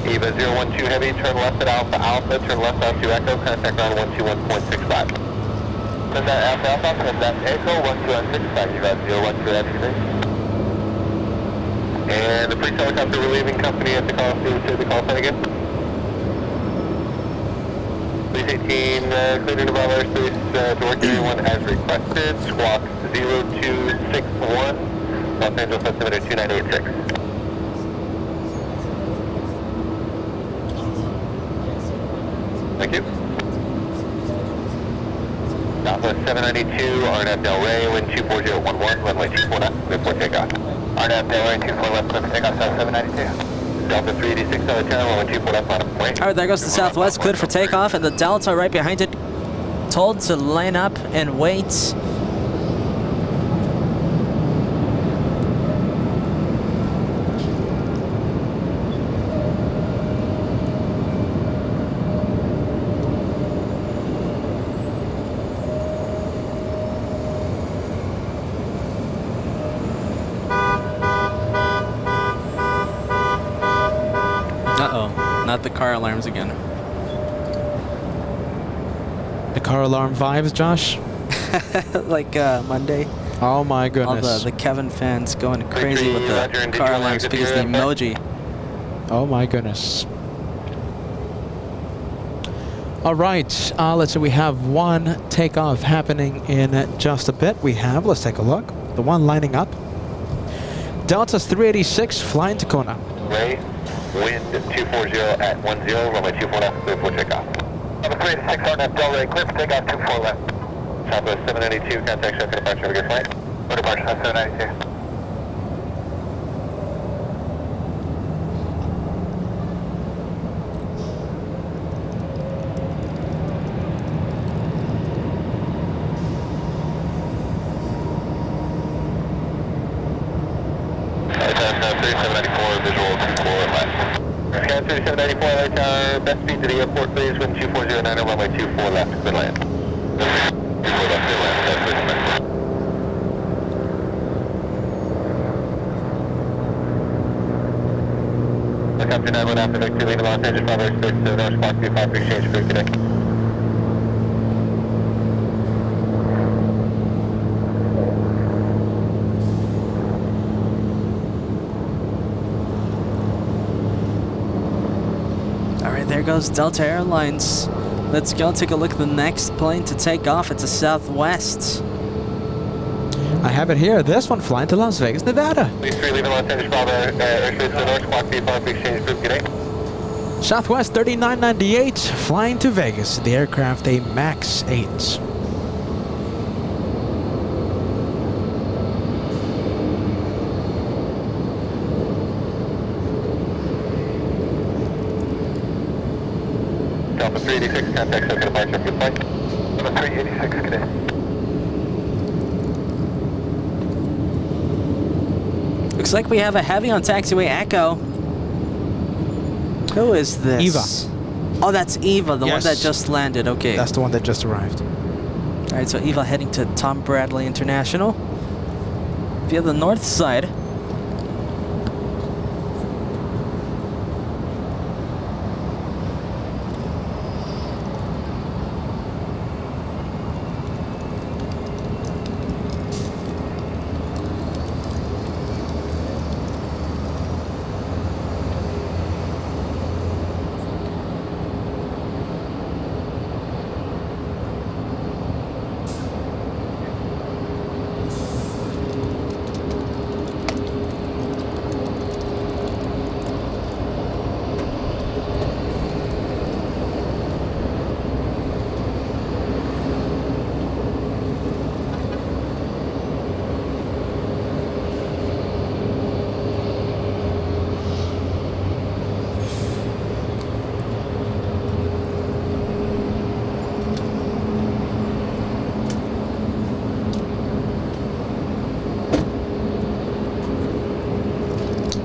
Eva 012 Heavy, turn left at Alpha Alpha, turn left onto Echo, contact ground 121.65. Send that Alpha Alpha, send that Echo 121.65, Eva 012 Heavy. And the police helicopter relieving company at the call, say the call sign again. Police 18, cleaning the Bravo airspace to work everyone as requested, squawk 0261, Los Angeles altimeter 2986. Thank you. Southwest 792, RNAV Del Rey, wind 24011, runway 24 left, clear for takeoff. RNAV Del Rey, 24 left, clear for takeoff, South 792. Delta 386, out of town, runway 24 left, line up point. All right, there goes the Southwest, cleared for takeoff, and the Delta right behind it, told to line up and wait. not the car alarms again. The car alarm vibes, Josh? Like Monday. Oh my All goodness. the Kevin fans going crazy with the car alarms because the emoji. Oh my goodness. All right, let's see, we have one takeoff happening in just a bit. Let's take a look. The one lining up. Delta's 386 flying to Kona. Ray, wind 240 at 10, runway 24 left, clear for takeoff. Number 386 RNF Delray, clear for takeoff 24 left. Southwest 792, contact shut for departure, have a good flight. For departure, 792. Scan 3794, light tower, best speed to the airport, please, wind 2409, runway 24 left, good land. 24 left, good land, that's good land. Welcome to 91 after Victor, leaving Los Angeles, Bravo 6, North Squawk 35 for exchange for today. There goes Delta Airlines. Let's go take a look at the next plane to take off. It's a Southwest. I have it here. This one flying to Las Vegas, Nevada. Please free leaving Los Angeles, Bravo, airspace to North Squawk 35 for exchange group, good day. Southwest 3998 flying to Vegas. The aircraft a MAX 8. Delta 386, contact shut for departure, good flight. Number 386, good day. Looks like we have a heavy on taxiway Echo. Who is this? Eva. Oh, that's Eva, the one Yes. that just landed. Okay. That's the one that just arrived. All right, so Eva heading to Tom Bradley International via the north side.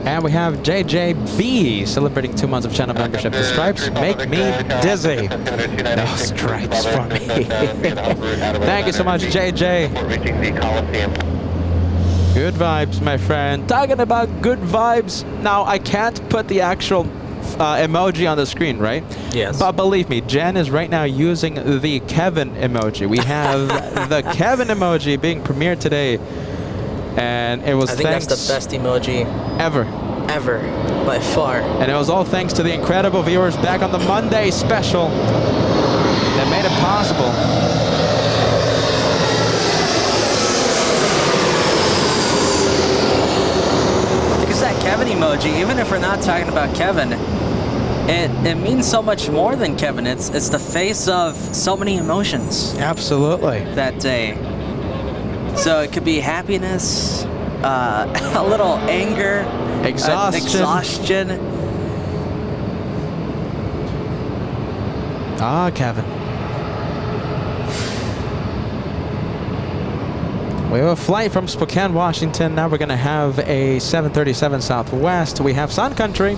And we have JJB celebrating 2 months of channel membership. The stripes make me dizzy. No stripes for me. Thank you so much, JJ. Reaching the Coliseum. Good vibes, my friend. Talking about good vibes. Now, I can't put the actual emoji on the screen, right? Yes. But believe me, Jen is right now using the Kevin emoji. We have the Kevin emoji being premiered today. And it was I think thanks that's the best emoji ever. ever, by far. And it was all thanks to the incredible viewers back on the Monday special that made it possible. Because that Kevin emoji, even if we're not talking about Kevin, it means so much more than Kevin. It's the face of so many emotions Absolutely. that day. So it could be happiness, a little anger, exhaustion. Ah, Kevin. We have a flight from Spokane, Washington. Now we're going to have a 737 Southwest. We have Sun Country.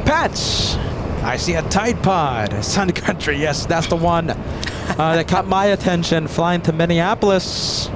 Pets! I see a Tide Pod. Sun Country, yes, that's the one that caught my attention. Flying to Minneapolis.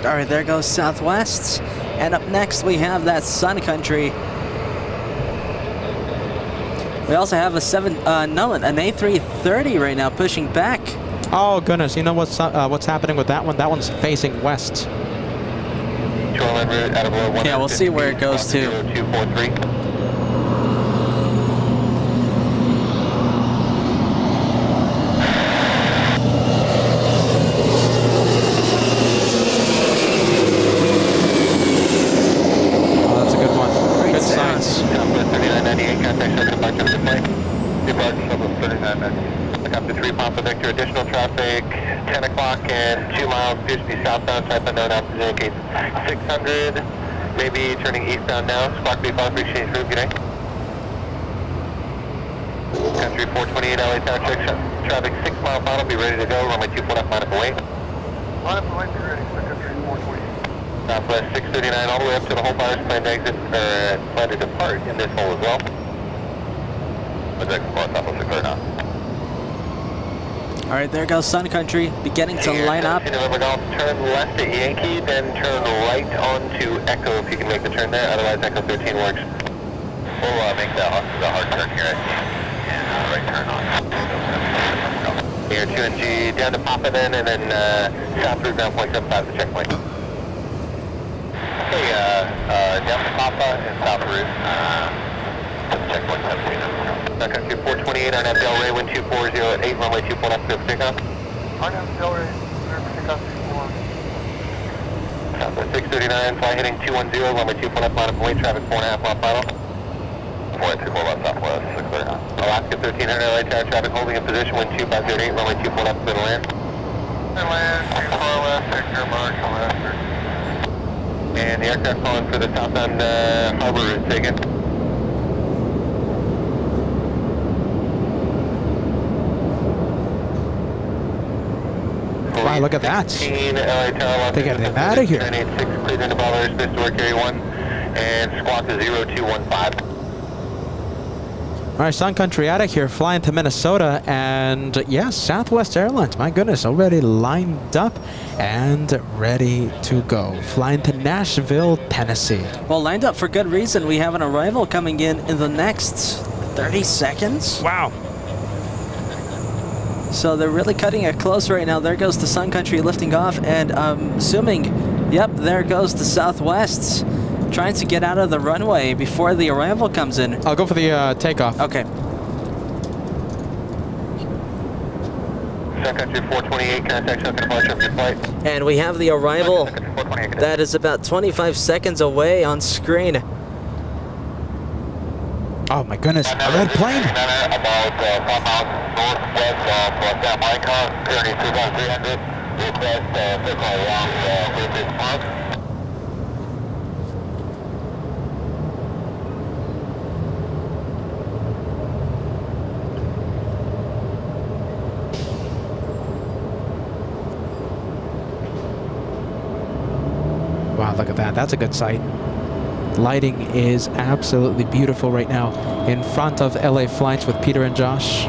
All right, there goes Southwest. And up next, we have that Sun Country. We also have an A330 right now pushing back. Oh goodness, you know what's happening with that one? That one's facing west. Yeah, we'll see where it goes to. 0243. Oh, that's a good one. Good signs. Southwest 3998, contact circuit back to the plane. Depart Southwest 3998. Look up to 3 Papa Victor, additional traffic, 10 o'clock and 2 miles, appears to be southbound, type unknown, altitude indicates 600, maybe turning eastbound now, Squawk B5 for exchange route, good day. Country 428, LA Tower, check traffic 6 mile final, be ready to go, runway 24 left, line up away. Line up away, be ready for Country 428. Southwest 639 all the way up to the whole buyer's plan to exit, plan to depart in this hole as well. Southwest 639. All right, there goes Sun Country, beginning to line up. November Golf, turn left at Yankee, then turn right onto Echo if you can make the turn there. Otherwise, Echo 13 works. We'll make the hard turn here and right turn on. Here 2NG down to Papa then, and then south route down 0.75 the checkpoint. Okay, down to Papa and south route to the checkpoint 17. Country 428 on Del Rey, wind 240 at 8, runway 24 left, clear for takeoff. On Del Rey, clear for takeoff 24. Southwest 639, fly heading 210, runway 24 left, line up away, traffic 4.5 mile final. 424 left, Southwest 639. Alaska 1300, LA Tower, traffic holding in position, wind 2508, runway 24 left, clear to land. Clear land, 24 left, sector mark, Alaska. And the aircraft calling for the southbound harbor route, say again. Wow, look at that. They got them out of here. 986, cleared into Ball airspace to work area 1, and squawk to 0215. All right, Sun Country out of here, flying to Minnesota, and yes, Southwest Airlines, my goodness, already lined up and ready to go. Flying to Nashville, Tennessee. Well, lined up for good reason. We have an arrival coming in the next 30 seconds. Wow. So they're really cutting it close right now. There goes the Sun Country lifting off, and I'm assuming, yep, there goes the Southwest trying to get out of the runway before the arrival comes in. I'll go for the takeoff. Okay. Sun Country 428, contact Sun departure of your flight. And we have the arrival. Sun Country 428, That is about 25 seconds away on screen. Oh my goodness, a red plane. About 1 mile northwest of San Marcos, currently 2,300. Request circle around Griffith Park. Wow, look at that. That's a good sight. Lighting is absolutely beautiful right now in front of LA Flights with Peter and Josh.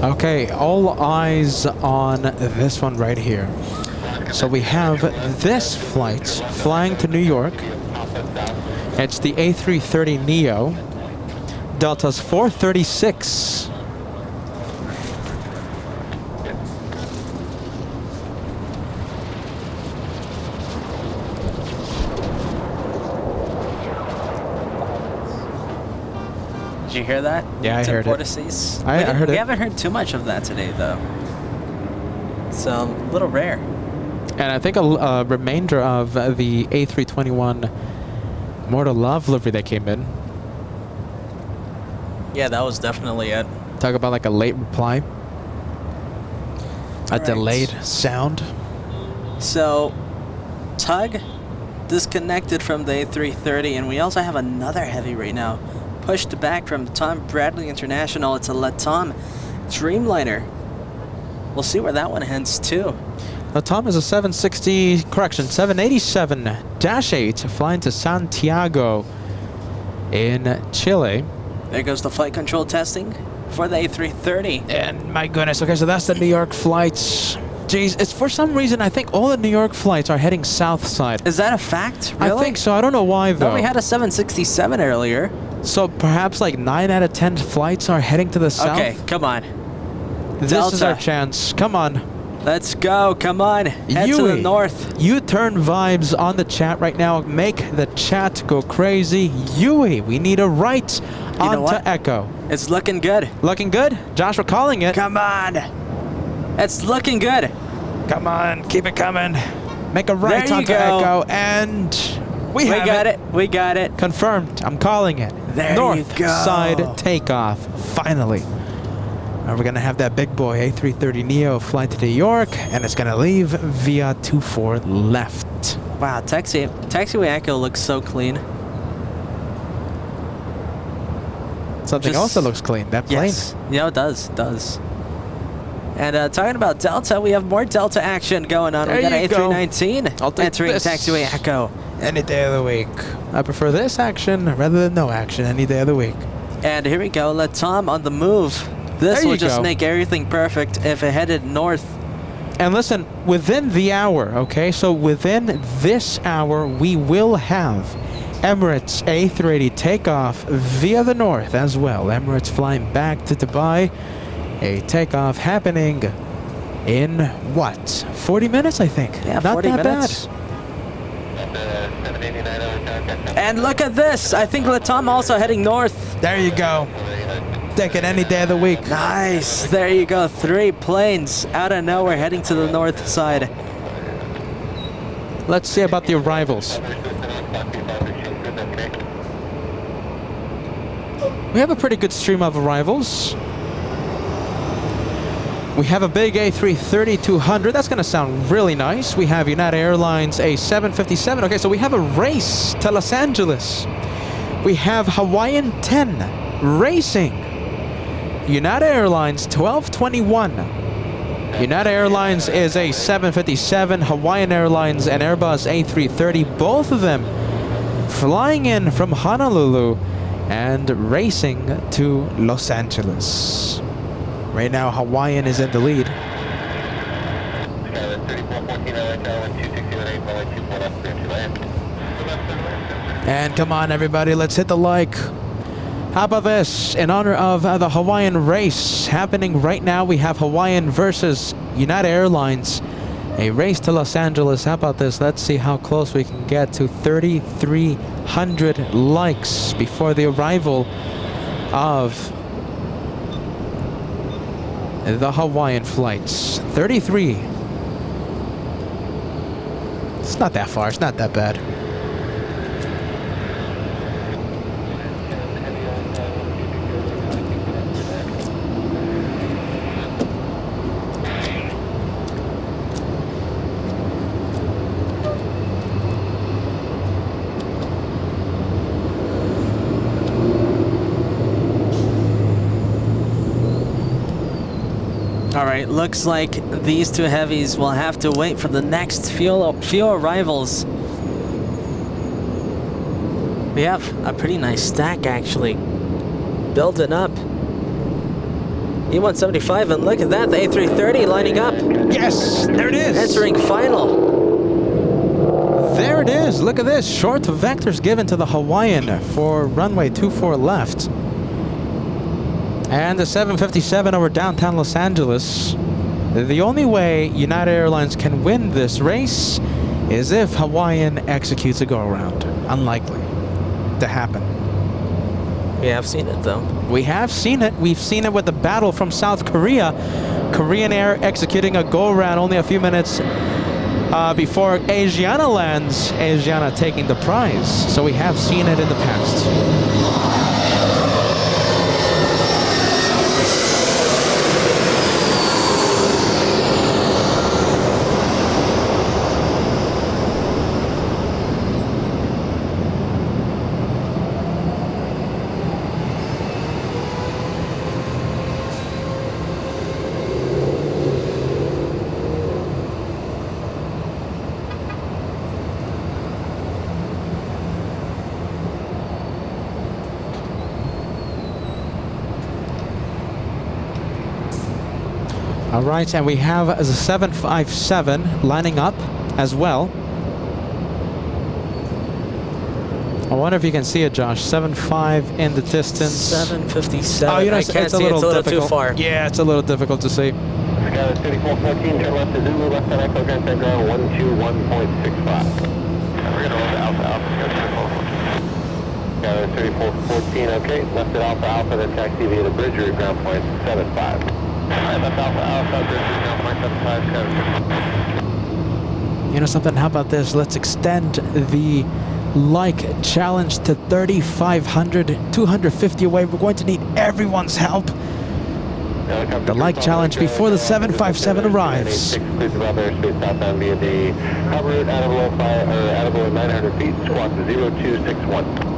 Okay, all eyes on this one right here. So we have this flight flying to New York. It's the A330neo. Delta's 436. you hear that? Yeah, I Tim heard it. Porteous? I heard We it. haven't heard too much of that today, though. It's a little rare. And I think a remainder of the A321 Mortal Love livery that came in. Yeah, that was definitely it. Talk about like a late reply. A Right. delayed sound. So, Tug disconnected from the A330, and we also have another heavy right now. Pushed back from Tom Bradley International. It's a Latam Dreamliner. We'll see where that one heads to. The Tom is a 787-8 flying to Santiago in Chile. There goes the flight control testing for the A330. And my goodness, okay, so that's the New York flights. Jeez, it's for some reason, I think all the New York flights are heading south side. Is that a fact? Really? I think so. I don't know why, though. Thought we had a 767 earlier. So perhaps like 9 out of 10 flights are heading to the south? Okay, come on. This is Delta. our chance. Come on. Let's go. Come on. Head to the Yui. north. U-turn vibes on the chat right now. Make the chat go crazy. Yui, we need a right know onto what? Echo. It's looking good. Looking good? Josh, we're calling it. Come on. It's looking good. Come on, keep it coming. Make a right There you onto go. Echo, and we have got it. We got it. Confirmed. I'm calling it. There North you go. side takeoff. Finally. And we're going to have that big boy A330 Neo fly to New York, and it's going to leave via 24 left. Wow, Taxiway Echo looks so clean. Something Just- else that looks clean. That plane. Yes. Yeah, it does. It does. And talking about Delta, we have more Delta action going on. There We got you an go. A319 I'll take entering this. Taxiway Echo. Any day of the week. I prefer this action rather than no action any day of the week. And here we go. Let Tom on the move. This There will you just go. make everything perfect if it headed north. And listen, within the hour, okay? So within this hour, we will have Emirates A380 takeoff via the north as well. Emirates flying back to Dubai. A takeoff happening in what? 40 minutes, I think. Yeah, Not 40 that minutes. And look at this. I think Latam also heading north. bad. There you go. Take it any day of the week. Nice. There you go. 3 planes out of nowhere heading to the north side. Let's see about the arrivals. We have a pretty good stream of arrivals. We have a big A330-200. That's going to sound really nice. We have United Airlines A757. Okay, so we have a race to Los Angeles. We have Hawaiian 10 racing. United Airlines 1221. United Airlines is a 757. Hawaiian Airlines and Airbus A330. Both of them flying in from Honolulu and racing to Los Angeles. Right now, Hawaiian is in the lead. And come on, everybody, let's hit the like. How about this? In honor of the Hawaiian race happening right now, we have Hawaiian versus United Airlines. A race to Los Angeles. How about this? Let's see how close we can get to 3,300 likes before the arrival of the Hawaiian flights. 33. It's not that far. It's not that bad. All right, looks like these 2 heavies will have to wait for the next few arrivals. We have a pretty nice stack, actually. Building up. E175, and look at that, the A330 lining up. Yes, there it is. Entering final. There it is. Look at this. Short vectors given to the Hawaiian for runway 24 left. And the 757 over downtown Los Angeles. The only way United Airlines can win this race is if Hawaiian executes a go-around. Unlikely to happen. We have seen it though. We have seen it. We've seen it with the battle from South Korea. Korean Air executing a go-around only a few minutes before Asiana lands. Asiana taking the prize. So we have seen it in the past. All right, and we have the 757 lining up as well. I wonder if you can see it, Josh. 75 in the distance. 757. Oh, you know, I can't see it. It's a little too far. Yeah, it's a little difficult to see. Skyler 3414, turn left to Zulu, left on Echo, Grand Center, 121.65. We're going to load the Alpha Alpha. Skyler 3414, okay, left at Alpha Alpha, then taxi via the bridge route, ground point 75. Alright, left Alpha Alpha, bridge route, ground point 75, Skyler. You know something? How about this? Let's extend the like challenge to 3,500, 250 away. We're going to need everyone's help. The like challenge before the 757 arrives. Exclusive of airspace southbound via the hub route, out of low fire, or out of below 900 feet, squawk 0261.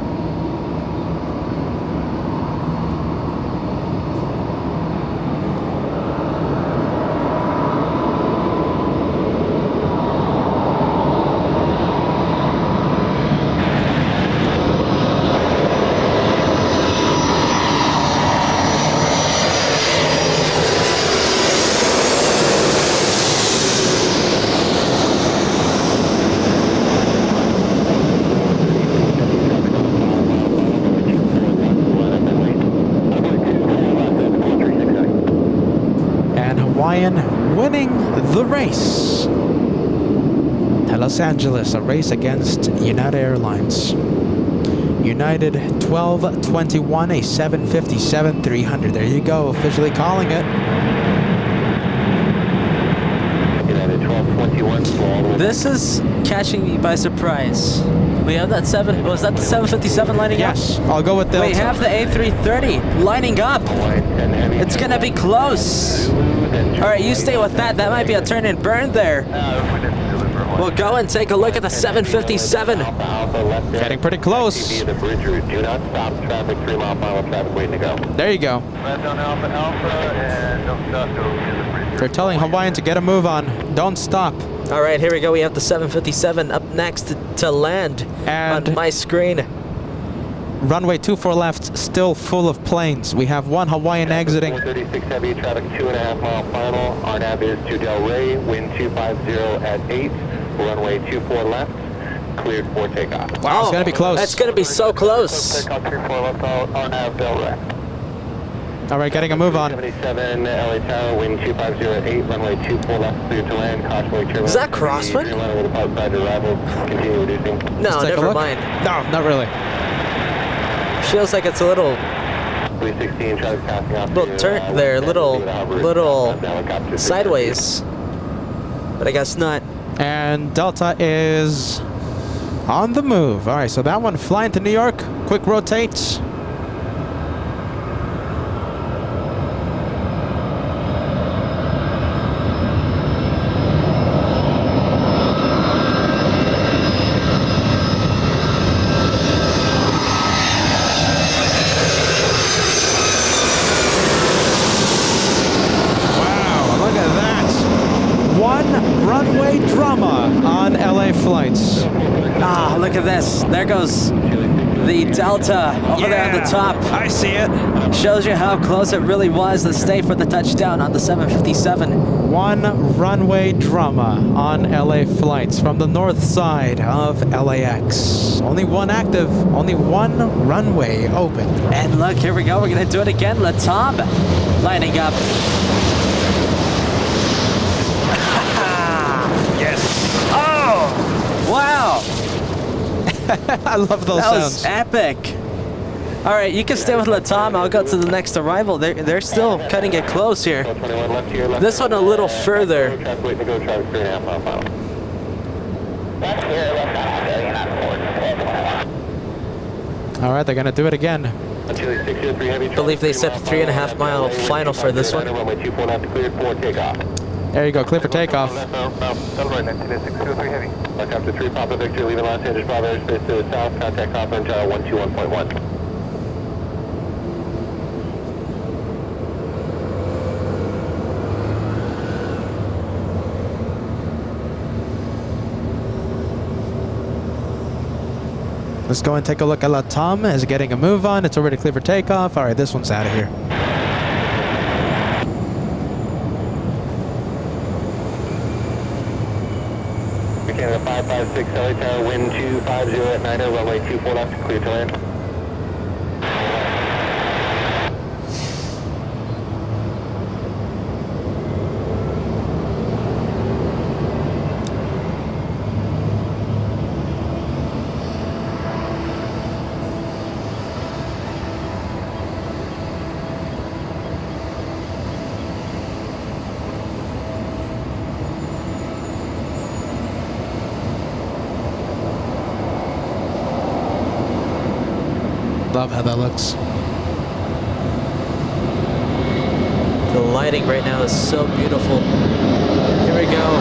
Winning the race to Los Angeles, a race against United Airlines. United 1221, a 757-300. There you go, officially calling it. United 1221. This is catching me by surprise. We have that was that the 757 lining up? Yes, I'll go with Delta. We have the A330 lining up. It's gonna be close. All right, you stay with that. That might be a turn and burn there. We'll go and take a look at the 757. Getting pretty close. The bridge route. Do not stop traffic. 3 mile final traffic waiting to go. There you go. Left on Alpha Alpha and don't stop, go via the bridge route. They're telling Hawaiian to get a move on. Don't stop. All right, here we go. We have the 757 up next to land And on my screen. runway 24 left, still full of planes. We have one Hawaiian exiting. 436 heavy, traffic 2.5 mile final. RNAV is to Del Rey, wind 250 at 8. Runway 24 left, cleared for takeoff. Wow, it's going to be close. That's going to be so close. Takeoff 34 left out, RNAV Del Rey. All right, getting a move on. 77 LA Tower, wind 250 at 8. Runway 24 left, cleared to land. Cautionary turbulence. Is that crosswind? Dreamliner with a outside arrival. Continue reducing. No, Let's take a never look. mind. No, not really. Feels like it's a little 316 traffic passing off. little turn there, little sideways. But I guess not. And Delta is on the move. All right, so that one flying to New York. Quick rotate. Runway drama on LA flights. Ah, look at this. There goes the Delta over there on the top. I see it. Shows you how close it really was to stay for the touchdown on the 757. One runway drama on LA flights from the north side of LAX. Only one active, only one runway open. And look, here we go. We're going to do it again. Latam lining up. Wow! I love those that sounds. was epic. All right, you can stay with Latam. I'll go to the next arrival. They're still cutting it close here. 21 left here, left. This one a little further. Traffic waiting to go, traffic 3.5 mile final. Left here, left on Australia, not forward. All right, they're gonna do it again. Chile 603 heavy. I believe they said 3.5 mile final for this one. Runway 24 left, cleared for takeoff. There you go, clear for takeoff. Delray, Chile 603 heavy. Helicopter 3, Papa Victor, leaving Los Angeles, Bravo airspace to the south, contact Copland Tower 121.1. Let's go and take a look at Latam. Is getting a move on. It's already clear for takeoff. All right, this one's out of here. Canada 556, LA Tower, wind 250 at 90, runway 24 left, clear to land. Love how that looks. The lighting right now is so beautiful. Here we go.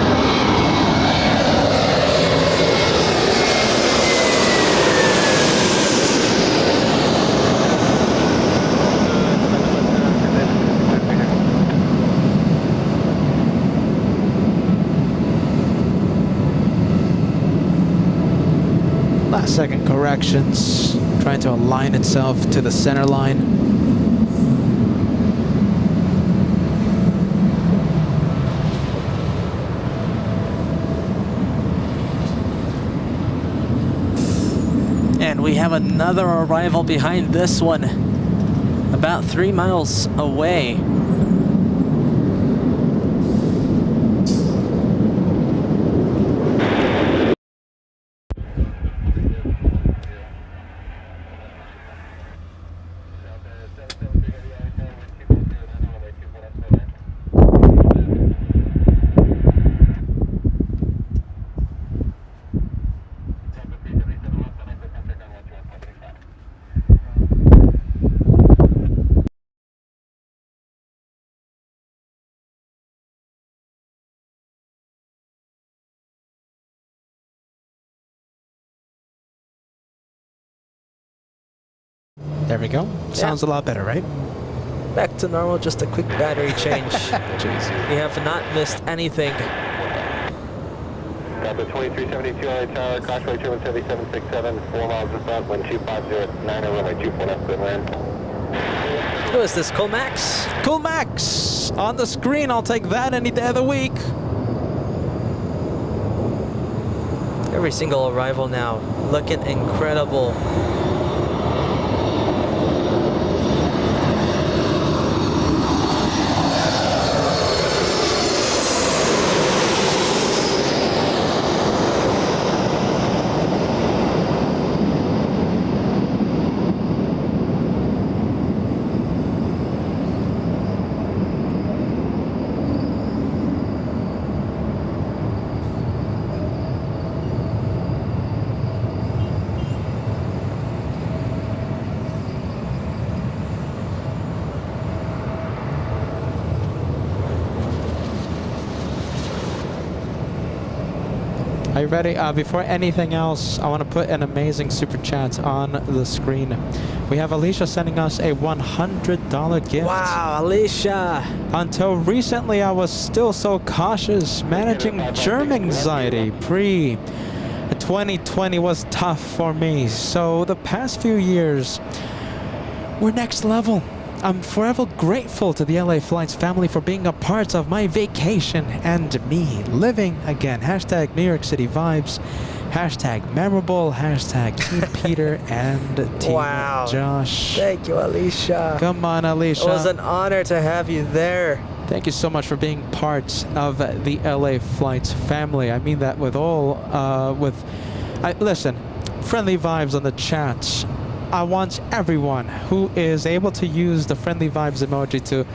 Last second corrections. Trying to align itself to the center line. And we have another arrival behind this one, about 3 miles away. There we go. Sounds a lot better, right? Back to normal, just a quick battery change. Jeez. We have not missed anything. Got the 2372 LA Tower, Crossway 217-767, 4 miles to south, wind 250 at 90, runway 24 left, clear land. Who is this, Colmax? Cool Max on the screen. I'll take that any day of the week. Every single arrival now, looking incredible. Are you ready? Before anything else, I want to put an amazing super chat on the screen. We have Alicia sending us a $100 gift. Wow, Alicia! Until recently, I was still so cautious, managing germ anxiety. 2020 was tough for me, so the past few years were next level. I'm forever grateful to the LA Flights family for being a part of my vacation and me living again. Hashtag New York City vibes. Hashtag memorable. Hashtag Team Peter and Team Wow. Josh. Thank you, Alicia. Come on, Alicia. It was an honor to have you there. Thank you so much for being part of the LA Flights family. I mean that with all, listen, friendly vibes on the chat I want everyone who is able to use the friendly vibes emoji to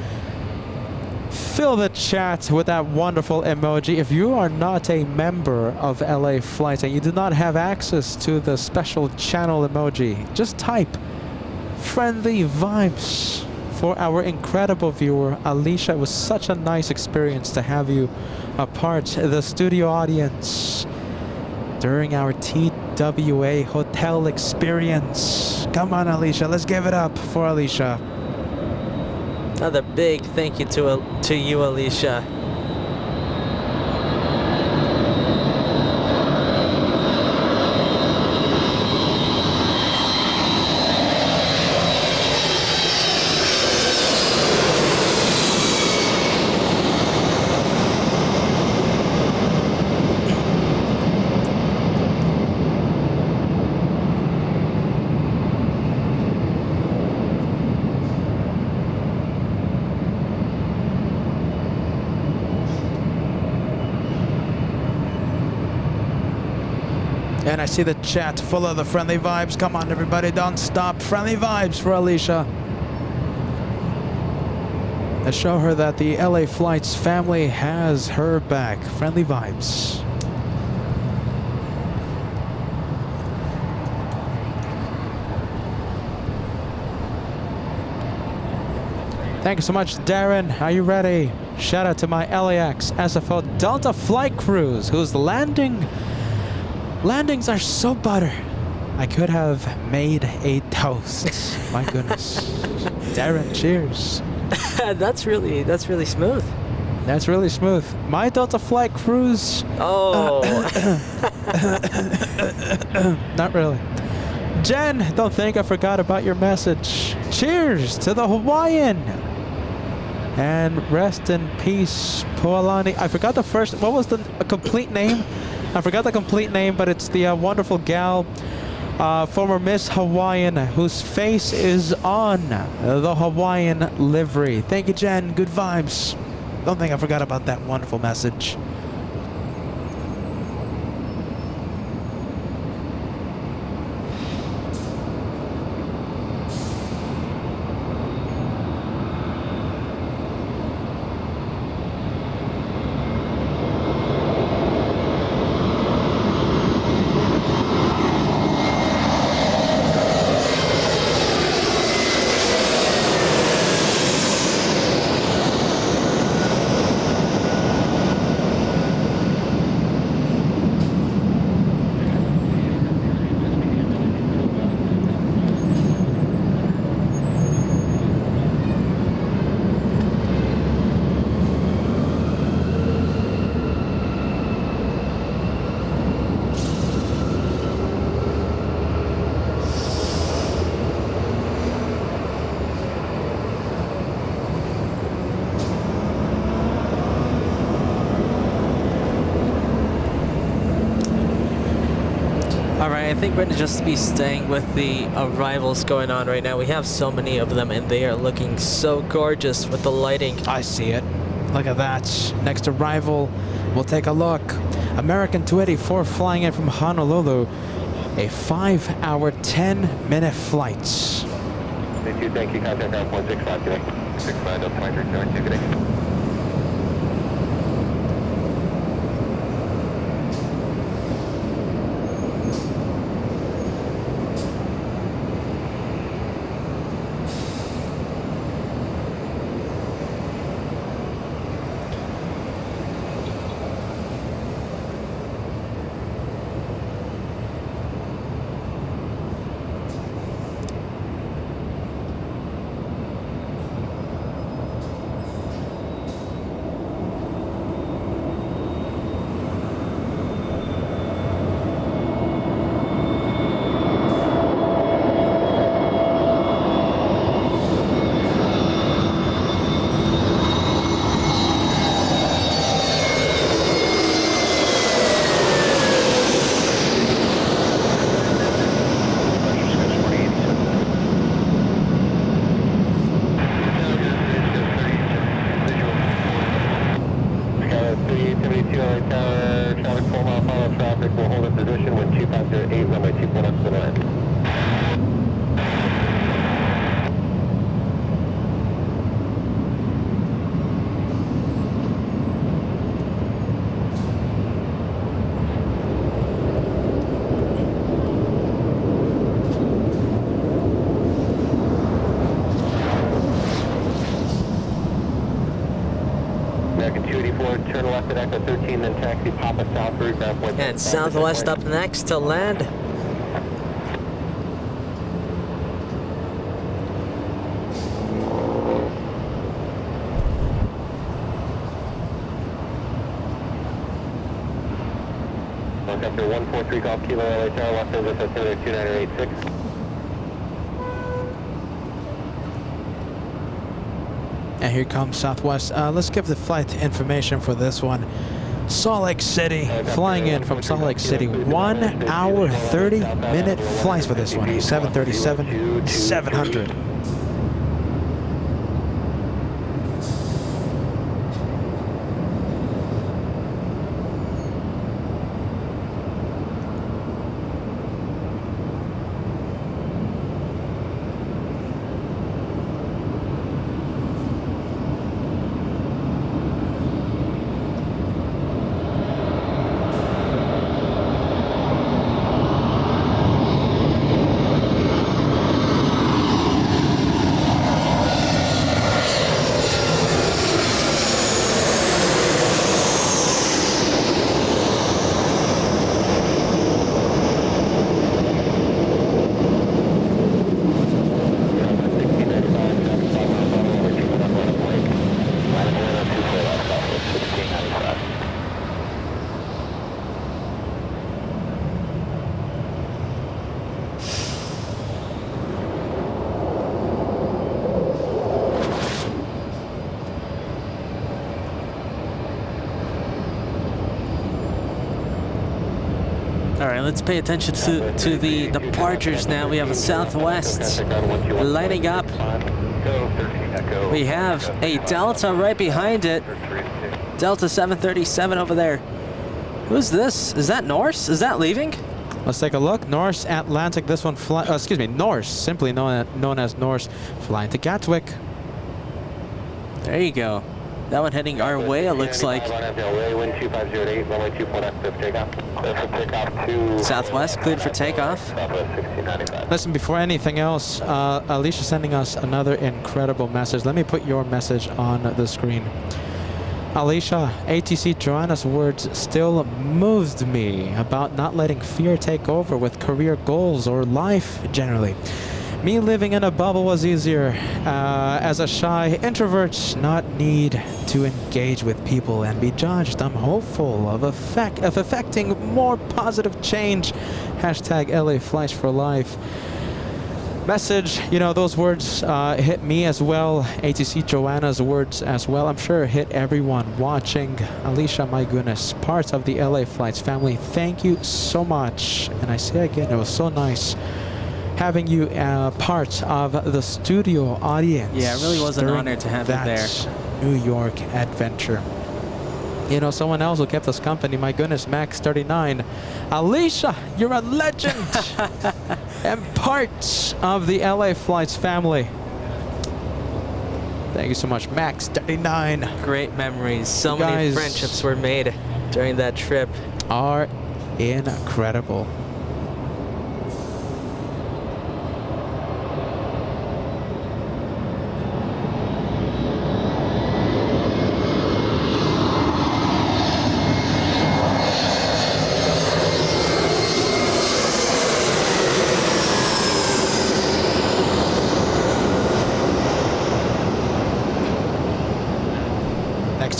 fill the chat with that wonderful emoji. If you are not a member of LA Flights and you do not have access to the special channel emoji, just type friendly vibes for our incredible viewer, Alicia. It was such a nice experience to have you a part of the studio audience during our TWA hotel experience. Come on, Alicia, let's give it up for Alicia. Another big thank you to you, Alicia. And I see the chat full of the friendly vibes. Come on, everybody, don't stop. Friendly vibes for Alicia. Let's show her that the LA Flights family has her back. Friendly vibes. Thank you so much, Darren. Are you ready? Shout out to my LAX SFO Delta flight crews whose landings are so butter. I could have made a toast. My goodness. Darren, cheers. That's really smooth. That's really smooth. My Delta flight crews. Oh. Not really. Jen, don't think I forgot about your message. Cheers to the Hawaiian. And rest in peace, Pualani. I forgot the first. What was the complete name? I forgot the complete name, but it's the wonderful gal, former Miss Hawaiian, whose face is on the Hawaiian livery. Thank you, Jen. Good vibes. Don't think I forgot about that wonderful message. I think we're going to just be staying with the arrivals going on right now. We have so many of them and they are looking so gorgeous with the lighting. I see it. Look at that. Next arrival, we'll take a look. American 284 flying in from Honolulu. A 5-hour, 10-minute flight. Thank you, contact 9.65 today. 65.372 today. turn left at Echo 13, then taxi Papa South route, ground point. And Southwest up next to land. After 143 Golf Kilo LA Tower, Los Angeles, altimeter 2986. And here comes Southwest. Let's give the flight information for this one. Salt Lake City, flying in from Salt Lake City. 1 hour, 30-minute flights for this one. 737-700. All right, let's pay attention to the departures now. We have a Southwest lighting up. We have a Delta right behind it. Delta 737 over there. Who's this? Is that Norse? Is that leaving? Let's take a look. Norse Atlantic. This one, Norse, simply known as Norse, flying to Gatwick. There you go. That one heading our way, it looks like. Southwest cleared for takeoff. Listen, before anything else, Alicia sending us another incredible message. Let me put your message on the screen. Alicia, ATC Joanna's words still moved me about not letting fear take over with career goals or life generally. Me living in a bubble was easier. As a shy introvert, not need to engage with people and be judged. I'm hopeful of affecting more positive change. Hashtag LA Flights for Life. Message, you know, those words hit me as well. ATC Joanna's words as well. I'm sure it hit everyone watching. Alicia, my goodness, parts of the LA Flights family, thank you so much. And I say again, it was so nice having you part of the studio audience. Yeah, it really was an honor to have you there. New York adventure. You know, someone else who kept us company, my goodness, Max 39. Alicia, you're a legend and part of the LA Flights family. Thank you so much, Max 39. Great memories. So many friendships were made during that trip. Are incredible.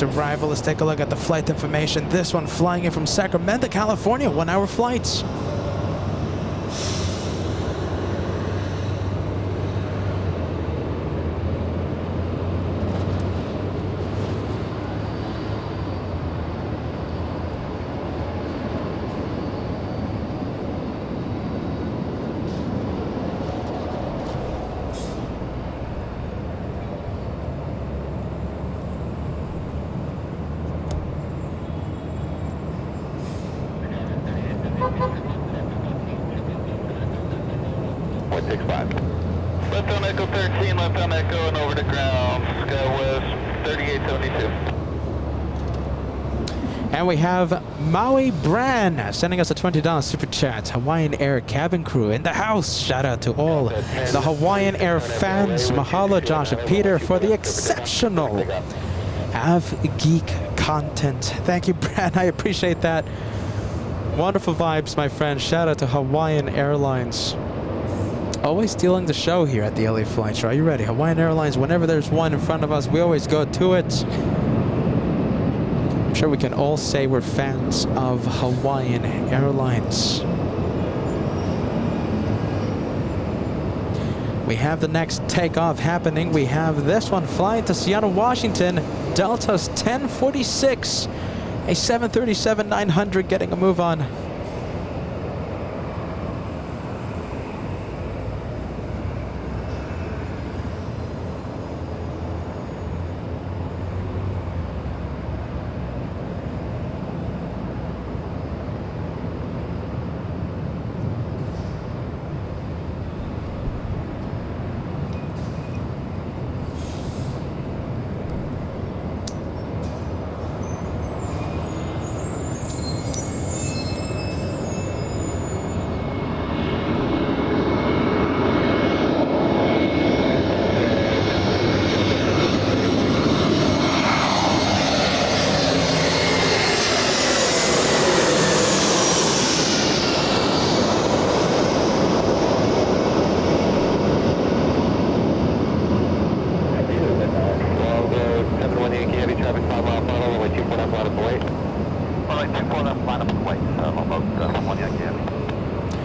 Arrival. Let's take a look at the flight information. This one flying in from Sacramento, California, 1 hour flights. Left on Echo 13, left on Echo and over to ground. SkyWest 3872. And we have Maui Bran sending us a $20 super chat. Hawaiian Air cabin crew in the house. Shout out to all the Hawaiian Air fans. Mahalo, Josh and Peter, for the exceptional Av Geek Content. Thank you, Brad. I appreciate that. Wonderful vibes, my friend. Shout out to Hawaiian Airlines. Always stealing the show here at the LA Flight Show. Are you ready? Hawaiian Airlines, whenever there's one in front of us, we always go to it. I'm sure we can all say we're fans of Hawaiian Airlines. We have the next takeoff happening. We have this one flying to Seattle, Washington. Delta's 1046. A 737-900 getting a move on.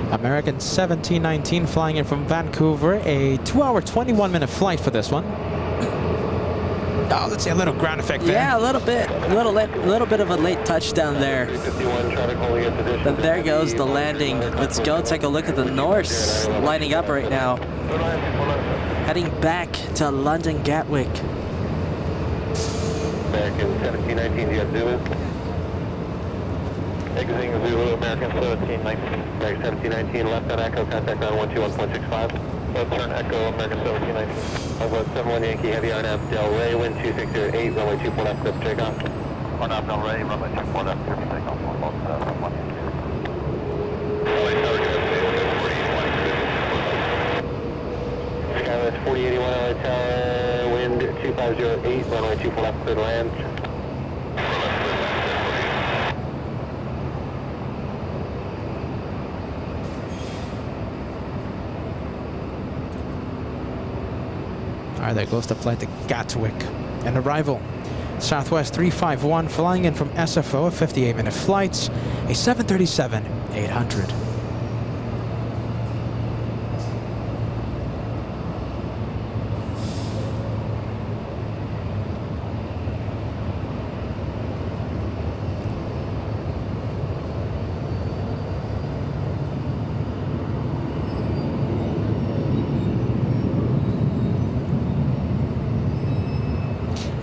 American 1719 flying in from Vancouver. A 2-hour, 21-minute flight for this one. Oh, let's see a little ground effect there. Yeah, a little bit. A little bit of a late touchdown there. But there goes the landing. Let's go take a look at the Norse lining up right now. Heading back to London Gatwick. American 1719, do you have Zulu? Exiting Zulu, American 1719. American 1719, left on Echo, contact on 121.65. Left turn Echo, American 1719. Over 71 Yankee, heavy RNAV Del Rey, wind 2608, runway 24 left, clear for takeoff. RNAV Del Rey, runway 24 left, clear for takeoff, on both 71 Yankee. Skyline 4081 LA Tower, wind 2508, runway 24 left, clear to land. All right, there goes the flight to Gatwick. An arrival. Southwest 351 flying in from SFO, a 58-minute flight, a 737-800.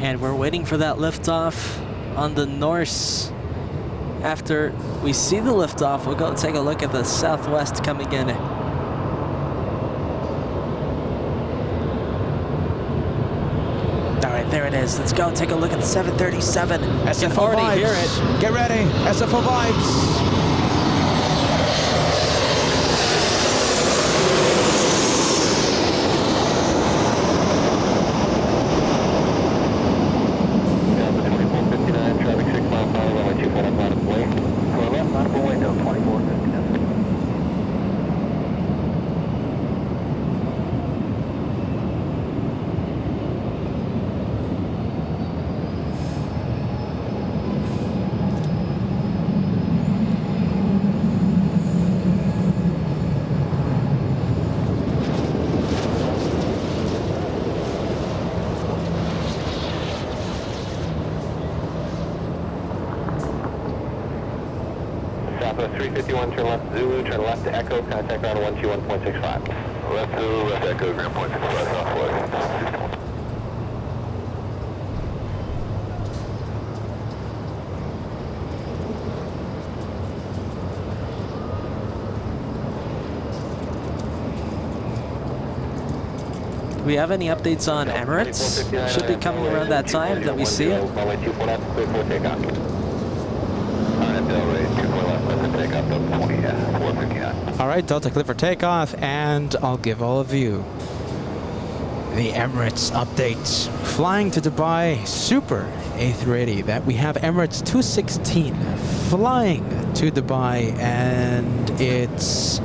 And we're waiting for that liftoff on the Norse. After we see the liftoff, we'll go take a look at the Southwest coming in. All right, there it is. Let's go take a look at the 737. SFO You can already vibes. hear it. Get ready. SFO vibes. Southwest 351, turn left Zulu, turn left to Echo, contact on 121.65. Left Zulu, left Echo, ground point 65, Southwest. Do we have any updates on Emirates? Should be coming around that time that we see it. Runway 24 left, clear for takeoff. Del Rey, 24 left, clear for takeoff, 459. All right, Delta clear for takeoff, and I'll give all of you The Emirates update. Flying to Dubai, Super A380. That we have Emirates 216 flying to Dubai, and it's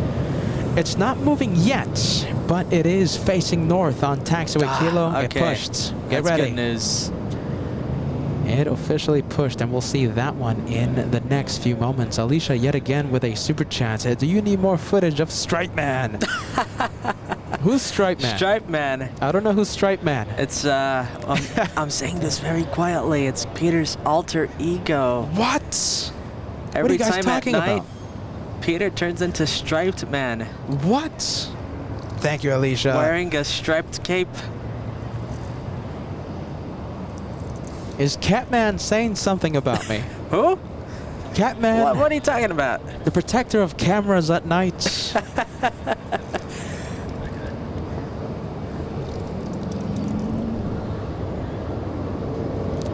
not moving yet, but it is facing north on Taxiway Kilo. Okay. It pushed. Get That's ready. good news. It officially pushed, and we'll see that one in the next few moments. Alicia, yet again with a super chat. Do you need more footage of Stripe Man? Who's Stripe Man? Stripe Man. I don't know who's Stripe Man. It's I'm saying this very quietly. It's Peter's alter ego. What? Every what are you guys time talking at night, about? Peter turns into Striped Man, What? Thank you, Alicia. wearing a striped cape. Is Catman saying something about me? Who? Catman, What are you talking about? the protector of cameras at night.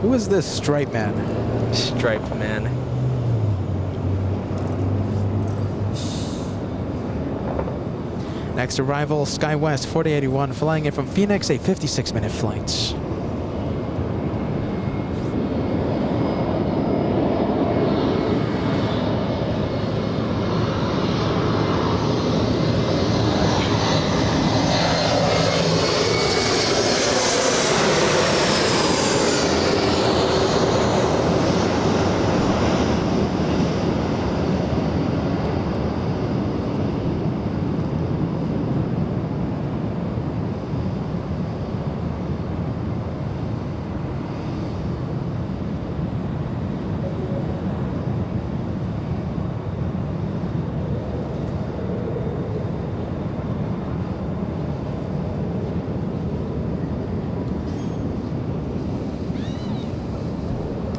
Who is this Stripe Man? Striped Man. Next arrival, SkyWest 4081, flying in from Phoenix, a 56-minute flight.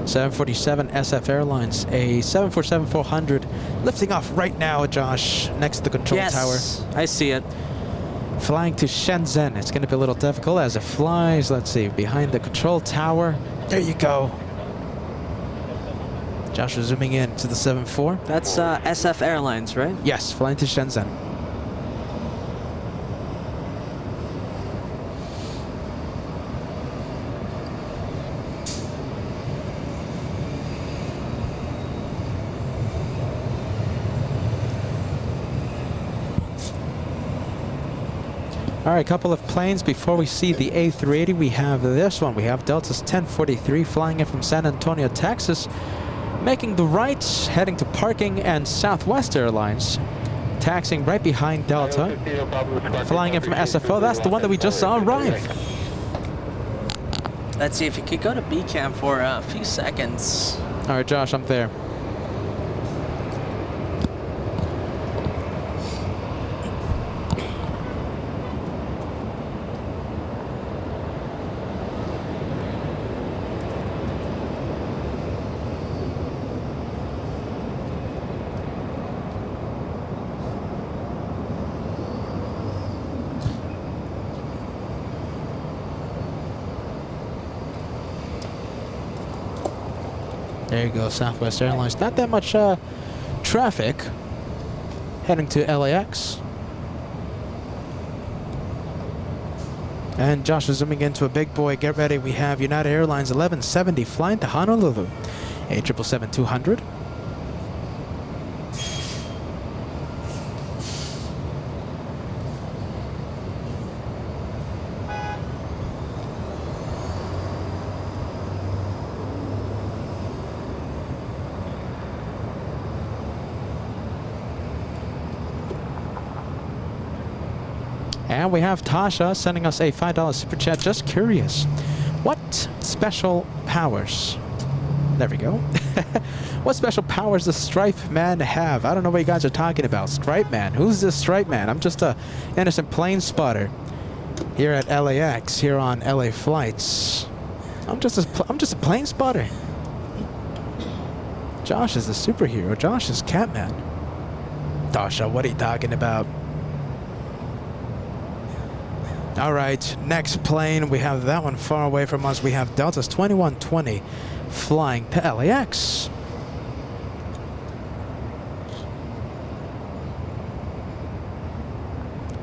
.747 SF Airlines, a 747-400, lifting off right now, Josh, next to the control tower. I see it. Flying to Shenzhen. It's going to be a little difficult as it flies. Let's see, behind the control tower. There you go. Josh is zooming in to the 74. That's SF Airlines, right? Yes, flying to Shenzhen. All right, a couple of planes before we see the A380. We have this one. We have Delta's 1043 flying in from San Antonio, Texas, making the right, heading to parking, and Southwest Airlines taxiing right behind Delta, flying in from SFO. That's the one that we just saw arrive. Let's see if you could go to B cam for a few seconds. All right, Josh, I'm there. There you go, Southwest Airlines. Not that much traffic heading to LAX. And Josh is zooming into a big boy. Get ready. We have United Airlines 1170 flying to Honolulu, a 777-200. And we have Tasha sending us a $5 super chat. Just curious, what special powers? There we go. What special powers does Stripe Man have? I don't know what you guys are talking about. Stripe Man? Who's this Stripe Man? I'm just a innocent plane spotter here at LAX, here on LA flights. I'm just a plane spotter. Josh is the superhero. Josh is Catman. Tasha, what are you talking about? All right, next plane. We have that one far away from us. We have Delta's 2120 flying to LAX.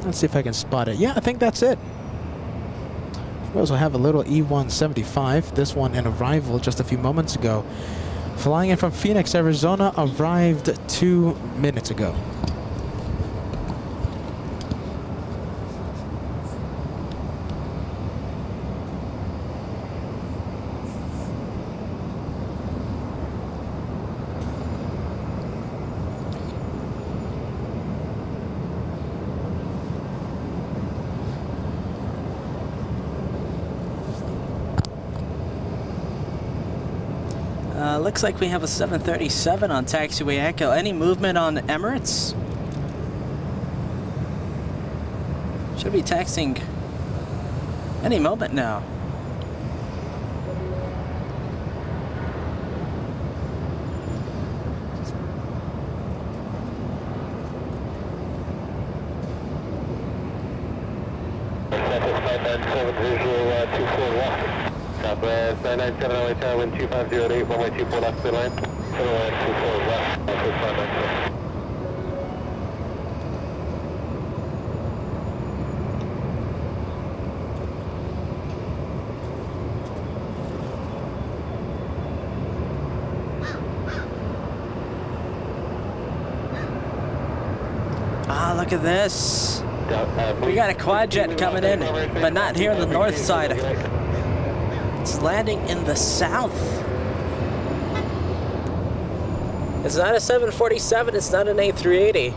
Let's see if I can spot it. Yeah, I think that's it. We also have a little E175. This one an arrival just a few moments ago. Flying in from Phoenix, Arizona, arrived 2 minutes ago. Looks like we have a 737 on Taxiway Echo. Any movement on Emirates? Should be taxiing any moment now. Southwest 997 LA Tower, wind 2508, runway 24 left, clear line. Clear line 24 left, Southwest 597. Ah, look at this. We got a quad jet coming in, but not here on the north side. It's landing in the south. It's not a 747, it's not an A380.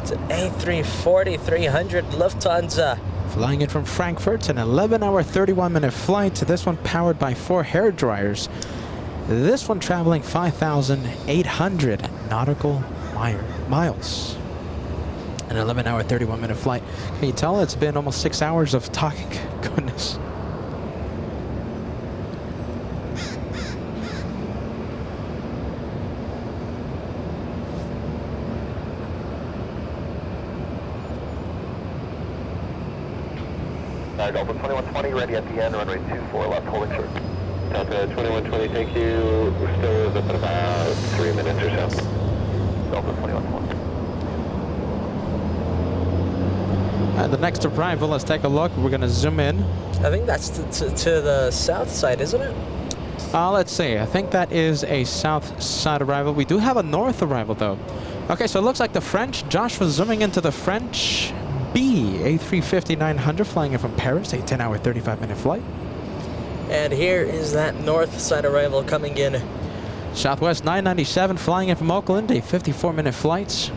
It's an A340-300 Lufthansa. Flying in from Frankfurt, an 11-hour, 31-minute flight. This one powered by 4 hair dryers. This one traveling 5,800 nautical miles. An 11-hour, 31-minute flight. Can you tell it's been almost 6 hours of talking? Goodness. Delta 2120 ready at the end, runway 24 left, holding short. Delta 2120, thank you. Still is up in about 3 minutes or so. Delta 2120. And the next arrival, let's take a look. We're going to zoom in. I think that's to the south side, isn't it? Let's see. I think that is a south side arrival. We do have a north arrival, though. Okay, so it looks like the French. Josh was zooming into the French B, A350-900, flying in from Paris, a 10-hour, 35-minute flight. And here is that north side arrival coming in. Southwest 997, flying in from Oakland, a 54-minute flight.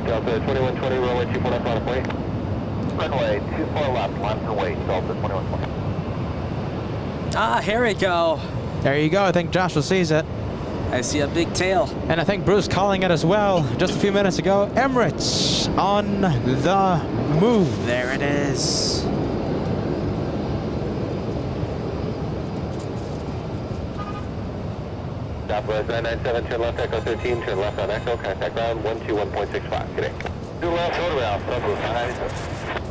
Delta 2120, runway 24 left, line of way. Runway 24 left, line of way, Delta 2120. Ah, here we go. There you go. I think Joshua sees it. I see a big tail. And I think Bruce calling it as well just a few minutes ago. Emirates on the move. There it is. Southwest 997, turn left, Echo 13, turn left on Echo, contact ground 121.65, good day. Do left, hold around, Southwest 997.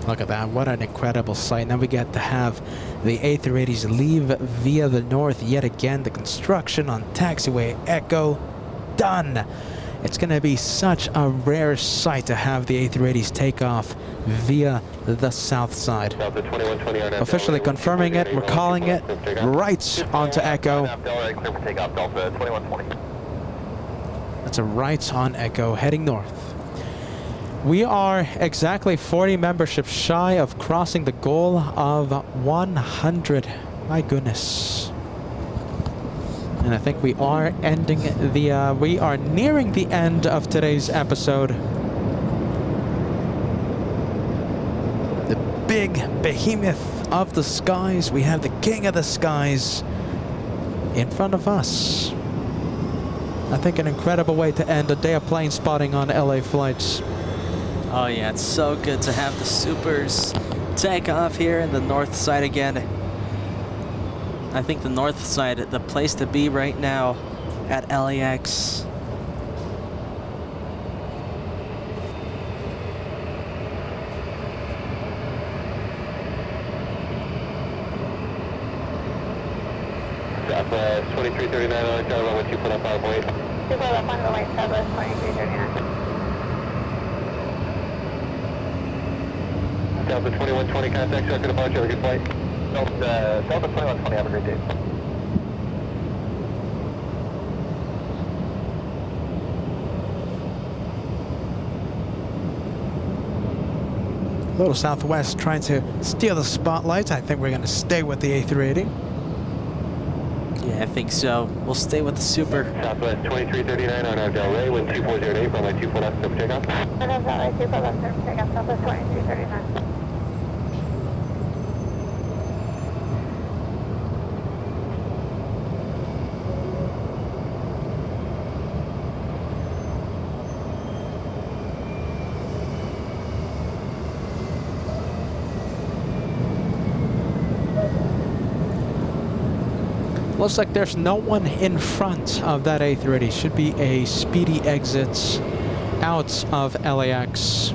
Look at that, what an incredible sight. Now we get to have the A380s leave via the north yet again. The construction on Taxiway Echo done. It's going to be such a rare sight to have the A380s take off via the south side. Officially confirming it, we're calling it right onto Echo. That's a right on Echo heading north. We are exactly 40 memberships shy of crossing the goal of 100. My goodness. And I think we are ending the, we are nearing the end of today's episode. The big behemoth of the skies. We have the king of the skies in front of us. I think an incredible way to end a day of plane spotting on LA flights. Oh yeah, it's so good to have the supers take off here in the north side again. I think the north side, the place to be right now at LAX. Southwest 2339 on the runway 2 put up 5 weight. 2 put up on the right, Southwest 2339. Delta 2120 contact, circuit departure, have a good flight. Delta 2120, have a great day. A little southwest trying to steal the spotlight. I think we're going to stay with the A380. Yeah, I think so. We'll stay with the super. Southwest 2339 on our Del Rey, wind 2408, runway 24 left, clear for takeoff. And Del Rey 2 put left, clear for takeoff, Southwest 2339. Looks like there's no one in front of that A380. Should be a speedy exit out of LAX.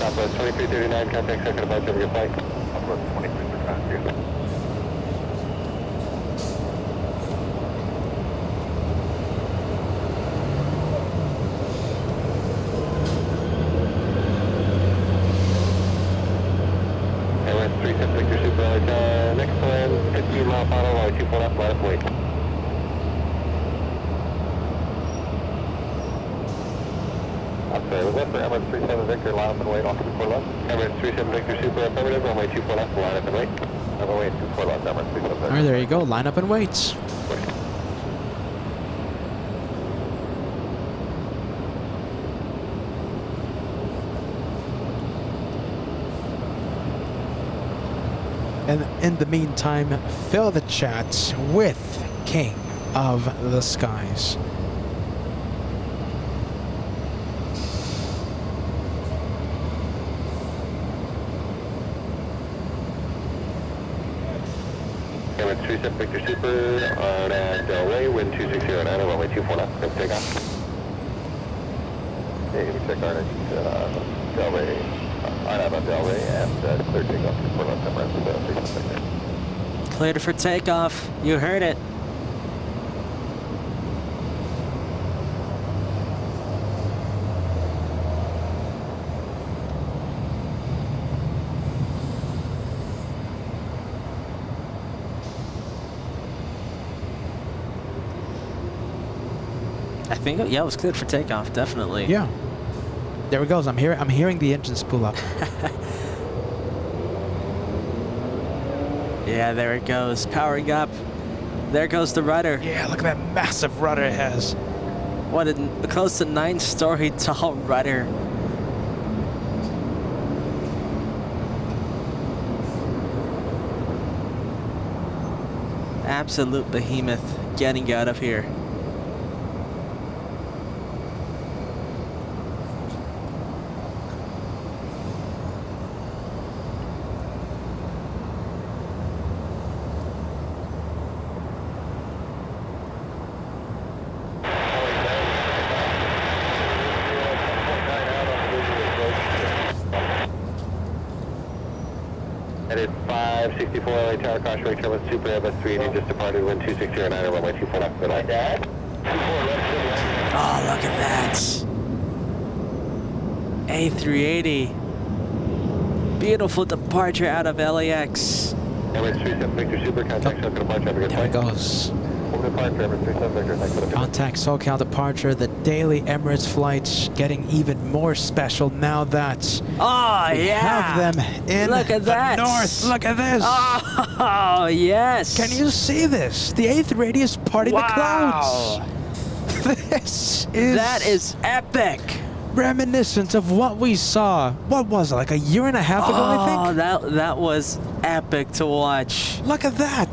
Southwest 2339, contact circuit departure, have a good flight. Southwest 2339, Airwest 37 Victor Super, next land, 15 mile final, runway 24 left, line up wait. I'm sorry, was that for Emirates 37 Victor, line up and wait on 24 left? Emirates 37 Victor Super, affirmative, runway 24 left, line up and wait. Runway 24 left, Emirates 37 Victor. All right, there you go. Line up and wait. And in the meantime, fill the chat with King of the Skies. Emirates 37 Victor Super on Del Rey, wind 2609, runway 24 left, clear for takeoff. Okay, we check our energy, Del Rey, on Del Rey, and clear takeoff, 24 left, Emirates 37 Victor. Cleared for takeoff. You heard it. I think, yeah, it was cleared for takeoff, definitely. Yeah. There it goes. I'm hearing the engines pull up. Yeah, there it goes. Powering up. There goes the rudder. Yeah, look at that massive rudder it has. What a close to 9-story tall rudder. Absolute behemoth getting out of here. Headed 564 LA Tower, caution right turn with Super Airbus 380 just departed, wind 2609, runway 24 left, good night. Dad? Oh, look at that. A380. Beautiful departure out of LAX. Emirates 37 Victor Super, contact SoCal departure, have a good There it flight. goes. Over departure, Emirates 37 Victor, thanks for the Contact SoCal departure. The daily Emirates flights getting even more special now that Oh, we yeah. have them in Look at the that. north. Look at this. Oh, yes. Can you see this? The A380 is parting the clouds. This is That is epic. reminiscent of what we saw. What was it, like a year and a half ago, I Oh, think? that was epic to watch. Look at that.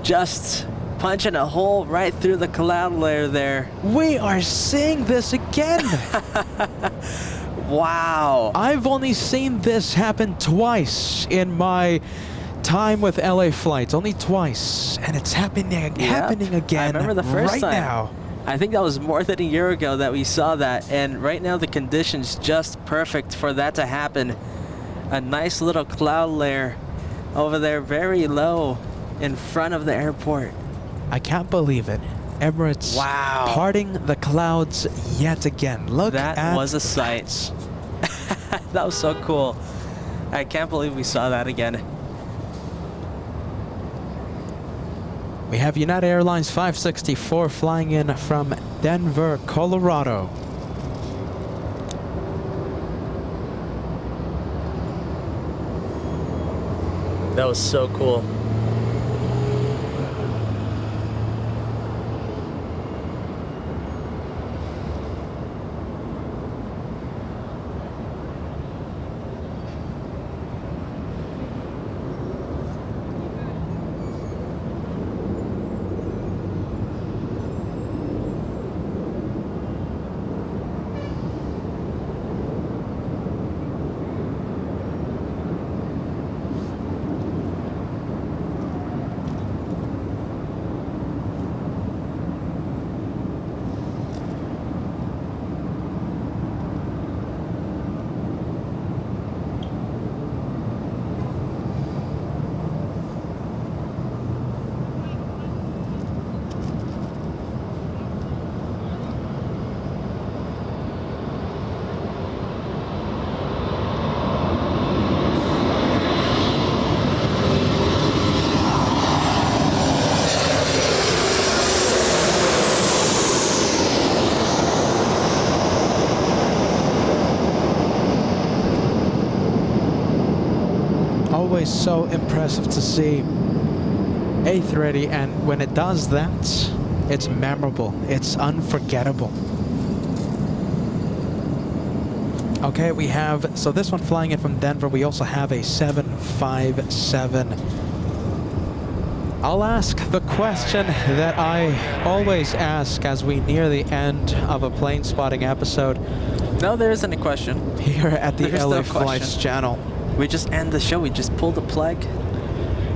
Just punching a hole right through the cloud layer there. We are seeing this again. Wow. I've only seen this happen twice in my time with LA flights, only twice, and it's happening again I remember the first right time. now. I think that was more than a year ago that we saw that, and right now the conditions just perfect for that to happen. A nice little cloud layer over there, very low in front of the airport. I can't believe it. Emirates Wow. parting the clouds yet again. Look That at was a sight. That was so cool. I can't believe we saw that again. We have United Airlines 564 flying in from Denver, Colorado. That was so cool. Always so impressive to see A380, and when it does that, it's memorable. It's unforgettable. Okay, we have, so this one flying in from Denver, we also have a 757. I'll ask the question that I always ask as we near the end of a plane spotting episode No, there isn't a question. here at the There's LA no Flights question. channel. We just end the show. We just pull the plug.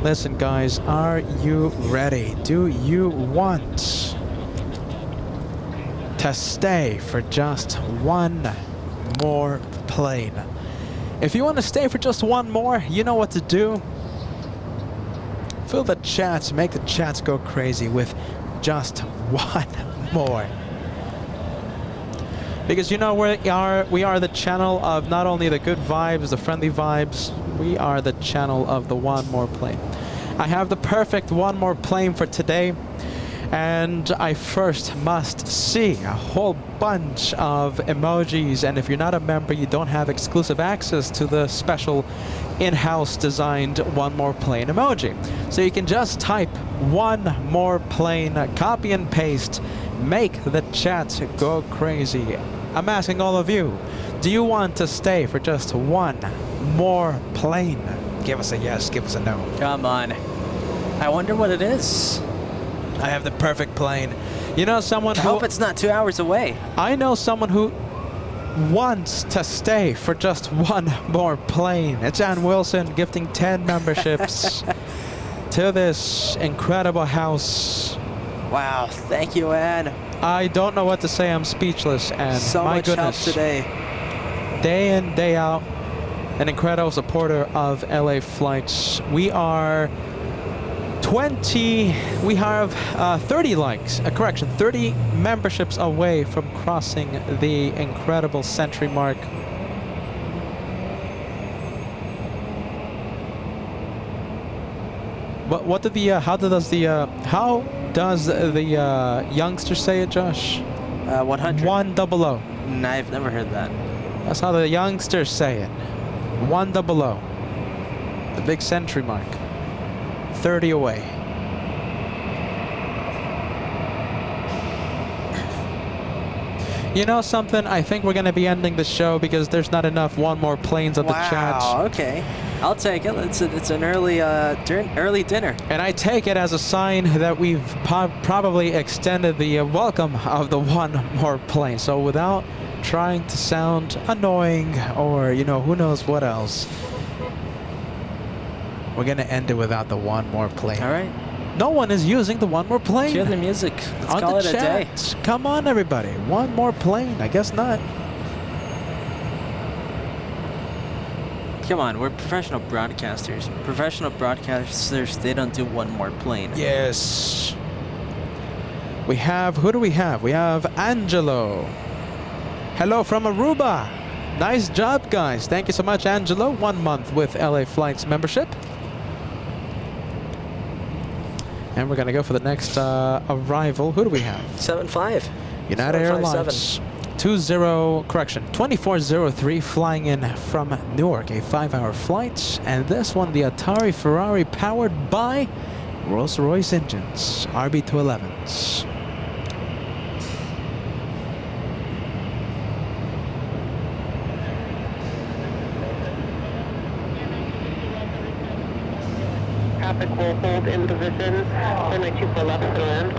Listen, guys, are you ready? Do you want to stay for just one more plane? If you want to stay for just one more, you know what to do. Fill the chats, make the chats go crazy with just one more. Because you know we are the channel of not only the good vibes, the friendly vibes, we are the channel of the one more plane. I have the perfect one more plane for today. And I first must see a whole bunch of emojis, and if you're not a member, you don't have exclusive access to the special in-house designed one more plane emoji. So you can just type one more plane, copy and paste, make the chat go crazy. I'm asking all of you, do you want to stay for just one more plane? Give us a yes, give us a no. Come on. I wonder what it is. I have the perfect plane. You know someone I who... hope it's not 2 hours away. I know someone who wants to stay for just one more plane. It's Ann Wilson gifting 10 memberships to this incredible house. Wow, thank you, Ann. I don't know what to say. I'm speechless. And So my much goodness, help today. day in, day out, an incredible supporter of LA Flights. We are 30 likes, correction, 30 memberships away from crossing the incredible century mark. But what did the, how does the youngster say it, Josh? 100. 100. I've never heard that. That's how the youngsters say it. 100. The big century mark. 30 away. You know something? I think we're going to be ending the show because there's not enough one more planes on the chat. Wow, okay. I'll take it. It's an early early dinner. And I take it as a sign that we've probably extended the welcome of the one more plane. So without trying to sound annoying or, you know, who knows what else, we're going to end it without the one more plane. All right. No one is using the one more plane. Cue the music. Let's on call the it a day. chat. Come on, everybody. One more plane. I guess not. Come on, we're professional broadcasters. Professional broadcasters, they don't do one more plane. Yes. We have, who do we have? We have Angelo. Hello from Aruba. Nice job, guys. Thank you so much, Angelo. 1 month with LA Flights membership. And we're going to go for the next arrival. Who do we have? 75. United Airlines. 2403 flying in from Newark, a 5-hour flight. And this one, the Atari Ferrari powered by Rolls-Royce engines, RB211s. Traffic will hold in position. Runway 24 left to land.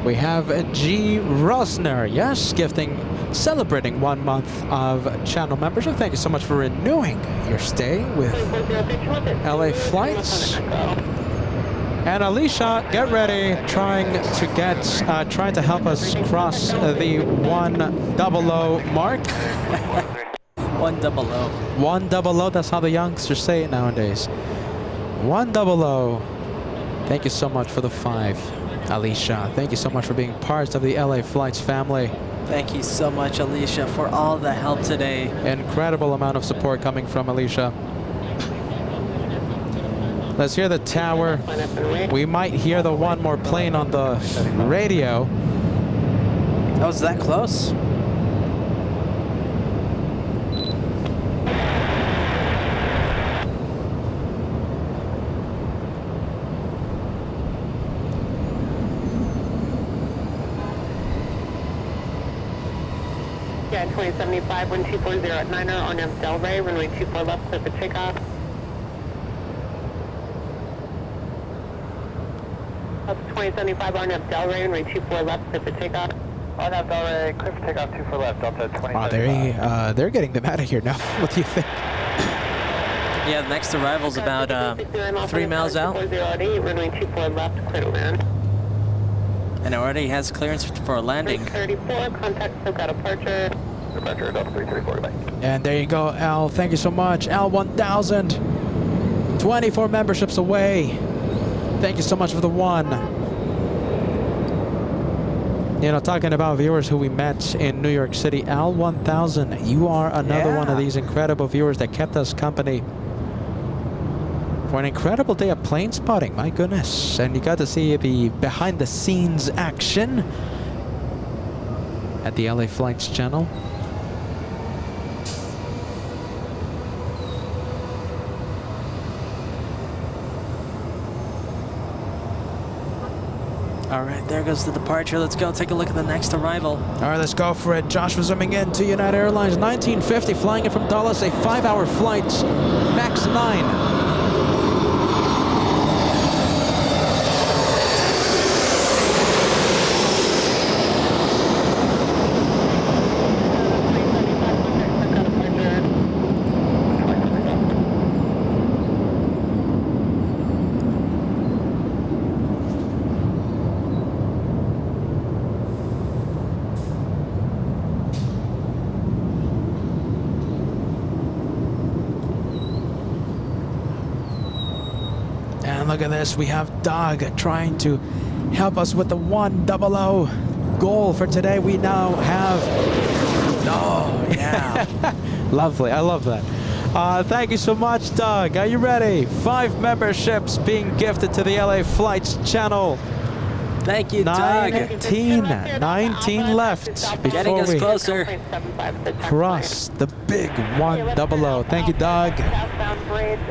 We have G. Rosner, yes, celebrating 1 month of channel membership. Thank you so much for renewing your stay with LA Flights. And Alicia, get ready, trying to help us cross the 100 mark. 100. 100, that's how the youngsters say it nowadays. 100. Thank you so much for the 5. Alicia, thank you so much for being part of the LA Flights family. Thank you so much, Alicia, for all the help today. Incredible amount of support coming from Alicia. Let's hear the tower. We might hear the one more plane on the radio. Oh, was that close? Yeah, 2075, 1240 at Niner on Delray, runway 24 left, clear for takeoff. That's 2075 on up Delray, runway 24 left, clear for takeoff. On up Delray, clear for takeoff 24 left, Delta 2075. They're getting them out of here now. What do you think? Yeah, the next arrival's about 3 miles out. 4008, runway 24 left, clear to land. And it already has clearance for a landing. 34, contact SoCal departure. Departure, Delta 334, goodbye. And there you go, Al. Thank you so much. Al 1000. 24 memberships away. Thank you so much for the one. You know, talking about viewers who we met in New York City, Al 1000, you are another one of these incredible viewers that kept us company for an incredible day of plane spotting. My goodness. And you got to see the behind the scenes action at the LA Flights channel. All right, there goes the departure. Let's go take a look at the next arrival. All right, let's go for it. Josh was zooming in to United Airlines 1950, flying in from Dallas, a 5-hour flight, max 9. Look at this, we have Doug trying to help us with the 100 goal for today. We now have, oh yeah, lovely, I love that. Thank you so much, Doug. Are you ready? 5 memberships being gifted to the LA Flights channel. Thank you, Doug. 19 left Getting before us we closer. cross the big 100. Thank you, Doug.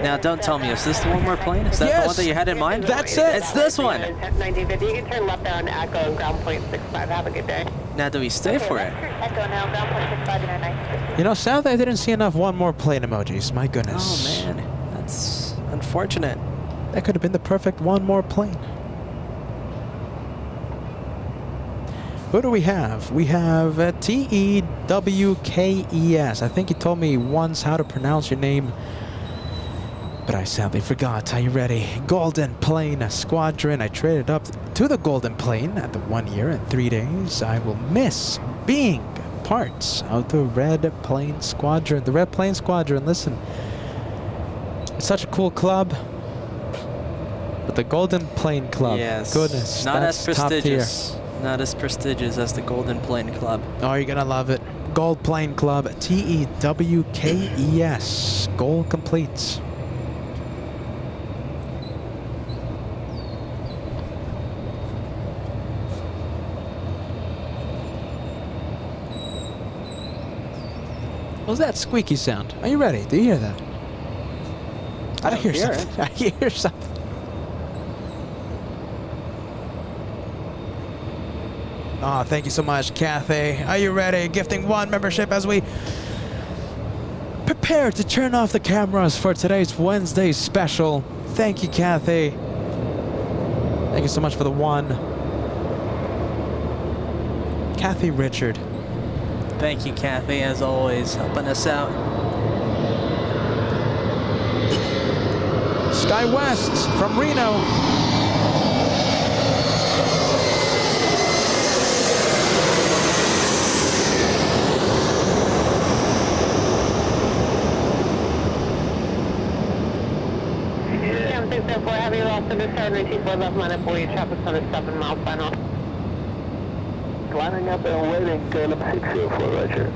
Now, don't tell me, is this the one more plane? Is that the one that you had in mind? That's it. It's this one. 1950, you can turn left there on Echo and ground point 65. Have a good day. Now, do we stay for it? Echo now, ground point 65 and 950. You know, sadly, I didn't see enough one more plane emojis. My goodness. Oh, man. That's unfortunate. That could have been the perfect one more plane. Who do we have? We have T-E-W-K-E-S. I think you told me once how to pronounce your name, but I sadly forgot. Are you ready? Golden Plane Squadron. I traded up to the Golden Plane at the 1 year and 3 days. I will miss being part of the Red Plane Squadron. The Red Plane Squadron, listen. It's such a cool club. But the Golden Plane Club, Yes. goodness, Not as that's top tier. prestigious. Not as prestigious as the Golden Plane Club. Oh, you're gonna love it. Gold Plane Club, T-E-W-K-E-S. Goal complete. What's that squeaky sound? Are you ready? Do you hear that? I hear hear something. I hear something. Oh, thank you so much, Cathay. Are you ready? Gifting 1 membership as we prepare to turn off the cameras for today's Wednesday special. Thank you, Cathay. Thank you so much for the 1. Kathy Richard. Thank you, Kathy, as always, helping us out. Sky West from Reno. Therefore, heavy loss of the turn, reaching for left line at 48 traffic on a 7 mile final. Lining up and waiting, Caleb 604, Roger.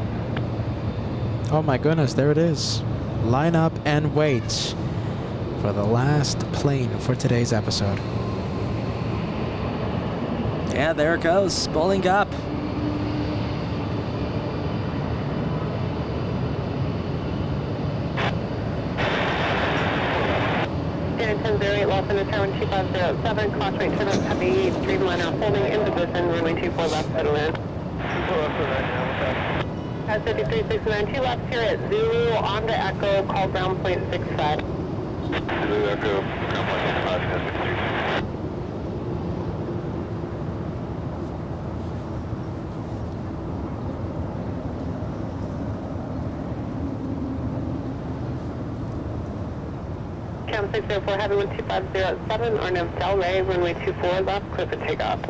Oh my goodness, there it is. Line up and wait for the last plane for today's episode. Yeah, there it goes, bowling up. Darrington 08, loss in the turn 2507, cross right turn up heavy, Dreamliner holding in position, runway 24 left, settle in. 24 left, At 5369, 2 left here at Zulu, on to Echo, call ground point 65. Zulu Echo, ground point 65, Cam 604, Heavy 12507, or Nav Delray, runway 24 left, clear for takeoff.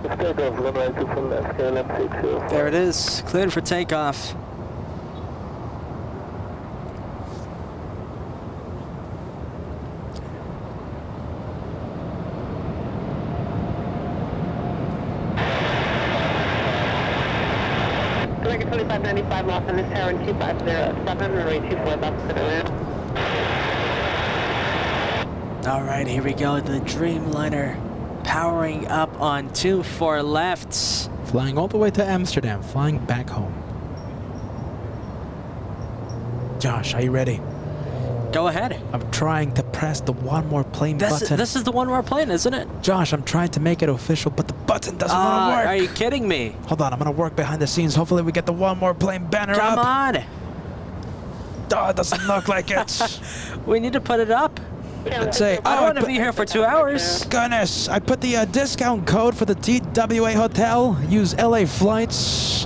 Takeoff, runway 24 left, KLM 604. There it is, cleared for takeoff. American 2595, Los Angeles, Tower 2507, runway 24 left, clear to land. All right, here we go. The Dreamliner powering up on 24 left. Flying all the way to Amsterdam, flying back home. Josh, are you ready? Go ahead. I'm trying to press the one more plane button. This is the one more plane, isn't it? Josh, I'm trying to make it official, but the button doesn't want to work. Are you kidding me? Hold on, I'm gonna work behind the scenes. Hopefully we get the one more plane banner Come up. on. Oh, it doesn't look like it. We need to put it up. Let's say, I don't want to be here for 2 hours. Goodness, I put the discount code for the TWA hotel. Use LA flights.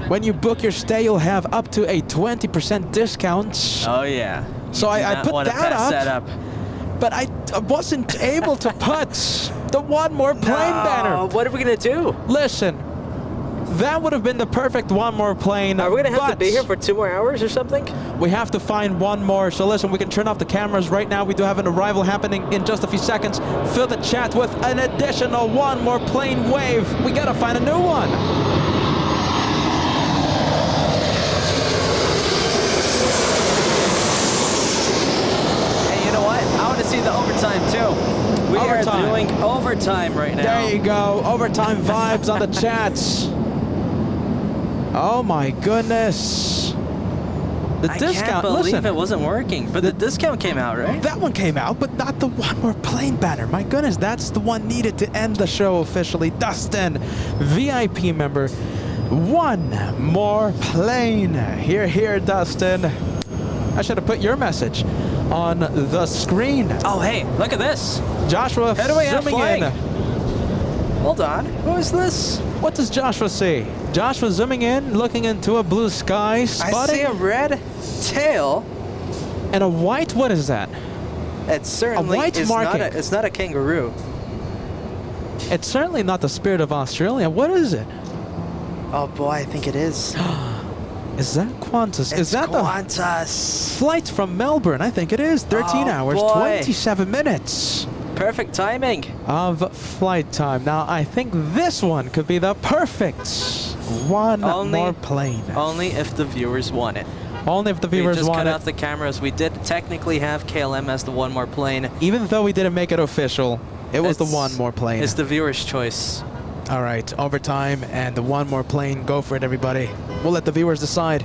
When you book your stay, you'll have up to a 20% discount. Oh yeah. So I put that up, but I wasn't able to put the one more plane banner. What are we gonna do? Listen, that would have been the perfect one more plane. Are we gonna have to but be here for 2 more hours or something? we have to find one more. So listen, we can turn off the cameras right now. We do have an arrival happening in just a few seconds. Fill the chat with an additional one more plane wave. We gotta find a new one. To see the overtime too. We are doing overtime right now. There you go. Overtime vibes on the chats. Oh my goodness. The I discount. can't believe Listen, it wasn't working, but the discount came out, right? that one came out, but not the one more plane banner. My goodness, that's the one needed to end the show officially. Dustin, VIP member. One more plane. Here, Dustin. I should have put your message on the screen. Oh, hey, look at this. Joshua Who do we have zooming flying? in. Hold on. Who is this? What does Joshua see? Joshua zooming in, looking into a blue sky, I spotting see a red tail. and a white. What is that? It certainly white is marking. it's not a kangaroo. It's certainly not the spirit of Australia. What is it? Oh boy, I think it is. Is that Qantas? Is that Qantas? the flight from Melbourne? I think it is. 13 hours, boy. 27 minutes Perfect timing. of flight time. Now, I think this one could be the perfect one more plane. Only if the viewers want it. Only if the We viewers just want cut it. off the cameras. We did technically have KLM as the one more plane. Even though we didn't make it official, it was the one more plane. It's the viewer's choice. All right, overtime and the one more plane. Go for it, everybody. We'll let the viewers decide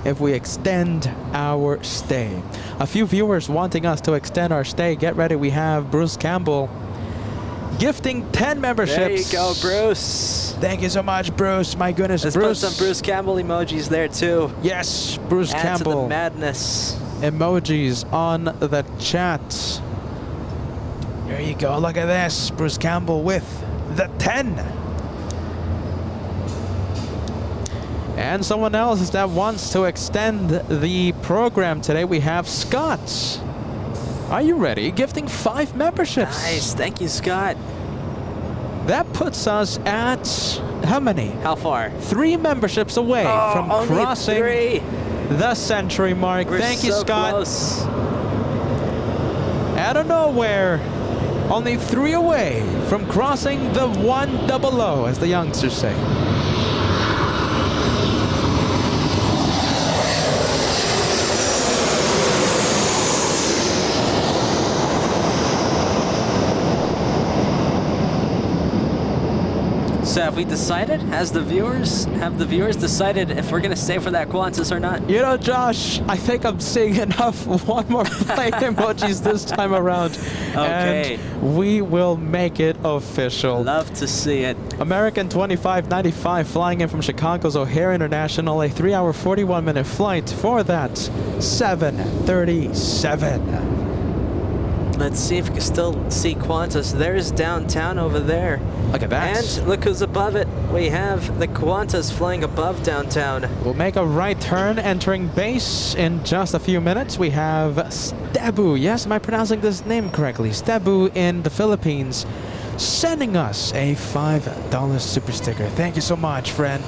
if we extend our stay. A few viewers wanting us to extend our stay. Get ready. We have Bruce Campbell gifting 10 memberships. There you go, Bruce. Thank you so much, Bruce. My goodness, Let's Bruce. put some Bruce Campbell emojis there too. Yes, Bruce Add Campbell. to the madness. Emojis on the chat. There you go. Look at this. Bruce Campbell with the 10. And someone else that wants to extend the program today, we have Scott. Are you ready? Gifting 5 memberships. Nice, thank you, Scott. That puts us at how many? How far? 3 memberships away from only crossing 3. the century mark. We're Thank you, so Scott. Close. Out of nowhere, only 3 away from crossing the 100, as the youngsters say. So have we decided? Have the viewers decided if we're gonna stay for that Qantas or not? You know, Josh, I think I'm seeing enough one more plane emojis this time around. Okay. And we will make it official. Love to see it. American 2595 flying in from Chicago's O'Hare International, a 3-hour, 41-minute flight for that 737. Let's see if we can still see Qantas. There's downtown over there. Look at that. And look who's above it. We have the Qantas flying above downtown. We'll make a right turn entering base in just a few minutes. We have Stabu. Yes, am I pronouncing this name correctly? Stabu in the Philippines, sending us a $5 super sticker. Thank you so much, friend.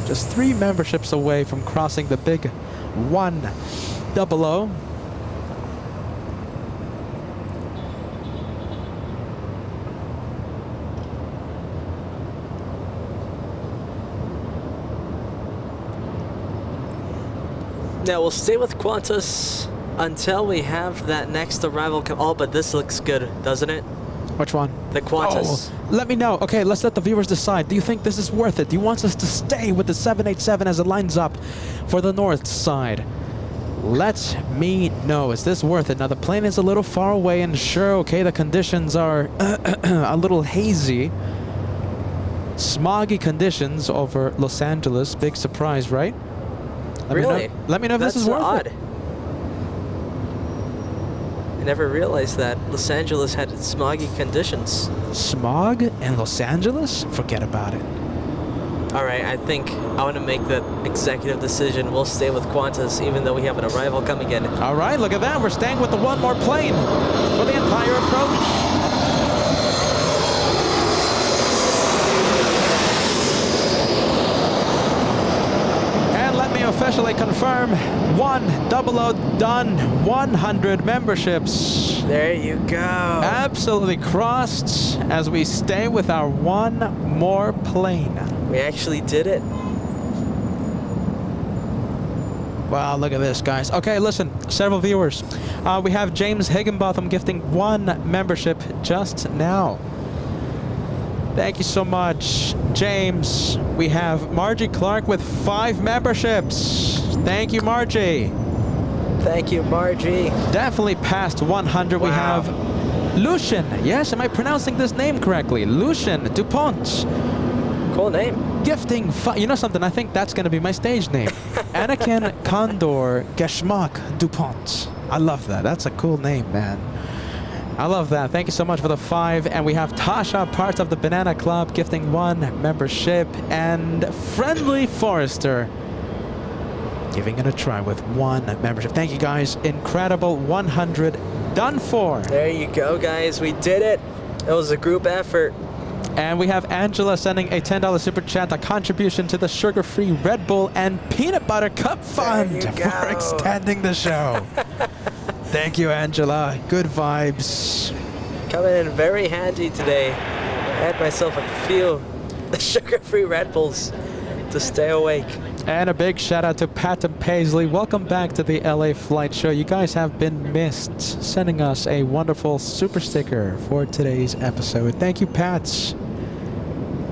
Just 3 memberships away from crossing the big 100. Now we'll stay with Qantas until we have that next arrival come. Oh, but this looks good, doesn't it? Which one? The Qantas. Oh, let me know. Okay, let's let the viewers decide. Do you think this is worth it? Do you want us to stay with the 787 as it lines up for the north side? Let me know. Is this worth it? Now, the plane is a little far away, and sure, okay, the conditions are a little hazy. Smoggy conditions over Los Angeles. Big surprise, right? Really? Let me know if That's this is worth odd. it. I never realized that Los Angeles had smoggy conditions. Smog in Los Angeles? Forget about it. All right, I think I want to make that executive decision. We'll stay with Qantas, even though we have an arrival coming in. All right, look at that. We're staying with the one more plane for the entire approach. Officially confirm 100 done. 100 memberships. There you go. Absolutely crossed as we stay with our one more plane. We actually did it. Wow, look at this, guys. Okay, listen, several viewers. We have James Higginbotham gifting 1 membership just now. Thank you so much, James. We have Margie Clark with 5 memberships. Thank you, Margie. Thank you, Margie. Definitely past 100. Wow. We have Lucian. Yes, am I pronouncing this name correctly? Lucian Dupont. Cool name. Gifting, you know something? I think that's going to be my stage name. Anakin Condor Geschmack Dupont. I love that. That's a cool name, man. I love that. Thank you so much for the 5. And we have Tasha, part of the Banana Club, gifting 1 membership. And Friendly Forester giving it a try with 1 membership. Thank you, guys. Incredible. 100 done for. There you go, guys. We did it. It was a group effort. And we have Angela sending a $10 super chat, a contribution to the sugar-free Red Bull and Peanut Butter Cup Fund for extending the show. Thank you, Angela. Good vibes. Coming in very handy today. I had myself a few sugar-free Red Bulls to stay awake. And a big shout out to Pat and Paisley. Welcome back to the LA Flight Show. You guys have been missed. Sending us a wonderful super sticker for today's episode. Thank you, Pats.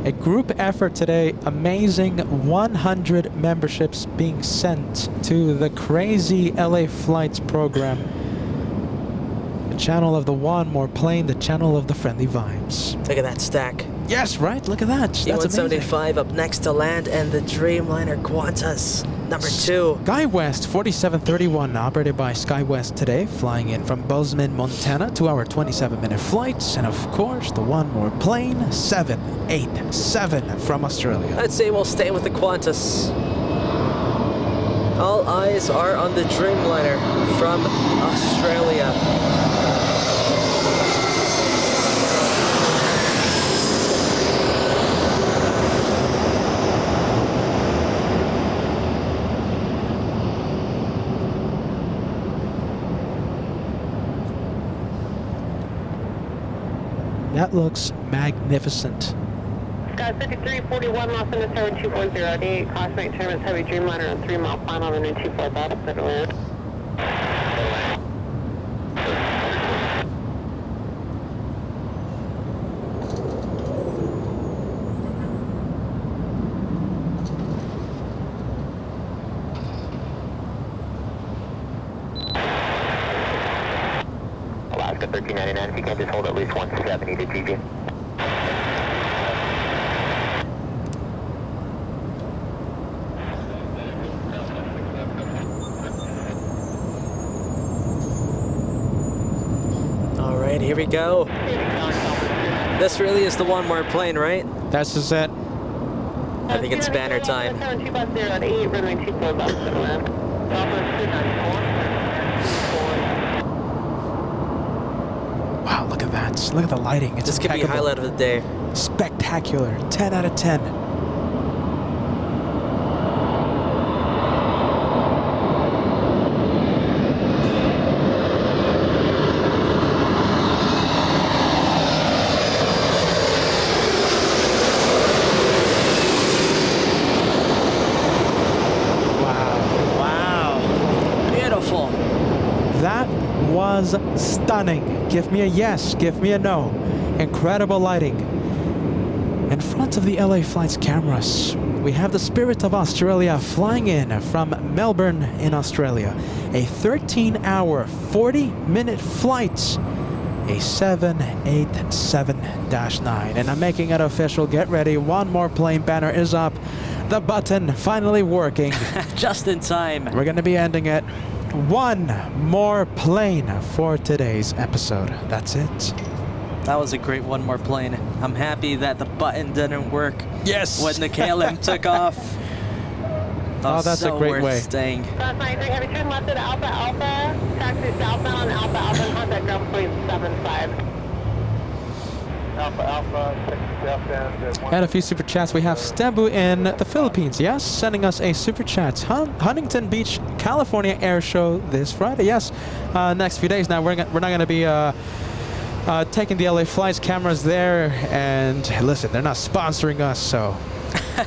A group effort today. Amazing 100 memberships being sent to the crazy LA Flights program. The channel of the one more plane, the channel of the friendly vibes. Look at that stack. Yes, right? Look at that. That's amazing. E175 up next to land, and the Dreamliner Qantas, number 2. SkyWest 4731, operated by SkyWest today, flying in from Bozeman, Montana, 2 hour 27-minute flights, and of course, the one more plane, 787 from Australia. I'd say we'll stay with the Qantas. All eyes are on the Dreamliner from Australia. That looks magnificent. Sky 5341, Los Angeles Tower 2408, crossing Chairman's Heavy Dreamliner on 3 mile final on the new 24 battle set land. Alaska 1399, if you can just hold at least 170 to GG. here we go. This really is the one more plane, right? That's just it. I think it's banner time. 7250 at 8, runway 24 left to the left. Wow, look at that. Look at the lighting. It's This could be impeccable. highlight of the day. Spectacular. 10 out of 10. Wow. Beautiful. That was stunning. Give me a yes, give me a no. Incredible lighting. In front of the LA Flights cameras, we have the Spirit of Australia flying in from Melbourne in Australia. A 13-hour, 40-minute flight. A 787-9. And I'm making it official. Get ready. One more plane banner is up. The button finally working. Just in time. We're going to be ending it. One more plane for today's episode. That's it. That was a great one more plane. I'm happy that the button didn't work Yes. when the KLM took off. Oh, that's a great worth way. Staying. South 93, heavy turn left at Alpha Alpha. Taxi southbound Alpha Alpha, contact ground point 75. Alpha Alpha, taxi southbound at 1. And a few super chats. We have Stembu in the Philippines. Yes, sending us a super chat. Huntington Beach, California air show this Friday. Yes, next few days. Now we're not going to be taking the LA Flights cameras there. And listen, they're not sponsoring us, so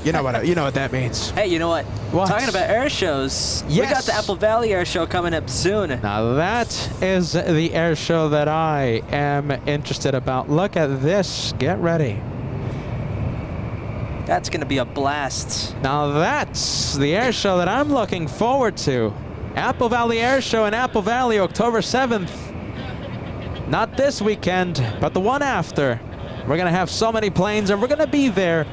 you know what that means. Hey, you know what? What? Talking about air shows, we Yes. got the Apple Valley Air Show coming up soon. Now that is the air show that I am interested about. Look at this. Get ready. That's going to be a blast. Now that's the air show that I'm looking forward to. Apple Valley Air Show in Apple Valley, October 7th. Not this weekend, but the one after. We're going to have so many planes, and we're going to be there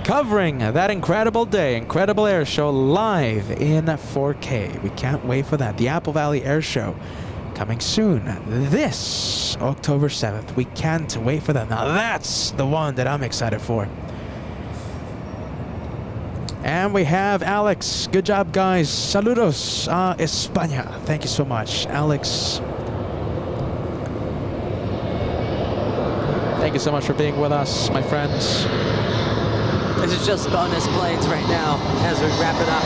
covering that incredible day, incredible air show live in 4K. We can't wait for that. The Apple Valley Air Show coming soon, this October 7th. We can't wait for that. Now that's the one that I'm excited for. And we have Alex. Good job, guys. Saludos, España. Thank you so much, Alex. Thank you so much for being with us, my friends. This is just bonus planes right now as we wrap it up.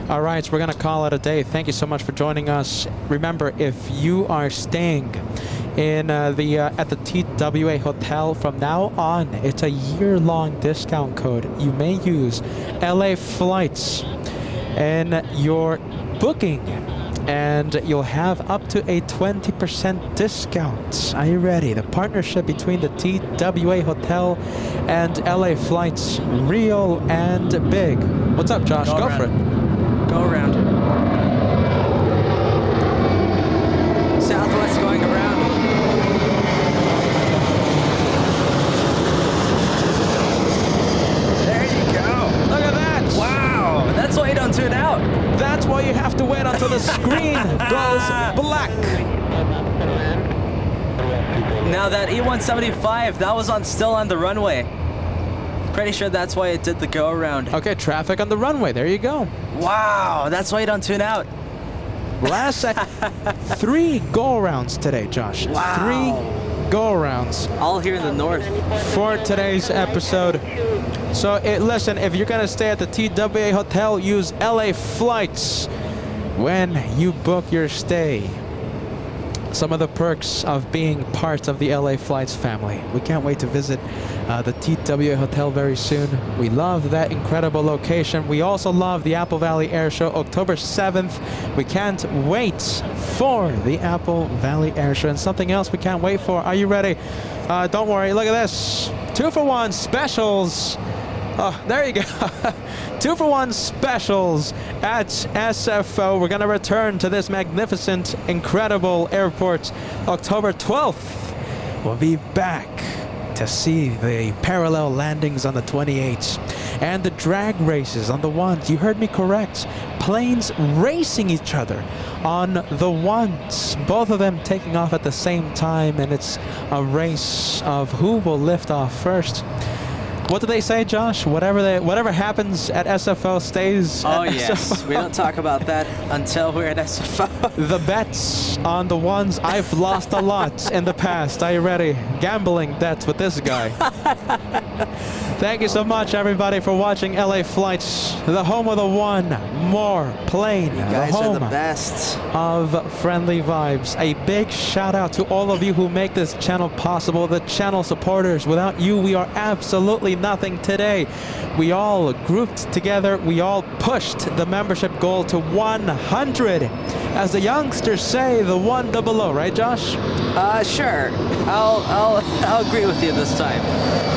All right, so we're going to call it a day. Thank you so much for joining us. Remember, if you are staying in at the TWA Hotel from now on, it's a year-long discount code. You may use LA Flights in your booking, and you'll have up to a 20% discount. Are you ready? The partnership between the TWA Hotel and LA Flights, real and big. What's up, Josh? Go for it. Go around. Southwest going around. There you go. Look at that! Wow, that's why you don't tune out. That's why you have to wait until the screen goes black. Now that E175, that was still on the runway. Pretty sure that's why it did the go around. Okay, traffic on the runway. There you go. Wow, that's why you don't tune out. Last 3 go-arounds today, Josh. Wow. 3 go-arounds All here in the north. for today's episode. So listen, if you're gonna stay at the TWA Hotel, use LA Flights when you book your stay. some of the perks of being part of the LA Flights family. We can't wait to visit the TWA Hotel very soon. We love that incredible location. We also love the Apple Valley Air Show, October 7th. We can't wait for the Apple Valley Air Show. And something else we can't wait for. Are you ready? Don't worry, look at this. 2-for-1 specials. Oh, there you go. 2-for-1 specials at SFO. We're going to return to this magnificent, incredible airport October 12th. We'll be back to see the parallel landings on the 28s and the drag races on the ones. You heard me correct. Planes racing each other on the ones. Both of them taking off at the same time, and it's a race of who will lift off first. What do they say, Josh? Whatever happens at SFO stays Oh, at yes. SFO. We don't talk about that until we're at SFO. The bets on the ones, I've lost a lot in the past. Are you ready? Gambling debts with this guy. Thank you so much, everybody, for watching LA Flights, the home of the one more plane. You guys the are home the best. of friendly vibes. A big shout out to all of you who make this channel possible, the channel supporters. Without you, we are absolutely nothing today. We all grouped together. We all pushed the membership goal to 100. As the youngsters say, the 100, right, Josh? Sure. I'll agree with you this time.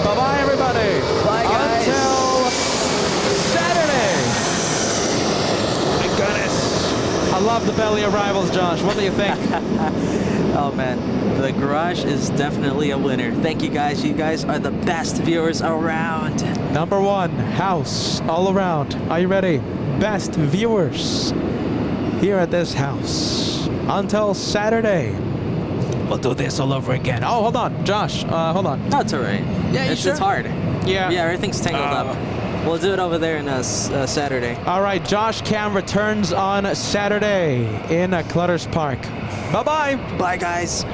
Bye-bye, everybody. Bye, guys. Until Saturday. My goodness. I love the belly arrivals, Josh. What do you think? Oh man, the garage is definitely a winner. Thank you guys. You guys are the best viewers around. Number one, house all around. Are you ready? Best viewers here at this house. Until Saturday. We'll do this all over again. Oh, hold on, Josh. Hold on. That's all right. Yeah, you sure? It's hard. Yeah. Yeah, everything's tangled up. We'll do it over there in Saturday. All right, Josh Cam returns on Saturday in Clutters Park. Bye-bye. Bye, guys.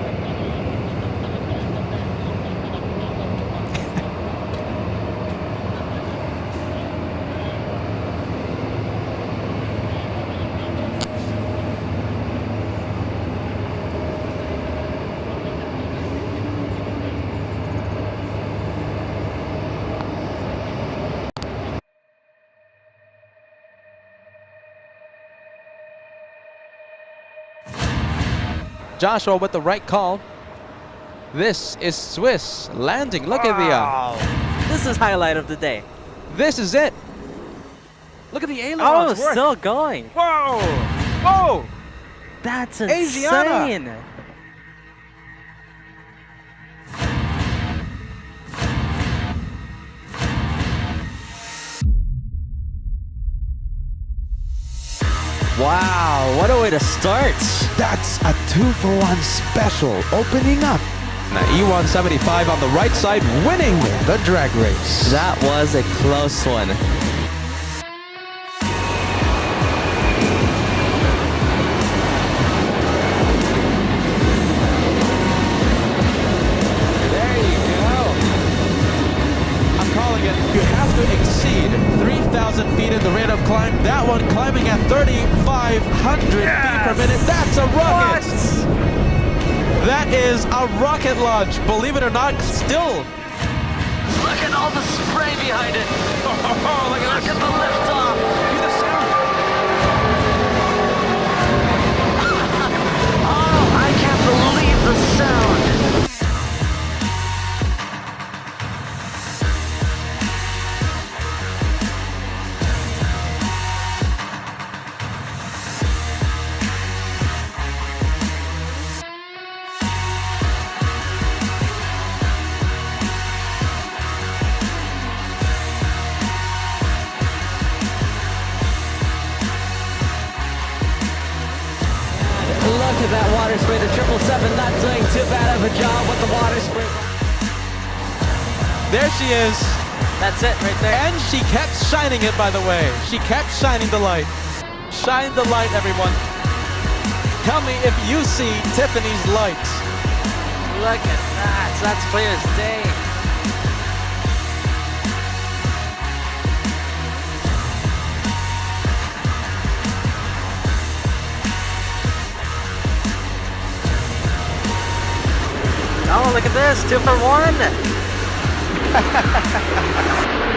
Joshua with the right call. This is Swiss landing. Look at This is highlight of the day. this is it. Look at the Oh, ailerons work. still going. Whoa! Whoa! That's Asiana. insane. Wow, what a way to start. That's a 2-for-1 special opening up. Now E175 on the right side winning the drag race. That was a close one. There you go. I'm calling it. You have to exceed 3,000 feet in the rate of climb. That one climbing at 3,500 feet per minute. That's a rocket. That is a rocket launch. Believe it or not, still. Look at all the spray behind it. Look at the liftoff. the sound. Oh, I can't believe the sound. Look at that water spray. The 777 not doing too bad of a job with the water spray. There she is. That's it right there. And she kept shining it, by the way. She kept shining the light. Shine the light, everyone. Tell me if you see Tiffany's light. Look at that. That's clear as day. look at this, 2 for 1.